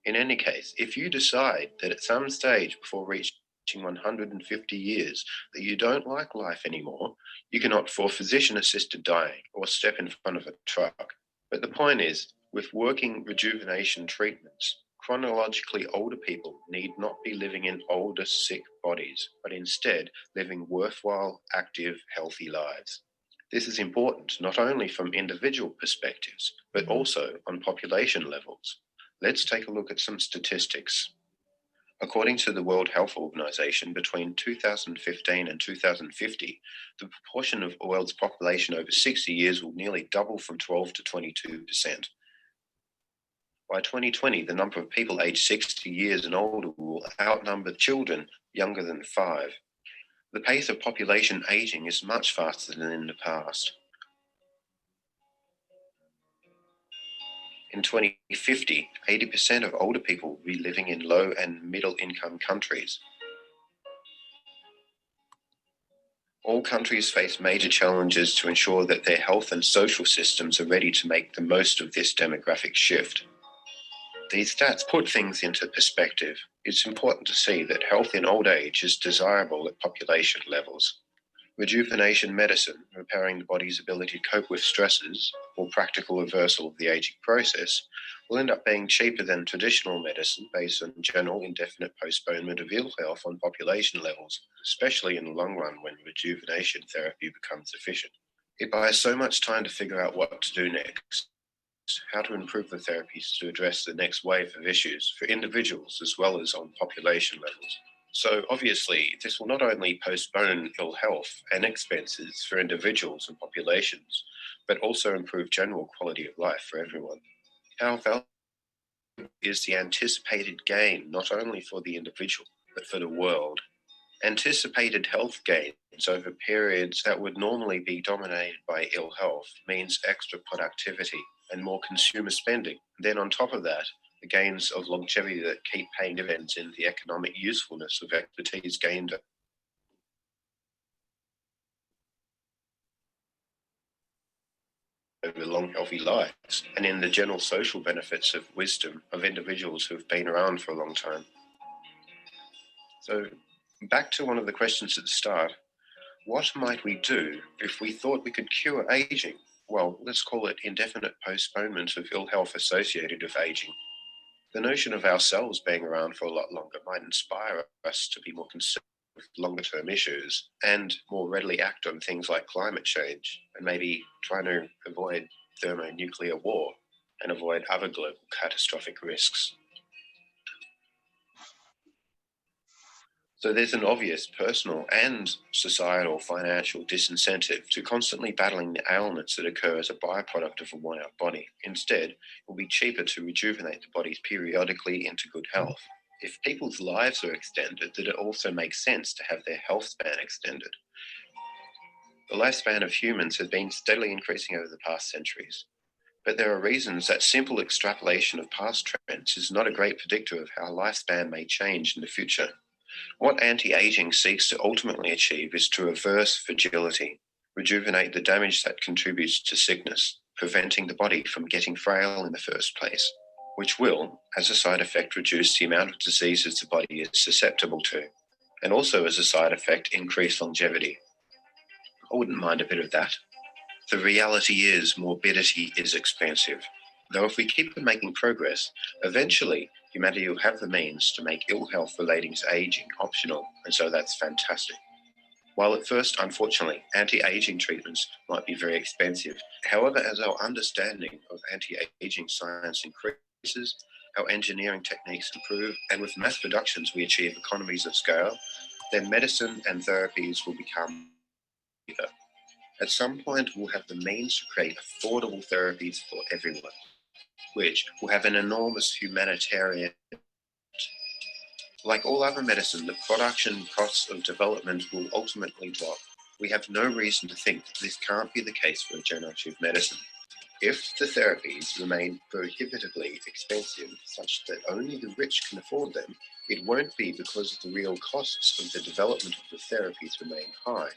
In any case, if you decide that at some stage before reaching 150 years that you don't like life anymore, you can opt for physician-assisted dying or step in front of a truck. But the point is, with working rejuvenation treatments, chronologically older people need not be living in older, sick bodies, but instead living worthwhile, active, healthy lives. This is important not only from individual perspectives, but also on population levels. Let's take a look at some statistics. According to the World Health Organization, between 2015 and 2050, the proportion of the world's population over 60 years will nearly double from 12 to 22%. By 2020, the number of people aged 60 years and older will outnumber children younger than 5. The pace of population aging is much faster than in the past. In 2050, 80% of older people will be living in low and middle income countries. All countries face major challenges to ensure that their health and social systems are ready to make the most of this demographic shift. These stats put things into perspective. It's important to see that health in old age is desirable at population levels. Rejuvenation medicine, repairing the body's ability to cope with stresses, or practical reversal of the aging process, will end up being cheaper than traditional medicine based on general indefinite postponement of ill health on population levels, especially in the long run when rejuvenation therapy becomes efficient. It buys so much time to figure out what to do next, how to improve the therapies to address the next wave of issues for individuals as well as on population levels. So obviously, this will not only postpone ill health and expenses for individuals and populations, but also improve general quality of life for everyone. How valuable is the anticipated gain, not only for the individual, but for the world? Anticipated health gains over periods that would normally be dominated by ill health means extra productivity and more consumer spending. Then on top of that, the gains of longevity that keep paying dividends in the economic usefulness of expertise gained over long, healthy lives, and in the general social benefits of wisdom of individuals who have been around for a long time. So back to one of the questions at the start, what might we do if we thought we could cure aging? Well, let's call it indefinite postponement of ill health associated with aging. The notion of ourselves being around for a lot longer might inspire us to be more concerned with longer-term issues and more readily act on things like climate change and maybe trying to avoid thermonuclear war and avoid other global catastrophic risks. So there's an obvious personal and societal financial disincentive to constantly battling the ailments that occur as a byproduct of a worn-out body. Instead, it will be cheaper to rejuvenate the bodies periodically into good health. If people's lives are extended, then it also makes sense to have their health span extended. The lifespan of humans has been steadily increasing over the past centuries. But there are reasons that simple extrapolation of past trends is not a great predictor of how lifespan may change in the future. What anti-aging seeks to ultimately achieve is to reverse fragility, rejuvenate the damage that contributes to sickness, preventing the body from getting frail in the first place, which will, as a side effect, reduce the amount of diseases the body is susceptible to, and also as a side effect, increase longevity. I wouldn't mind a bit of that. The reality is morbidity is expensive. Though if we keep on making progress, eventually humanity will have the means to make ill health relating to aging optional, and so that's fantastic. While at first, unfortunately, anti-aging treatments might be very expensive, however, as our understanding of anti-aging science increases, our engineering techniques improve, and with mass productions we achieve economies of scale, then medicine and therapies will become cheaper. At some point, we'll have the means to create affordable therapies for everyone, which will have an enormous humanitarian. Like all other medicine, the production costs of development will ultimately drop. We have no reason to think that this can't be the case for regenerative medicine. If the therapies remain prohibitively expensive, such that only the rich can afford them, it won't be because the real costs of the development of the therapies remain high.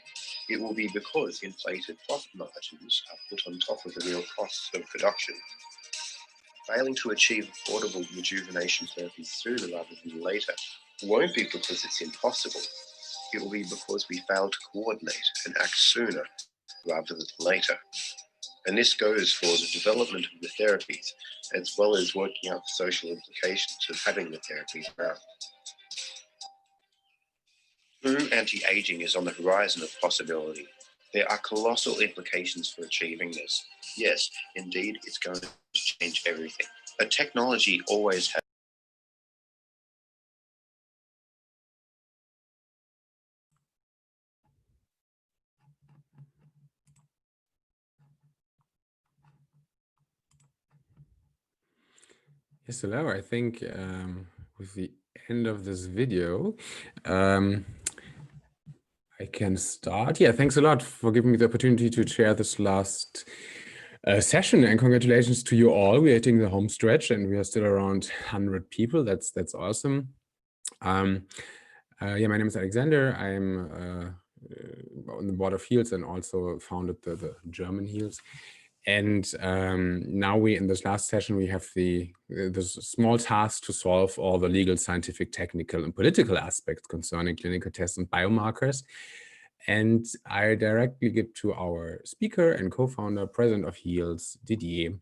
It will be because inflated profit margins are put on top of the real costs of production. Failing to achieve affordable rejuvenation therapies sooner rather than later won't be because it's impossible. It will be because we fail to coordinate and act sooner rather than later. And this goes for the development of the therapies, as well as working out the social implications of having the therapies around. True anti-aging is on the horizon of possibility. There are colossal implications for achieving this. Yes, indeed, it's going to change everything. But technology always has. Yes, hello. I think with the end of this video, I can start. Yeah, thanks a lot for giving me the opportunity to share this last session, and congratulations to you all. We are hitting the home stretch and we are still around 100 people. That's awesome. Yeah, my name is Alexander. I'm on the board of HEALS and also founded the German HEALS. And now in this last session, we have this small task to solve all the legal, scientific, technical, and political aspects concerning clinical tests and biomarkers. And I directly give to our speaker and co-founder, president of HEALS, Didier.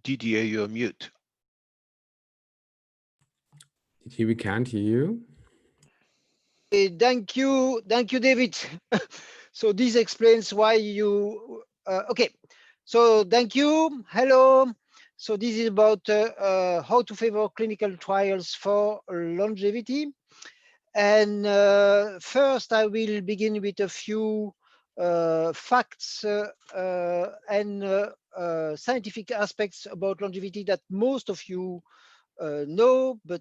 Didier, you're mute. Didier, we can't hear you. Thank you, David. So this explains why you. Okay, so thank you. Hello. So this is about how to favor clinical trials for longevity. And first, I will begin with a few facts and scientific aspects about longevity that most of you know, but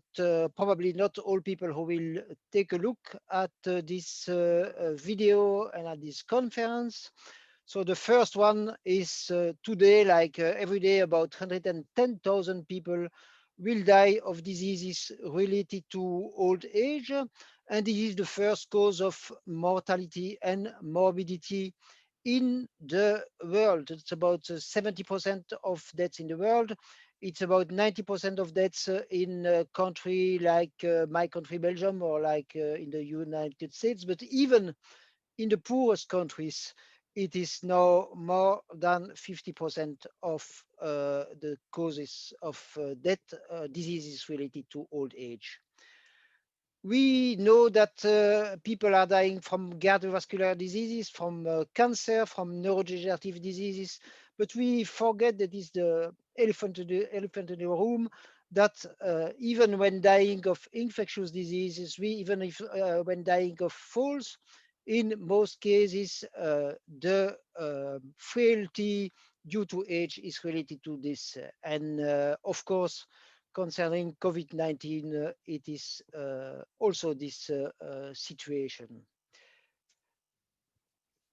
probably not all people who will take a look at this video and at this conference. So the first one is today, like every day, about 110,000 people will die of diseases related to old age. And this is the first cause of mortality and morbidity in the world. It's about 70% of deaths in the world. It's about 90% of deaths in a country like my country, Belgium, or like in the United States. But even in the poorest countries, it is now more than 50% of the causes of death, diseases related to old age. We know that people are dying from cardiovascular diseases, from cancer, from neurodegenerative diseases, but we forget that is the elephant in the room, that even when dying of infectious diseases, even if when dying of falls, in most cases, the frailty due to age is related to this. And of course, concerning COVID-19, it is also this situation.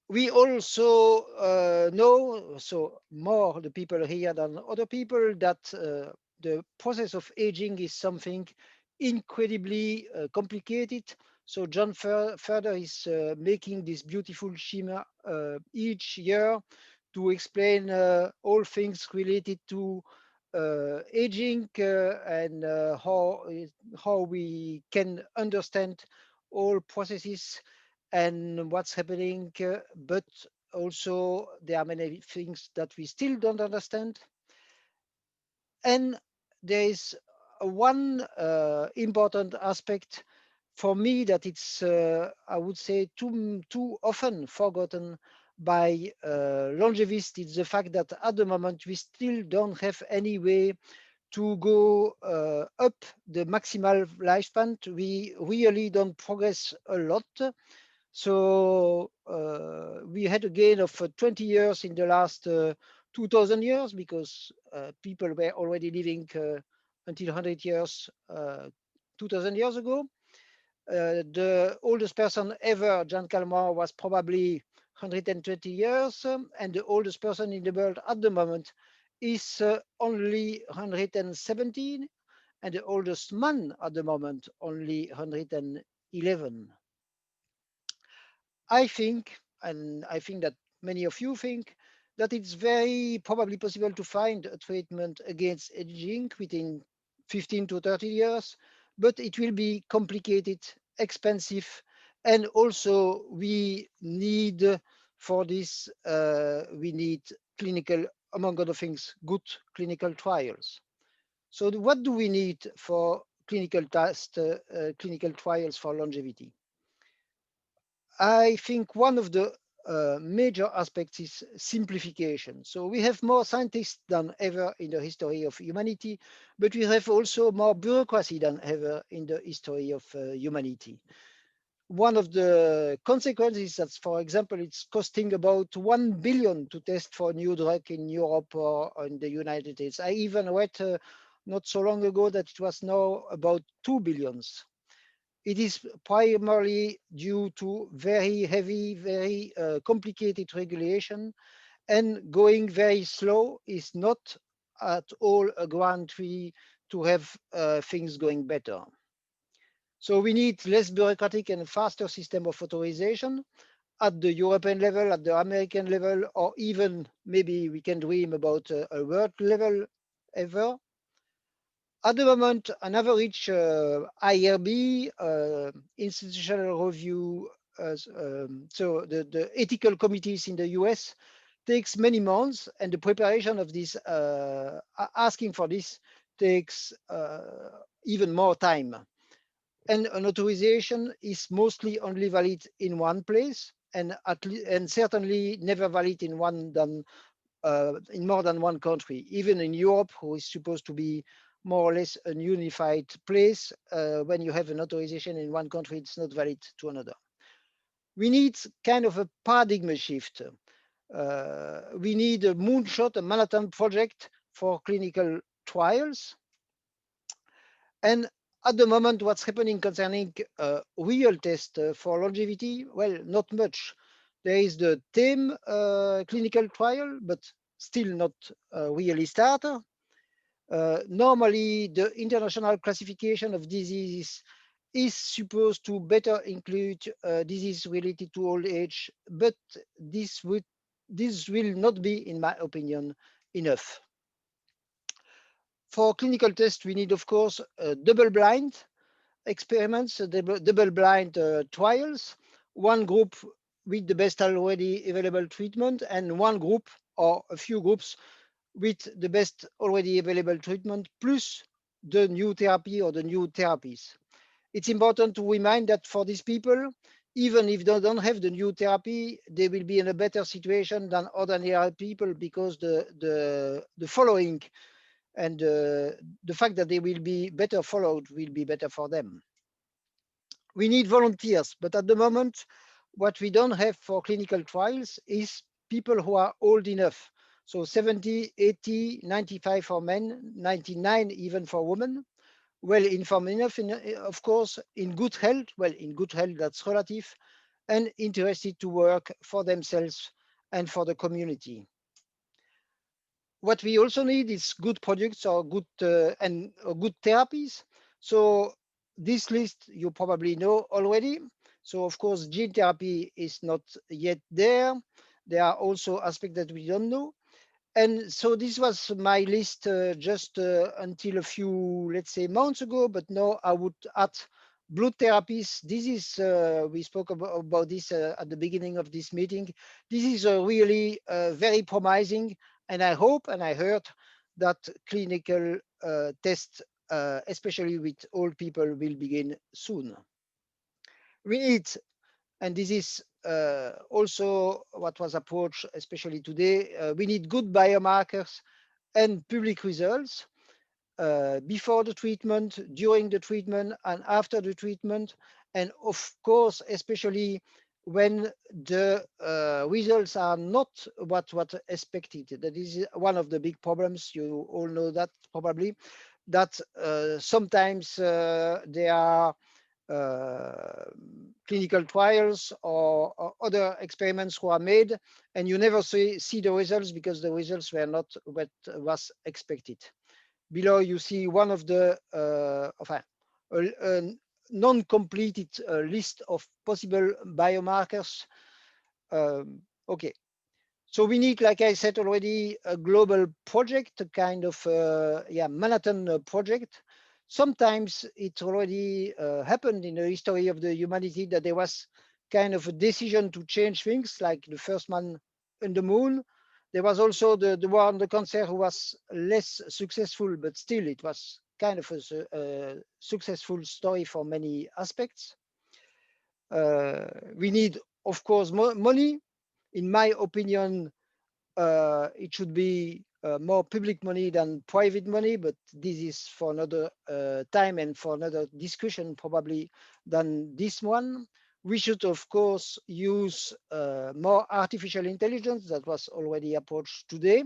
We also know, so more the people here than other people, that the process of aging is something incredibly complicated. So John further is making this beautiful schema each year to explain all things related to aging and how we can understand all processes and what's happening, but also there are many things that we still don't understand. And there is one important aspect for me that it's, I would say, too often forgotten by longevists. It's the fact that at the moment we still don't have any way to go up the maximal lifespan. We really don't progress a lot. So we had a gain of 20 years in the last 2000 years because people were already living until 100 years 2000 years ago. The oldest person ever, John Calmar, was probably 120 years, and the oldest person in the world at the moment is only 117, and the oldest man at the moment only 111. I think, and I think that many of you think, that it's very probably possible to find a treatment against aging within 15 to 30 years, but it will be complicated, expensive, and also we need for this, we need clinical, among other things, good clinical trials. So what do we need for clinical trials for longevity? I think one of the major aspects is simplification. So we have more scientists than ever in the history of humanity, but we have also more bureaucracy than ever in the history of humanity. One of the consequences is that, for example, it's costing about 1 billion to test for a new drug in Europe or in the United States. I even read not so long ago that it was now about 2 billions. It is primarily due to very heavy, very complicated regulation, and going very slow is not at all a guarantee to have things going better. So we need less bureaucratic and faster system of authorization at the European level, at the American level, or even maybe we can dream about a world level ever. At the moment, an average IRB, institutional review, so the ethical committees in the US takes many months, and the preparation of this, asking for this takes even more time. And an authorization is mostly only valid in one place, and certainly never valid in in more than one country. Even in Europe, who is supposed to be more or less a unified place, when you have an authorization in one country, it's not valid to another. We need kind of a paradigm shift. We need a moonshot, a Manhattan project for clinical trials. And at the moment, what's happening concerning real test for longevity? Well, not much. There is the TAME clinical trial, but still not really started. Normally, the international classification of diseases is supposed to better include disease related to old age, but this will not be, in my opinion, enough. For clinical tests, we need, of course, double-blind experiments, double-blind trials. One group with the best already available treatment, and one group or a few groups with the best already available treatment plus the new therapy or the new therapies. It's important to remind that for these people, even if they don't have the new therapy, they will be in a better situation than ordinary people, because the following and the fact that they will be better followed will be better for them. We need volunteers, but at the moment, what we don't have for clinical trials is people who are old enough. So 70, 80, 95 for men, 99 even for women. Well informed enough, of course, in good health. Well, in good health, that's relative, and interested to work for themselves and for the community. What we also need is good products or good good therapies. So this list you probably know already. So of course, gene therapy is not yet there. There are also aspects that we don't know. And so this was my list just until a few, let's say, months ago, but now I would add blood therapies. This is, we spoke about this at the beginning of this meeting. This is really very promising, and I hope and I heard that clinical tests, especially with old people, will begin soon. We need, and this is also what was approached, especially today, we need good biomarkers and public results before the treatment, during the treatment, and after the treatment. And of course, especially when the results are not what expected. That is one of the big problems. You all know that probably, that sometimes there are clinical trials or other experiments who are made, and you never see the results because the results were not what was expected. Below you see one of the non-completed list of possible biomarkers. Okay, so we need, like I said already, a global project, a kind of Manhattan project. Sometimes it already happened in the history of the humanity that there was kind of a decision to change things, like the first man on the moon. There was also the war on the cancer, who was less successful, but still it was kind of a successful story for many aspects. We need, of course, more money. In my opinion, it should be more public money than private money, but this is for another time and for another discussion probably than this one. We should, of course, use more artificial intelligence. That was already approached today.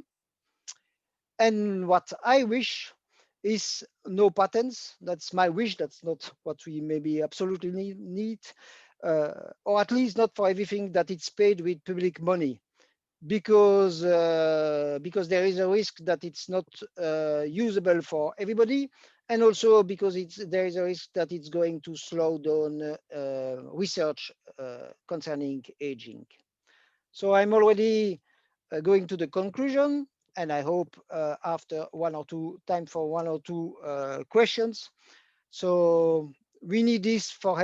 And what I wish is no patents. That's my wish. That's not what we maybe absolutely need, or at least not for everything that it's paid with public money. Because there is a risk that it's not usable for everybody, and also because there is a risk that it's going to slow down research concerning aging. So I'm already going to the conclusion, and I hope after time for one or two questions. So we need this to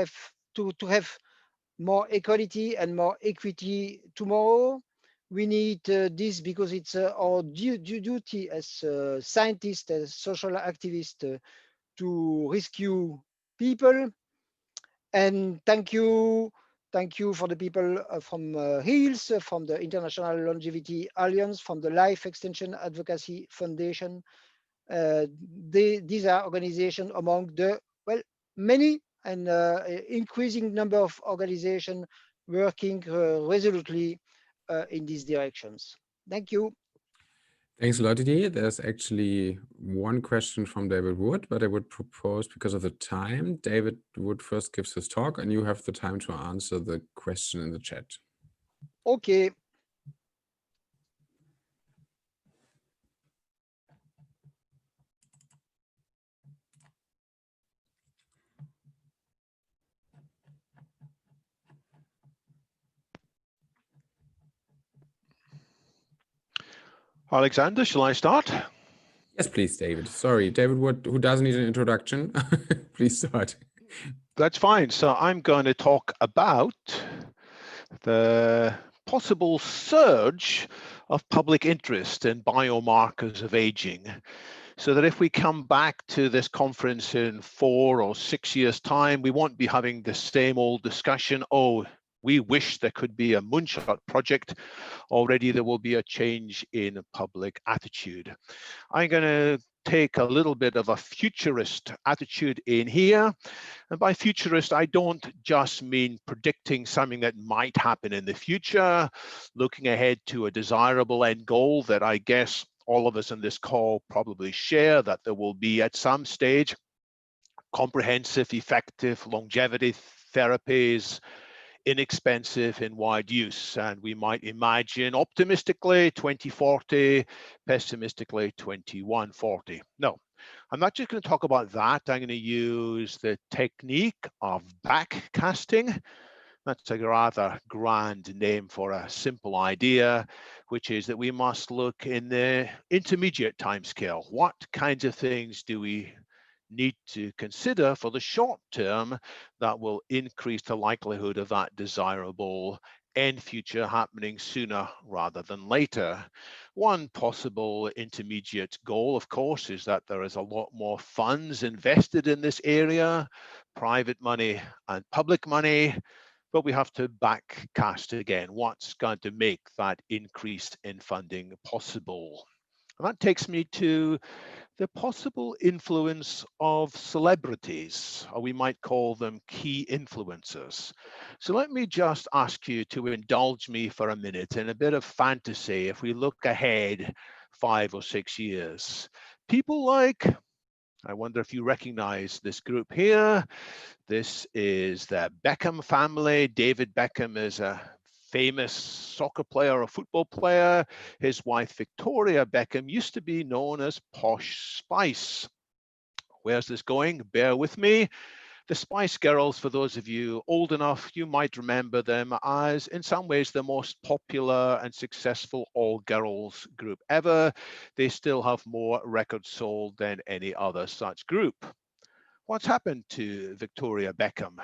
have more equality and more equity tomorrow. We need this because it's our duty as scientists, as social activists, to rescue people. And thank you for the people from HEALS, from the International Longevity Alliance, from the Life Extension Advocacy Foundation. These are organizations among the, many and increasing number of organizations working resolutely in these directions. Thank you. Thanks a lot, Didier. There's actually one question from David Wood, but I would propose, because of the time, David Wood first gives his talk, and you have the time to answer the question in the chat. Okay. Alexander, shall I start? Yes, please, David. Sorry, David Wood, who doesn't need an introduction. Please start. That's fine. So I'm going to talk about the possible surge of public interest in biomarkers of aging, so that if we come back to this conference in 4 or 6 years' time, we won't be having the same old discussion, oh, we wish there could be a moonshot project. Already there will be a change in public attitude. I'm going to take a little bit of a futurist attitude in here. And by futurist, I don't just mean predicting something that might happen in the future, looking ahead to a desirable end goal that I guess all of us in this call probably share, that there will be at some stage comprehensive, effective longevity therapies, inexpensive, in wide use. And we might imagine optimistically 2040, pessimistically 2140. No, I'm not just going to talk about that. I'm going to use the technique of backcasting. That's a rather grand name for a simple idea, which is that we must look in the intermediate timescale. What kinds of things do we need to consider for the short term that will increase the likelihood of that desirable end future happening sooner rather than later? One possible intermediate goal, of course, is that there is a lot more funds invested in this area, private money and public money, but we have to backcast again. What's going to make that increase in funding possible? And that takes me to the possible influence of celebrities, or we might call them key influencers. So let me just ask you to indulge me for a minute in a bit of fantasy. If we look ahead 5 or 6 years, people like, I wonder if you recognize this group here. This is the Beckham family. David Beckham is a famous soccer player or football player. His wife, Victoria Beckham, used to be known as Posh Spice. Where's this going? Bear with me. The Spice Girls, for those of you old enough, you might remember them as, in some ways, the most popular and successful all-girls group ever. They still have more records sold than any other such group. What's happened to Victoria Beckham?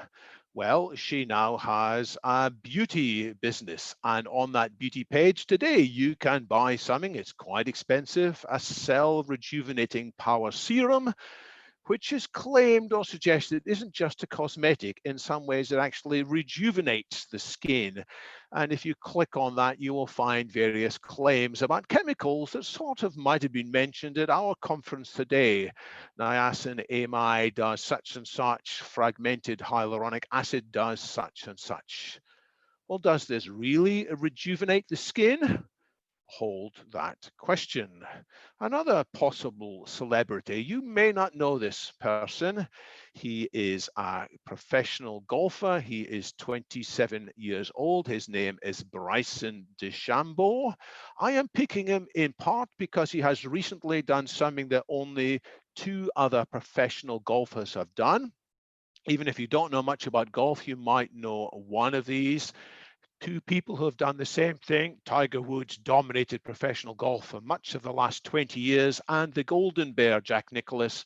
Well, she now has a beauty business, and on that beauty page today, you can buy something, it's quite expensive, a cell rejuvenating power serum, which is claimed or suggested isn't just a cosmetic. In some ways, it actually rejuvenates the skin. And if you click on that, you will find various claims about chemicals that sort of might have been mentioned at our conference today. Niacinamide does such and such, fragmented hyaluronic acid does such and such. Well, does this really rejuvenate the skin? Hold that question. Another possible celebrity, you may not know this person. He is a professional golfer. He is 27 years old. His name is Bryson DeChambeau. I am picking him in part because he has recently done something that only 2 other professional golfers have done. Even if you don't know much about golf, you might know one of these. 2 people who have done the same thing. Tiger Woods dominated professional golf for much of the last 20 years, and the Golden Bear, Jack Nicklaus,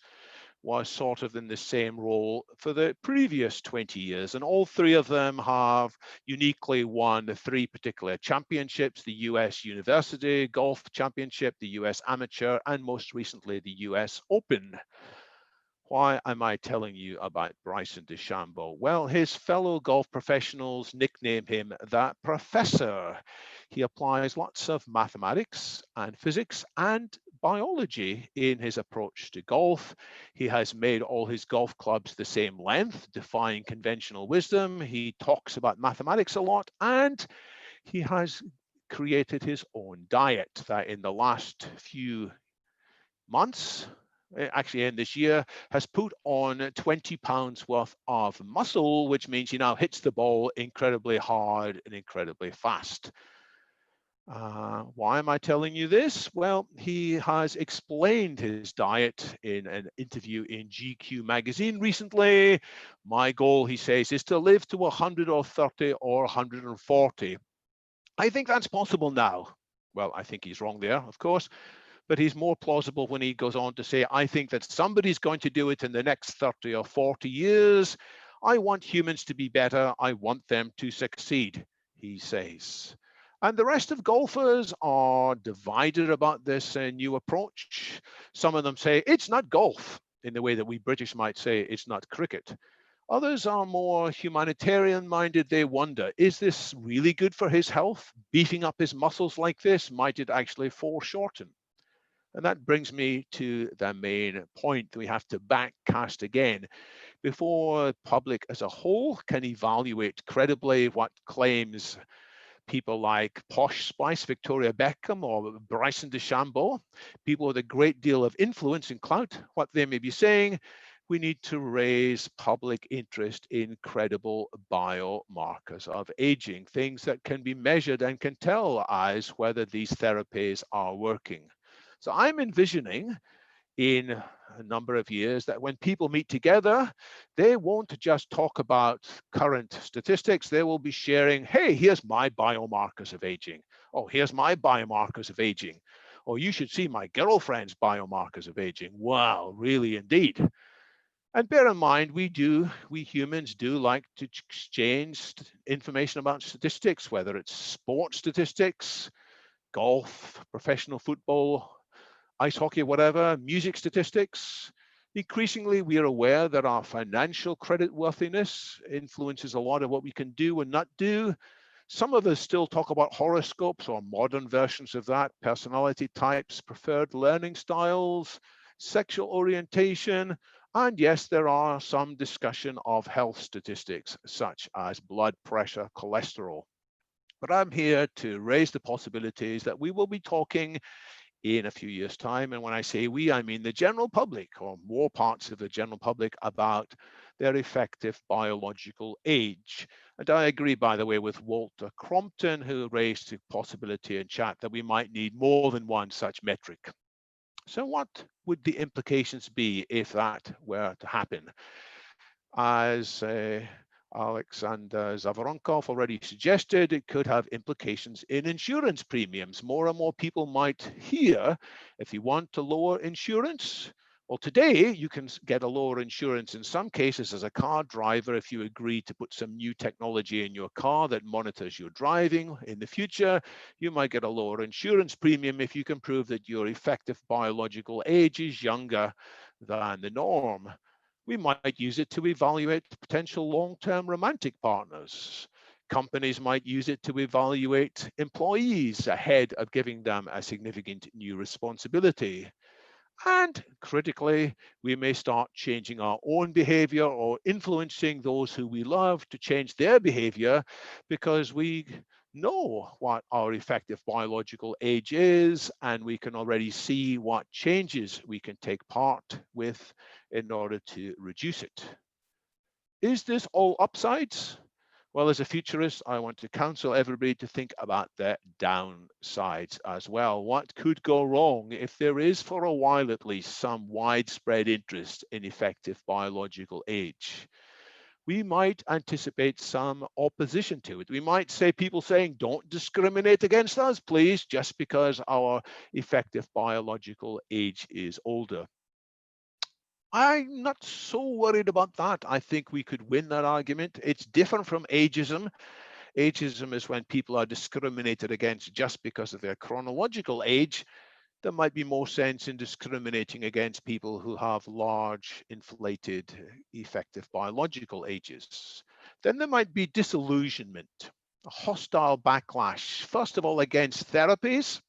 was sort of in the same role for the previous 20 years. And all 3 of them have uniquely won the 3 particular championships: the US University Golf Championship, the US Amateur, and most recently the US Open. Why am I telling you about Bryson DeChambeau? Well, his fellow golf professionals nickname him the Professor. He applies lots of mathematics and physics and biology in his approach to golf. He has made all his golf clubs the same length, defying conventional wisdom. He talks about mathematics a lot, and he has created his own diet that in the last few months, actually in this year, has put on 20 pounds worth of muscle, which means he now hits the ball incredibly hard and incredibly fast. Why am I telling you this? Well, he has explained his diet in an interview in GQ magazine recently. My goal, he says, is to live to 130 or 140. I think that's possible now. Well, I think he's wrong there, of course. But he's more plausible when he goes on to say, I think that somebody's going to do it in the next 30 or 40 years. I want humans to be better. I want them to succeed. he says. And the rest of golfers are divided about this new approach. Some of them say it's not golf, in the way that we British might say it's not cricket. Others are more humanitarian minded. They wonder, is this really good for his health? Beefing up his muscles like this, might it actually foreshorten? And that brings me to the main point. We have to backcast again. Before the public as a whole can evaluate credibly what claims people like Posh Spice, Victoria Beckham, or Bryson DeChambeau, people with a great deal of influence and clout, what they may be saying, we need to raise public interest in credible biomarkers of aging, things that can be measured and can tell us whether these therapies are working. So I'm envisioning in a number of years that when people meet together, they won't just talk about current statistics. They will be sharing, hey, here's my biomarkers of aging. Oh, here's my biomarkers of aging. Oh, you should see my girlfriend's biomarkers of aging. Wow, really indeed. And bear in mind, we humans do like to exchange information about statistics, whether it's sports statistics, golf, professional football, ice hockey, whatever, music statistics. Increasingly, we are aware that our financial creditworthiness influences a lot of what we can do and not do. Some of us still talk about horoscopes or modern versions of that, personality types, preferred learning styles, sexual orientation, and yes, there are some discussion of health statistics, such as blood pressure, cholesterol. But I'm here to raise the possibilities that we will be talking in a few years' time. And when I say we, I mean the general public, or more parts of the general public, about their effective biological age. And I agree, by the way, with Walter Crompton, who raised the possibility in chat that we might need more than one such metric. So what would the implications be if that were to happen? As Alexander Zavaronkov already suggested, it could have implications in insurance premiums. More and more people might hear, if you want to lower insurance, well, today you can get a lower insurance in some cases as a car driver if you agree to put some new technology in your car that monitors your driving. In the future, you might get a lower insurance premium if you can prove that your effective biological age is younger than the norm. We might use it to evaluate potential long-term romantic partners. Companies might use it to evaluate employees ahead of giving them a significant new responsibility. And critically, we may start changing our own behavior or influencing those who we love to change their behavior because we know what our effective biological age is, and we can already see what changes we can take part with in order to reduce it. Is this all upsides? Well, as a futurist, I want to counsel everybody to think about the downsides as well. What could go wrong if there is, for a while at least, some widespread interest in effective biological age? We might anticipate some opposition to it. We might say people saying, don't discriminate against us, please, just because our effective biological age is older. I'm not so worried about that. I think we could win that argument. It's different from ageism. Ageism is when people are discriminated against just because of their chronological age. There might be more sense in discriminating against people who have large, inflated, effective biological ages. Then there might be disillusionment, a hostile backlash, first of all against therapies,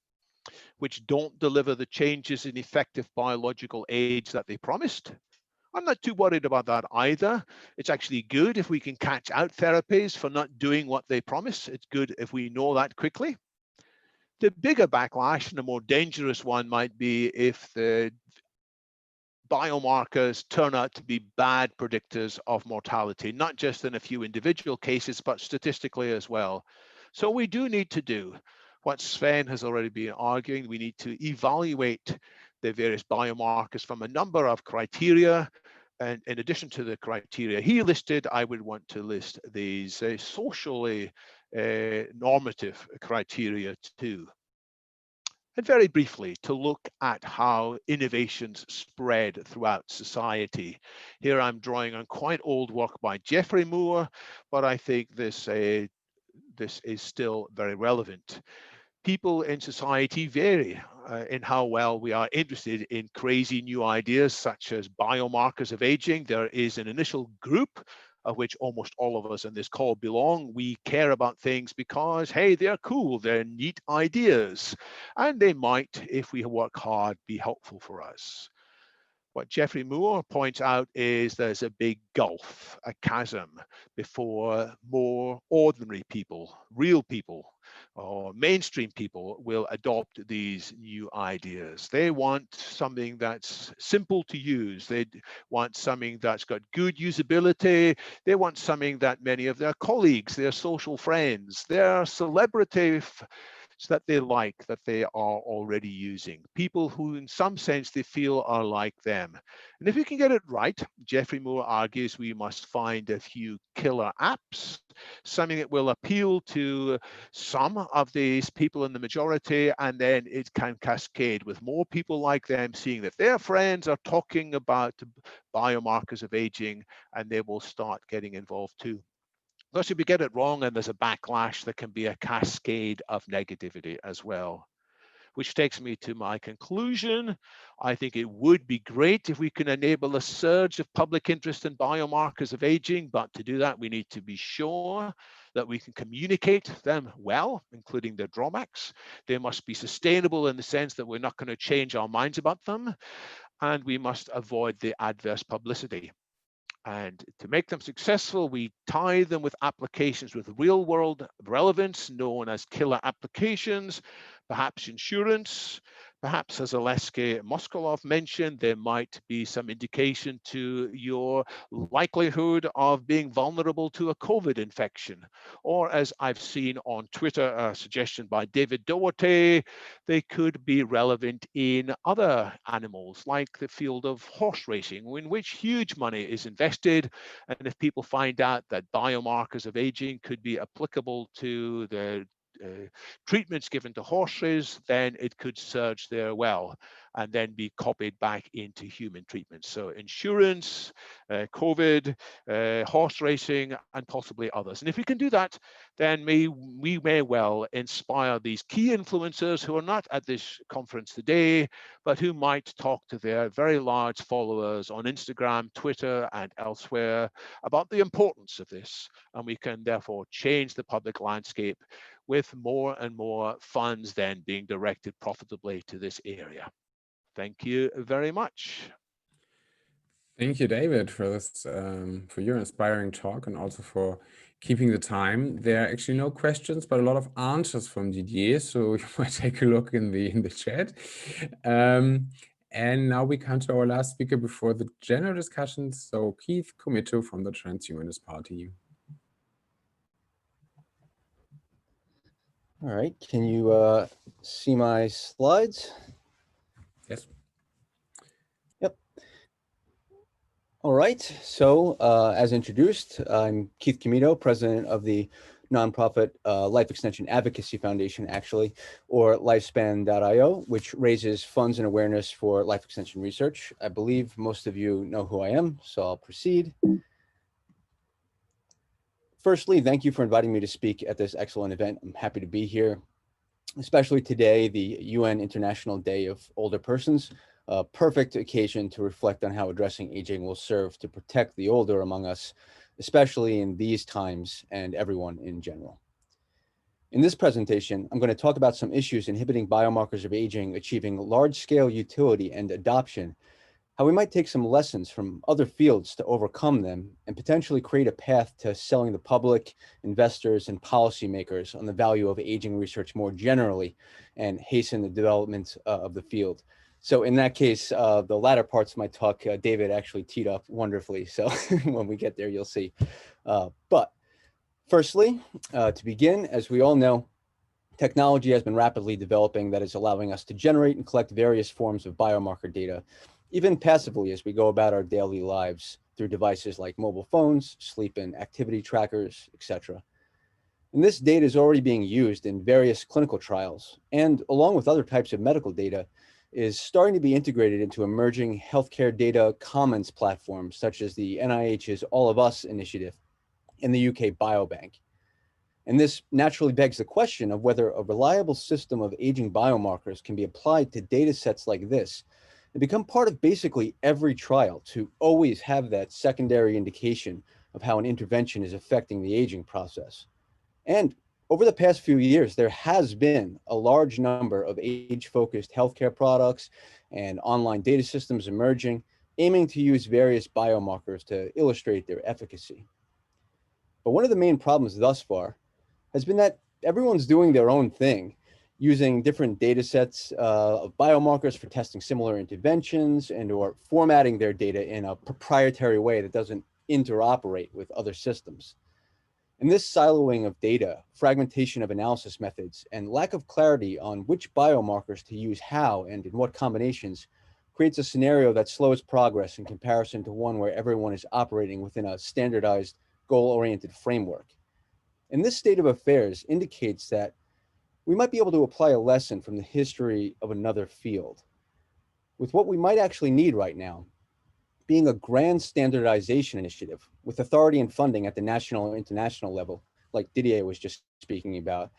which don't deliver the changes in effective biological age that they promised. I'm not too worried about that either. It's actually good if we can catch out therapies for not doing what they promise. It's good if we know that quickly. The bigger backlash and the more dangerous one might be if the biomarkers turn out to be bad predictors of mortality, not just in a few individual cases, but statistically as well. So we do need to do what Sven has already been arguing. We need to evaluate the various biomarkers from a number of criteria. And in addition to the criteria he listed, I would want to list these socially normative criteria too. And very briefly, to look at how innovations spread throughout society. Here I'm drawing on quite old work by Geoffrey Moore, but I think this this is still very relevant. People in society vary in how well we are interested in crazy new ideas such as biomarkers of aging. There is an initial group of which almost all of us in this call belong. We care about things because, hey, they're cool, they're neat ideas, and they might, if we work hard, be helpful for us. What Geoffrey Moore points out is there's a big gulf, a chasm, before more ordinary people, real people, or mainstream people will adopt these new ideas. They want something that's simple to use. They want something that's got good usability. They want something that many of their colleagues, their social friends, their celebrities that they like, that they are already using. People who in some sense they feel are like them. And if we can get it right, Geoffrey Moore argues we must find a few killer apps, something that will appeal to some of these people in the majority, and then it can cascade with more people like them seeing that their friends are talking about biomarkers of aging, and they will start getting involved too. Thus, if we get it wrong and there's a backlash, there can be a cascade of negativity as well. Which takes me to my conclusion. I think it would be great if we can enable a surge of public interest in biomarkers of aging, but to do that, we need to be sure that we can communicate them well, including their drawbacks. They must be sustainable in the sense that we're not going to change our minds about them, and we must avoid the adverse publicity. And to make them successful, we tie them with applications with real world relevance, known as killer applications, perhaps insurance. Perhaps, as Aleksey Moskolov mentioned, there might be some indication to your likelihood of being vulnerable to a COVID infection. Or as I've seen on Twitter, a suggestion by David Doherty, they could be relevant in other animals, like the field of horse racing, in which huge money is invested. And if people find out that biomarkers of aging could be applicable to the treatments given to horses, then it could surge there well and then be copied back into human treatments. So insurance, COVID, horse racing, and possibly others. And if we can do that, then we may well inspire these key influencers who are not at this conference today, but who might talk to their very large followers on Instagram, Twitter, and elsewhere about the importance of this. And we can therefore change the public landscape with more and more funds then being directed profitably to this area. Thank you very much. Thank you, David, for this, for your inspiring talk, and also for keeping the time. There are actually no questions, but a lot of answers from Didier. So you might take a look in the chat. And now we come to our last speaker before the general discussion. So Keith Comito from the Transhumanist Party. All right, can you see my slides? Yes. Yep. All right, so as introduced, I'm Keith Comito, president of the nonprofit Life Extension Advocacy Foundation, actually, or Lifespan.io, which raises funds and awareness for life extension research. I believe most of you know who I am, so I'll proceed. Firstly, thank you for inviting me to speak at this excellent event. I'm happy to be here, especially today, the UN International Day of Older Persons, a perfect occasion to reflect on how addressing aging will serve to protect the older among us, especially in these times and everyone in general. In this presentation, I'm going to talk about some issues inhibiting biomarkers of aging achieving large-scale utility and adoption, how we might take some lessons from other fields to overcome them and potentially create a path to selling the public, investors, and policymakers on the value of aging research more generally and hasten the development of the field. So in that case, the latter parts of my talk, David actually teed up wonderfully. So when we get there, you'll see. But firstly, to begin, as we all know, technology has been rapidly developing that is allowing us to generate and collect various forms of biomarker data, even passively as we go about our daily lives through devices like mobile phones, sleep and activity trackers, etc. And this data is already being used in various clinical trials, and along with other types of medical data, is starting to be integrated into emerging healthcare data commons platforms, such as the NIH's All of Us initiative and the UK Biobank. And this naturally begs the question of whether a reliable system of aging biomarkers can be applied to data sets like this and become part of basically every trial to always have that secondary indication of how an intervention is affecting the aging process. And over the past few years, there has been a large number of age-focused healthcare products and online data systems emerging, aiming to use various biomarkers to illustrate their efficacy. But one of the main problems thus far has been that everyone's doing their own thing, using different data sets of biomarkers for testing similar interventions and or formatting their data in a proprietary way that doesn't interoperate with other systems. And this siloing of data, fragmentation of analysis methods, and lack of clarity on which biomarkers to use how and in what combinations creates a scenario that slows progress in comparison to one where everyone is operating within a standardized, goal-oriented framework. And this state of affairs indicates that we might be able to apply a lesson from the history of another field, with what we might actually need right now being a grand standardization initiative with authority and funding at the national and international level, like Didier was just speaking about,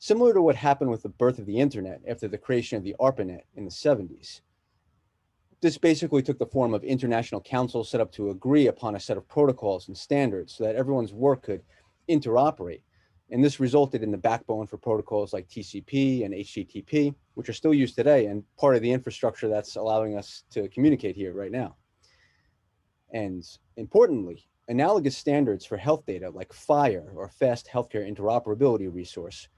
similar to what happened with the birth of the internet after the creation of the ARPANET in the 70s. This basically took the form of international councils set up to agree upon a set of protocols and standards so that everyone's work could interoperate. And this resulted in the backbone for protocols like TCP and HTTP, which are still used today and part of the infrastructure that's allowing us to communicate here right now. And importantly, analogous standards for health data like FHIR, or Fast Healthcare Interoperability Resource,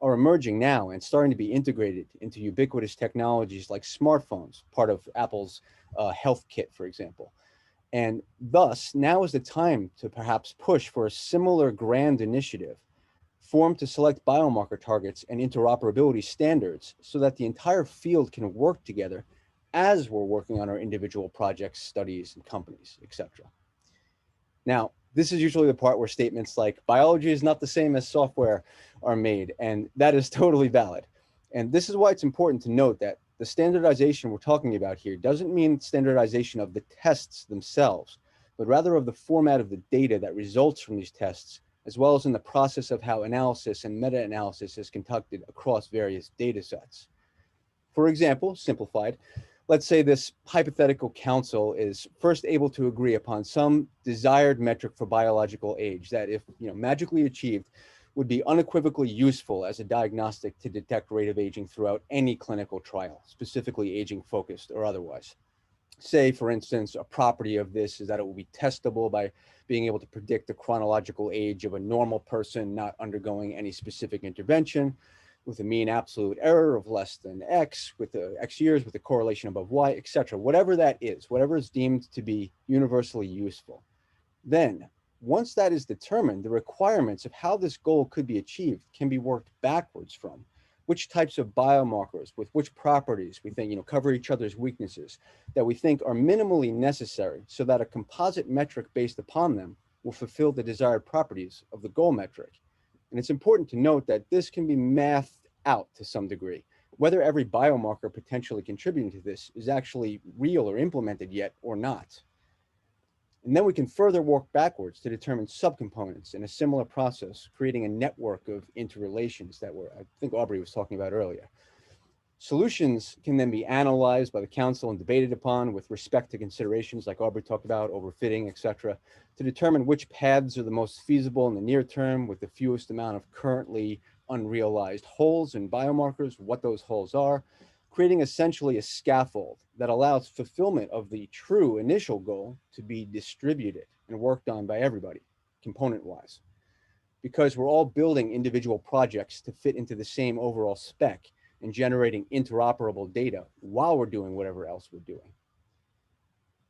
are emerging now and starting to be integrated into ubiquitous technologies like smartphones, part of Apple's Health Kit, for example. And thus, now is the time to perhaps push for a similar grand initiative formed to select biomarker targets and interoperability standards so that the entire field can work together as we're working on our individual projects, studies, and companies, etc. Now, this is usually the part where statements like biology is not the same as software are made, and that is totally valid. And this is why it's important to note that the standardization we're talking about here doesn't mean standardization of the tests themselves, but rather of the format of the data that results from these tests, as well as in the process of how analysis and meta-analysis is conducted across various data sets. For example, simplified, let's say this hypothetical council is first able to agree upon some desired metric for biological age that, if magically achieved, would be unequivocally useful as a diagnostic to detect rate of aging throughout any clinical trial, specifically aging focused or otherwise. Say, for instance, a property of this is that it will be testable by being able to predict the chronological age of a normal person not undergoing any specific intervention, with a mean absolute error of less than X, with the X years, with a correlation above Y, etc. Whatever that is, whatever is deemed to be universally useful. Then, once that is determined, the requirements of how this goal could be achieved can be worked backwards from. Which types of biomarkers with which properties we think cover each other's weaknesses that we think are minimally necessary so that a composite metric based upon them will fulfill the desired properties of the goal metric. And it's important to note that this can be mathed out to some degree. Whether every biomarker potentially contributing to this is actually real or implemented yet or not. And then we can further work backwards to determine subcomponents in a similar process, creating a network of interrelations that I think Aubrey was talking about earlier. Solutions can then be analyzed by the council and debated upon with respect to considerations like Aubrey talked about, overfitting, etc., to determine which paths are the most feasible in the near term with the fewest amount of currently unrealized holes in biomarkers, what those holes are, creating essentially a scaffold that allows fulfillment of the true initial goal to be distributed and worked on by everybody, component-wise. Because we're all building individual projects to fit into the same overall spec and generating interoperable data while we're doing whatever else we're doing.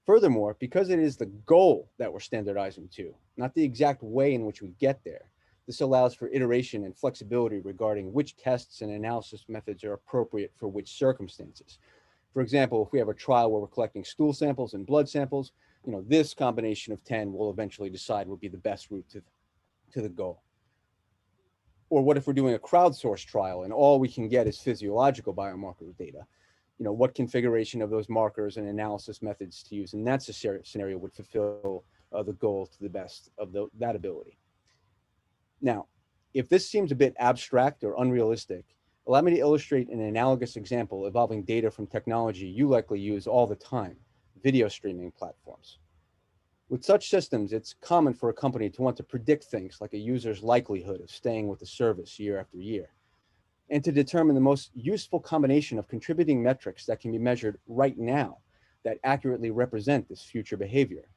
Furthermore, because it is the goal that we're standardizing to, not the exact way in which we get there, this allows for iteration and flexibility regarding which tests and analysis methods are appropriate for which circumstances. For example, if we have a trial where we're collecting stool samples and blood samples, this combination of 10 will eventually decide will be the best route to the goal. Or what if we're doing a crowdsourced trial and all we can get is physiological biomarker data? What configuration of those markers and analysis methods to use in that scenario would fulfill the goal to the best of that ability. Now, If this seems a bit abstract or unrealistic, allow me to illustrate an analogous example involving data from technology you likely use all the time, video streaming platforms. With such systems, it's common for a company to want to predict things like a user's likelihood of staying with the service year after year, and to determine the most useful combination of contributing metrics that can be measured right now that accurately represent this future behavior.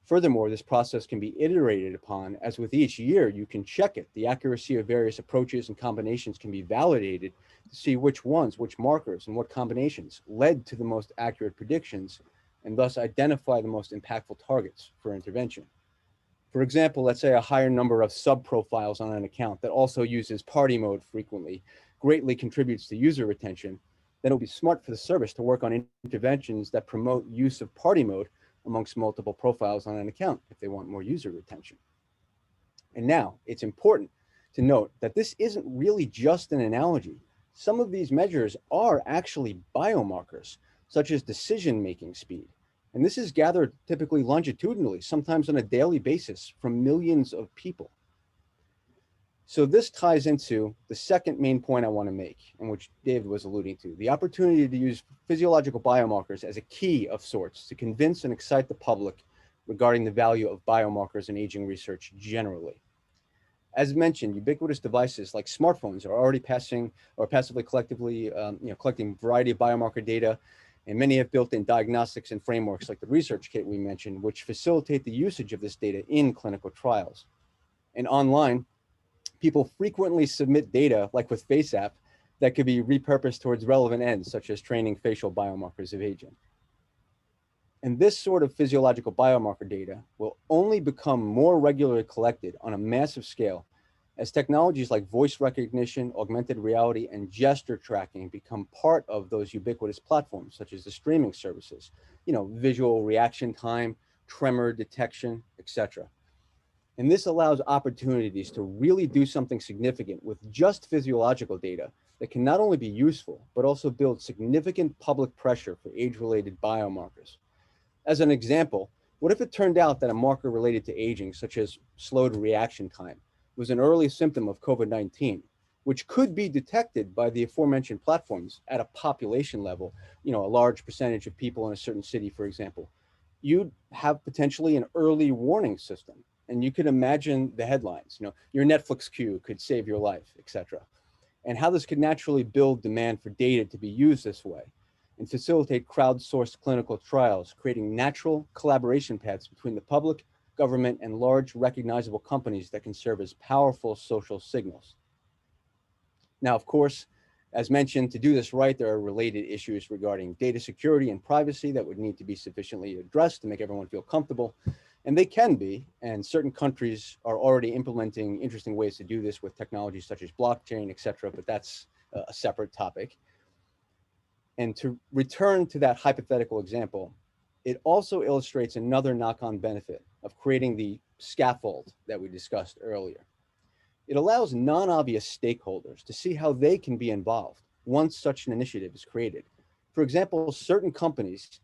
Furthermore, this process can be iterated upon, as with each year you can check it. The accuracy of various approaches and combinations can be validated to see which ones, which markers, and what combinations led to the most accurate predictions, and thus identify the most impactful targets for intervention. For example, let's say a higher number of sub-profiles on an account that also uses party mode frequently greatly contributes to user retention, then it'll be smart for the service to work on interventions that promote use of party mode amongst multiple profiles on an account if they want more user retention. And now, it's important to note that this isn't really just an analogy. Some of these measures are actually biomarkers, such as decision-making speed. And this is gathered typically longitudinally, sometimes on a daily basis from millions of people. So this ties into the second main point I want to make, and which David was alluding to, the opportunity to use physiological biomarkers as a key of sorts to convince and excite the public regarding the value of biomarkers in aging research generally. As mentioned, ubiquitous devices like smartphones are already passively collecting a variety of biomarker data, and many have built-in diagnostics and frameworks like the research kit we mentioned, which facilitate the usage of this data in clinical trials. And online, people frequently submit data, like with FaceApp, that could be repurposed towards relevant ends, such as training facial biomarkers of aging. And this sort of physiological biomarker data will only become more regularly collected on a massive scale as technologies like voice recognition, augmented reality, and gesture tracking become part of those ubiquitous platforms, such as the streaming services, visual reaction time, tremor detection, etc. And this allows opportunities to really do something significant with just physiological data that can not only be useful, but also build significant public pressure for age-related biomarkers. As an example, what if it turned out that a marker related to aging, such as slowed reaction time, was an early symptom of COVID-19, which could be detected by the aforementioned platforms at a population level, a large percentage of people in a certain city, for example? You'd have potentially an early warning system. And you could imagine the headlines, your Netflix queue could save your life, etc. And how this could naturally build demand for data to be used this way and facilitate crowdsourced clinical trials, creating natural collaboration paths between the public, government, and large recognizable companies that can serve as powerful social signals. Now, of course, as mentioned, to do this right, there are related issues regarding data security and privacy that would need to be sufficiently addressed to make everyone feel comfortable. And they can be, and certain countries are already implementing interesting ways to do this with technologies such as blockchain, et cetera, but that's a separate topic. And to return to that hypothetical example, it also illustrates another knock-on benefit of creating the scaffold that we discussed earlier. It allows non-obvious stakeholders to see how they can be involved once such an initiative is created. For example, certain companies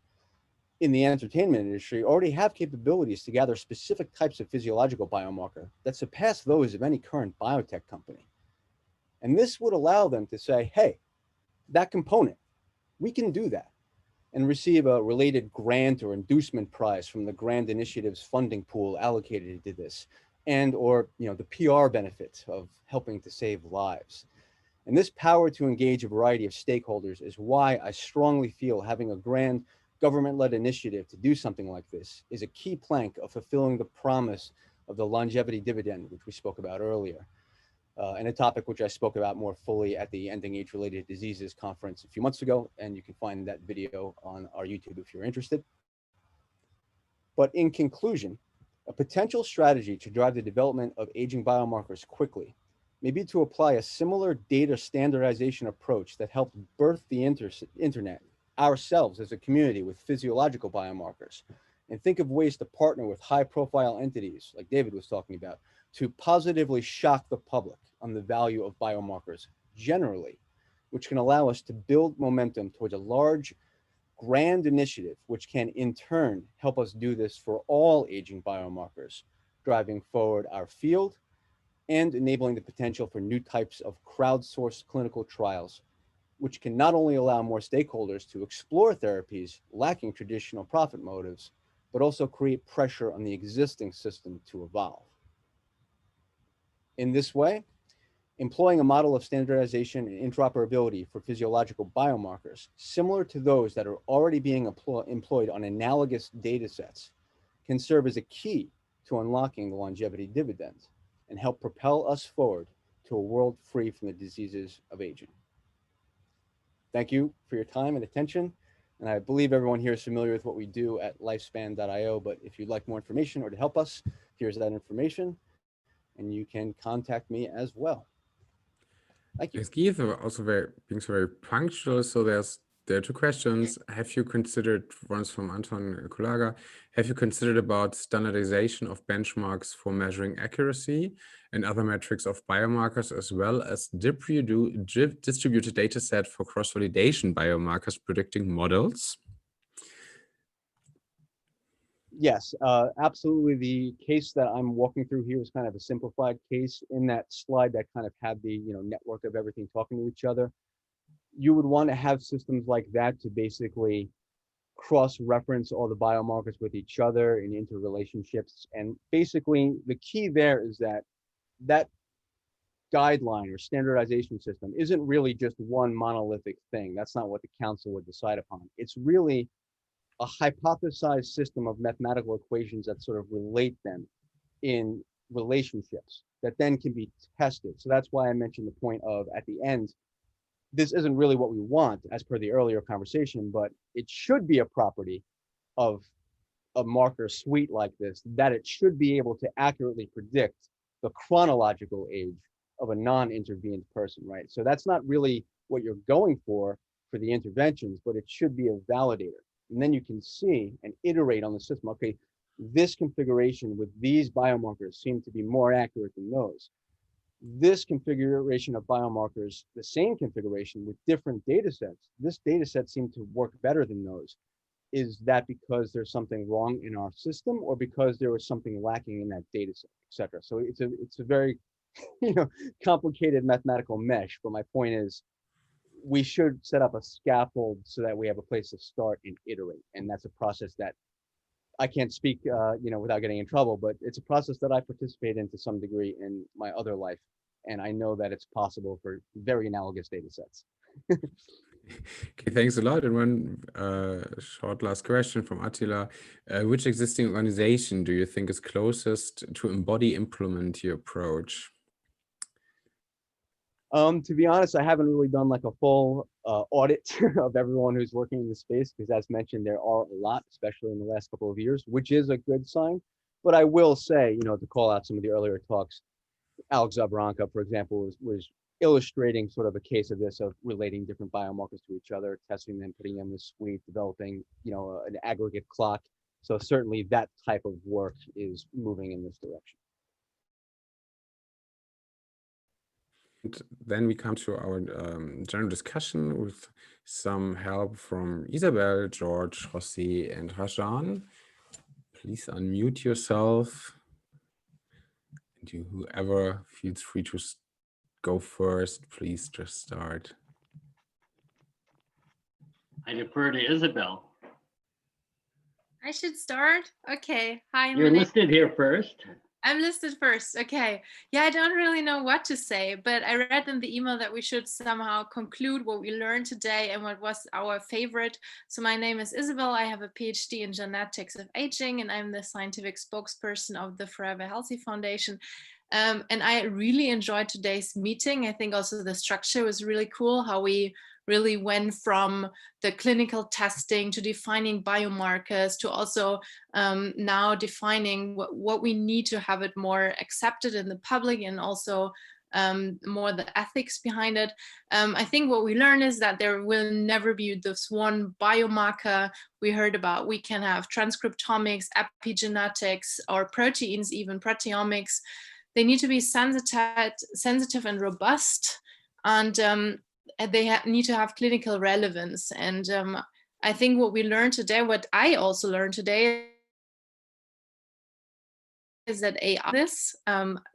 in the entertainment industry already have capabilities to gather specific types of physiological biomarker that surpass those of any current biotech company. And this would allow them to say, hey, that component, we can do that, and receive a related grant or inducement prize from the Grand Initiatives funding pool allocated to this, and or the PR benefit of helping to save lives. And this power to engage a variety of stakeholders is why I strongly feel having a grand government-led initiative to do something like this is a key plank of fulfilling the promise of the longevity dividend, which we spoke about earlier, and a topic which I spoke about more fully at the Ending Age-Related Diseases conference a few months ago, and you can find that video on our YouTube if you're interested. But in conclusion, a potential strategy to drive the development of aging biomarkers quickly may be to apply a similar data standardization approach that helped birth the internet ourselves as a community with physiological biomarkers, and think of ways to partner with high-profile entities, like David was talking about, to positively shock the public on the value of biomarkers generally, which can allow us to build momentum towards a large, grand initiative, which can in turn help us do this for all aging biomarkers, driving forward our field and enabling the potential for new types of crowdsourced clinical trials, which can not only allow more stakeholders to explore therapies lacking traditional profit motives, but also create pressure on the existing system to evolve. In this way, employing a model of standardization and interoperability for physiological biomarkers, similar to those that are already being employed on analogous data sets, can serve as a key to unlocking the longevity dividend and help propel us forward to a world free from the diseases of aging. Thank you for your time and attention. And I believe everyone here is familiar with what we do at lifespan.io, but if you'd like more information or to help us, here's that information, and you can contact me as well. Thank you. Thanks, Keith, also being so very punctual. So there are two questions. Have you considered, one's from Anton Kulaga, have you considered about standardization of benchmarks for measuring accuracy and other metrics of biomarkers, as well as distributed data set for cross-validation biomarkers predicting models? Yes, absolutely. The case that I'm walking through here is kind of a simplified case. In that slide that kind of had the network of everything talking to each other, you would want to have systems like that to basically cross-reference all the biomarkers with each other in interrelationships. And basically, the key there is that guideline or standardization system isn't really just one monolithic thing. That's not what the council would decide upon. It's really a hypothesized system of mathematical equations that sort of relate them in relationships that then can be tested. So that's why I mentioned the point of, at the end, this isn't really what we want as per the earlier conversation, but it should be a property of a marker suite like this, that it should be able to accurately predict the chronological age of a non-intervened person, right? So that's not really what you're going for the interventions, but it should be a validator. And then you can see and iterate on the system. Okay, this configuration with these biomarkers seem to be more accurate than those. This configuration of biomarkers, the same configuration with different data sets, this data set seemed to work better than those. Is that because there's something wrong in our system, or because there was something lacking in that data set, et cetera? So it's a very complicated mathematical mesh, but my point is, we should set up a scaffold so that we have a place to start and iterate. And that's a process that I can't speak, without getting in trouble, but it's a process that I participate in to some degree in my other life. And I know that it's possible for very analogous data sets. Okay, thanks a lot. And one short last question from Attila. Which existing organization do you think is closest to implement your approach? To be honest, I haven't really done like a full audit of everyone who's working in the space, because as mentioned, there are a lot, especially in the last couple of years, which is a good sign. But I will say, to call out some of the earlier talks, Alex Zabranka, for example, was illustrating sort of a case of this, of relating different biomarkers to each other, testing them, putting them in the suite, developing, an aggregate clock. So certainly that type of work is moving in this direction. And then we come to our general discussion with some help from Isabel, George, Jose, and Rajan. Please unmute yourself. And whoever feels free to go first, please just start. I defer to Isabel. I should start? Okay. Hi. You're listed here first. I'm listed first. Okay. Yeah, I don't really know what to say, but I read in the email that we should somehow conclude what we learned today and what was our favorite. So my name is Isabel. I have a PhD in genetics of aging, and I'm the scientific spokesperson of the Forever Healthy Foundation. And I really enjoyed today's meeting. I think also the structure was really cool, how we really went from the clinical testing to defining biomarkers to also now defining what we need to have it more accepted in the public, and also more the ethics behind it. I think what we learn is that there will never be this one biomarker we heard about. We can have transcriptomics, epigenetics, or proteins, even proteomics. They need to be sensitive and robust, and they need to have clinical relevance. And I think what we learned today, what I also learned today, is that AI this.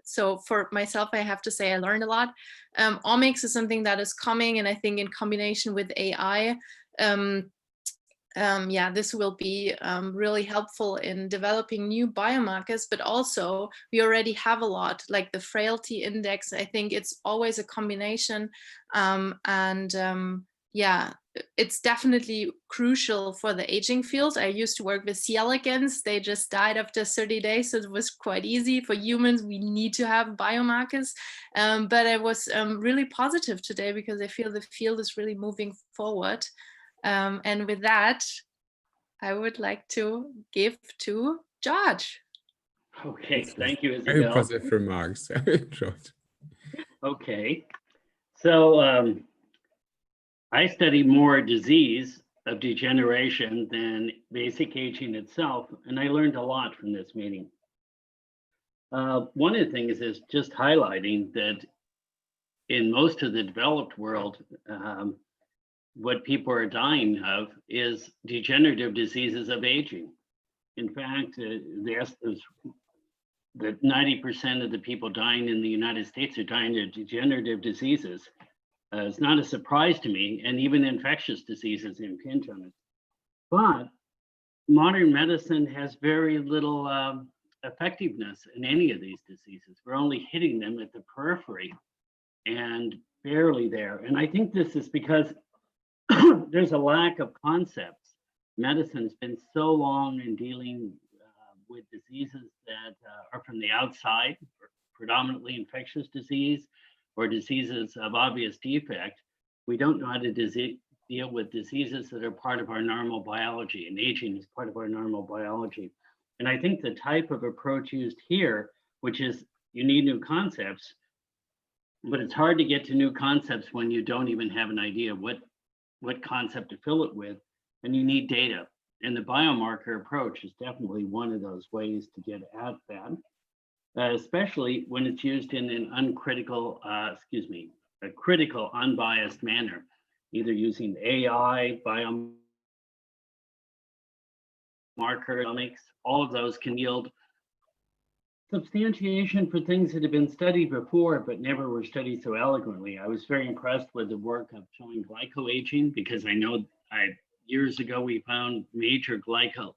So for myself, I have to say I learned a lot. Omics is something that is coming, and I think in combination with AI, yeah, this will be really helpful in developing new biomarkers, but also we already have a lot, like the frailty index. I think it's always a combination, yeah, it's definitely crucial for the aging field. I used to work with C. elegans. They just died after 30 days, so it was quite easy. For humans, we need to have biomarkers. But I was really positive today because I feel the field is really moving forward. And with that, I would like to give to George. Okay, thank you, Very Isabel. positive remarks, George. Okay, so I study more disease of degeneration than basic aging itself, and I learned a lot from this meeting. One of the things is just highlighting that in most of the developed world, what people are dying of is degenerative diseases of aging. In fact, the estimate is that 90% of the people dying in the United States are dying of degenerative diseases. It's not a surprise to me, and even infectious diseases impinge on it. But modern medicine has very little effectiveness in any of these diseases. We're only hitting them at the periphery and barely there. And I think this is because there's a lack of concepts. Medicine has been so long in dealing with diseases that are from the outside, predominantly infectious disease, or diseases of obvious defect. We don't know how to deal with diseases that are part of our normal biology, and aging is part of our normal biology. And I think the type of approach used here, which is you need new concepts, but it's hard to get to new concepts when you don't even have an idea what concept to fill it with, and you need data. And the biomarker approach is definitely one of those ways to get at that. Especially when it's used in an a critical, unbiased manner, either using AI, biomarkers, all of those can yield substantiation for things that have been studied before, but never were studied so eloquently. I was very impressed with the work of showing glycoaging, because I know years ago we found major glyco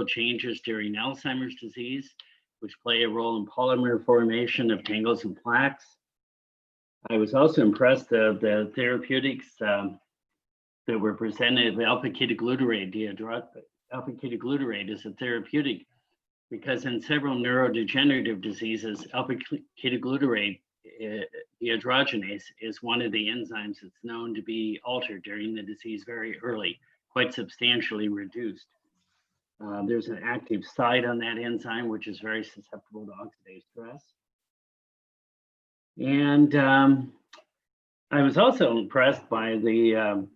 changes during Alzheimer's disease, which play a role in polymer formation of tangles and plaques. I was also impressed of the therapeutics that were presented with alpha-ketoglutarate. Alpha-ketoglutarate is a therapeutic because in several neurodegenerative diseases, alpha-ketoglutarate dehydrogenase is one of the enzymes that's known to be altered during the disease very early, quite substantially reduced. There's an active site on that enzyme, which is very susceptible to oxidative stress. And I was also impressed by the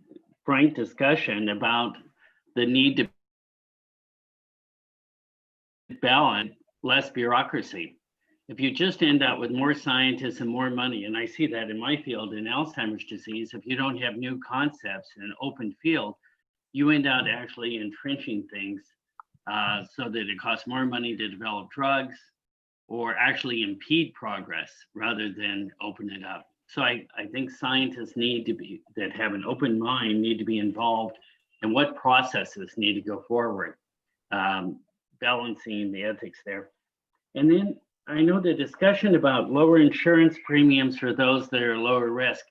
frank discussion about the need to balance less bureaucracy. If you just end up with more scientists and more money, and I see that in my field in Alzheimer's disease, if you don't have new concepts in an open field, you end up actually entrenching things so that it costs more money to develop drugs or actually impede progress rather than open it up. So I think scientists that have an open mind need to be involved in what processes need to go forward, balancing the ethics there. And then I know the discussion about lower insurance premiums for those that are lower risk.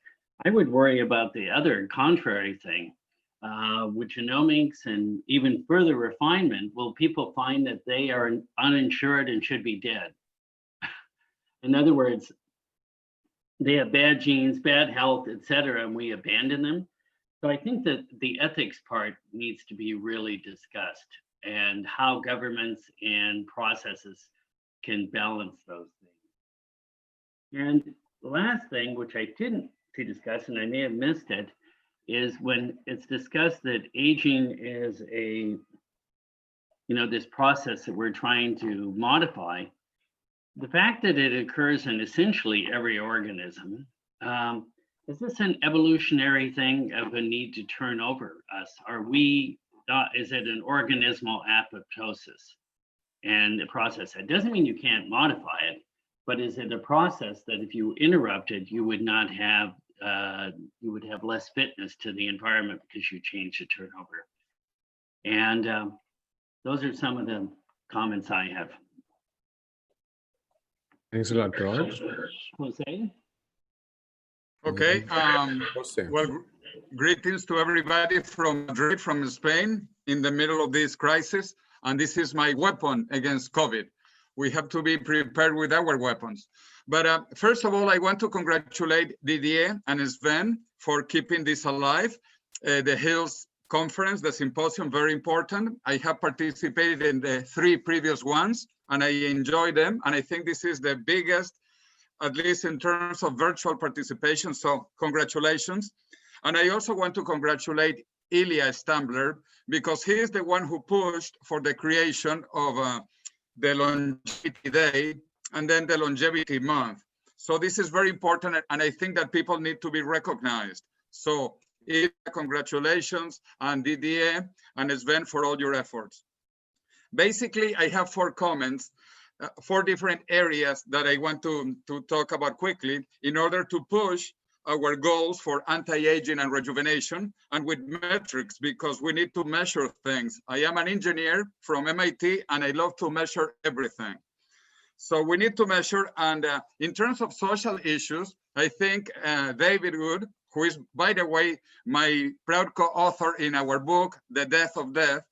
I would worry about the other contrary thing. With genomics and even further refinement, will people find that they are uninsured and should be dead? In other words, they have bad genes, bad health, etc., and we abandon them. So I think that the ethics part needs to be really discussed, and how governments and processes can balance those things. And the last thing, which I didn't discuss, and I may have missed it, is when it's discussed that aging is this process that we're trying to modify. The fact that it occurs in essentially every organism, is this an evolutionary thing of a need to turn over us? Is it an organismal apoptosis? and the process. That doesn't mean you can't modify it, but is it a process that if you interrupt it, you would not have, you would have less fitness to the environment because you change the turnover. And those are some of the comments I have. Thanks a lot, George. Jose? Okay. Jose. Well, greetings to everybody from Madrid, from Spain, in the middle of this crisis. And this is my weapon against COVID. We have to be prepared with our weapons. But first of all, I want to congratulate Didier and Sven for keeping this alive. The Hills Conference, the symposium, very important. I have participated in the 3 previous ones, and I enjoy them. And I think this is the biggest, at least in terms of virtual participation. So congratulations. And I also want to congratulate Ilya Stambler, because he is the one who pushed for the creation of the Longevity Day and then the Longevity Month. So this is very important, and I think that people need to be recognized. So Ilya, congratulations, and Didier and Sven for all your efforts. Basically, I have 4 comments, 4 different areas that I want to talk about quickly in order to push our goals for anti-aging and rejuvenation, and with metrics, because we need to measure things. I am an engineer from MIT, and I love to measure everything. So we need to measure, and in terms of social issues, I think David Wood, who is, by the way, my proud co-author in our book, The Death of Death,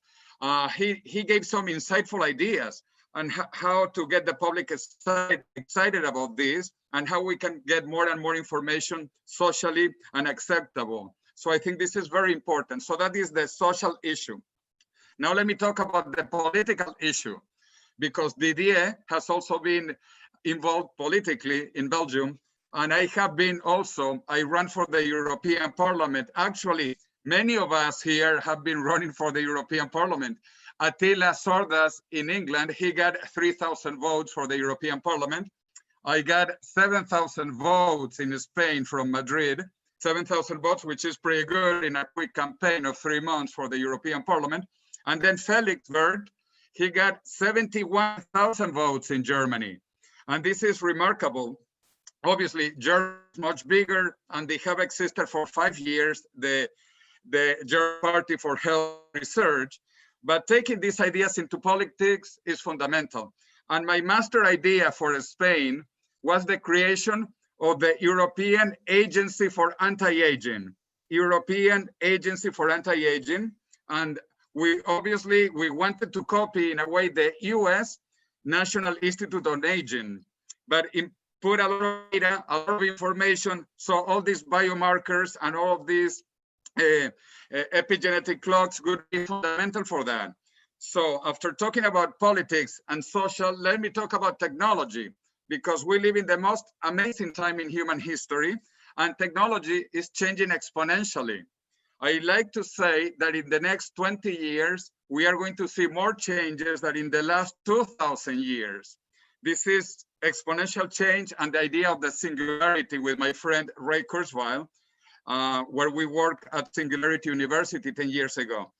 he gave some insightful ideas on how to get the public excited about this, and how we can get more and more information socially and acceptable. So I think this is very important. So that is the social issue. Now let me talk about the political issue, because Didier has also been involved politically in Belgium, and I have been also, I ran for the European Parliament. Actually, many of us here have been running for the European Parliament. Attila Sordas in England, he got 3,000 votes for the European Parliament. I got 7,000 votes in Spain from Madrid, 7,000 votes, which is pretty good in a quick campaign of 3 months for the European Parliament. And then Felix Wirth, he got 71,000 votes in Germany. And this is remarkable. Obviously, Germany is much bigger, and they have existed for 5 years, the German Party for Health Research. But taking these ideas into politics is fundamental. And my master idea for Spain was the creation of the European Agency for Anti-Aging. European Agency for Anti-Aging. And we wanted to copy, in a way, the US National Institute on Aging, but put a lot of data, a lot of information, so all these biomarkers and all of these epigenetic clocks would be fundamental for that. So after talking about politics and social, let me talk about technology, because we live in the most amazing time in human history, and technology is changing exponentially. I like to say that in the next 20 years, we are going to see more changes than in the last 2,000 years. This is exponential change, and the idea of the singularity with my friend Ray Kurzweil, where we worked at Singularity University 10 years ago.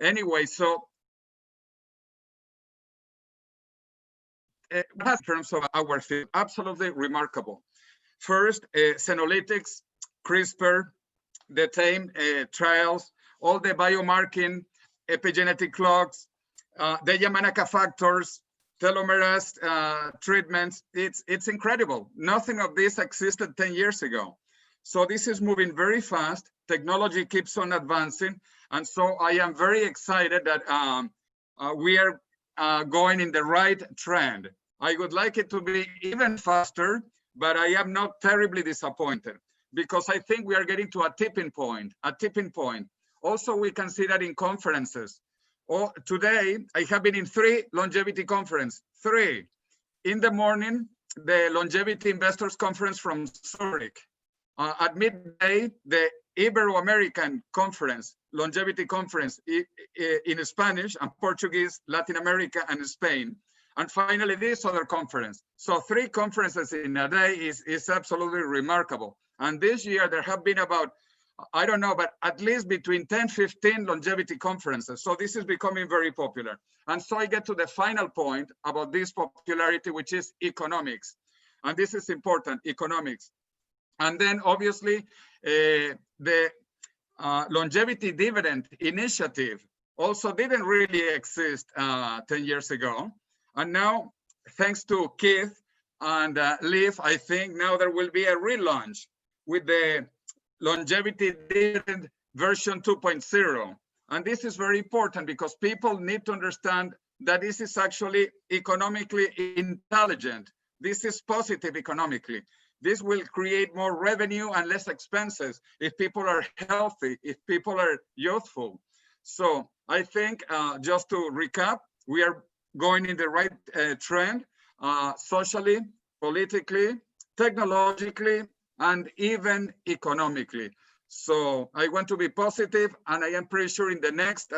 Anyway, so in terms of our field, absolutely remarkable. First, senolytics, CRISPR, the TAME trials, all the biomarking, epigenetic clocks, the Yamanaka factors, telomerase treatments, it's incredible. Nothing of this existed 10 years ago. So this is moving very fast. Technology keeps on advancing. And so I am very excited that we are going in the right trend. I would like it to be even faster, but I am not terribly disappointed, because I think we are getting to a tipping point, Also, we can see that in conferences. Today, I have been in 3 longevity conferences, 3. In the morning, the Longevity Investors Conference from Zurich. At midday, the Ibero-American Conference, Longevity Conference in Spanish and Portuguese, Latin America, and Spain. And finally, this other conference. So 3 conferences in a day is absolutely remarkable. And this year, there have been about I don't know, but at least between 10, 15 longevity conferences. So this is becoming very popular. And so I get to the final point about this popularity, which is economics. And this is important, economics. And then obviously the longevity dividend initiative also didn't really exist 10 years ago. And now, thanks to Keith and Liv, I think now there will be a relaunch with the longevity dividend version 2.0. And this is very important because people need to understand that this is actually economically intelligent. This is positive economically. This will create more revenue and less expenses if people are healthy, if people are youthful. So I think just to recap, we are going in the right trend, socially, politically, technologically, and even economically. So I want to be positive, and I am pretty sure in the next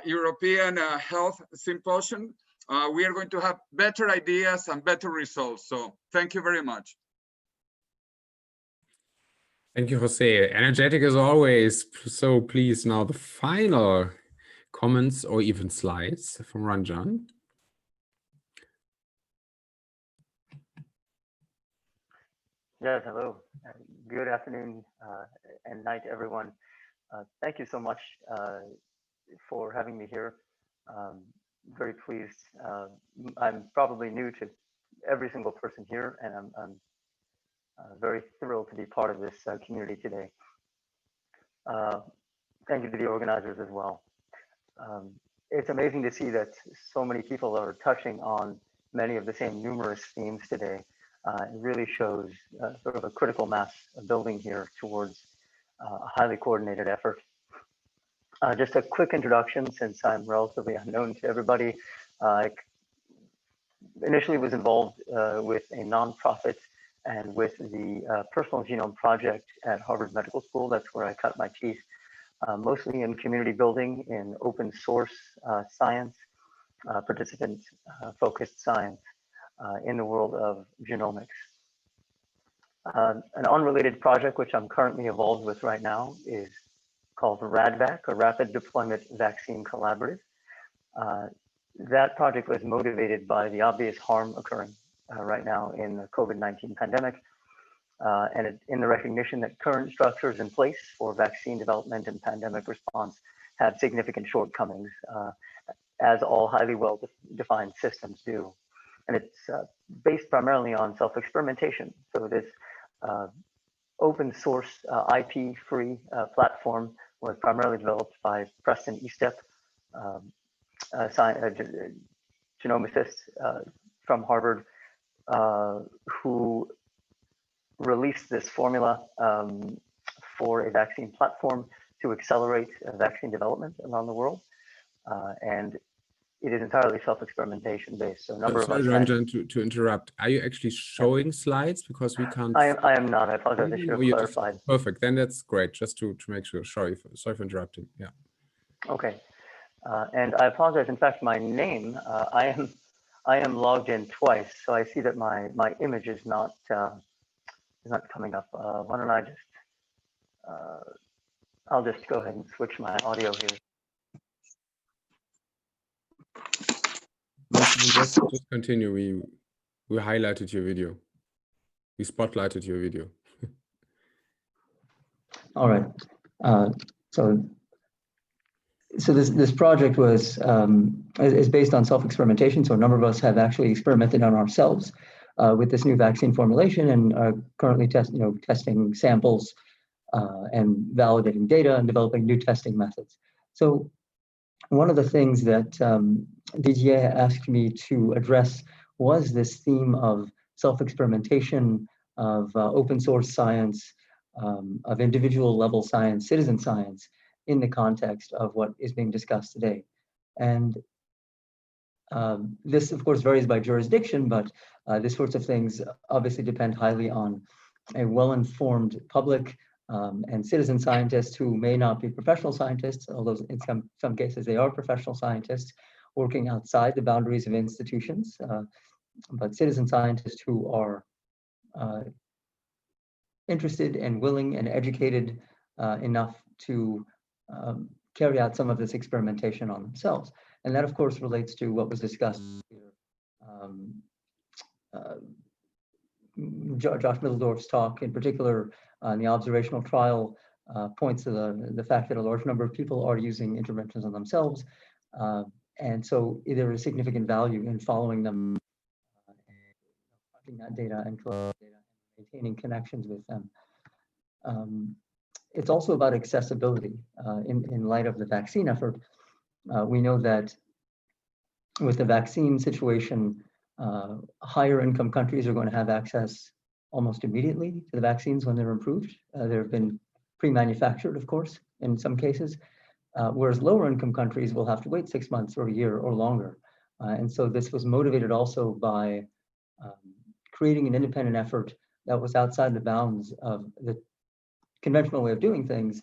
European Health Symposium, we are going to have better ideas and better results. So thank you very much. Thank you, Jose. Energetic as always. So please now the final comments or even slides from Ranjan. Yes, hello. Good afternoon and night, everyone. Thank you so much for having me here. Very pleased. I'm probably new to every single person here, and I'm very thrilled to be part of this community today. Thank you to the organizers as well. It's amazing to see that so many people are touching on many of the same numerous themes today. It really shows sort of a critical mass building here towards a highly coordinated effort. Just a quick introduction, since I'm relatively unknown to everybody. I initially was involved with a nonprofit and with the Personal Genome Project at Harvard Medical School. That's where I cut my teeth, mostly in community building, in open source science, participant-focused science in the world of genomics. An unrelated project, which I'm currently involved with right now, is called RADVAC, a Rapid Deployment Vaccine Collaborative. That project was motivated by the obvious harm occurring right now in the COVID-19 pandemic, and in the recognition that current structures in place for vaccine development and pandemic response have significant shortcomings, as all highly well-defined systems do. And it's based primarily on self-experimentation. So this open source IP-free platform was primarily developed by Preston Estep, genomicist from Harvard, who released this formula for a vaccine platform to accelerate vaccine development around the world. And it is entirely self-experimentation based. So a number of us. Sorry, Ranjan, to interrupt. Are you actually showing slides? Because we can't. I am not. I apologize. I should have clarified. Perfect. Then that's great. Just to make sure. Sorry for interrupting. Yeah. Okay. And I apologize. In fact, my name, I am logged in twice, so I see that my image is not coming up. Why don't I just? I'll just go ahead and switch my audio here. Just continue. We highlighted your video. We spotlighted your video. All right. So this project is based on self-experimentation. So a number of us have actually experimented on ourselves with this new vaccine formulation, and are currently testing samples and validating data and developing new testing methods. So one of the things that Didier asked me to address was this theme of self-experimentation, of open source science, of individual level science, citizen science, in the context of what is being discussed today. And this, of course, varies by jurisdiction, but these sorts of things obviously depend highly on a well-informed public and citizen scientists who may not be professional scientists, although in some cases they are professional scientists working outside the boundaries of institutions, but citizen scientists who are interested and willing and educated enough to carry out some of this experimentation on themselves. And that, of course, relates to what was discussed here. Josh Middledorf's talk, in particular, on the observational trial, points to the fact that a large number of people are using interventions on themselves. And so there is significant value in following them, collecting that data and maintaining connections with them. It's also about accessibility. In light of the vaccine effort, we know that with the vaccine situation, higher income countries are going to have access almost immediately to the vaccines when they're approved. They've been pre-manufactured, of course, in some cases, whereas lower income countries will have to wait 6 months or a year or longer. And so this was motivated also by creating an independent effort that was outside the bounds of the conventional way of doing things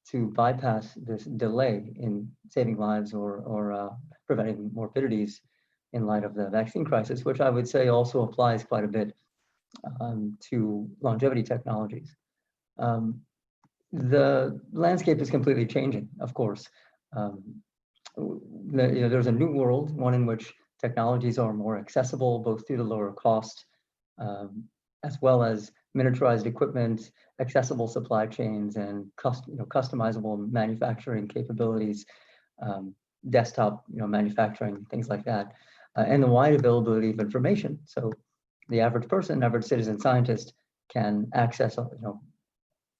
to bypass this delay in saving lives or preventing morbidities in light of the vaccine crisis, which I would say also applies quite a bit to longevity technologies. The landscape is completely changing, of course. There's a new world, one in which technologies are more accessible, both through the lower cost, as well as miniaturized equipment, accessible supply chains, and customizable manufacturing capabilities, desktop manufacturing, things like that, and the wide availability of information. So the average person, average citizen scientist can access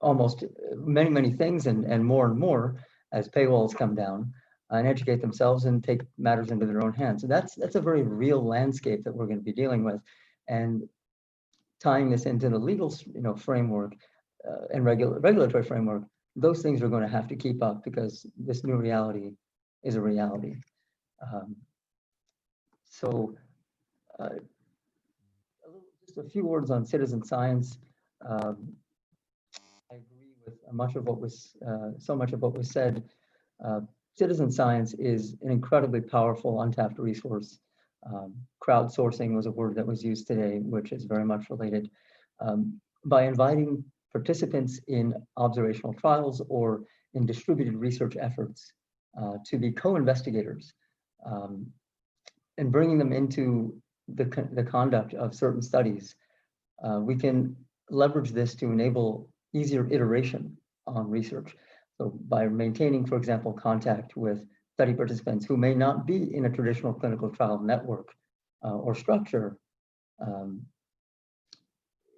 almost many things and more as paywalls come down, and educate themselves and take matters into their own hands. So that's a very real landscape that we're going to be dealing with, and tying this into the legal framework and regulatory framework, those things are going to have to keep up because this new reality is a reality. Just a few words on citizen science. I agree with much of what was said. Citizen science is an incredibly powerful, untapped resource. Crowdsourcing was a word that was used today, which is very much related. By inviting participants in observational trials or in distributed research efforts to be co-investigators and bringing them into the conduct of certain studies, we can leverage this to enable easier iteration on research. So by maintaining, for example, contact with study participants who may not be in a traditional clinical trial network or structure,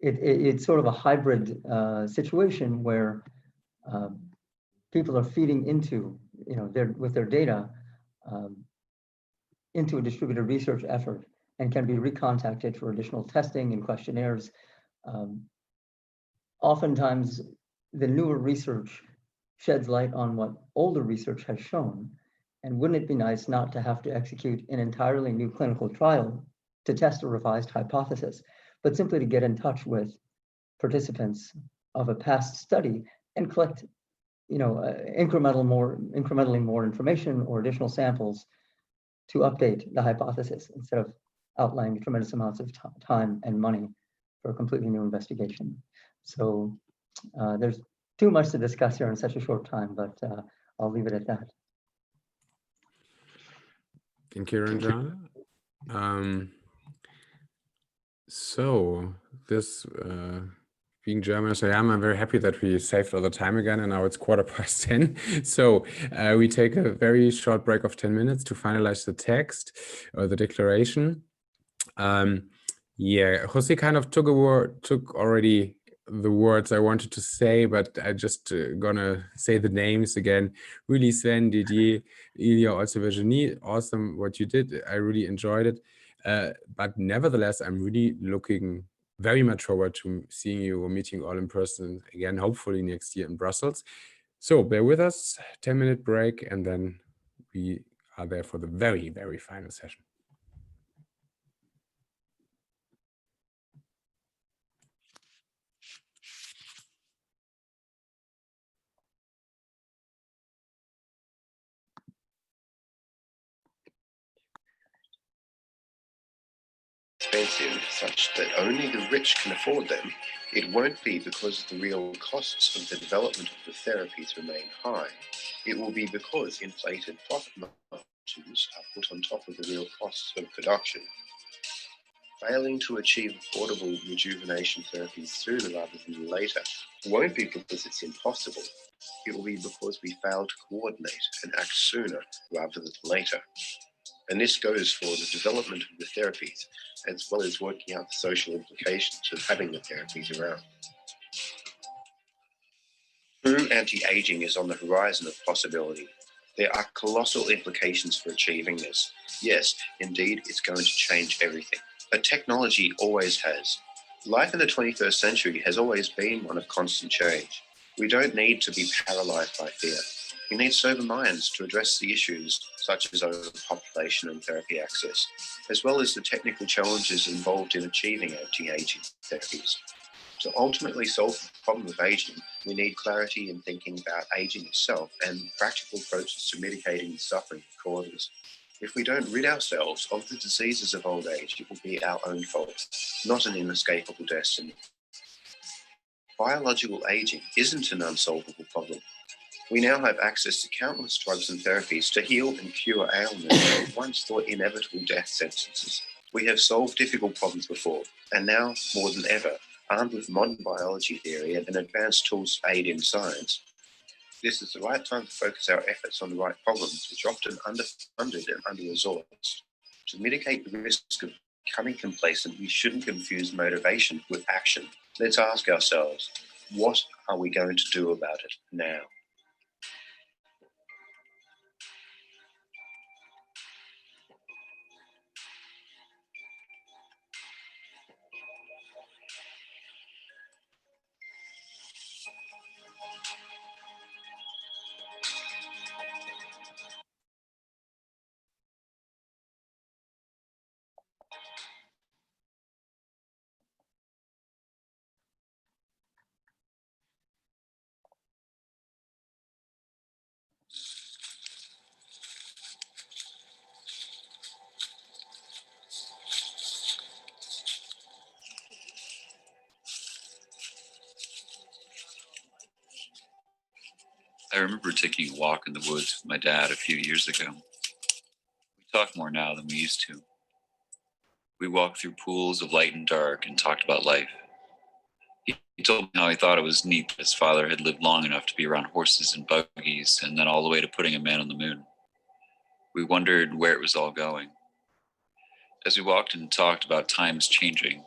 it's sort of a hybrid situation where people are feeding into, with their data into a distributed research effort and can be recontacted for additional testing and questionnaires. Oftentimes, the newer research sheds light on what older research has shown. And wouldn't it be nice not to have to execute an entirely new clinical trial to test a revised hypothesis, but simply to get in touch with participants of a past study and collect, incrementally more information or additional samples to update the hypothesis instead of outlaying tremendous amounts of time and money for a completely new investigation. So there's too much to discuss here in such a short time, but I'll leave it at that. Thank you, Ranjan. So this being German as I am, I'm very happy that we saved all the time again, and now it's 10:15. So we take a very short break of 10 minutes to finalize the text or the declaration. Yeah, Jose kind of took already the words I wanted to say, but I just gonna say the names again. Really, Sven, Didier, Ilya, also Virginie, awesome what you did. I really enjoyed it. But nevertheless, I'm really looking very much forward to seeing you or meeting all in person again, hopefully next year in Brussels. So bear with us, 10-minute break, and then we are there for the very, very final session. expensive such that only the rich can afford them, it won't be because the real costs of the development of the therapies remain high. It will be because inflated profit margins are put on top of the real costs of production. Failing to achieve affordable rejuvenation therapies sooner rather than later won't be because it's impossible. It will be because we fail to coordinate and act sooner rather than later. And this goes for the development of the therapies, as well as working out the social implications of having the therapies around. True anti-aging is on the horizon of possibility. There are colossal implications for achieving this. Yes, indeed, it's going to change everything. But technology always has. Life in the 21st century has always been one of constant change. We don't need to be paralyzed by fear. We need sober minds to address the issues such as overpopulation and therapy access, as well as the technical challenges involved in achieving anti-aging therapies. To ultimately solve the problem of aging, we need clarity in thinking about aging itself and practical approaches to mitigating the suffering it causes. If we don't rid ourselves of the diseases of old age, it will be our own fault, not an inescapable destiny. Biological aging isn't an unsolvable problem. We now have access to countless drugs and therapies to heal and cure ailments that once thought inevitable death sentences. We have solved difficult problems before, and now, more than ever, armed with modern biology theory and advanced tools to aid in science, this is the right time to focus our efforts on the right problems, which are often underfunded and under-resourced. To mitigate the risk of becoming complacent, we shouldn't confuse motivation with action. Let's ask ourselves, what are we going to do about it now? I remember taking a walk in the woods with my dad a few years ago. We talk more now than we used to. We walked through pools of light and dark and talked about life. He told me how he thought it was neat that his father had lived long enough to be around horses and buggies, and then all the way to putting a man on the moon. We wondered where it was all going. As we walked and talked about times changing,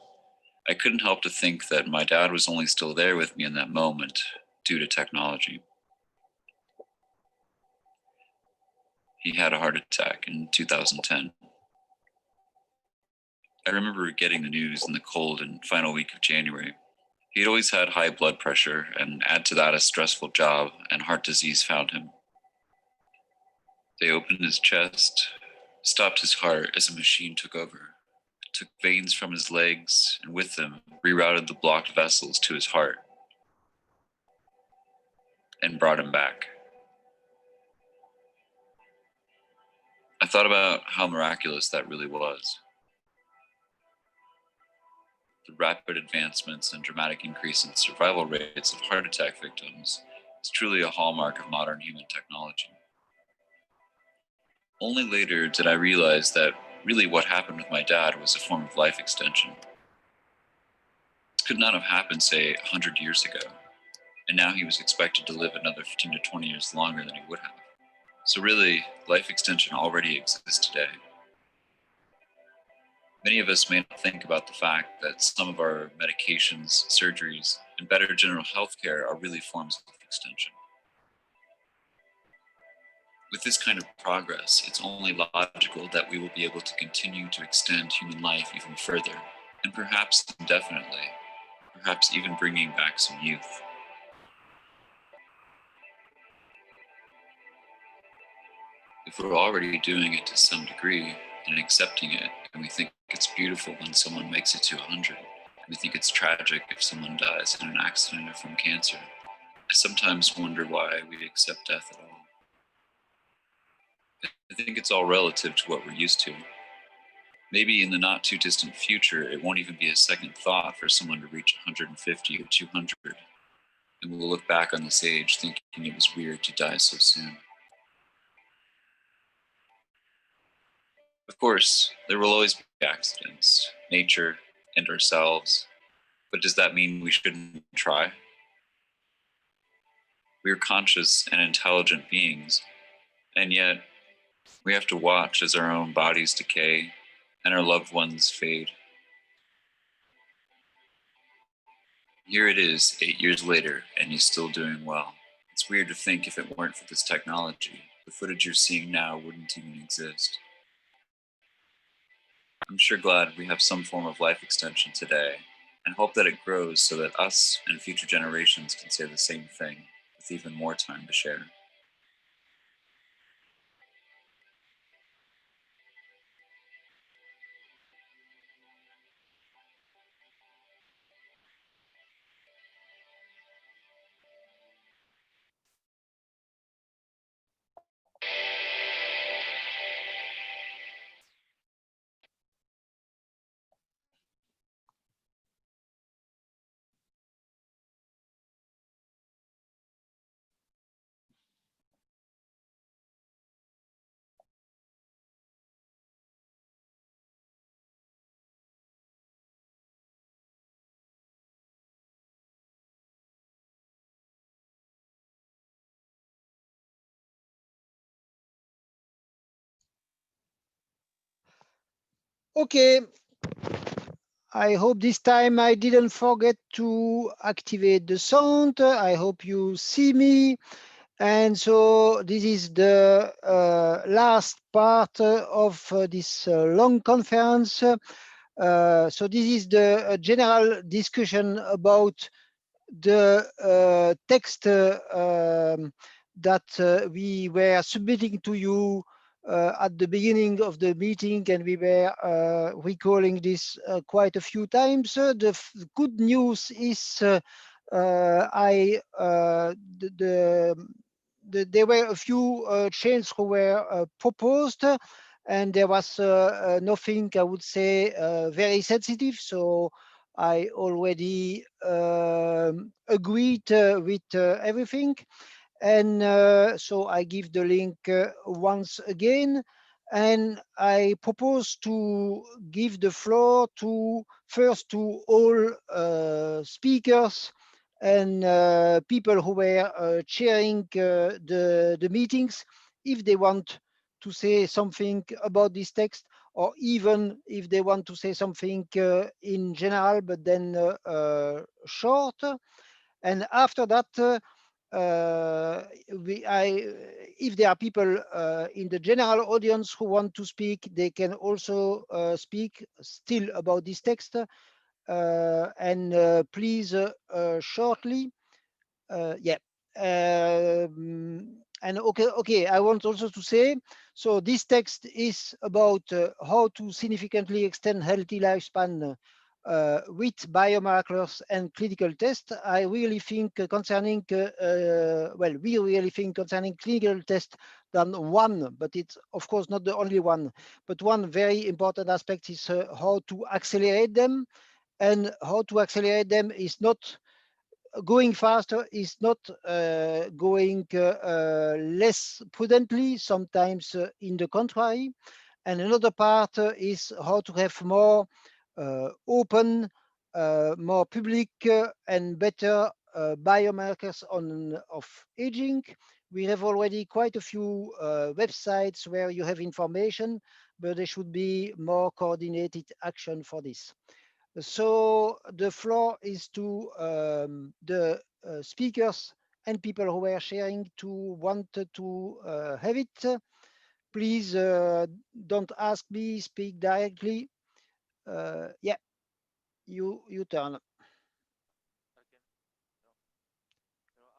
I couldn't help to think that my dad was only still there with me in that moment due to technology. He had a heart attack in 2010. I remember getting the news in the cold and final week of January. He had always had high blood pressure, and add to that a stressful job, and heart disease found him. They opened his chest, stopped his heart as a machine took over, took veins from his legs, and with them rerouted the blocked vessels to his heart, and brought him back. I thought about how miraculous that really was. The rapid advancements and dramatic increase in survival rates of heart attack victims is truly a hallmark of modern human technology. Only later did I realize that really what happened with my dad was a form of life extension. This could not have happened, say, 100 years ago, and now he was expected to live another 15 to 20 years longer than he would have. So really, life extension already exists today. Many of us may not think about the fact that some of our medications, surgeries, and better general health care are really forms of extension. With this kind of progress, it's only logical that we will be able to continue to extend human life even further, and perhaps indefinitely, perhaps even bringing back some youth. If we're already doing it to some degree and accepting it, and we think it's beautiful when someone makes it to 100, and we think it's tragic if someone dies in an accident or from cancer, I sometimes wonder why we accept death at all. I think it's all relative to what we're used to. Maybe in the not too distant future, it won't even be a second thought for someone to reach 150 or 200. And we'll look back on this age thinking it was weird to die so soon. Of course, there will always be accidents, nature, and ourselves. But does that mean we shouldn't try? We are conscious and intelligent beings, and yet we have to watch as our own bodies decay and our loved ones fade. Here it is 8 years later, and he's still doing well. It's weird to think if it weren't for this technology, the footage you're seeing now wouldn't even exist. I'm sure glad we have some form of life extension today, and hope that it grows so that us and future generations can say the same thing with even more time to share. Okay, I hope this time I didn't forget to activate the sound. I hope you see me. And so this is the last part of this long conference. So this is the general discussion about the text that we were submitting to you at the beginning of the meeting, and we were recalling this quite a few times. The good news is there were a few changes who were proposed, and there was nothing, I would say, very sensitive. So I already agreed with everything. And so I give the link once again. And I propose to give the floor first to all speakers and people who were chairing the meetings, if they want to say something about this text, or even if they want to say something in general, but then short. And after that, if there are people in the general audience who want to speak, they can also speak still about this text. And please shortly. Yeah. And okay, I want also to say, so this text is about how to significantly extend healthy lifespan with biomarkers and clinical tests. I really think concerning, well, we really think concerning clinical tests than one, but it's of course not the only one, but one very important aspect is how to accelerate them. And how to accelerate them is not going faster, is not going less prudently, sometimes in the contrary. And another part is how to have more open, more public and better biomarkers of aging. We have already quite a few websites where you have information, but there should be more coordinated action for this. So the floor is to the speakers and people who were sharing to want to have it. Please don't ask me, speak directly. Yeah, you turn.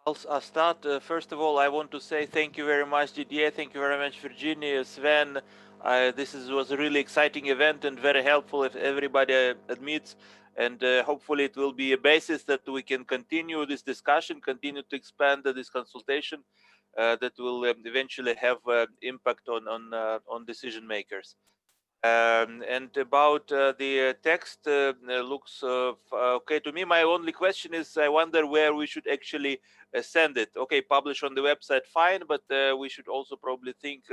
I'll start. First of all, I want to say thank you very much, Didier. Thank you very much, Virginia, Sven. Was a really exciting event and very helpful, if everybody admits. And hopefully it will be a basis that we can continue this discussion, continue to expand this consultation that will eventually have impact on decision makers. And about the text, looks okay to me. My only question is, I wonder where we should actually send it. Okay, publish on the website, fine, but we should also probably think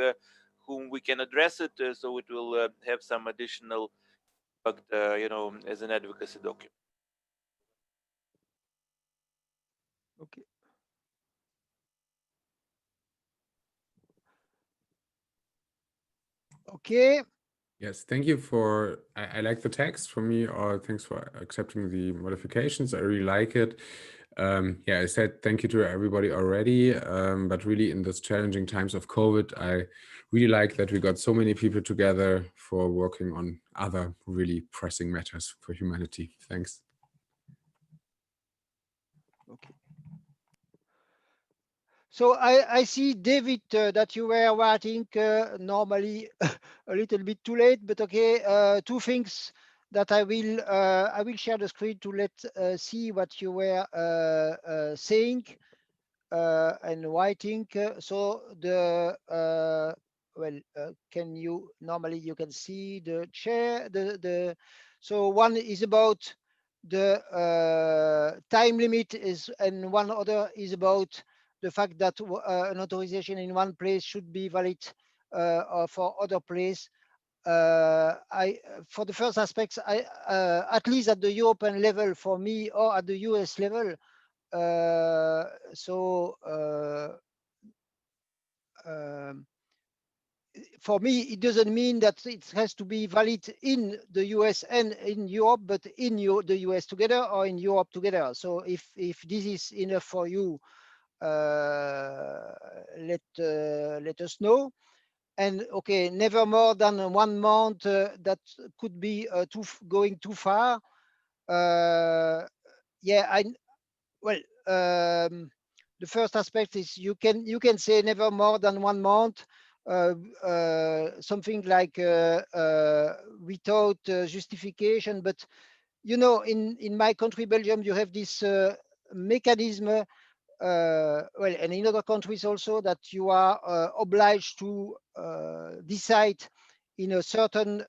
whom we can address it, so it will have some additional impact, you know, as an advocacy document. Okay. Okay. Yes, thank you for, I like the text for me, or thanks for accepting the modifications. I really like it. Yeah, I said thank you to everybody already, but really in these challenging times of COVID, I really like that we got so many people together for working on other really pressing matters for humanity. Thanks. Okay. So I see, David, that you were writing normally a little bit too late, but okay. Two things that I will share the screen to let see what you were saying and writing. So the can you normally you can see the chair the so one is about the time limit is, and one other is about the fact that an authorization in one place should be valid or for other place. For the first aspects, at least at the European level for me, or at the US level, for me, it doesn't mean that it has to be valid in the US and in Europe, but in the US together or in Europe together. So if this is enough for you, let us know. And okay, never more than 1 month. That could be going too far. Yeah, the first aspect is you can say never more than 1 month, something like without justification. But you know, in my country, Belgium, you have this mechanism. And in other countries also, that you are obliged to decide in a certain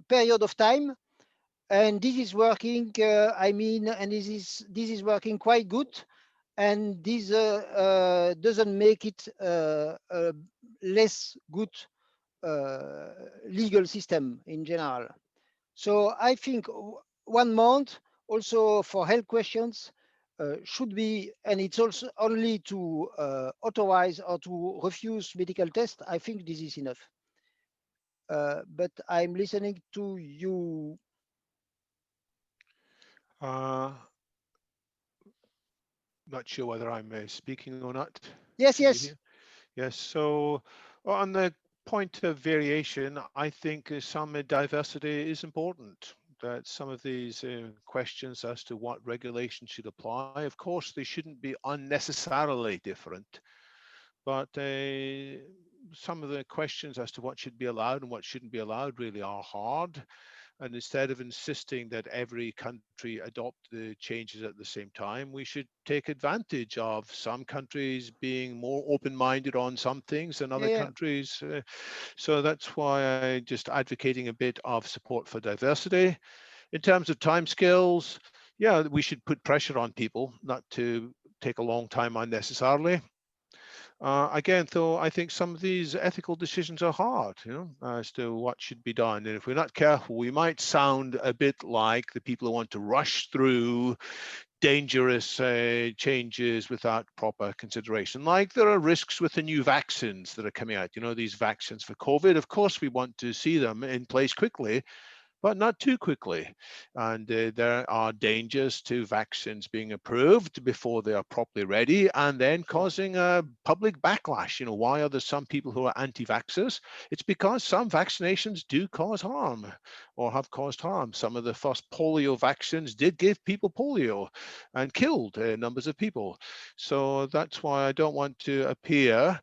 period of time. And this is working, and this is working quite good. And this doesn't make it a less good legal system in general. So I think 1 month also for health questions should be, and it's also only to authorize or to refuse medical tests. I think this is enough. But I'm listening to you. Not sure whether I'm speaking or not. Yes, yes. Yes, so on the point of variation, I think some diversity is important. That some of these questions as to what regulation should apply, of course, they shouldn't be unnecessarily different, but some of the questions as to what should be allowed and what shouldn't be allowed really are hard. And instead of insisting that every country adopt the changes at the same time, we should take advantage of some countries being more open-minded on some things than other countries. So that's why I'm just advocating a bit of support for diversity. In terms of timescales, yeah, we should put pressure on people not to take a long time unnecessarily. Again, though, I think some of these ethical decisions are hard, you know, as to what should be done. And if we're not careful, we might sound a bit like the people who want to rush through dangerous changes without proper consideration. Like there are risks with the new vaccines that are coming out. You know, these vaccines for COVID, of course, we want to see them in place quickly, but not too quickly. And there are dangers to vaccines being approved before they are properly ready and then causing a public backlash. You know, why are there some people who are anti-vaxxers? It's because some vaccinations do cause harm or have caused harm. Some of the first polio vaccines did give people polio and killed numbers of people. So that's why I don't want to appear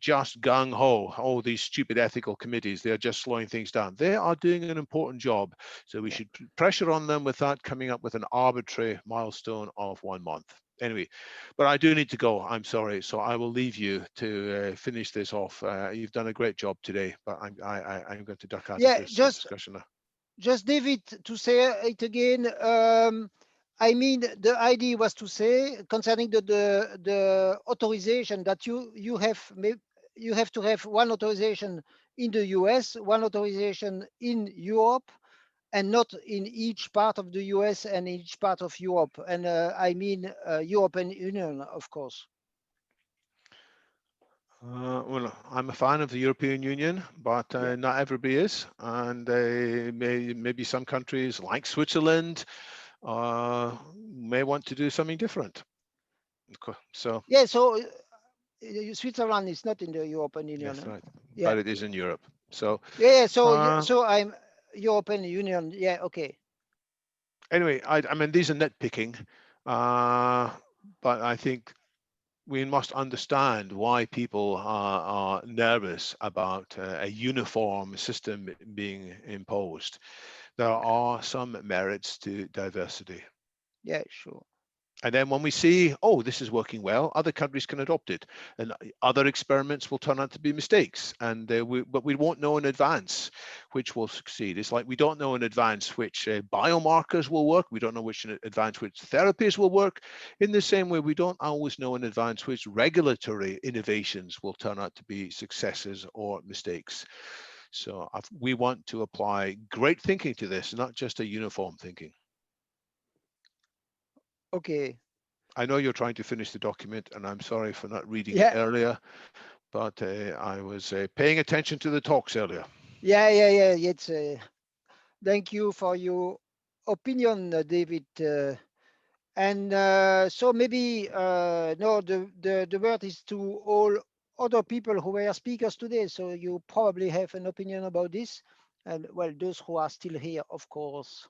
just gung-ho. Oh, these stupid ethical committees, they're just slowing things down. They are doing an important job. So we should put pressure on them without coming up with an arbitrary milestone of 1 month. Anyway, but I do need to go. I'm sorry, so I will leave you to finish this off. You've done a great job today, but I'm going to duck out of this discussion now. Just David, to say it again. I mean, the idea was to say concerning the authorization that you have to have one authorization in the US, one authorization in Europe, and not in each part of the US and each part of Europe. And I mean European Union, of course. Well, I'm a fan of the European Union, but not everybody is. And maybe some countries like Switzerland may want to do something different. So yeah, so Switzerland is not in the European Union. That's right, yeah. but it is in Europe. So so I'm European Union. Yeah, okay. Anyway, I mean, these are nitpicking, but I think we must understand why people are nervous about a uniform system being imposed. There are some merits to diversity. Yeah, sure. And then when we see, oh, this is working well, other countries can adopt it, and other experiments will turn out to be mistakes. And but we won't know in advance which will succeed. It's like we don't know in advance which biomarkers will work. We don't know which in advance which therapies will work. In the same way, we don't always know in advance which regulatory innovations will turn out to be successes or mistakes. So we want to apply great thinking to this, not just a uniform thinking. Okay. I know you're trying to finish the document, and I'm sorry for not reading it earlier, but I was paying attention to the talks earlier. Yeah. It's thank you for your opinion, David. And so maybe no, the word is to all other people who were speakers today. So you probably have an opinion about this, and well, those who are still here, of course.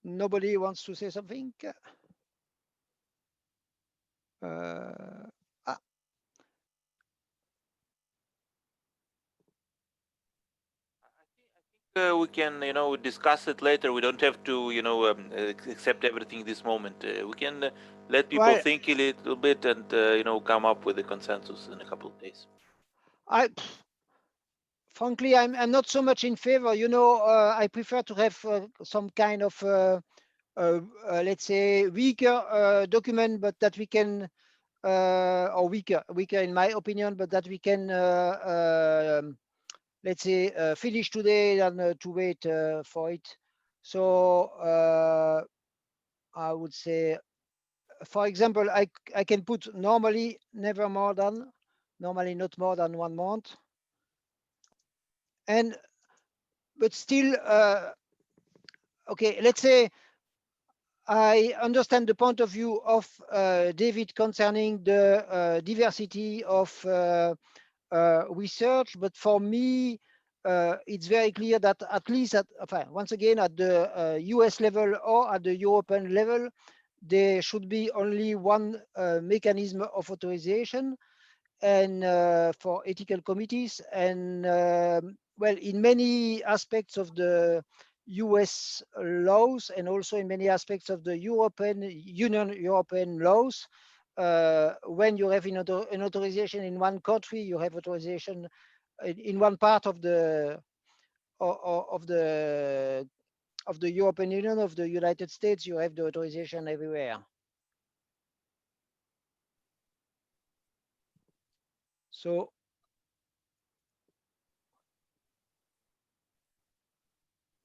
Nobody wants to say something? We can, discuss it later. We don't have to, accept everything this moment. We can let people think a little bit and, come up with a consensus in a couple of days. Frankly, I'm not so much in favor. I prefer to have some kind of, let's say, weaker document, but that we can, or weaker in my opinion, but that we can, let's say, finish today than to wait for it. So I would say, for example, I can put normally not more than 1 month. But still, okay, let's say I understand the point of view of David concerning the diversity of research, but for me, it's very clear that at least once again, at the US level or at the European level, there should be only one mechanism of authorization and for ethical committees. And well, in many aspects of the US laws and also in many aspects of the European laws, when you have an authorization in one country, you have authorization in one part of the European Union, of the United States, you have the authorization everywhere. So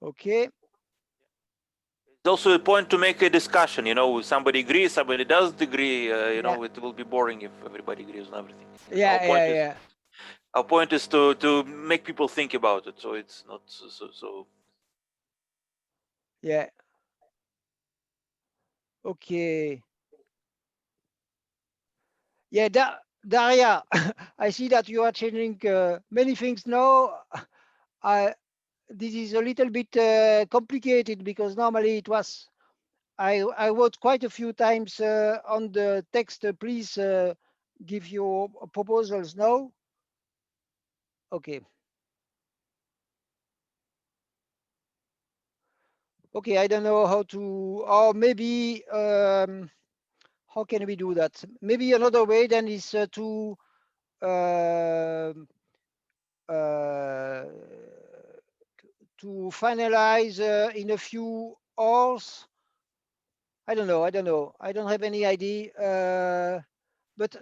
okay. It's also a point to make a discussion. If somebody agrees, somebody doesn't agree. It will be boring if everybody agrees on everything. Our point is to make people think about it, so it's not so. Yeah. Okay. Yeah, Daria, I see that you are changing many things now. This is a little bit complicated because normally it was, I wrote quite a few times on the text, please give your proposals now. Okay. Okay, I don't know how to, or maybe how can we do that? Maybe another way then is to finalize in a few hours. I don't know. I don't know. I don't have any idea. But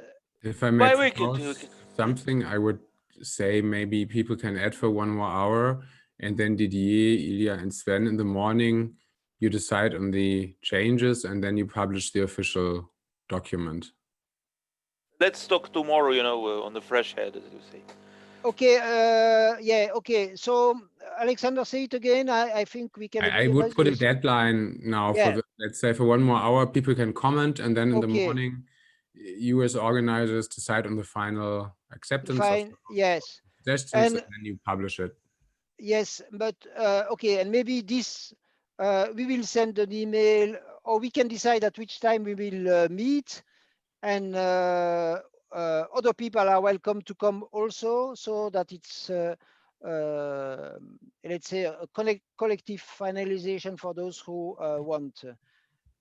If I may Well, we propose something, I would say maybe people can add for 1 more hour, and then Didier, Ilya, and Sven in the morning, you decide on the changes, and then you publish the official document. let's talk tomorrow, you know, on the fresh head, as you say. okay, yeah, okay. So Alexander, say it again. I think we can. I would put a deadline now for the, let's say for 1 more hour, people can comment, and then in the morning, you as organizers decide on the final acceptance of yes, suggestions, and then you publish it. Yes, but okay, and maybe this we will send an email, or we can decide at which time we will meet, and other people are welcome to come also, so that it's let's say a collective finalization for those who want.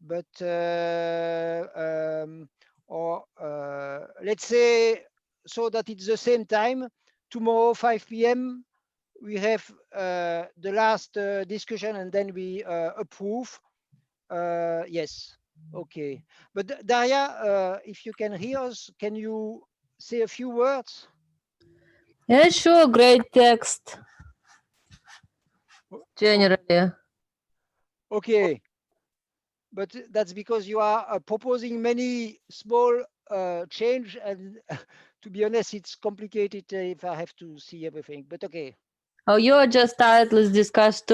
But or let's say so that it's the same time tomorrow 5 p.m. we have the last discussion, and then we approve. Yes, okay. But Daria, if you can hear us, can you say a few words? Yeah, sure. Great text. Generally. Okay. But that's because you are proposing many small change, and to be honest, it's complicated if I have to see everything. But okay. Oh, you're just titles discussed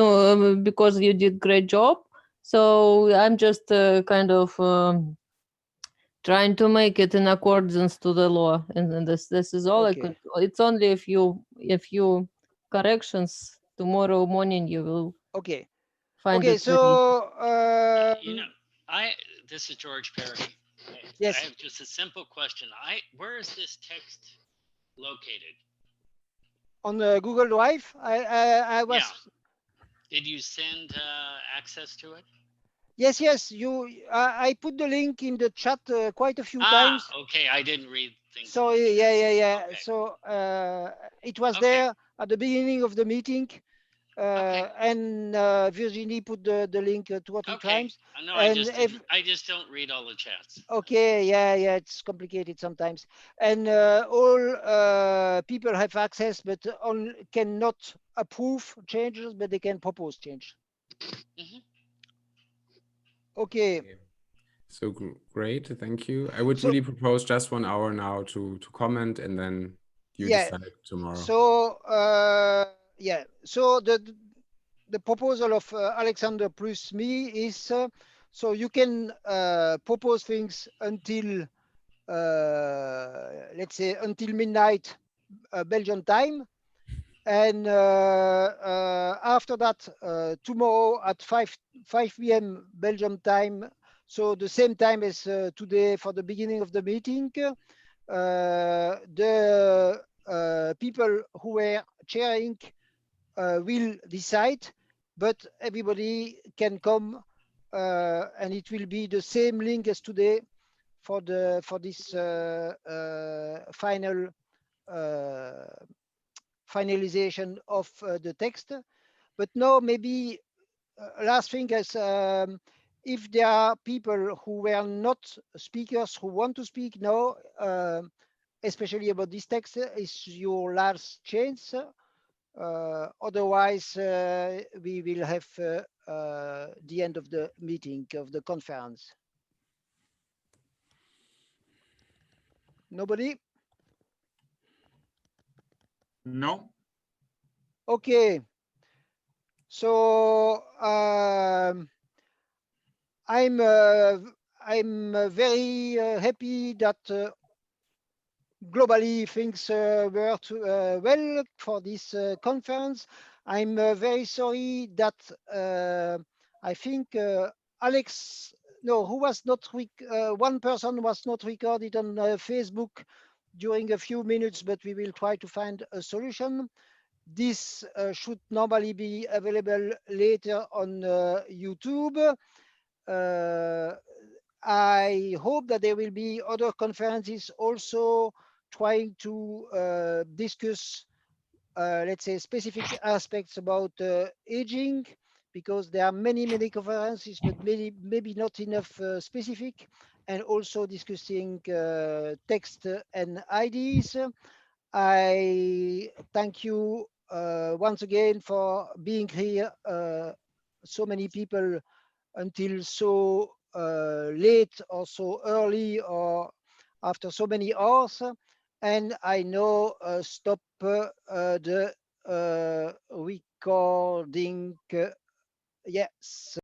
because you did great job. So I'm just kind of trying to make it in accordance to the law, and this is all I could. It's only a few corrections. Tomorrow morning you will. Okay. Find okay. it So you know, this is George Perry. Yes. I have just a simple question. Where is this text located? On Google Drive, I was. Yeah. Did you send access to it? Yes, yes. I put the link in the chat quite a few times. Okay. I didn't read things. So yeah. Okay. So it was there at the beginning of the meeting, and Virginie put the link 2 or 3 times. No, and I just don't read all the chats. Okay, yeah, it's complicated sometimes, and all people have access, but cannot approve changes, but they can propose change. Okay. So great, thank you. I would really propose just 1 hour now to comment, and then you decide tomorrow. So yeah, so the proposal of Alexander plus me is so you can propose things until let's say until midnight Belgian time, and after that tomorrow at 5 p.m. Belgian time, so the same time as today for the beginning of the meeting, the people who were chairing will decide, but everybody can come, and it will be the same link as today for this final finalization of the text. But now maybe last thing is if there are people who were not speakers who want to speak now, especially about this text, is your last chance. Otherwise, we will have the end of the meeting, of the conference. Nobody? No. Okay. So I'm very happy that globally things worked well for this conference. I'm very sorry that I think Alex, no, who was not, one person was not recorded on Facebook during a few minutes, but we will try to find a solution. this should normally be available later on YouTube. I hope that there will be other conferences also trying to discuss, let's say, specific aspects about aging, because there are many conferences, but maybe not enough specific, and also discussing text and ideas. I thank you once again for being here, so many people until so late or so early or after so many hours. And I now stop the recording. Yes.